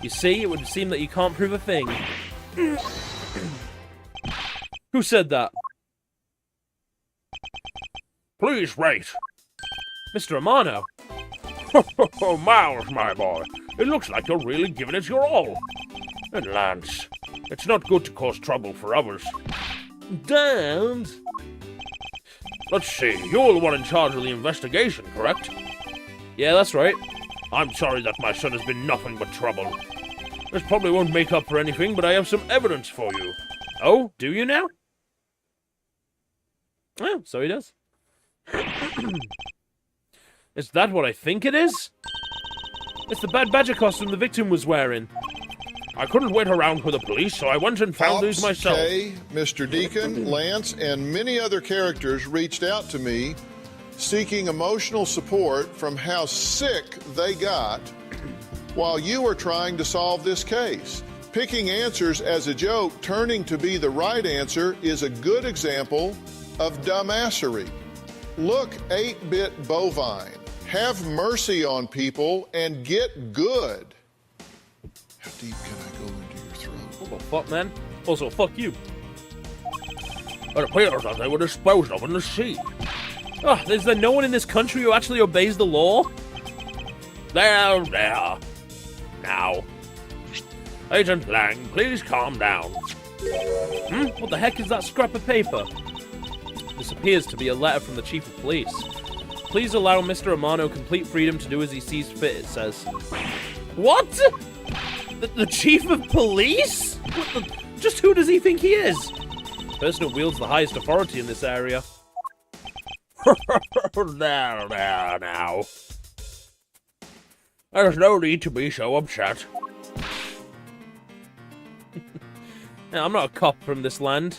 You see, it would seem that you can't prove a thing. Who said that? Please wait. Mr. Amano. Oh, Miles, my boy. It looks like you're really giving it your all. And Lance, it's not good to cause trouble for others. Dad? Let's see, you're the one in charge of the investigation, correct? Yeah, that's right. I'm sorry that my son has been nothing but trouble. This probably won't make up for anything, but I have some evidence for you. Oh, do you now? Oh, so he does. Is that what I think it is? It's the Bad Badger costume the victim was wearing. I couldn't wait around for the police, so I went and found these Pops, myself. Kay, Mr. Deacon, Lance, and many other characters reached out to me seeking emotional support from how sick they got while you were trying to solve this case. Picking answers as a joke, turning to be the right answer is a good example of dumbassery. Look, 8-bit bovine. Have mercy on people and get good. How deep can I go into your throat? What the fuck, man? Also, fuck you. It appears that they were disposed of in the sea. Oh, is there no one in this country who actually obeys the law? There. Now. Agent Lang, please calm down. What the heck is that scrap of paper? This appears to be a letter from the Chief of Police. Please allow Mr. Amano complete freedom to do as he sees fit, it says. What? The Chief of Police? Just who does he think he is? The person who wields the highest authority in this area. Now. There's no need to be so upset. Now, I'm not a cop from this land,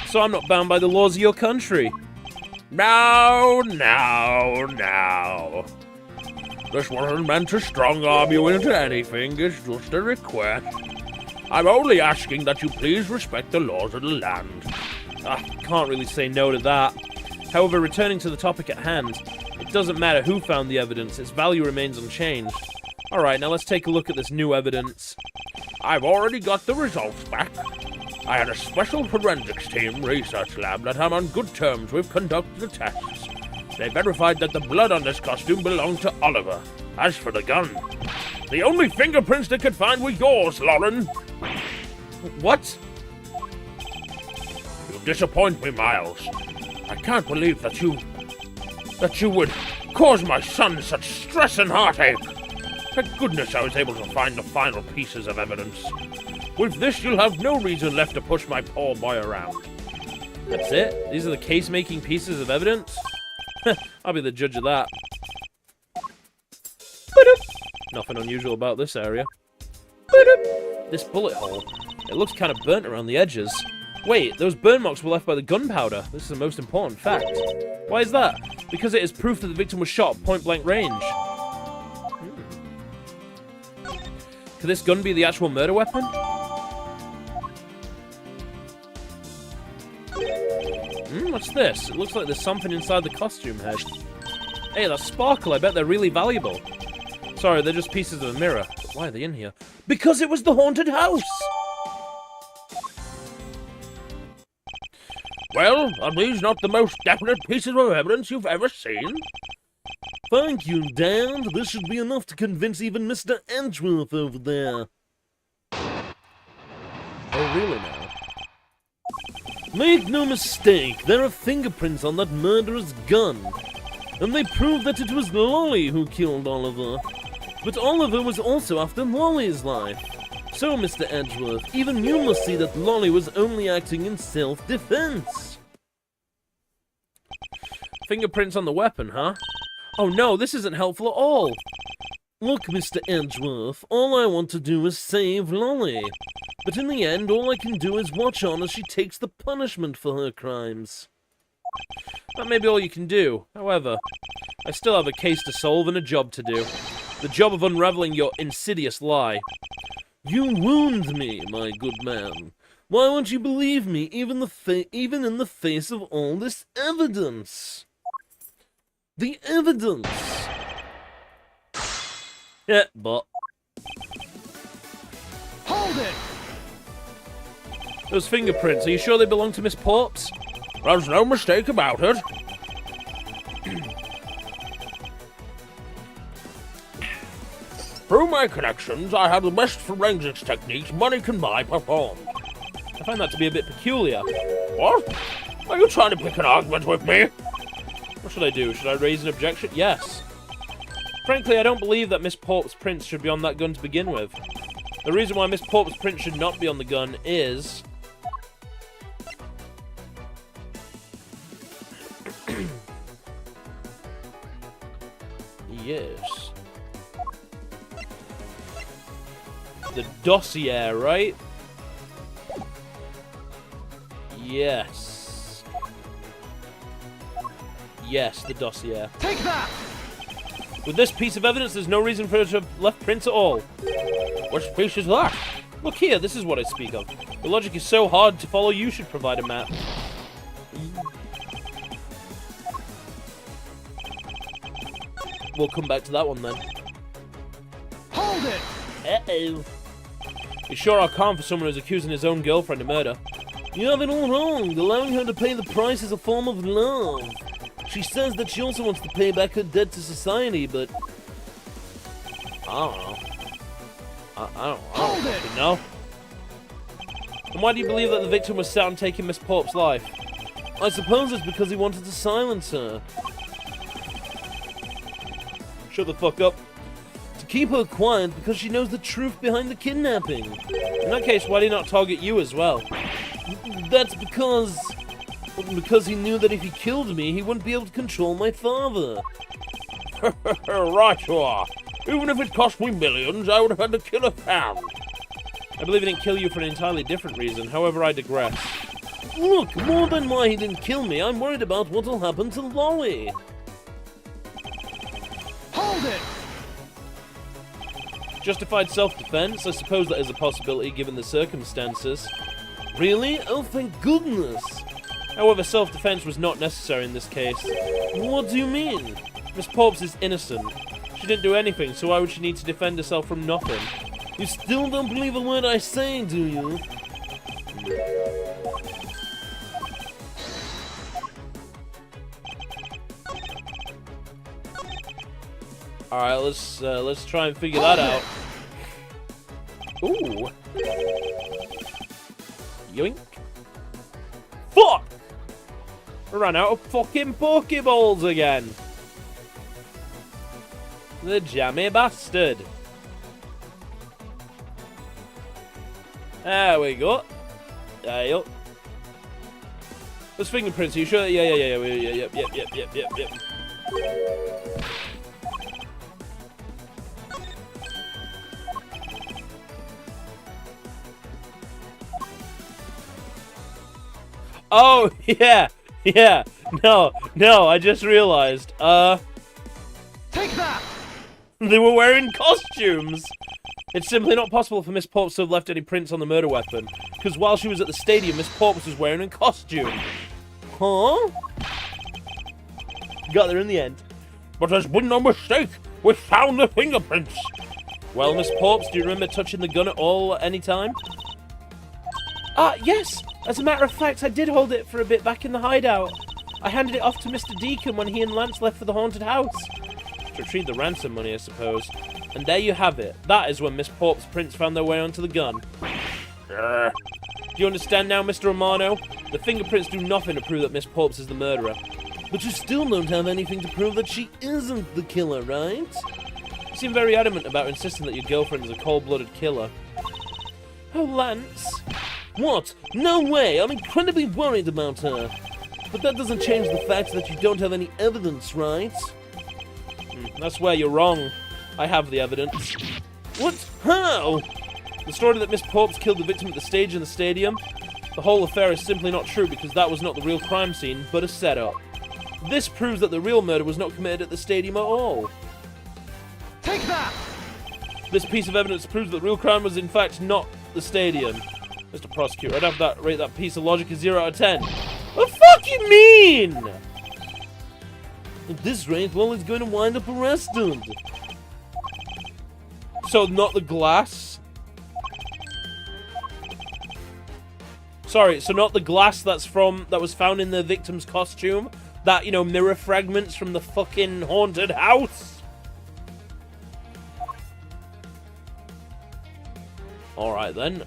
so I'm not bound by the laws of your country. No. This wasn't meant to strong-arm you into anything. It's just a request. I'm only asking that you please respect the laws of the land. Can't really say no to that. However, returning to the topic at hand, it doesn't matter who found the evidence, its value remains unchanged. Alright, now let's take a look at this new evidence. I've already got the results back. I had a special forensics team research lab that I'm on good terms with conduct the tests. They verified that the blood on this costume belonged to Oliver. As for the gun, the only fingerprints they could find were yours, Lauren. What? You disappoint me, Miles. I can't believe that you would cause my son such stress and heartache. Thank goodness I was able to find the final pieces of evidence. With this, you'll have no reason left to push my poor boy around. That's it? These are the case-making pieces of evidence? I'll be the judge of that. Nothing unusual about this area. This bullet hole. It looks kind of burnt around the edges. Wait, those burn marks were left by the gunpowder. This is the most important fact. Why is that? Because it is proof that the victim was shot at point-blank range. Could this gun be the actual murder weapon? What's this? It looks like there's something inside the costume head. Hey, that's sparkle. I bet they're really valuable. Sorry, they're just pieces of a mirror. But why are they in here? Because it was the haunted house! Well, are these not the most definite pieces of evidence you've ever seen? Thank you, Dad. This should be enough to convince even Mr. Edgeworth over there. Oh, really now? Make no mistake, there are fingerprints on that murderer's gun. And they prove that it was Lolly who killed Oliver. But Oliver was also after Lolly's life. So, Mr. Edgeworth, even you must see that Lolly was only acting in self-defense. Fingerprints on the weapon, huh? Oh no, this isn't helpful at all. Look, Mr. Edgeworth, all I want to do is save Lolly. But in the end, all I can do is watch on as she takes the punishment for her crimes. That may be all you can do. However, I still have a case to solve and a job to do. The job of unraveling your insidious lie. You wound me, my good man. Why won't you believe me, even in the face of all this evidence? The evidence! Yeah, but... Hold it! Those fingerprints, are you sure they belong to Miss Porps? There's no mistake about it. Through my connections, I have the best forensics techniques money can buy performed. I find that to be a bit peculiar. What? Are you trying to pick an argument with me? What should I do? Should I raise an objection? Yes. Frankly, I don't believe that Miss Porps' prints should be on that gun to begin with. The reason why Miss Porps' print should not be on the gun is... yes. The dossier, right? Yes. Yes, the dossier. Take that! With this piece of evidence, there's no reason for her to have left prints at all. Which piece is that? Look here, this is what I speak of. The logic is so hard to follow, you should provide a map. We'll come back to that one then. Hold it! Uh-oh. You sure are calm for someone who's accusing his own girlfriend of murder. You have it all wrong. Allowing her to pay the price is a form of love. She says that she also wants to pay back her debt to society, but... I don't know. I don't fucking know. And why do you believe that the victim was set on taking Miss Pope's life? I suppose it's because he wanted to silence her. Shut the fuck up. To keep her quiet because she knows the truth behind the kidnapping. In that case, why did he not target you as well? That's because he knew that if he killed me, he wouldn't be able to control my father. Right you are. Even if it cost me millions, I would have had to kill a pound. I believe he didn't kill you for an entirely different reason, however I digress. Look, more than why he didn't kill me, I'm worried about what will happen to Lolly. Hold it! Justified self-defense? I suppose that is a possibility given the circumstances. Really? Oh, thank goodness! However, self-defense was not necessary in this case. What do you mean? Miss Popes is innocent. She didn't do anything, so why would she need to defend herself from nothing? You still don't believe a word I say, do you? Alright, let's try and figure that out. Ooh. Yoink. Fuck! I ran out of fucking Pokeballs again. The jammy bastard. There we go. There you go. Those fingerprints, are you sure? Yeah. Yep. Oh, yeah. No, I just realized. Take that! They were wearing costumes! It's simply not possible for Miss Popes to have left any prints on the murder weapon, because while she was at the stadium, Miss Popes was wearing a costume. Huh? Got there in the end. But there's been no mistake. We found the fingerprints. Well, Miss Popes, do you remember touching the gun at all at any time? Yes! As a matter of fact, I did hold it for a bit back in the hideout. I handed it off to Mr. Deacon when he and Lance left for the haunted house. To retrieve the ransom money, I suppose. And there you have it. That is when Miss Popes' prints found their way onto the gun. Do you understand now, Mr. Romano? The fingerprints do nothing to prove that Miss Popes is the murderer. But you still don't have anything to prove that she isn't the killer, right? You seem very adamant about insisting that your girlfriend is a cold-blooded killer. Oh, Lance. What? No way! I'm incredibly worried about her. But that doesn't change the fact that you don't have any evidence, right? That's where you're wrong. I have the evidence. What? How? The story that Miss Popes killed the victim at the stage in the stadium? The whole affair is simply not true because that was not the real crime scene, but a setup. This proves that the real murder was not committed at the stadium at all. Take that! This piece of evidence proves that the real crime was in fact not the stadium. Mr. Prosecutor, I'd have that rate that piece of logic as 0 out of 10. What the fuck you mean? At this rate, well, it's going to wind up arrested. So, not the glass? Sorry, so not the glass that was found in the victim's costume? That, you know, mirror fragments from the fucking haunted house? Alright then,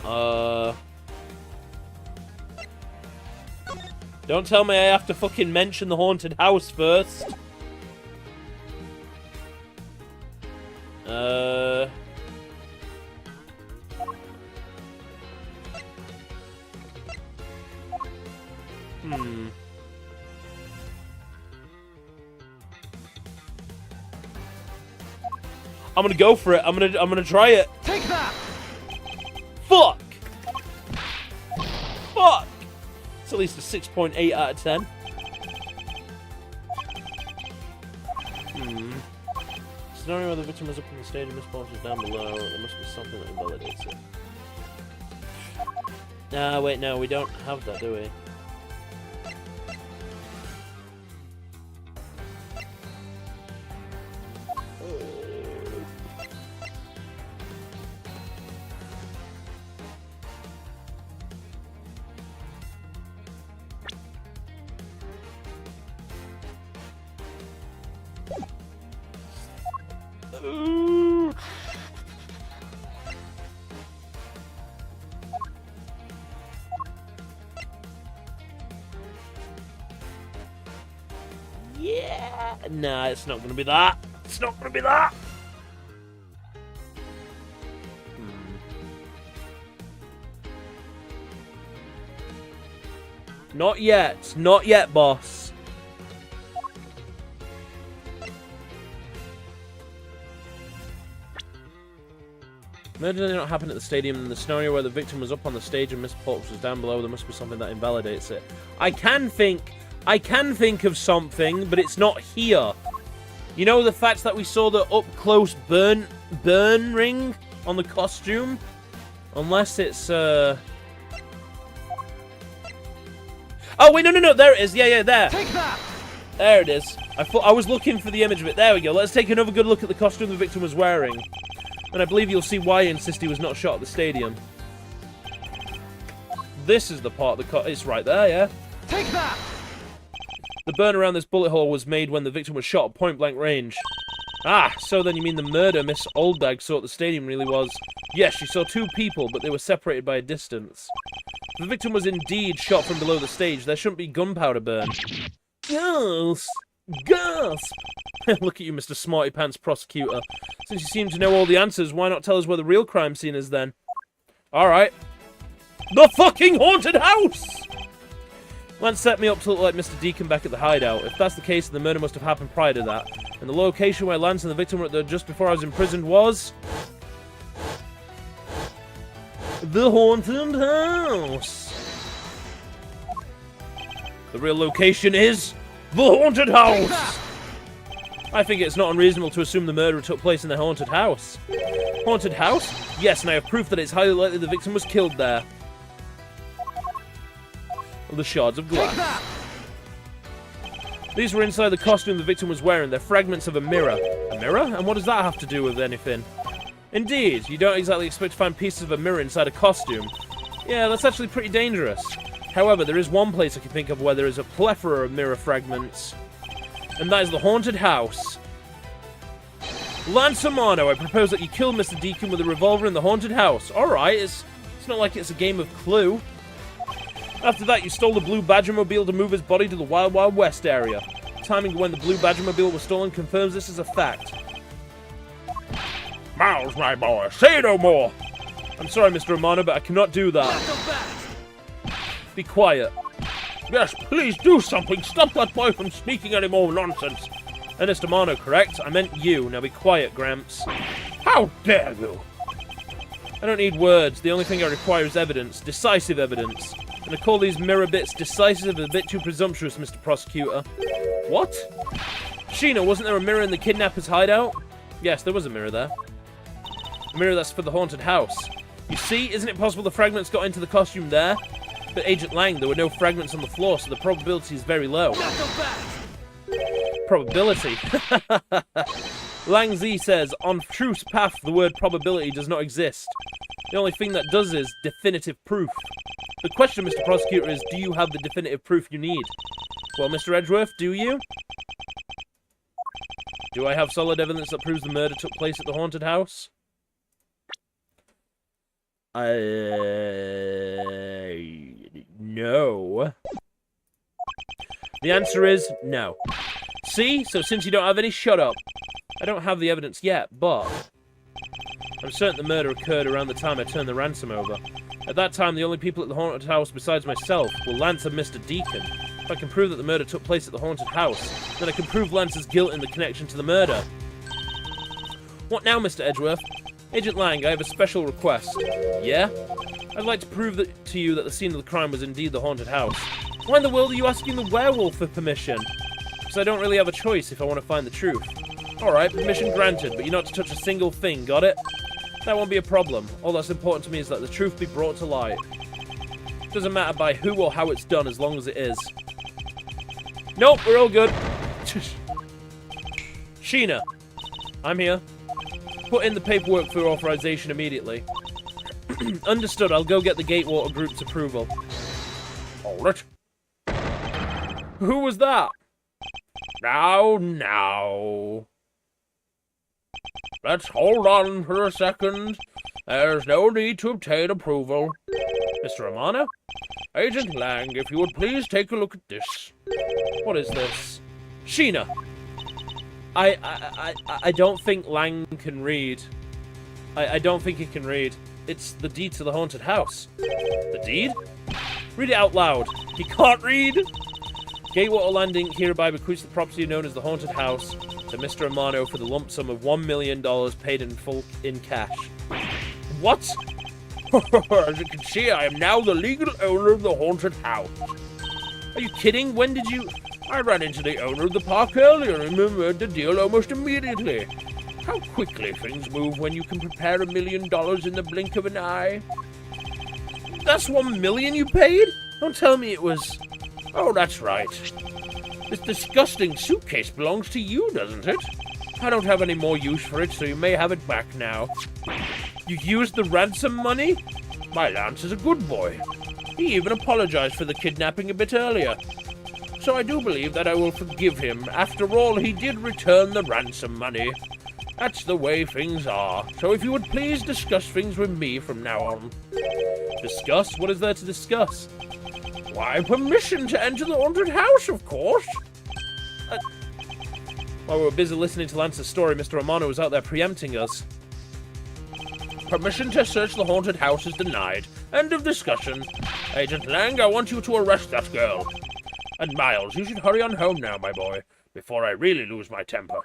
don't tell me I have to fucking mention the haunted house first. I'm gonna go for it. I'm gonna try it. Take that! at least a 6.8 out of 10. Scenario where the victim was up on the stage and Miss Porter was down below. There must be something that invalidates it. Nah, wait, no, we don't have that, do we? Yeah! Nah, it's not gonna be that. It's not gonna be that! Not yet. Not yet, boss. Murder did not happen at the stadium. In the scenario where the victim was up on the stage and Miss Porter was down below, there must be something that invalidates it. I can think of something, but it's not here. You know the fact that we saw the up-close burn ring on the costume? Unless it's, Oh, wait, no, there it is. Yeah, there. Take that! There it is. I was looking for the image of it. There we go. Let's take another good look at the costume the victim was wearing. And I believe you'll see why I insist he was not shot at the stadium. This is the part it's right there, yeah? Take that! The burn around this bullet hole was made when the victim was shot at point-blank range. Ah, so then you mean the murder Miss Oldbag saw at the stadium really was... Yes, she saw two people, but they were separated by a distance. If the victim was indeed shot from below the stage, there shouldn't be gunpowder burn. Gasp! Gasp! Look at you, Mr. Smarty Pants Prosecutor. Since you seem to know all the answers, why not tell us where the real crime scene is then? Alright. The fucking haunted house! Lance set me up to look like Mr. Deacon back at the hideout. If that's the case, the murder must have happened prior to that. And the location where Lance and the victim were at just before I was imprisoned was... the haunted house. The real location is... the haunted house! I think it's not unreasonable to assume the murder took place in the haunted house. Haunted house? Yes, and I have proof that it's highly likely the victim was killed there. The shards of glass. These were inside the costume the victim was wearing. They're fragments of a mirror. A mirror? And what does that have to do with anything? Indeed, you don't exactly expect to find pieces of a mirror inside a costume. Yeah, that's actually pretty dangerous. However, there is one place I can think of where there is a plethora of mirror fragments. And that is the haunted house. Lance Amano, I propose that you kill Mr. Deacon with a revolver in the haunted house. Alright, it's not like it's a game of Clue. After that, you stole the Blue Badgermobile to move his body to the Wild Wild West area. Timing when the Blue Badgermobile was stolen confirms this is a fact. Miles, my boy, say no more. I'm sorry, Mr. Amano, but I cannot do that. Be quiet. Yes, please do something. Stop that boy from speaking any more nonsense. Ernest Amano, correct? I meant you. Now be quiet, Gramps. How dare you? I don't need words. The only thing I require is evidence. Decisive evidence. And to call these mirror bits decisive is a bit too presumptuous, Mr. Prosecutor. What? Sheena, wasn't there a mirror in the kidnapper's hideout? Yes, there was a mirror there. A mirror that's for the haunted house. You see, isn't it possible the fragments got into the costume there? But Agent Lang, there were no fragments on the floor, so the probability is very low. Probability? Lang Z says, on truth's path, the word probability does not exist. The only thing that does is definitive proof. The question, Mr. Prosecutor, is do you have the definitive proof you need? Well, Mr. Edgeworth, do you? Do I have solid evidence that proves the murder took place at the haunted house? No. The answer is no. See? So since you don't have any, shut up. I don't have the evidence yet, but I'm certain the murder occurred around the time I turned the ransom over. At that time, the only people at the haunted house besides myself were Lance and Mr. Deacon. If I can prove that the murder took place at the haunted house, then I can prove Lance's guilt in the connection to the murder. What now, Mr. Edgeworth? Agent Lang, I have a special request. Yeah? I'd like to prove to you that the scene of the crime was indeed the haunted house. Why in the world are you asking the werewolf for permission? Because I don't really have a choice if I want to find the truth. Alright, permission granted, but you're not to touch a single thing, got it? That won't be a problem. All that's important to me is that the truth be brought to light. Doesn't matter by who or how it's done, as long as it is. Nope, we're all good. Sheena, I'm here. Put in the paperwork for authorization immediately. Understood, I'll go get the Gatewater Group's approval. Hold it. Who was that? Now. Let's hold on for a second. There's no need to obtain approval. Mr. Romano? Agent Lang, if you would please take a look at this. What is this? Sheena! I don't think Lang can read. I don't think he can read. It's the deed to the haunted house. The deed? Read it out loud. He can't read! Gatewater Landing hereby bequeaths the property known as the haunted house to Mr. Romano for the lump sum of $1 million paid in full in cash. What? As you can see, I am now the legal owner of the haunted house. Are you kidding? When did you... I ran into the owner of the park earlier and made the deal almost immediately. How quickly things move when you can prepare $1 million in the blink of an eye. That's $1 million you paid? Don't tell me it was... Oh, that's right. This disgusting suitcase belongs to you, doesn't it? I don't have any more use for it, so you may have it back now. You used the ransom money? My Lance is a good boy. He even apologized for the kidnapping a bit earlier. So I do believe that I will forgive him. After all, he did return the ransom money. That's the way things are. So if you would please discuss things with me from now on. Discuss? What is there to discuss? Why, permission to enter the haunted house, of course. While we were busy listening to Lance's story, Mr. Romano was out there preempting us. Permission to search the haunted house is denied. End of discussion. Agent Lang, I want you to arrest that girl. And Miles, you should hurry on home now, my boy, before I really lose my temper.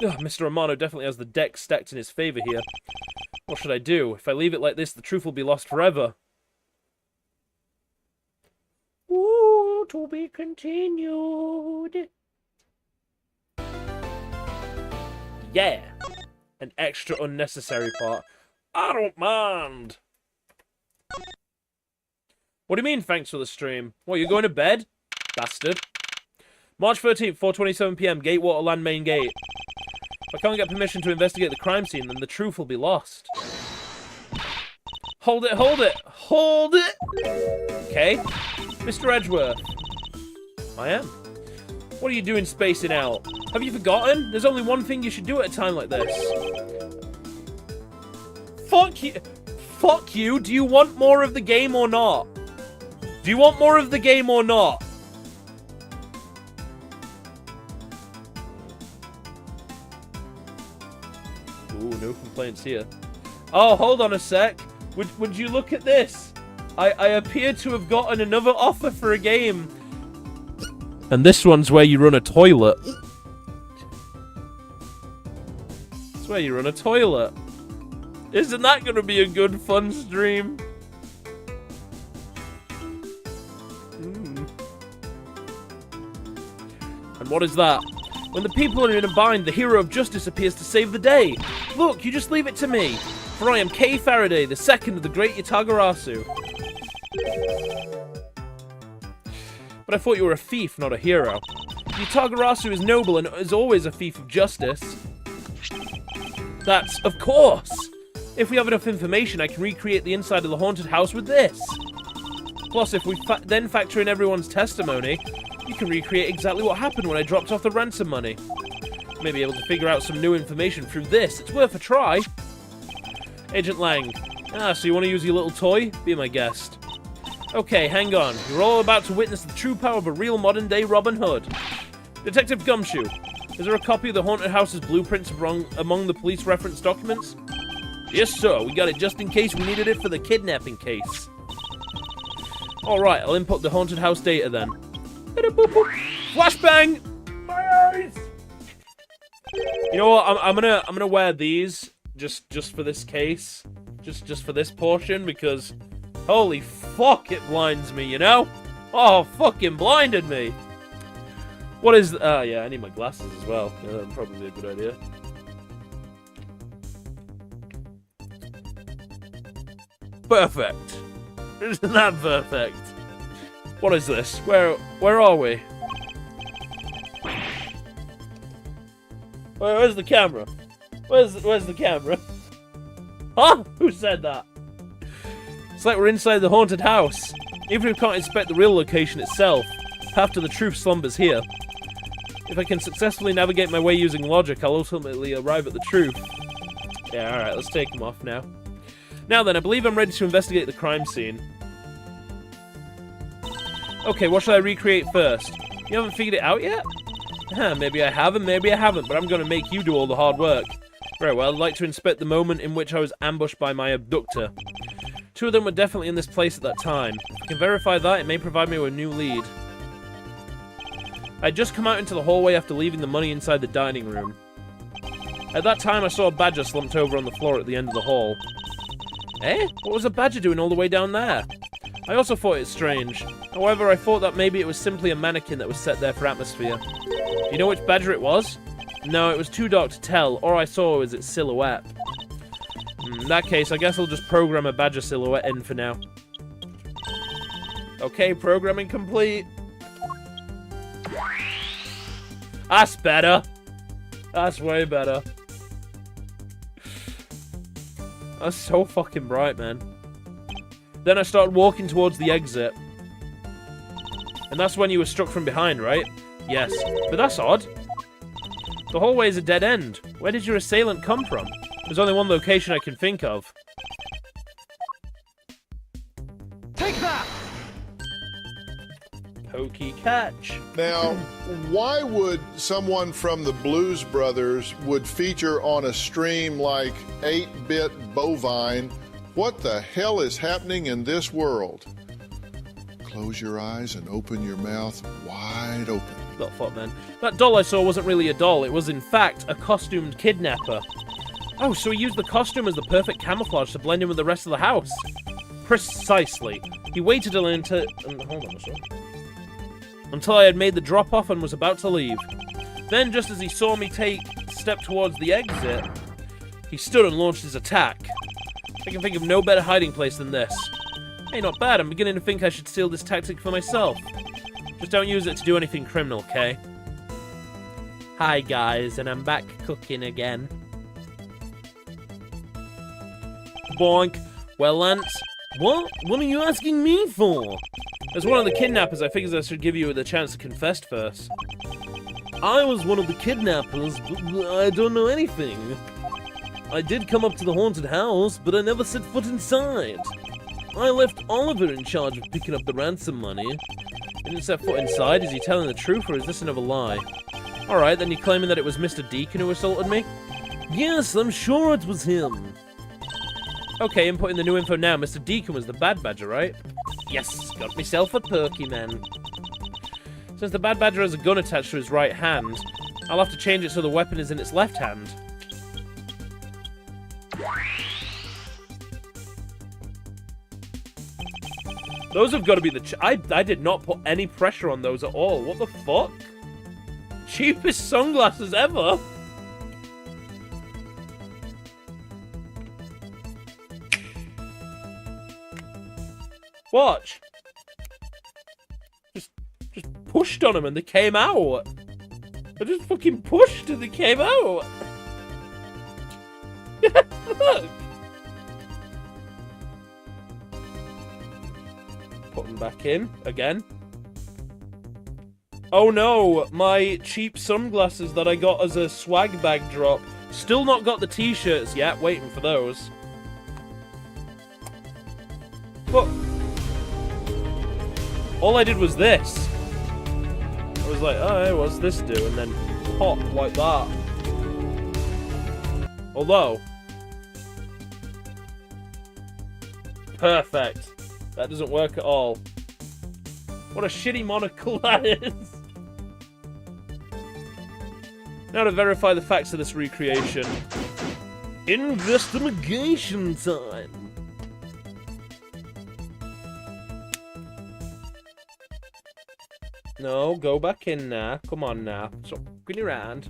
Mr. Romano definitely has the deck stacked in his favor here. What should I do? If I leave it like this, the truth will be lost forever. Ooh, to be continued. Yeah! An extra unnecessary part. I don't mind. What do you mean, thanks for the stream? What, you going to bed? Bastard. March 13th, 4:27 PM, Gatewater Land Main Gate. If I can't get permission to investigate the crime scene, then the truth will be lost. Hold it, hold it, hold it! Okay. Mr. Edgeworth. I am. What are you doing spacing out? Have you forgotten? There's only one thing you should do at a time like this. Fuck you! Fuck you! Do you want more of the game or not? Do you want more of the game or not? Ooh, no complaints here. Oh, hold on a sec. Would you look at this? I appear to have gotten another offer for a game. And this one's where you run a toilet. It's where you run a toilet. Isn't that going to be a good, fun stream? And what is that? When the people are in a bind, the hero of justice appears to save the day. Look, you just leave it to me. For I am Kay Faraday, the second of the great Yatagarasu. But I thought you were a thief, not a hero. Yatagarasu is noble and is always a thief of justice. That's, of course! If we have enough information, I can recreate the inside of the haunted house with this. Plus, if we then factor in everyone's testimony, you can recreate exactly what happened when I dropped off the ransom money. May be able to figure out some new information through this. It's worth a try. Agent Lang. Ah, so you want to use your little toy? Be my guest. Okay, hang on. You're all about to witness the true power of a real modern-day Robin Hood. Detective Gumshoe, is there a copy of the haunted house's blueprints among the police reference documents? Yes, sir. We got it just in case we needed it for the kidnapping case. Alright, I'll input the haunted house data then. Flashbang! My eyes! You know what? I'm gonna wear these just for this case, just for this portion, because holy fuck, it blinds me, you know. Oh, fucking blinded me. What is... yeah, I need my glasses as well. Yeah, that'd probably be a good idea. Perfect. Isn't that perfect? What is this? Where are we? Where's the camera? Where's the camera? Huh? Who said that? It's like we're inside the haunted house. Even if we can't inspect the real location itself, half to the truth slumbers here. If I can successfully navigate my way using logic, I'll ultimately arrive at the truth. Yeah, alright, let's take them off now. Now then, I believe I'm ready to investigate the crime scene. Okay, what should I recreate first? You haven't figured it out yet? Huh, maybe I have and maybe I haven't, but I'm gonna make you do all the hard work. Very well, I'd like to inspect the moment in which I was ambushed by my abductor. 2 of them were definitely in this place at that time. If I can verify that, it may provide me with a new lead. I'd just come out into the hallway after leaving the money inside the dining room. At that time, I saw a badger slumped over on the floor at the end of the hall. Eh? What was a badger doing all the way down there? I also thought it strange. However, I thought that maybe it was simply a mannequin that was set there for atmosphere. Do you know which badger it was? No, it was too dark to tell. All I saw was its silhouette. In that case, I guess I'll just program a badger silhouette in for now. Okay, programming complete. That's better. That's way better. That's so fucking bright, man. Then I started walking towards the exit. And that's when you were struck from behind, right? Yes. But that's odd. The hallway is a dead end. Where did your assailant come from? There's only one location I can think of. Take that! Pokey catch. Now, why would someone from the Blues Brothers would feature on a stream like 8-Bit Bovine? What the hell is happening in this world? Close your eyes and open your mouth wide open. Not fuck, man. That doll I saw wasn't really a doll. It was, in fact, a costumed kidnapper. Oh, so he used the costume as the perfect camouflage to blend in with the rest of the house. Precisely. He waited until... hold on a second. Until I had made the drop-off and was about to leave. Then, just as he saw me take a step towards the exit, he stood and launched his attack. I can think of no better hiding place than this. Hey, not bad. I'm beginning to think I should steal this tactic for myself. Just don't use it to do anything criminal, okay? Hi, guys, and I'm back cooking again. Boink. Well, Lance, what? What are you asking me for? As one of the kidnappers, I figured I should give you the chance to confess first. I was one of the kidnappers, but I don't know anything. I did come up to the haunted house, but I never set foot inside. I left Oliver in charge of picking up the ransom money. Didn't set foot inside? Is he telling the truth, or is this another lie? Alright, then you're claiming that it was Mr. Deacon who assaulted me? Yes, I'm sure it was him. Okay, inputting the new info now. Mr. Deacon was the bad badger, right? Yes, got myself a perky, man. Since the bad badger has a gun attached to his right hand, I'll have to change it so the weapon is in its left hand. Those have got to be the... I did not put any pressure on those at all. What the fuck? Cheapest sunglasses ever. Watch. Just pushed on them and they came out. I just fucking pushed and they came out. Look. Put them back in again. Oh no, my cheap sunglasses that I got as a swag bag drop. Still not got the t-shirts yet, waiting for those. But all I did was this. I was like, oh, what's this do? And then pop like that. Although, perfect. That doesn't work at all. What a shitty monocle that is. Now to verify the facts of this recreation. Investigation time. No, go back in now. Come on now. Stop going around.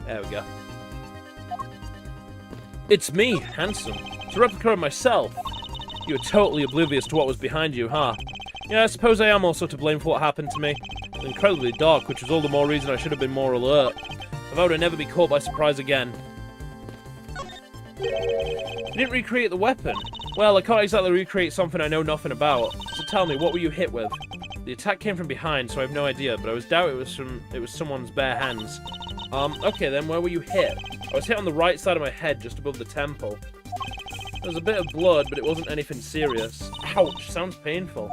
There we go. It's me, Handsome. It's a replica of myself. You were totally oblivious to what was behind you, huh? Yeah, I suppose I am also to blame for what happened to me. It was incredibly dark, which was all the more reason I should have been more alert. I vowed I'd never be caught by surprise again. You didn't recreate the weapon. Well, I can't exactly recreate something I know nothing about. So tell me, what were you hit with? The attack came from behind, so I have no idea, but I doubt it was someone's bare hands. Okay then, where were you hit? I was hit on the right side of my head, just above the temple. There was a bit of blood, but it wasn't anything serious. Ouch, sounds painful.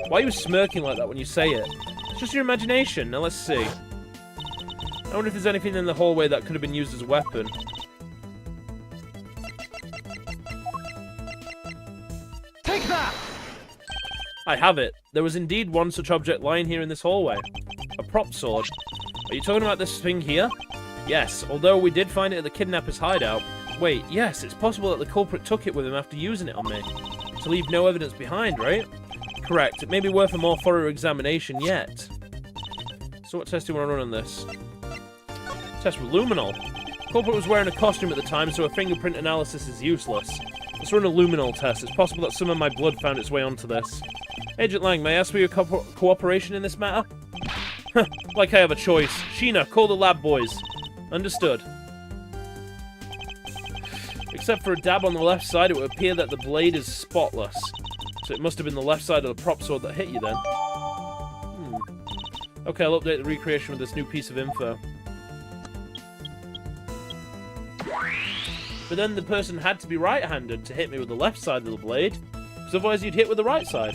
Why are you smirking like that when you say it? It's just your imagination. Now let's see. I wonder if there's anything in the hallway that could have been used as a weapon. Take that! I have it. There was indeed one such object lying here in this hallway. A prop sword. Are you talking about this thing here? Yes, although we did find it at the kidnapper's hideout. Wait, yes, it's possible that the culprit took it with him after using it on me. To leave no evidence behind, right? Correct. It may be worth a more thorough examination yet. So what test do you want to run on this? Test with luminol. Culprit was wearing a costume at the time, so a fingerprint analysis is useless. Let's run a luminol test. It's possible that some of my blood found its way onto this. Agent Lang, may I ask for your cooperation in this matter? Like I have a choice. Sheena, call the lab boys. Understood. Except for a dab on the left side, it would appear that the blade is spotless. So it must have been the left side of the prop sword that hit you then. Okay, I'll update the recreation with this new piece of info. But then the person had to be right-handed to hit me with the left side of the blade, because otherwise you'd hit with the right side.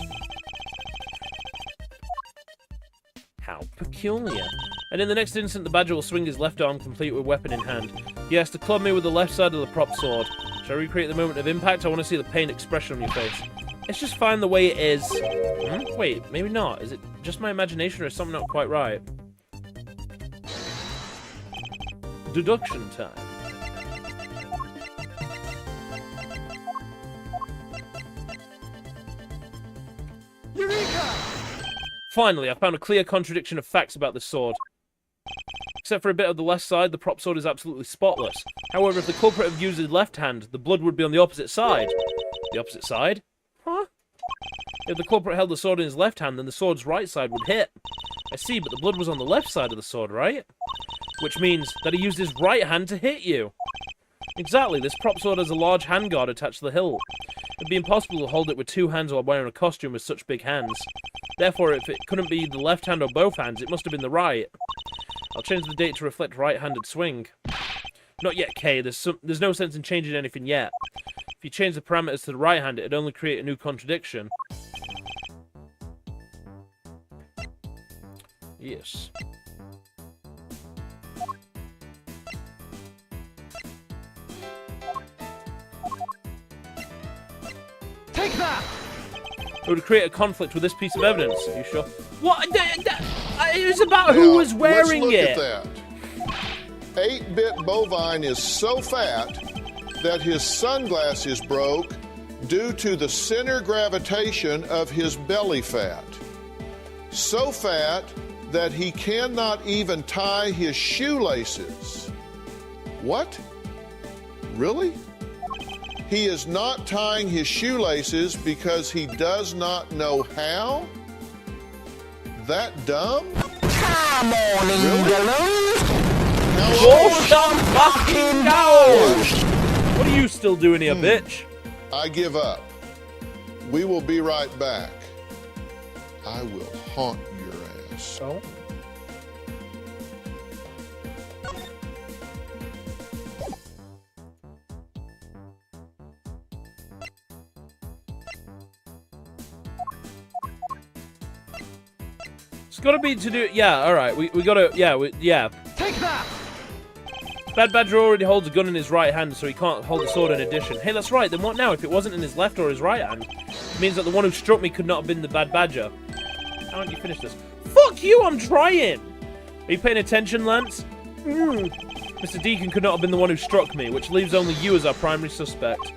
How peculiar. And in the next instant, the badger will swing his left arm complete with weapon in hand. He has to club me with the left side of the prop sword. Shall I recreate the moment of impact? I want to see the pained expression on your face. It's just fine the way it is. Wait, maybe not. Is it just my imagination or is something not quite right? Deduction time. Eureka! Finally, I found a clear contradiction of facts about this sword. Except for a bit of the left side, the prop sword is absolutely spotless. However, if the culprit had used his left hand, the blood would be on the opposite side. The opposite side? Huh? If the culprit held the sword in his left hand, then the sword's right side would hit. I see, but the blood was on the left side of the sword, right? Which means that he used his right hand to hit you. Exactly, this prop sword has a large handguard attached to the hilt. It'd be impossible to hold it with two hands while wearing a costume with such big hands. Therefore, if it couldn't be the left hand or both hands, it must have been the right. I'll change the date to reflect right-handed swing. Not yet, Kay. There's no sense in changing anything yet. If you change the parameters to the right hand, it'd only create a new contradiction. Yes. Take that! It would create a conflict with this piece of evidence. Are you sure? What? It was about who was wearing let's look it. At that. 8-bit bovine is so fat that his sunglasses broke due to the center gravitation of his belly fat. So fat that he cannot even tie his shoelaces. What? Really? He is not tying his shoelaces because he does not know how? That dumb? Come on, Really? Go some fucking go! What are you still doing here, bitch? I give up. We will be right back. I will haunt your ass. So? It's gotta be to do. Yeah, alright. We gotta. Yeah. Take that! Bad Badger already holds a gun in his right hand, so he can't hold a sword in addition. Hey, that's right. Then what now? If it wasn't in his left or his right hand, it means that the one who struck me could not have been the Bad Badger. How don't you finish this? Fuck you! I'm trying! Are you paying attention, Lance? Mr. Deacon could not have been the one who struck me, which leaves only you as our primary suspect.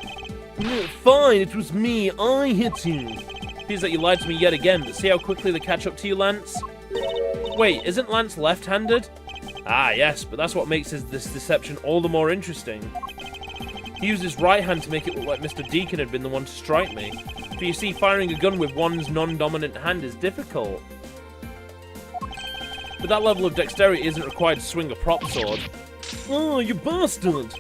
Fine, it was me. I hit you. Seems that you lied to me yet again, but see how quickly they catch up to you, Lance? Wait, isn't Lance left-handed? Ah, yes, but that's what makes this deception all the more interesting. He used his right hand to make it look like Mr. Deacon had been the one to strike me. But you see, firing a gun with one's non-dominant hand is difficult. But that level of dexterity isn't required to swing a prop sword. Oh, you bastard!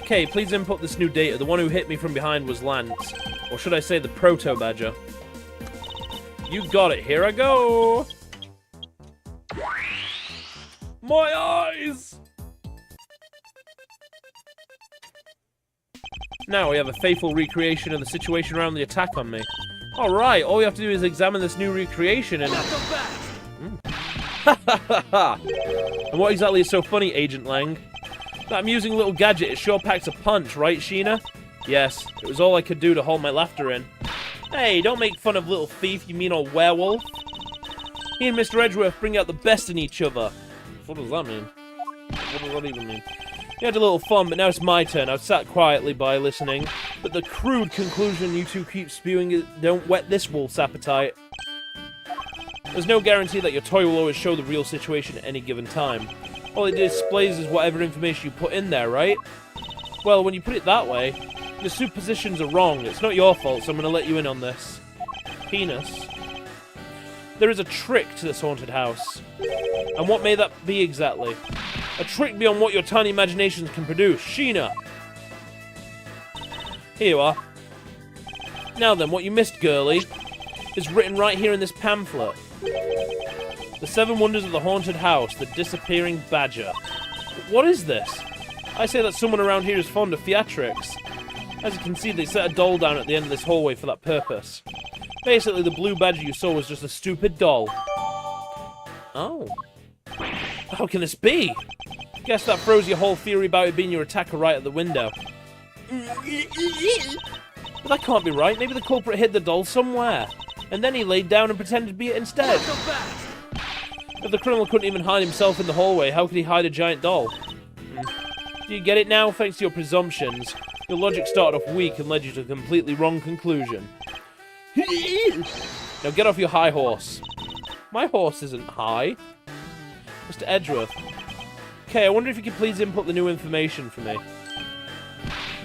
Okay, please input this new data. The one who hit me from behind was Lance. Or should I say the Proto-Badger. You got it, here I go! My eyes! Now we have a faithful recreation of the situation around the attack on me. Alright, all we have to do is examine this new recreation and... And what exactly is so funny, Agent Lang? That amusing little gadget, it sure packs a punch, right, Sheena? Yes, it was all I could do to hold my laughter in. Hey, don't make fun of little thief, you mean old werewolf. He and Mr. Edgeworth bring out the best in each other. What does that mean? What does that even mean? You had a little fun, but now it's my turn. I've sat quietly by listening, but the crude conclusion you two keep spewing is don't whet this wolf's appetite. There's no guarantee that your toy will always show the real situation at any given time. All it displays is whatever information you put in there, right? Well, when you put it that way, your suppositions are wrong. It's not your fault, so I'm going to let you in on this. Penis. There is a trick to this haunted house. And what may that be exactly? A trick beyond what your tiny imaginations can produce. Sheena! Here you are. Now then, what you missed, girlie, is written right here in this pamphlet. The 7 Wonders of the Haunted House, the Disappearing Badger. What is this? I say that someone around here is fond of theatrics. As you can see, they set a doll down at the end of this hallway for that purpose. Basically, the blue badger you saw was just a stupid doll. Oh. How can this be? Guess that throws your whole theory about it being your attacker right at the window. But that can't be right. Maybe the culprit hid the doll somewhere. And then he laid down and pretended to be it instead. If the criminal couldn't even hide himself in the hallway, how could he hide a giant doll? Do you get it now? Thanks to your presumptions. Your logic started off weak and led you to a completely wrong conclusion. Now get off your high horse. My horse isn't high. Mr. Edgeworth. Okay, I wonder if you could please input the new information for me.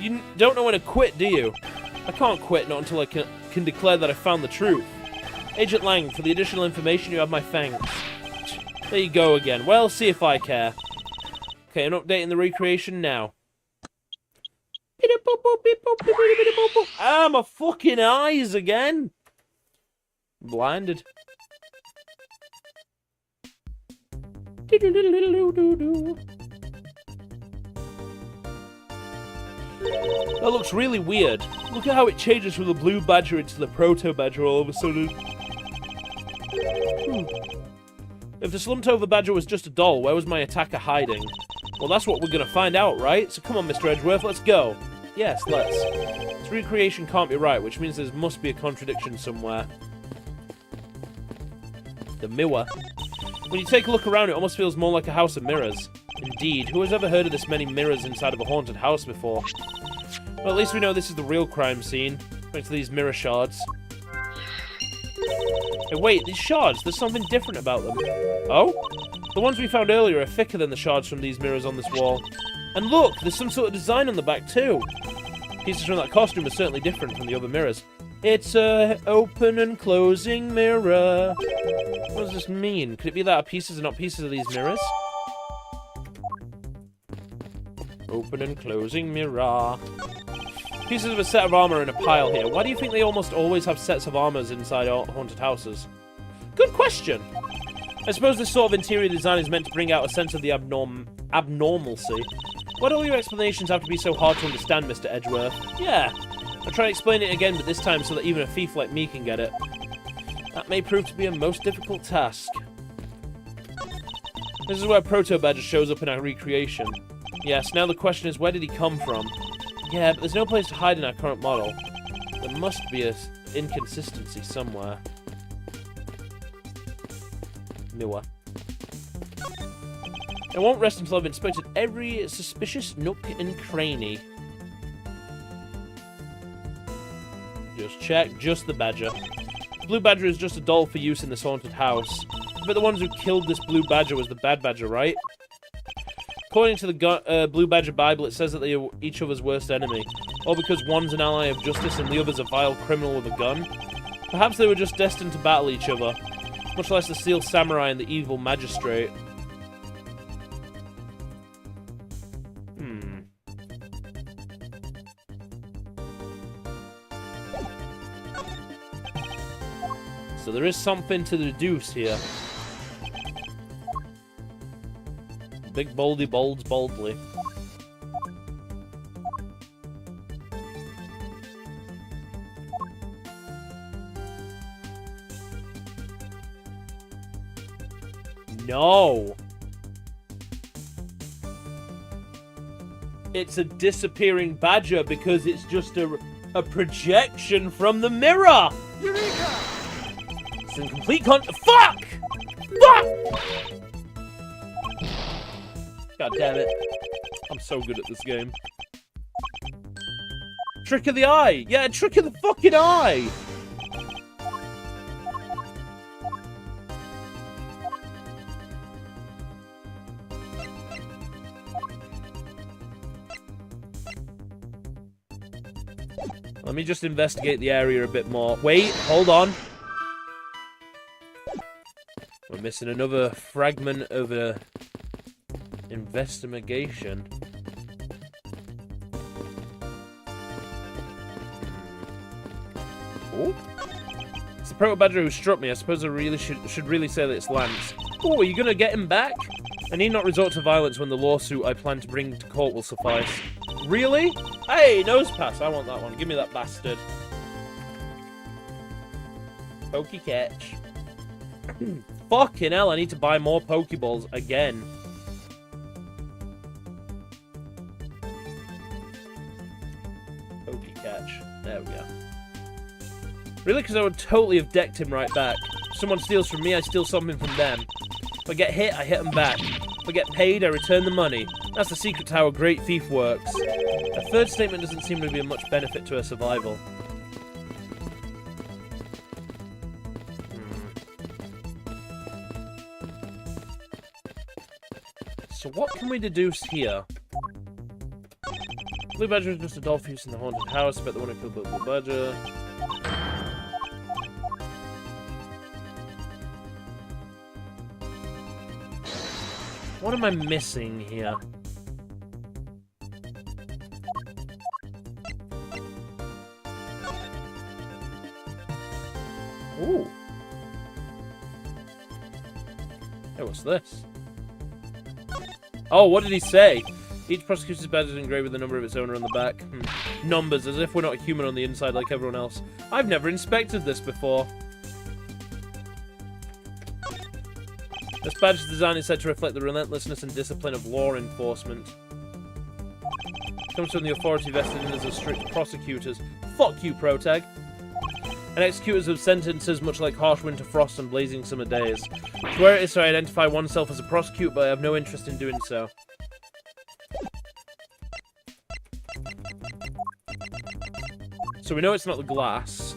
You don't know when to quit, do you? I can't quit, not until I can declare that I found the truth. Agent Lang, for the additional information, you have my thanks. There you go again. Well, see if I care. Okay, I'm updating the recreation now. Ah, my fucking eyes again! Blinded. That looks really weird. Look at how it changes from the blue badger into the proto-badger all of a sudden. If the slumped over badger was just a doll, where was my attacker hiding? Well, that's what we're gonna find out, right? So come on, Mr. Edgeworth, let's go. Yes, let's. This recreation can't be right, which means there must be a contradiction somewhere. The mirror. When you take a look around, it almost feels more like a house of mirrors. Indeed, who has ever heard of this many mirrors inside of a haunted house before? Well, at least we know this is the real crime scene, thanks to these mirror shards. Hey, wait, these shards, there's something different about them. Oh? The ones we found earlier are thicker than the shards from these mirrors on this wall. And look, there's some sort of design on the back too. Pieces from that costume are certainly different from the other mirrors. It's a open and closing mirror. What does this mean? Could it be that our pieces are not pieces of these mirrors? Open and closing mirror. Pieces of a set of armor in a pile here. Why do you think they almost always have sets of armors inside haunted houses? Good question. I suppose this sort of interior design is meant to bring out a sense of the abnormalcy. Why do all your explanations have to be so hard to understand, Mr. Edgeworth? Yeah, I'll try to explain it again, but this time so that even a thief like me can get it. That may prove to be a most difficult task. This is where Proto-Badger shows up in our recreation. Yes, now the question is, where did he come from? Yeah, but there's no place to hide in our current model. There must be an inconsistency somewhere. Mirror. I won't rest until I've inspected every suspicious nook and cranny. Just check, just the badger. The blue badger is just a doll for use in this haunted house. But the ones who killed this blue badger was the bad badger, right? According to the Blue Badger Bible, it says that they are each other's worst enemy. All because one's an ally of justice and the other's a vile criminal with a gun. Perhaps they were just destined to battle each other. Much less the Steel Samurai and the evil magistrate. So there is something to deduce here. Big Boldy bolds boldly. No! It's a disappearing badger because it's just a projection from the mirror! Eureka! It's in complete fuck! Fuck! God damn it. I'm so good at this game. Trick of the eye! Yeah, trick of the fucking eye! Let me just investigate the area a bit more. Wait, hold on. We're missing another fragment of a investigation. Oh, it's the proto badger who struck me. I suppose I really should really say that it's Lance. Oh, are you gonna get him back? I need not resort to violence when the lawsuit I plan to bring to court will suffice. Really? Hey, nose pass. I want that one. Give me that bastard. Pokey catch. Fucking hell, I need to buy more Pokeballs again. Pokey catch. There we go. Really? Because I would totally have decked him right back. If someone steals from me, I steal something from them. If I get hit, I hit them back. If I get paid, I return the money. That's the secret to how a great thief works. A third statement doesn't seem to be of much benefit to her survival. So what can we deduce here? Blue Badger is just a doll for use in the haunted house. I bet the one who killed the Blue Badger. What am I missing here? Ooh. Hey, what's this? Oh, what did he say? Each prosecutor's badge is engraved with the number of its owner on the back. Numbers, as if we're not human on the inside like everyone else. I've never inspected this before. This badge's design is said to reflect the relentlessness and discipline of law enforcement. It comes from the authority vested in us as strict prosecutors. Fuck you, Protag. And executors of sentences much like harsh winter frost and blazing summer days. It's where it is to identify oneself as a prosecutor, but I have no interest in doing so. So we know it's not the glass.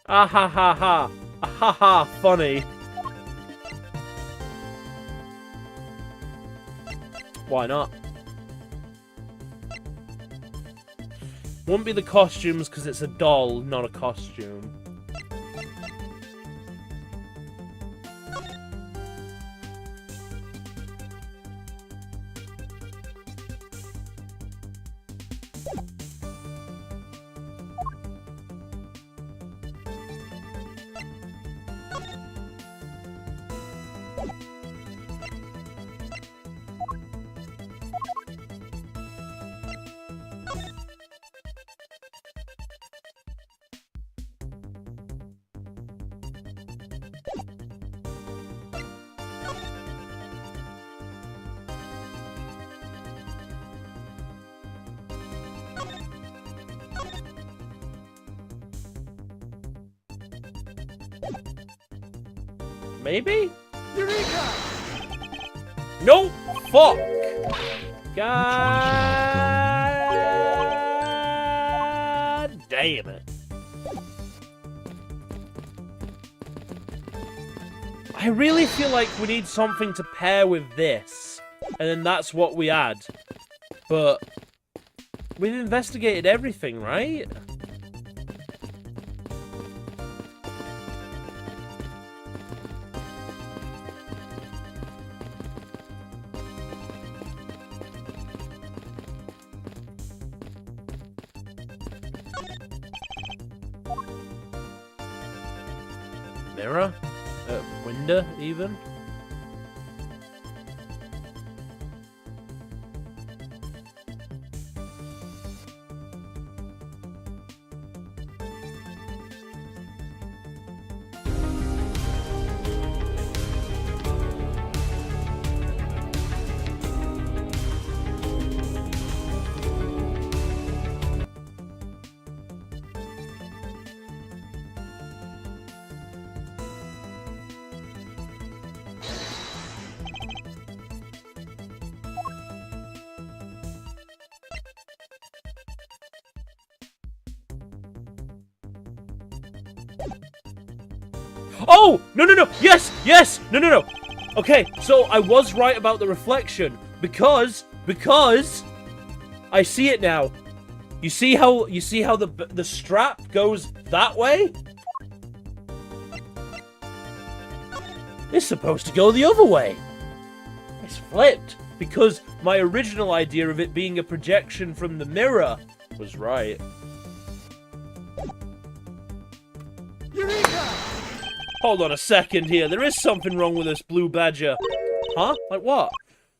Ah ha ha ha. Ah ha ha, funny. Why not? Won't be the costumes because it's a doll, not a costume. Maybe? No! Fuck! God damn it. I really feel like we need something to pair with this. And then that's what we add. But we've investigated everything, right? Mirror? Window, even? Oh! No, no, no! Yes! Yes! No, no, no! Okay, so I was right about the reflection. Because I see it now. You see how the strap goes that way? It's supposed to go the other way. It's flipped. Because my original idea of it being a projection from the mirror was right. Eureka! Hold on a second here. There is something wrong with this blue badger. Huh? Like what?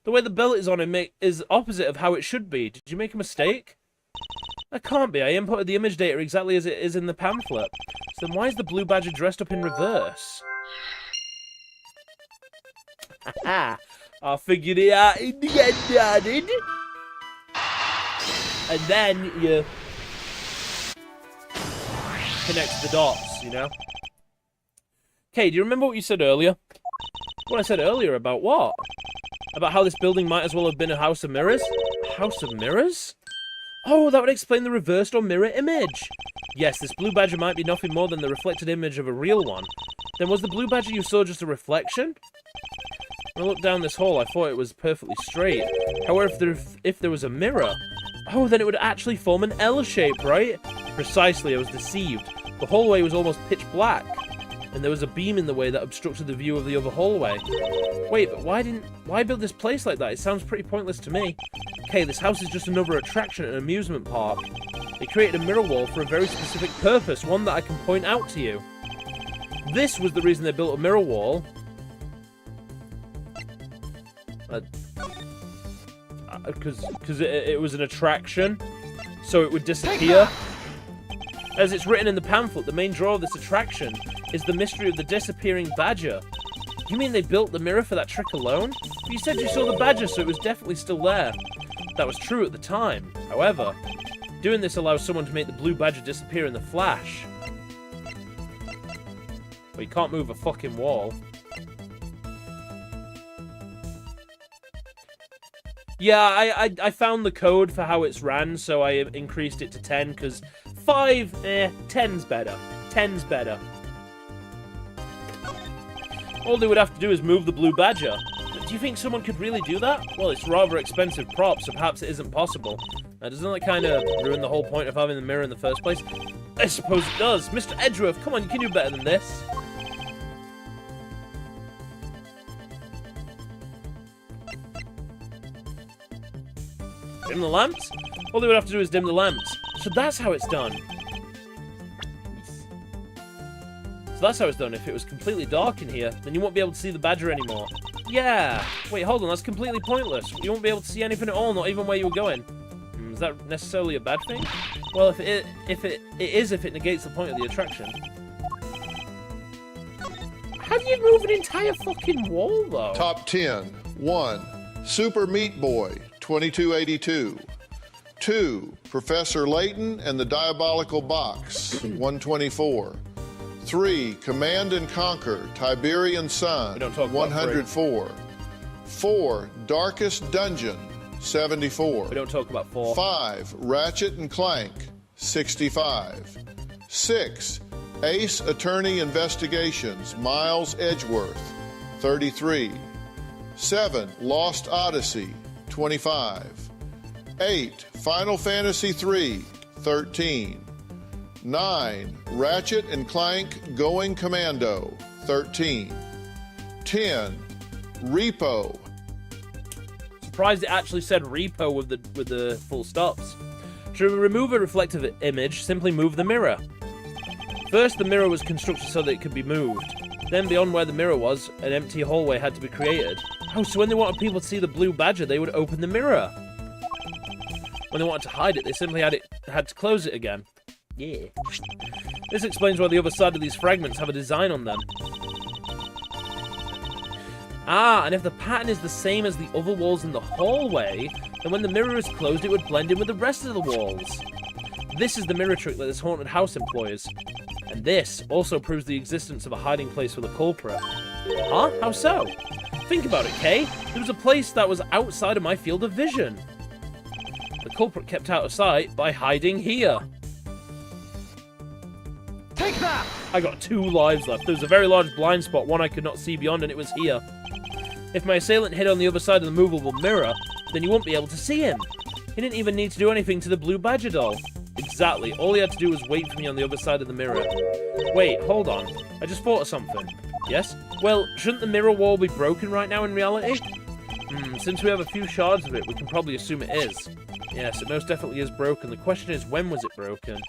The way the belt is on him is opposite of how it should be. Did you make a mistake? That can't be. I inputted the image data exactly as it is in the pamphlet. So then why is the blue badger dressed up in reverse? Haha. I figured it out in the end, I did. And then you connect the dots, you know? Okay, do you remember what you said earlier? What I said earlier about what? About how this building might as well have been a house of mirrors? A house of mirrors? Oh, that would explain the reversed or mirror image. Yes, this blue badger might be nothing more than the reflected image of a real one. Then was the blue badger you saw just a reflection? When I looked down this hall, I thought it was perfectly straight. However, if there was a mirror... Oh, then it would actually form an L shape, right? Precisely, I was deceived. The hallway was almost pitch black. And there was a beam in the way that obstructed the view of the other hallway. Wait, but why build this place like that? It sounds pretty pointless to me. Okay, this house is just another attraction at an amusement park. They created a mirror wall for a very specific purpose, one that I can point out to you. This was the reason they built a mirror wall. Because it was an attraction, so it would disappear. As it's written in the pamphlet, the main draw of this attraction is the mystery of the disappearing badger. You mean they built the mirror for that trick alone? But you said you saw the badger, so it was definitely still there. That was true at the time. However, doing this allows someone to make the blue badger disappear in the flash. Well, you can't move a fucking wall. Yeah, I found the code for how it's ran, so I increased it to 10, because 5, 10's better. 10's better. All they would have to do is move the blue badger. Do you think someone could really do that? Well, it's rather expensive prop, so perhaps it isn't possible. Doesn't that kind of ruin the whole point of having the mirror in the first place? I suppose it does. Mr. Edgeworth, come on, you can do better than this. Dim the lamps? All they would have to do is dim the lamps. So that's how it's done. So that's how it's done. If it was completely dark in here, then you won't be able to see the badger anymore. Yeah. Wait, hold on. That's completely pointless. You won't be able to see anything at all, not even where you were going. Is that necessarily a bad thing? Well, if it is if it negates the point of the attraction. How do you move an entire fucking wall, though? Top 10. 1. Super Meat Boy, 2282. 2. Professor Layton and the Diabolical Box, 124. 3. Command and Conquer, Tiberian Sun, We don't talk about 104. 4. Darkest Dungeon, 74. We don't talk about 4. 5. Ratchet and Clank, 65. 6. Ace Attorney Investigations, Miles Edgeworth, 33. 7. Lost Odyssey, 25. 8. Final Fantasy III, 13. 9. Ratchet and Clank Going Commando, 13. 10. Repo. Surprised it actually said repo with the full stops. To remove a reflective image, simply move the mirror. First, the mirror was constructed so that it could be moved. Then, beyond where the mirror was, an empty hallway had to be created. Oh, so when they wanted people to see the blue badger, they would open the mirror. When they wanted to hide it, they simply had to close it again. Yeah. This explains why the other side of these fragments have a design on them. Ah, and if the pattern is the same as the other walls in the hallway, then when the mirror is closed, it would blend in with the rest of the walls. This is the mirror trick that this haunted house employs. And this also proves the existence of a hiding place for the culprit. Huh? How so? Think about it, Kay. There was a place that was outside of my field of vision. The culprit kept out of sight by hiding here. Take that! I got 2 lives left. There was a very large blind spot, one I could not see beyond, and it was here. If my assailant hid on the other side of the movable mirror, then you wouldn't be able to see him. He didn't even need to do anything to the blue badger doll. Exactly. All he had to do was wait for me on the other side of the mirror. Wait, hold on. I just thought of something. Yes? Well, shouldn't the mirror wall be broken right now in reality? Since we have a few shards of it, we can probably assume it is. Yes, it most definitely is broken. The question is, when was it broken?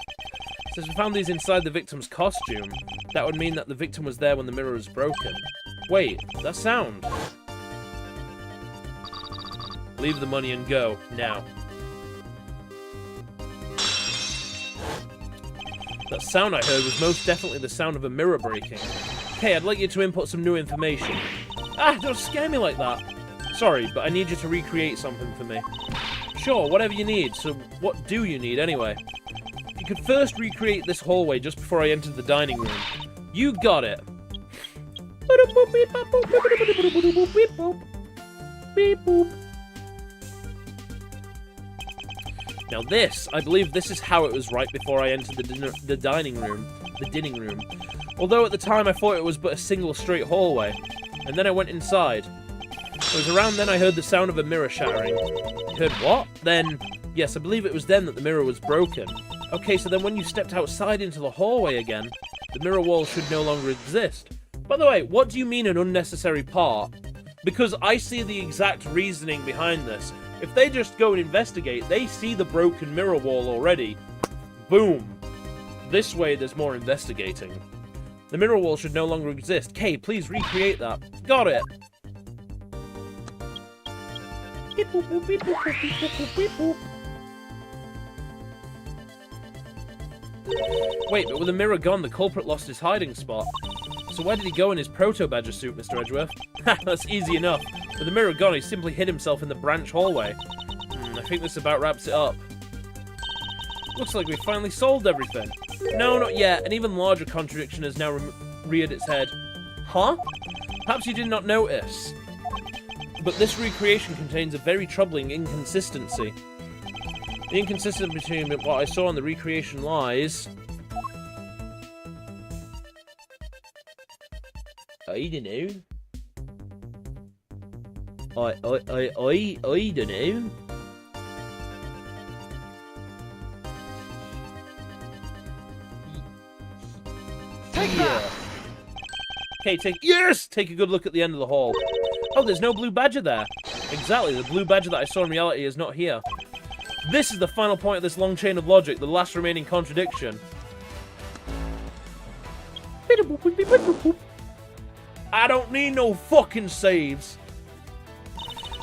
Since we found these inside the victim's costume, that would mean that the victim was there when the mirror was broken. Wait, that sound. Leave the money and go, now. That sound I heard was most definitely the sound of a mirror breaking. Hey, I'd like you to input some new information. Ah, don't scare me like that. Sorry, but I need you to recreate something for me. Sure, whatever you need. So what do you need anyway? You could first recreate this hallway just before I entered the dining room. You got it. Now this, I believe this is how it was right before I entered the dining room. Although at the time I thought it was but a single straight hallway. And then I went inside. It was around then I heard the sound of a mirror shattering. You heard what? Then, yes, I believe it was then that the mirror was broken. Okay, so then when you stepped outside into the hallway again, the mirror wall should no longer exist. By the way, what do you mean an unnecessary part? Because I see the exact reasoning behind this. If they just go and investigate, they see the broken mirror wall already. Boom. This way there's more investigating. The mirror wall should no longer exist. Kay, please recreate that. Got it. Wait, but with the mirror gone, the culprit lost his hiding spot. So where did he go in his proto-badger suit, Mr. Edgeworth? Ha, that's easy enough. With the mirror gone, he simply hid himself in the branch hallway. I think this about wraps it up. Looks like we finally solved everything. No, not yet. An even larger contradiction has now reared its head. Huh? Perhaps you did not notice. But this recreation contains a very troubling inconsistency. The inconsistency between what I saw and the recreation lies... I don't know. I don't know. Take that! Okay, take a good look at the end of the hall. Oh, there's no blue badger there. Exactly, the blue badger that I saw in reality is not here. This is the final point of this long chain of logic, the last remaining contradiction. I don't need no fucking saves.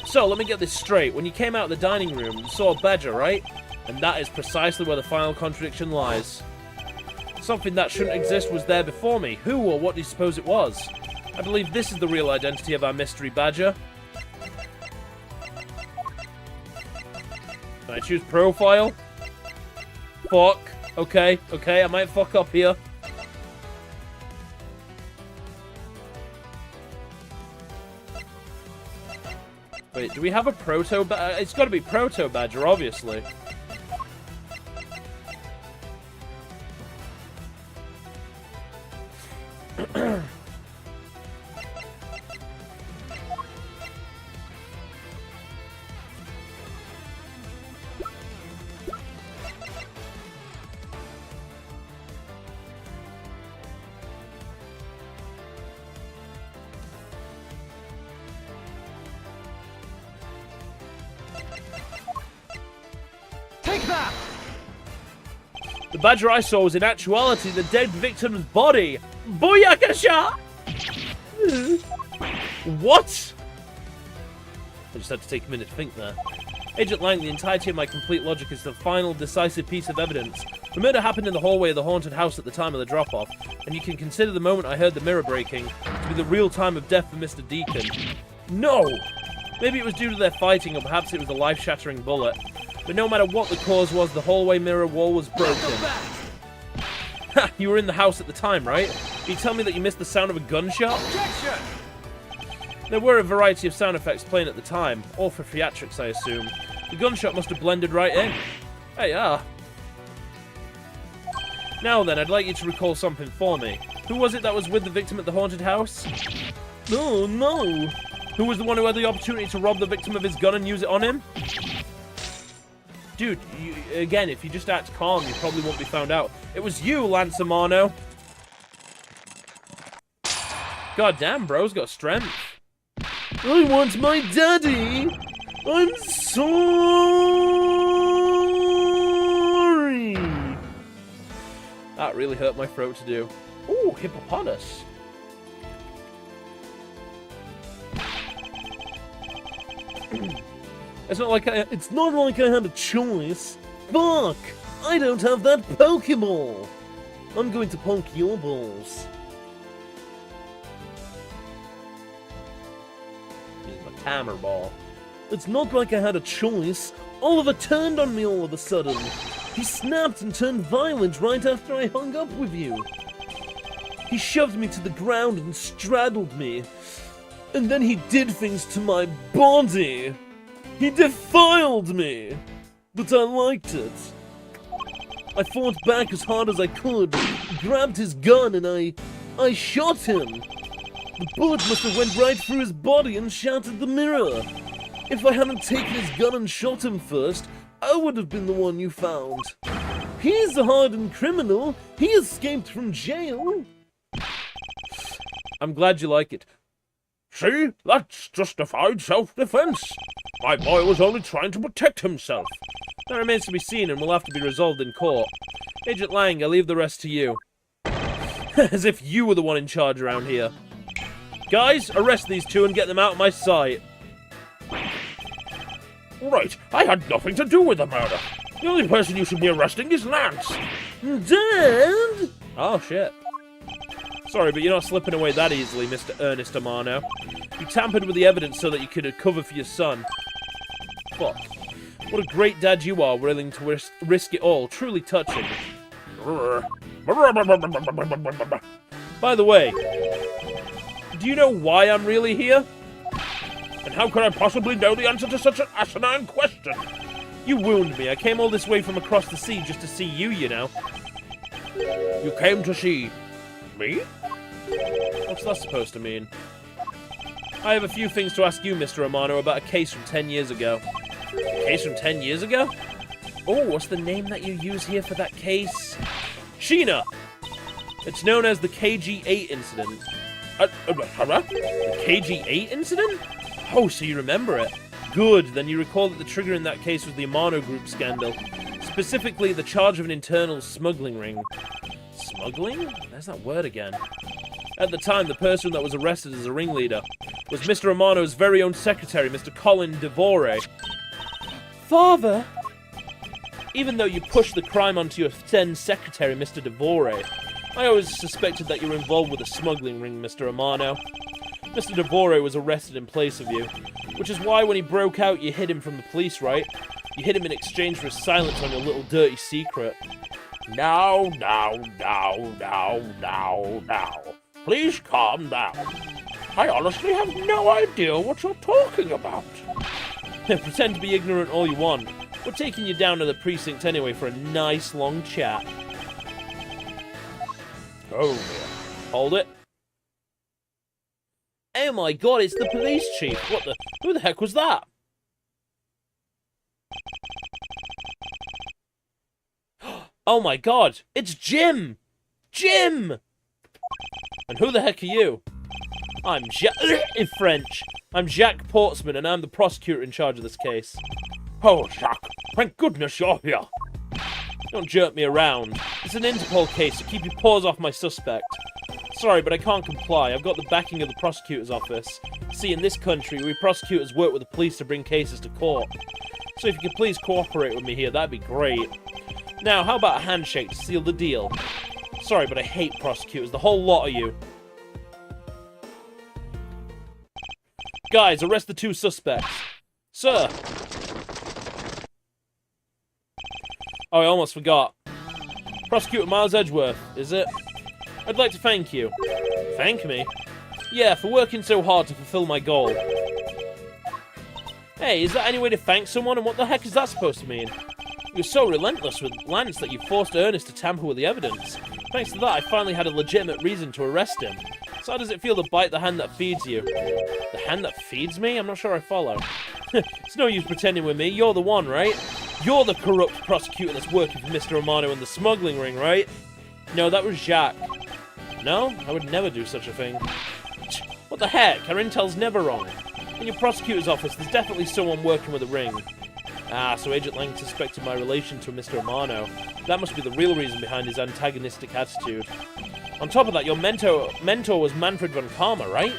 So, let me get this straight. When you came out of the dining room, you saw a badger, right? And that is precisely where the final contradiction lies. Something that shouldn't exist was there before me. Who or what do you suppose it was? I believe this is the real identity of our mystery badger. Can I choose profile? Fuck. Okay, I might fuck up here. Wait, do we have a proto badger? It's got to be proto badger, obviously. The badger I saw was in actuality the dead victim's body. Booyakasha! What? I just had to take a minute to think there. Agent Lang, the entirety of my complete logic is the final decisive piece of evidence. The murder happened in the hallway of the haunted house at the time of the drop-off, and you can consider the moment I heard the mirror breaking to be the real time of death for Mr. Deacon. No! Maybe it was due to their fighting, or perhaps it was a life-shattering bullet. But no matter what the cause was, the hallway mirror wall was broken. Ha! You were in the house at the time, right? Can you tell me that you missed the sound of a gunshot? Objection! There were a variety of sound effects playing at the time, all for theatrics, I assume. The gunshot must have blended right in. There you are. Now then, I'd like you to recall something for me. Who was it that was with the victim at the haunted house? Oh, no! Who was the one who had the opportunity to rob the victim of his gun and use it on him? Dude, again, if you just act calm, you probably won't be found out. It was you, Lance Amano. God damn, bro's got strength. I want my daddy. I'm sorry. That really hurt my throat to do. Ooh, hippopotamus. It's not like I had a choice. Fuck! I don't have that Pokeball. I'm going to poke your balls. Use my timer ball. It's not like I had a choice. Oliver turned on me all of a sudden. He snapped and turned violent right after I hung up with you. He shoved me to the ground and straddled me. And then he did things to my body. He defiled me, but I liked it. I fought back as hard as I could, grabbed his gun, and I shot him. The bullet must have went right through his body and shattered the mirror. If I hadn't taken his gun and shot him first, I would have been the one you found. He's a hardened criminal. He escaped from jail. I'm glad you like it. See? That's justified self-defense. My boy was only trying to protect himself. That remains to be seen and will have to be resolved in court. Agent Lang, I leave the rest to you. As if you were the one in charge around here. Guys, arrest these two and get them out of my sight. Right, I had nothing to do with the murder. The only person you should be arresting is Lance. Dad? Oh, shit. Sorry, but you're not slipping away that easily, Mr. Ernest Amano. You tampered with the evidence so that you could cover for your son. Fuck. What a great dad you are, willing to risk it all. Truly touching. By the way, do you know why I'm really here? And how could I possibly know the answer to such an asinine question? You wound me. I came all this way from across the sea just to see you, you know. You came to see me? What's that supposed to mean? I have a few things to ask you, Mr. Amano, about a case from 10 years ago. A case from 10 years ago? Oh, what's the name that you use here for that case? Sheena! It's known as the KG-8 incident. The KG-8 incident? Oh, so you remember it. Good, then you recall that the trigger in that case was the Amano Group scandal. Specifically, the charge of an internal smuggling ring. Smuggling? There's that word again. At the time, the person that was arrested as a ringleader was Mr. Amano's very own secretary, Mr. Colin Devore. Father? Even though you pushed the crime onto your then secretary, Mr. Devore, I always suspected that you were involved with a smuggling ring, Mr. Amano. Mr. Devore was arrested in place of you, which is why when he broke out, you hid him from the police, right? You hid him in exchange for silence on your little dirty secret. Now. Please calm down. I honestly have no idea what you're talking about. Pretend to be ignorant all you want. We're taking you down to the precinct anyway for a nice long chat. Oh, Hold it. Oh my god, it's the police chief. What the... Who the heck was that? Oh my god, it's Jim! Jim! And who the heck are you? I'm in French. I'm Jacques Portsman, and I'm the prosecutor in charge of this case. Oh, Jacques, thank goodness you're here. Don't jerk me around. It's an Interpol case, so keep your paws off my suspect. Sorry, but I can't comply. I've got the backing of the prosecutor's office. See, in this country, we prosecutors work with the police to bring cases to court. So if you could please cooperate with me here, that'd be great. Now, how about a handshake to seal the deal? Sorry, but I hate prosecutors, the whole lot of you. Guys, arrest the 2 suspects. Sir! Oh, I almost forgot. Prosecutor Miles Edgeworth, is it? I'd like to thank you. Thank me? Yeah, for working so hard to fulfill my goal. Hey, is that any way to thank someone, and what the heck is that supposed to mean? You were so relentless with Lance that you forced Ernest to tamper with the evidence. Thanks to that, I finally had a legitimate reason to arrest him. So how does it feel to bite the hand that feeds you? The hand that feeds me? I'm not sure I follow. It's no use pretending with me. You're the one, right? You're the corrupt prosecutor that's working for Mr. Romano in the smuggling ring, right? No, that was Jacques. No, I would never do such a thing. What the heck? Our intel's never wrong. In your prosecutor's office, there's definitely someone working with a ring. Ah, so Agent Lang suspected my relation to Mr. Romano. That must be the real reason behind his antagonistic attitude. On top of that, your mentor was Manfred von Karma, right?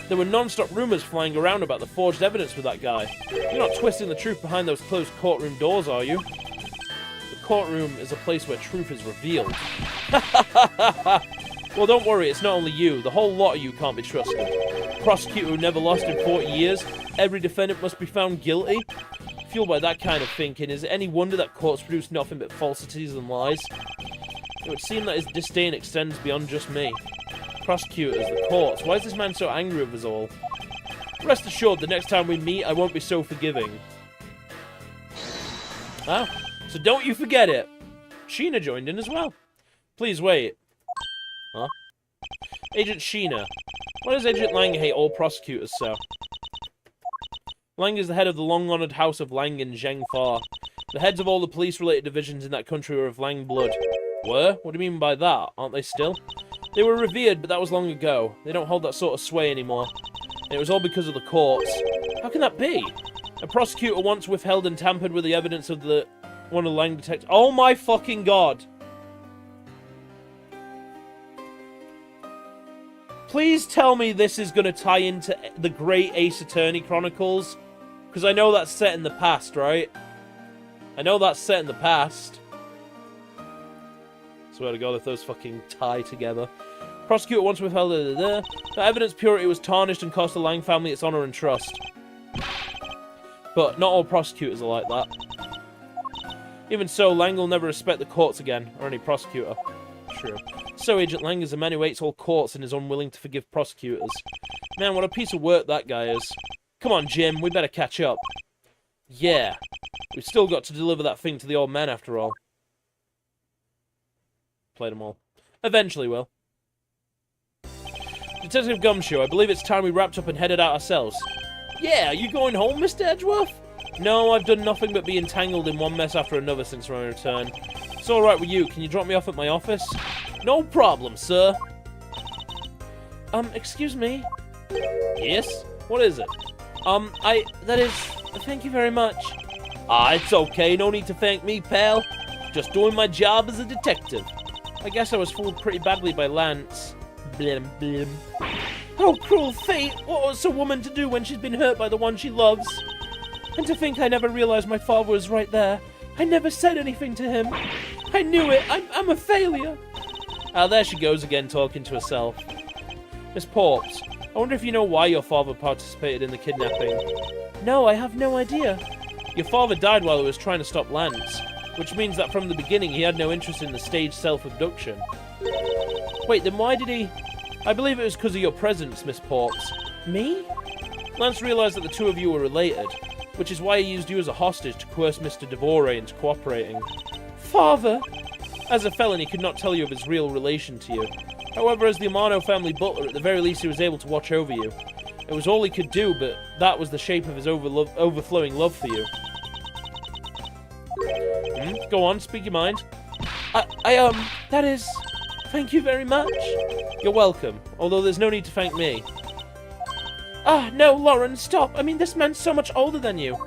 There were non-stop rumors flying around about the forged evidence with that guy. You're not twisting the truth behind those closed courtroom doors, are you? The courtroom is a place where truth is revealed. Well, don't worry, it's not only you. The whole lot of you can't be trusted. Prosecutor who never lost in 40 years. Every defendant must be found guilty. Fueled by that kind of thinking, is it any wonder that courts produce nothing but falsities and lies? It would seem that his disdain extends beyond just me. Prosecutors, the courts. Why is this man so angry with us all? Rest assured, the next time we meet, I won't be so forgiving. Ah, so don't you forget it. Sheena joined in as well. Please wait. Huh? Agent Sheena. Why does Agent Lang hate all prosecutors so? Lang is the head of the long-honored house of Lang in Zhengfa. The heads of all the police-related divisions in that country were of Lang blood. Were? What do you mean by that? Aren't they still? They were revered, but that was long ago. They don't hold that sort of sway anymore. And it was all because of the courts. How can that be? A prosecutor once withheld and tampered with the evidence of one of the Lang detectives. Oh my fucking god! Please tell me this is going to tie into the Great Ace Attorney Chronicles. Because I know that's set in the past, right? I know that's set in the past. Swear to God if those fucking tie together. Prosecutor once withheld the evidence purity was tarnished and cost the Lang family its honor and trust. But not all prosecutors are like that. Even so, Lang will never respect the courts again, or any prosecutor. True. So Agent Lang is a man who hates all courts and is unwilling to forgive prosecutors. Man, what a piece of work that guy is. Come on, Jim, we better catch up. Yeah. We've still got to deliver that thing to the old man after all. Played them all. Eventually will. Detective Gumshoe, I believe it's time we wrapped up and headed out ourselves. Yeah, are you going home, Mr. Edgeworth? No, I've done nothing but be entangled in one mess after another since my return. It's alright with you. Can you drop me off at my office? No problem, sir. Excuse me? Yes? What is it? Thank you very much. Ah, it's okay. No need to thank me, pal. Just doing my job as a detective. I guess I was fooled pretty badly by Lance. Blim, blim. Oh, cruel fate! What was a woman to do when she's been hurt by the one she loves? And to think I never realized my father was right there. I never said anything to him. I knew it. I'm a failure. Ah, there she goes again, talking to herself. Miss Porps, I wonder if you know why your father participated in the kidnapping. No, I have no idea. Your father died while he was trying to stop Lance, which means that from the beginning he had no interest in the staged self-abduction. Wait, then why did he... I believe it was because of your presence, Miss Porks. Me? Lance realized that the two of you were related, which is why he used you as a hostage to coerce Mr. Devore into cooperating. Father! As a felon, he could not tell you of his real relation to you. However, as the Amano family butler, at the very least he was able to watch over you. It was all he could do, but that was the shape of his overflowing love for you. Go on, speak your mind. That is... Thank you very much. You're welcome, although there's no need to thank me. Ah, no, Lauren, stop. I mean, this man's so much older than you.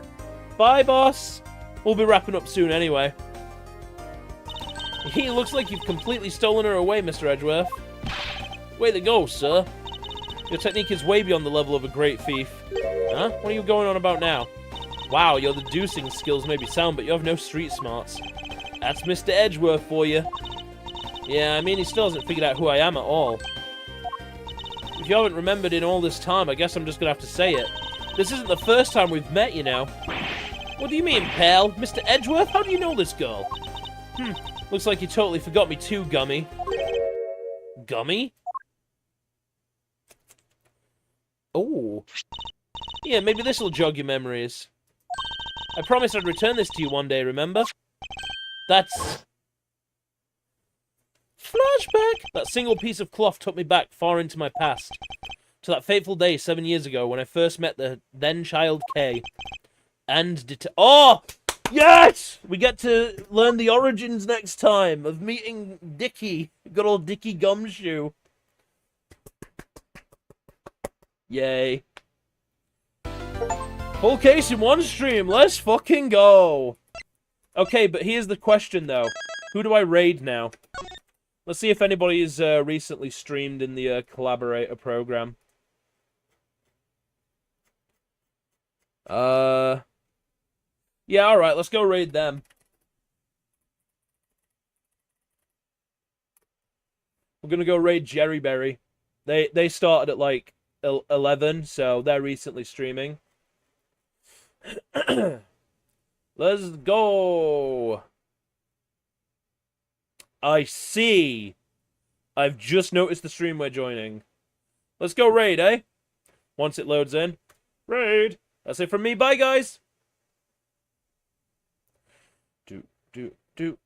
Bye, boss. We'll be wrapping up soon anyway. He looks like you've completely stolen her away, Mr. Edgeworth. Way to go, sir. Your technique is way beyond the level of a great thief. Huh? What are you going on about now? Wow, your deducing skills may be sound, but you have no street smarts. That's Mr. Edgeworth for you. Yeah, I mean, he still hasn't figured out who I am at all. If you haven't remembered in all this time, I guess I'm just gonna have to say it. This isn't the first time we've met, you know. What do you mean, pal? Mr. Edgeworth? How do you know this girl? Looks like you totally forgot me too, Gummy. Gummy? Oh. Yeah, maybe this'll jog your memories. I promised I'd return this to you one day, remember? That's... Flashback! That single piece of cloth took me back far into my past. To that fateful day 7 years ago when I first met the then-child Kay. And oh! Yes! We get to learn the origins next time of meeting Dickie. Good old Dickie Gumshoe. Yay. Full case in one stream. Let's fucking go. Okay, but here's the question, though. Who do I raid now? Let's see if anybody's recently streamed in the Collaborator program. Yeah, alright, let's go raid them. We're gonna go raid Jerryberry. They started at, like, 11, so they're recently streaming. Let's go! I see! I've just noticed the stream we're joining. Let's go raid, eh? Once it loads in. Raid! That's it from me. Bye, guys! Do.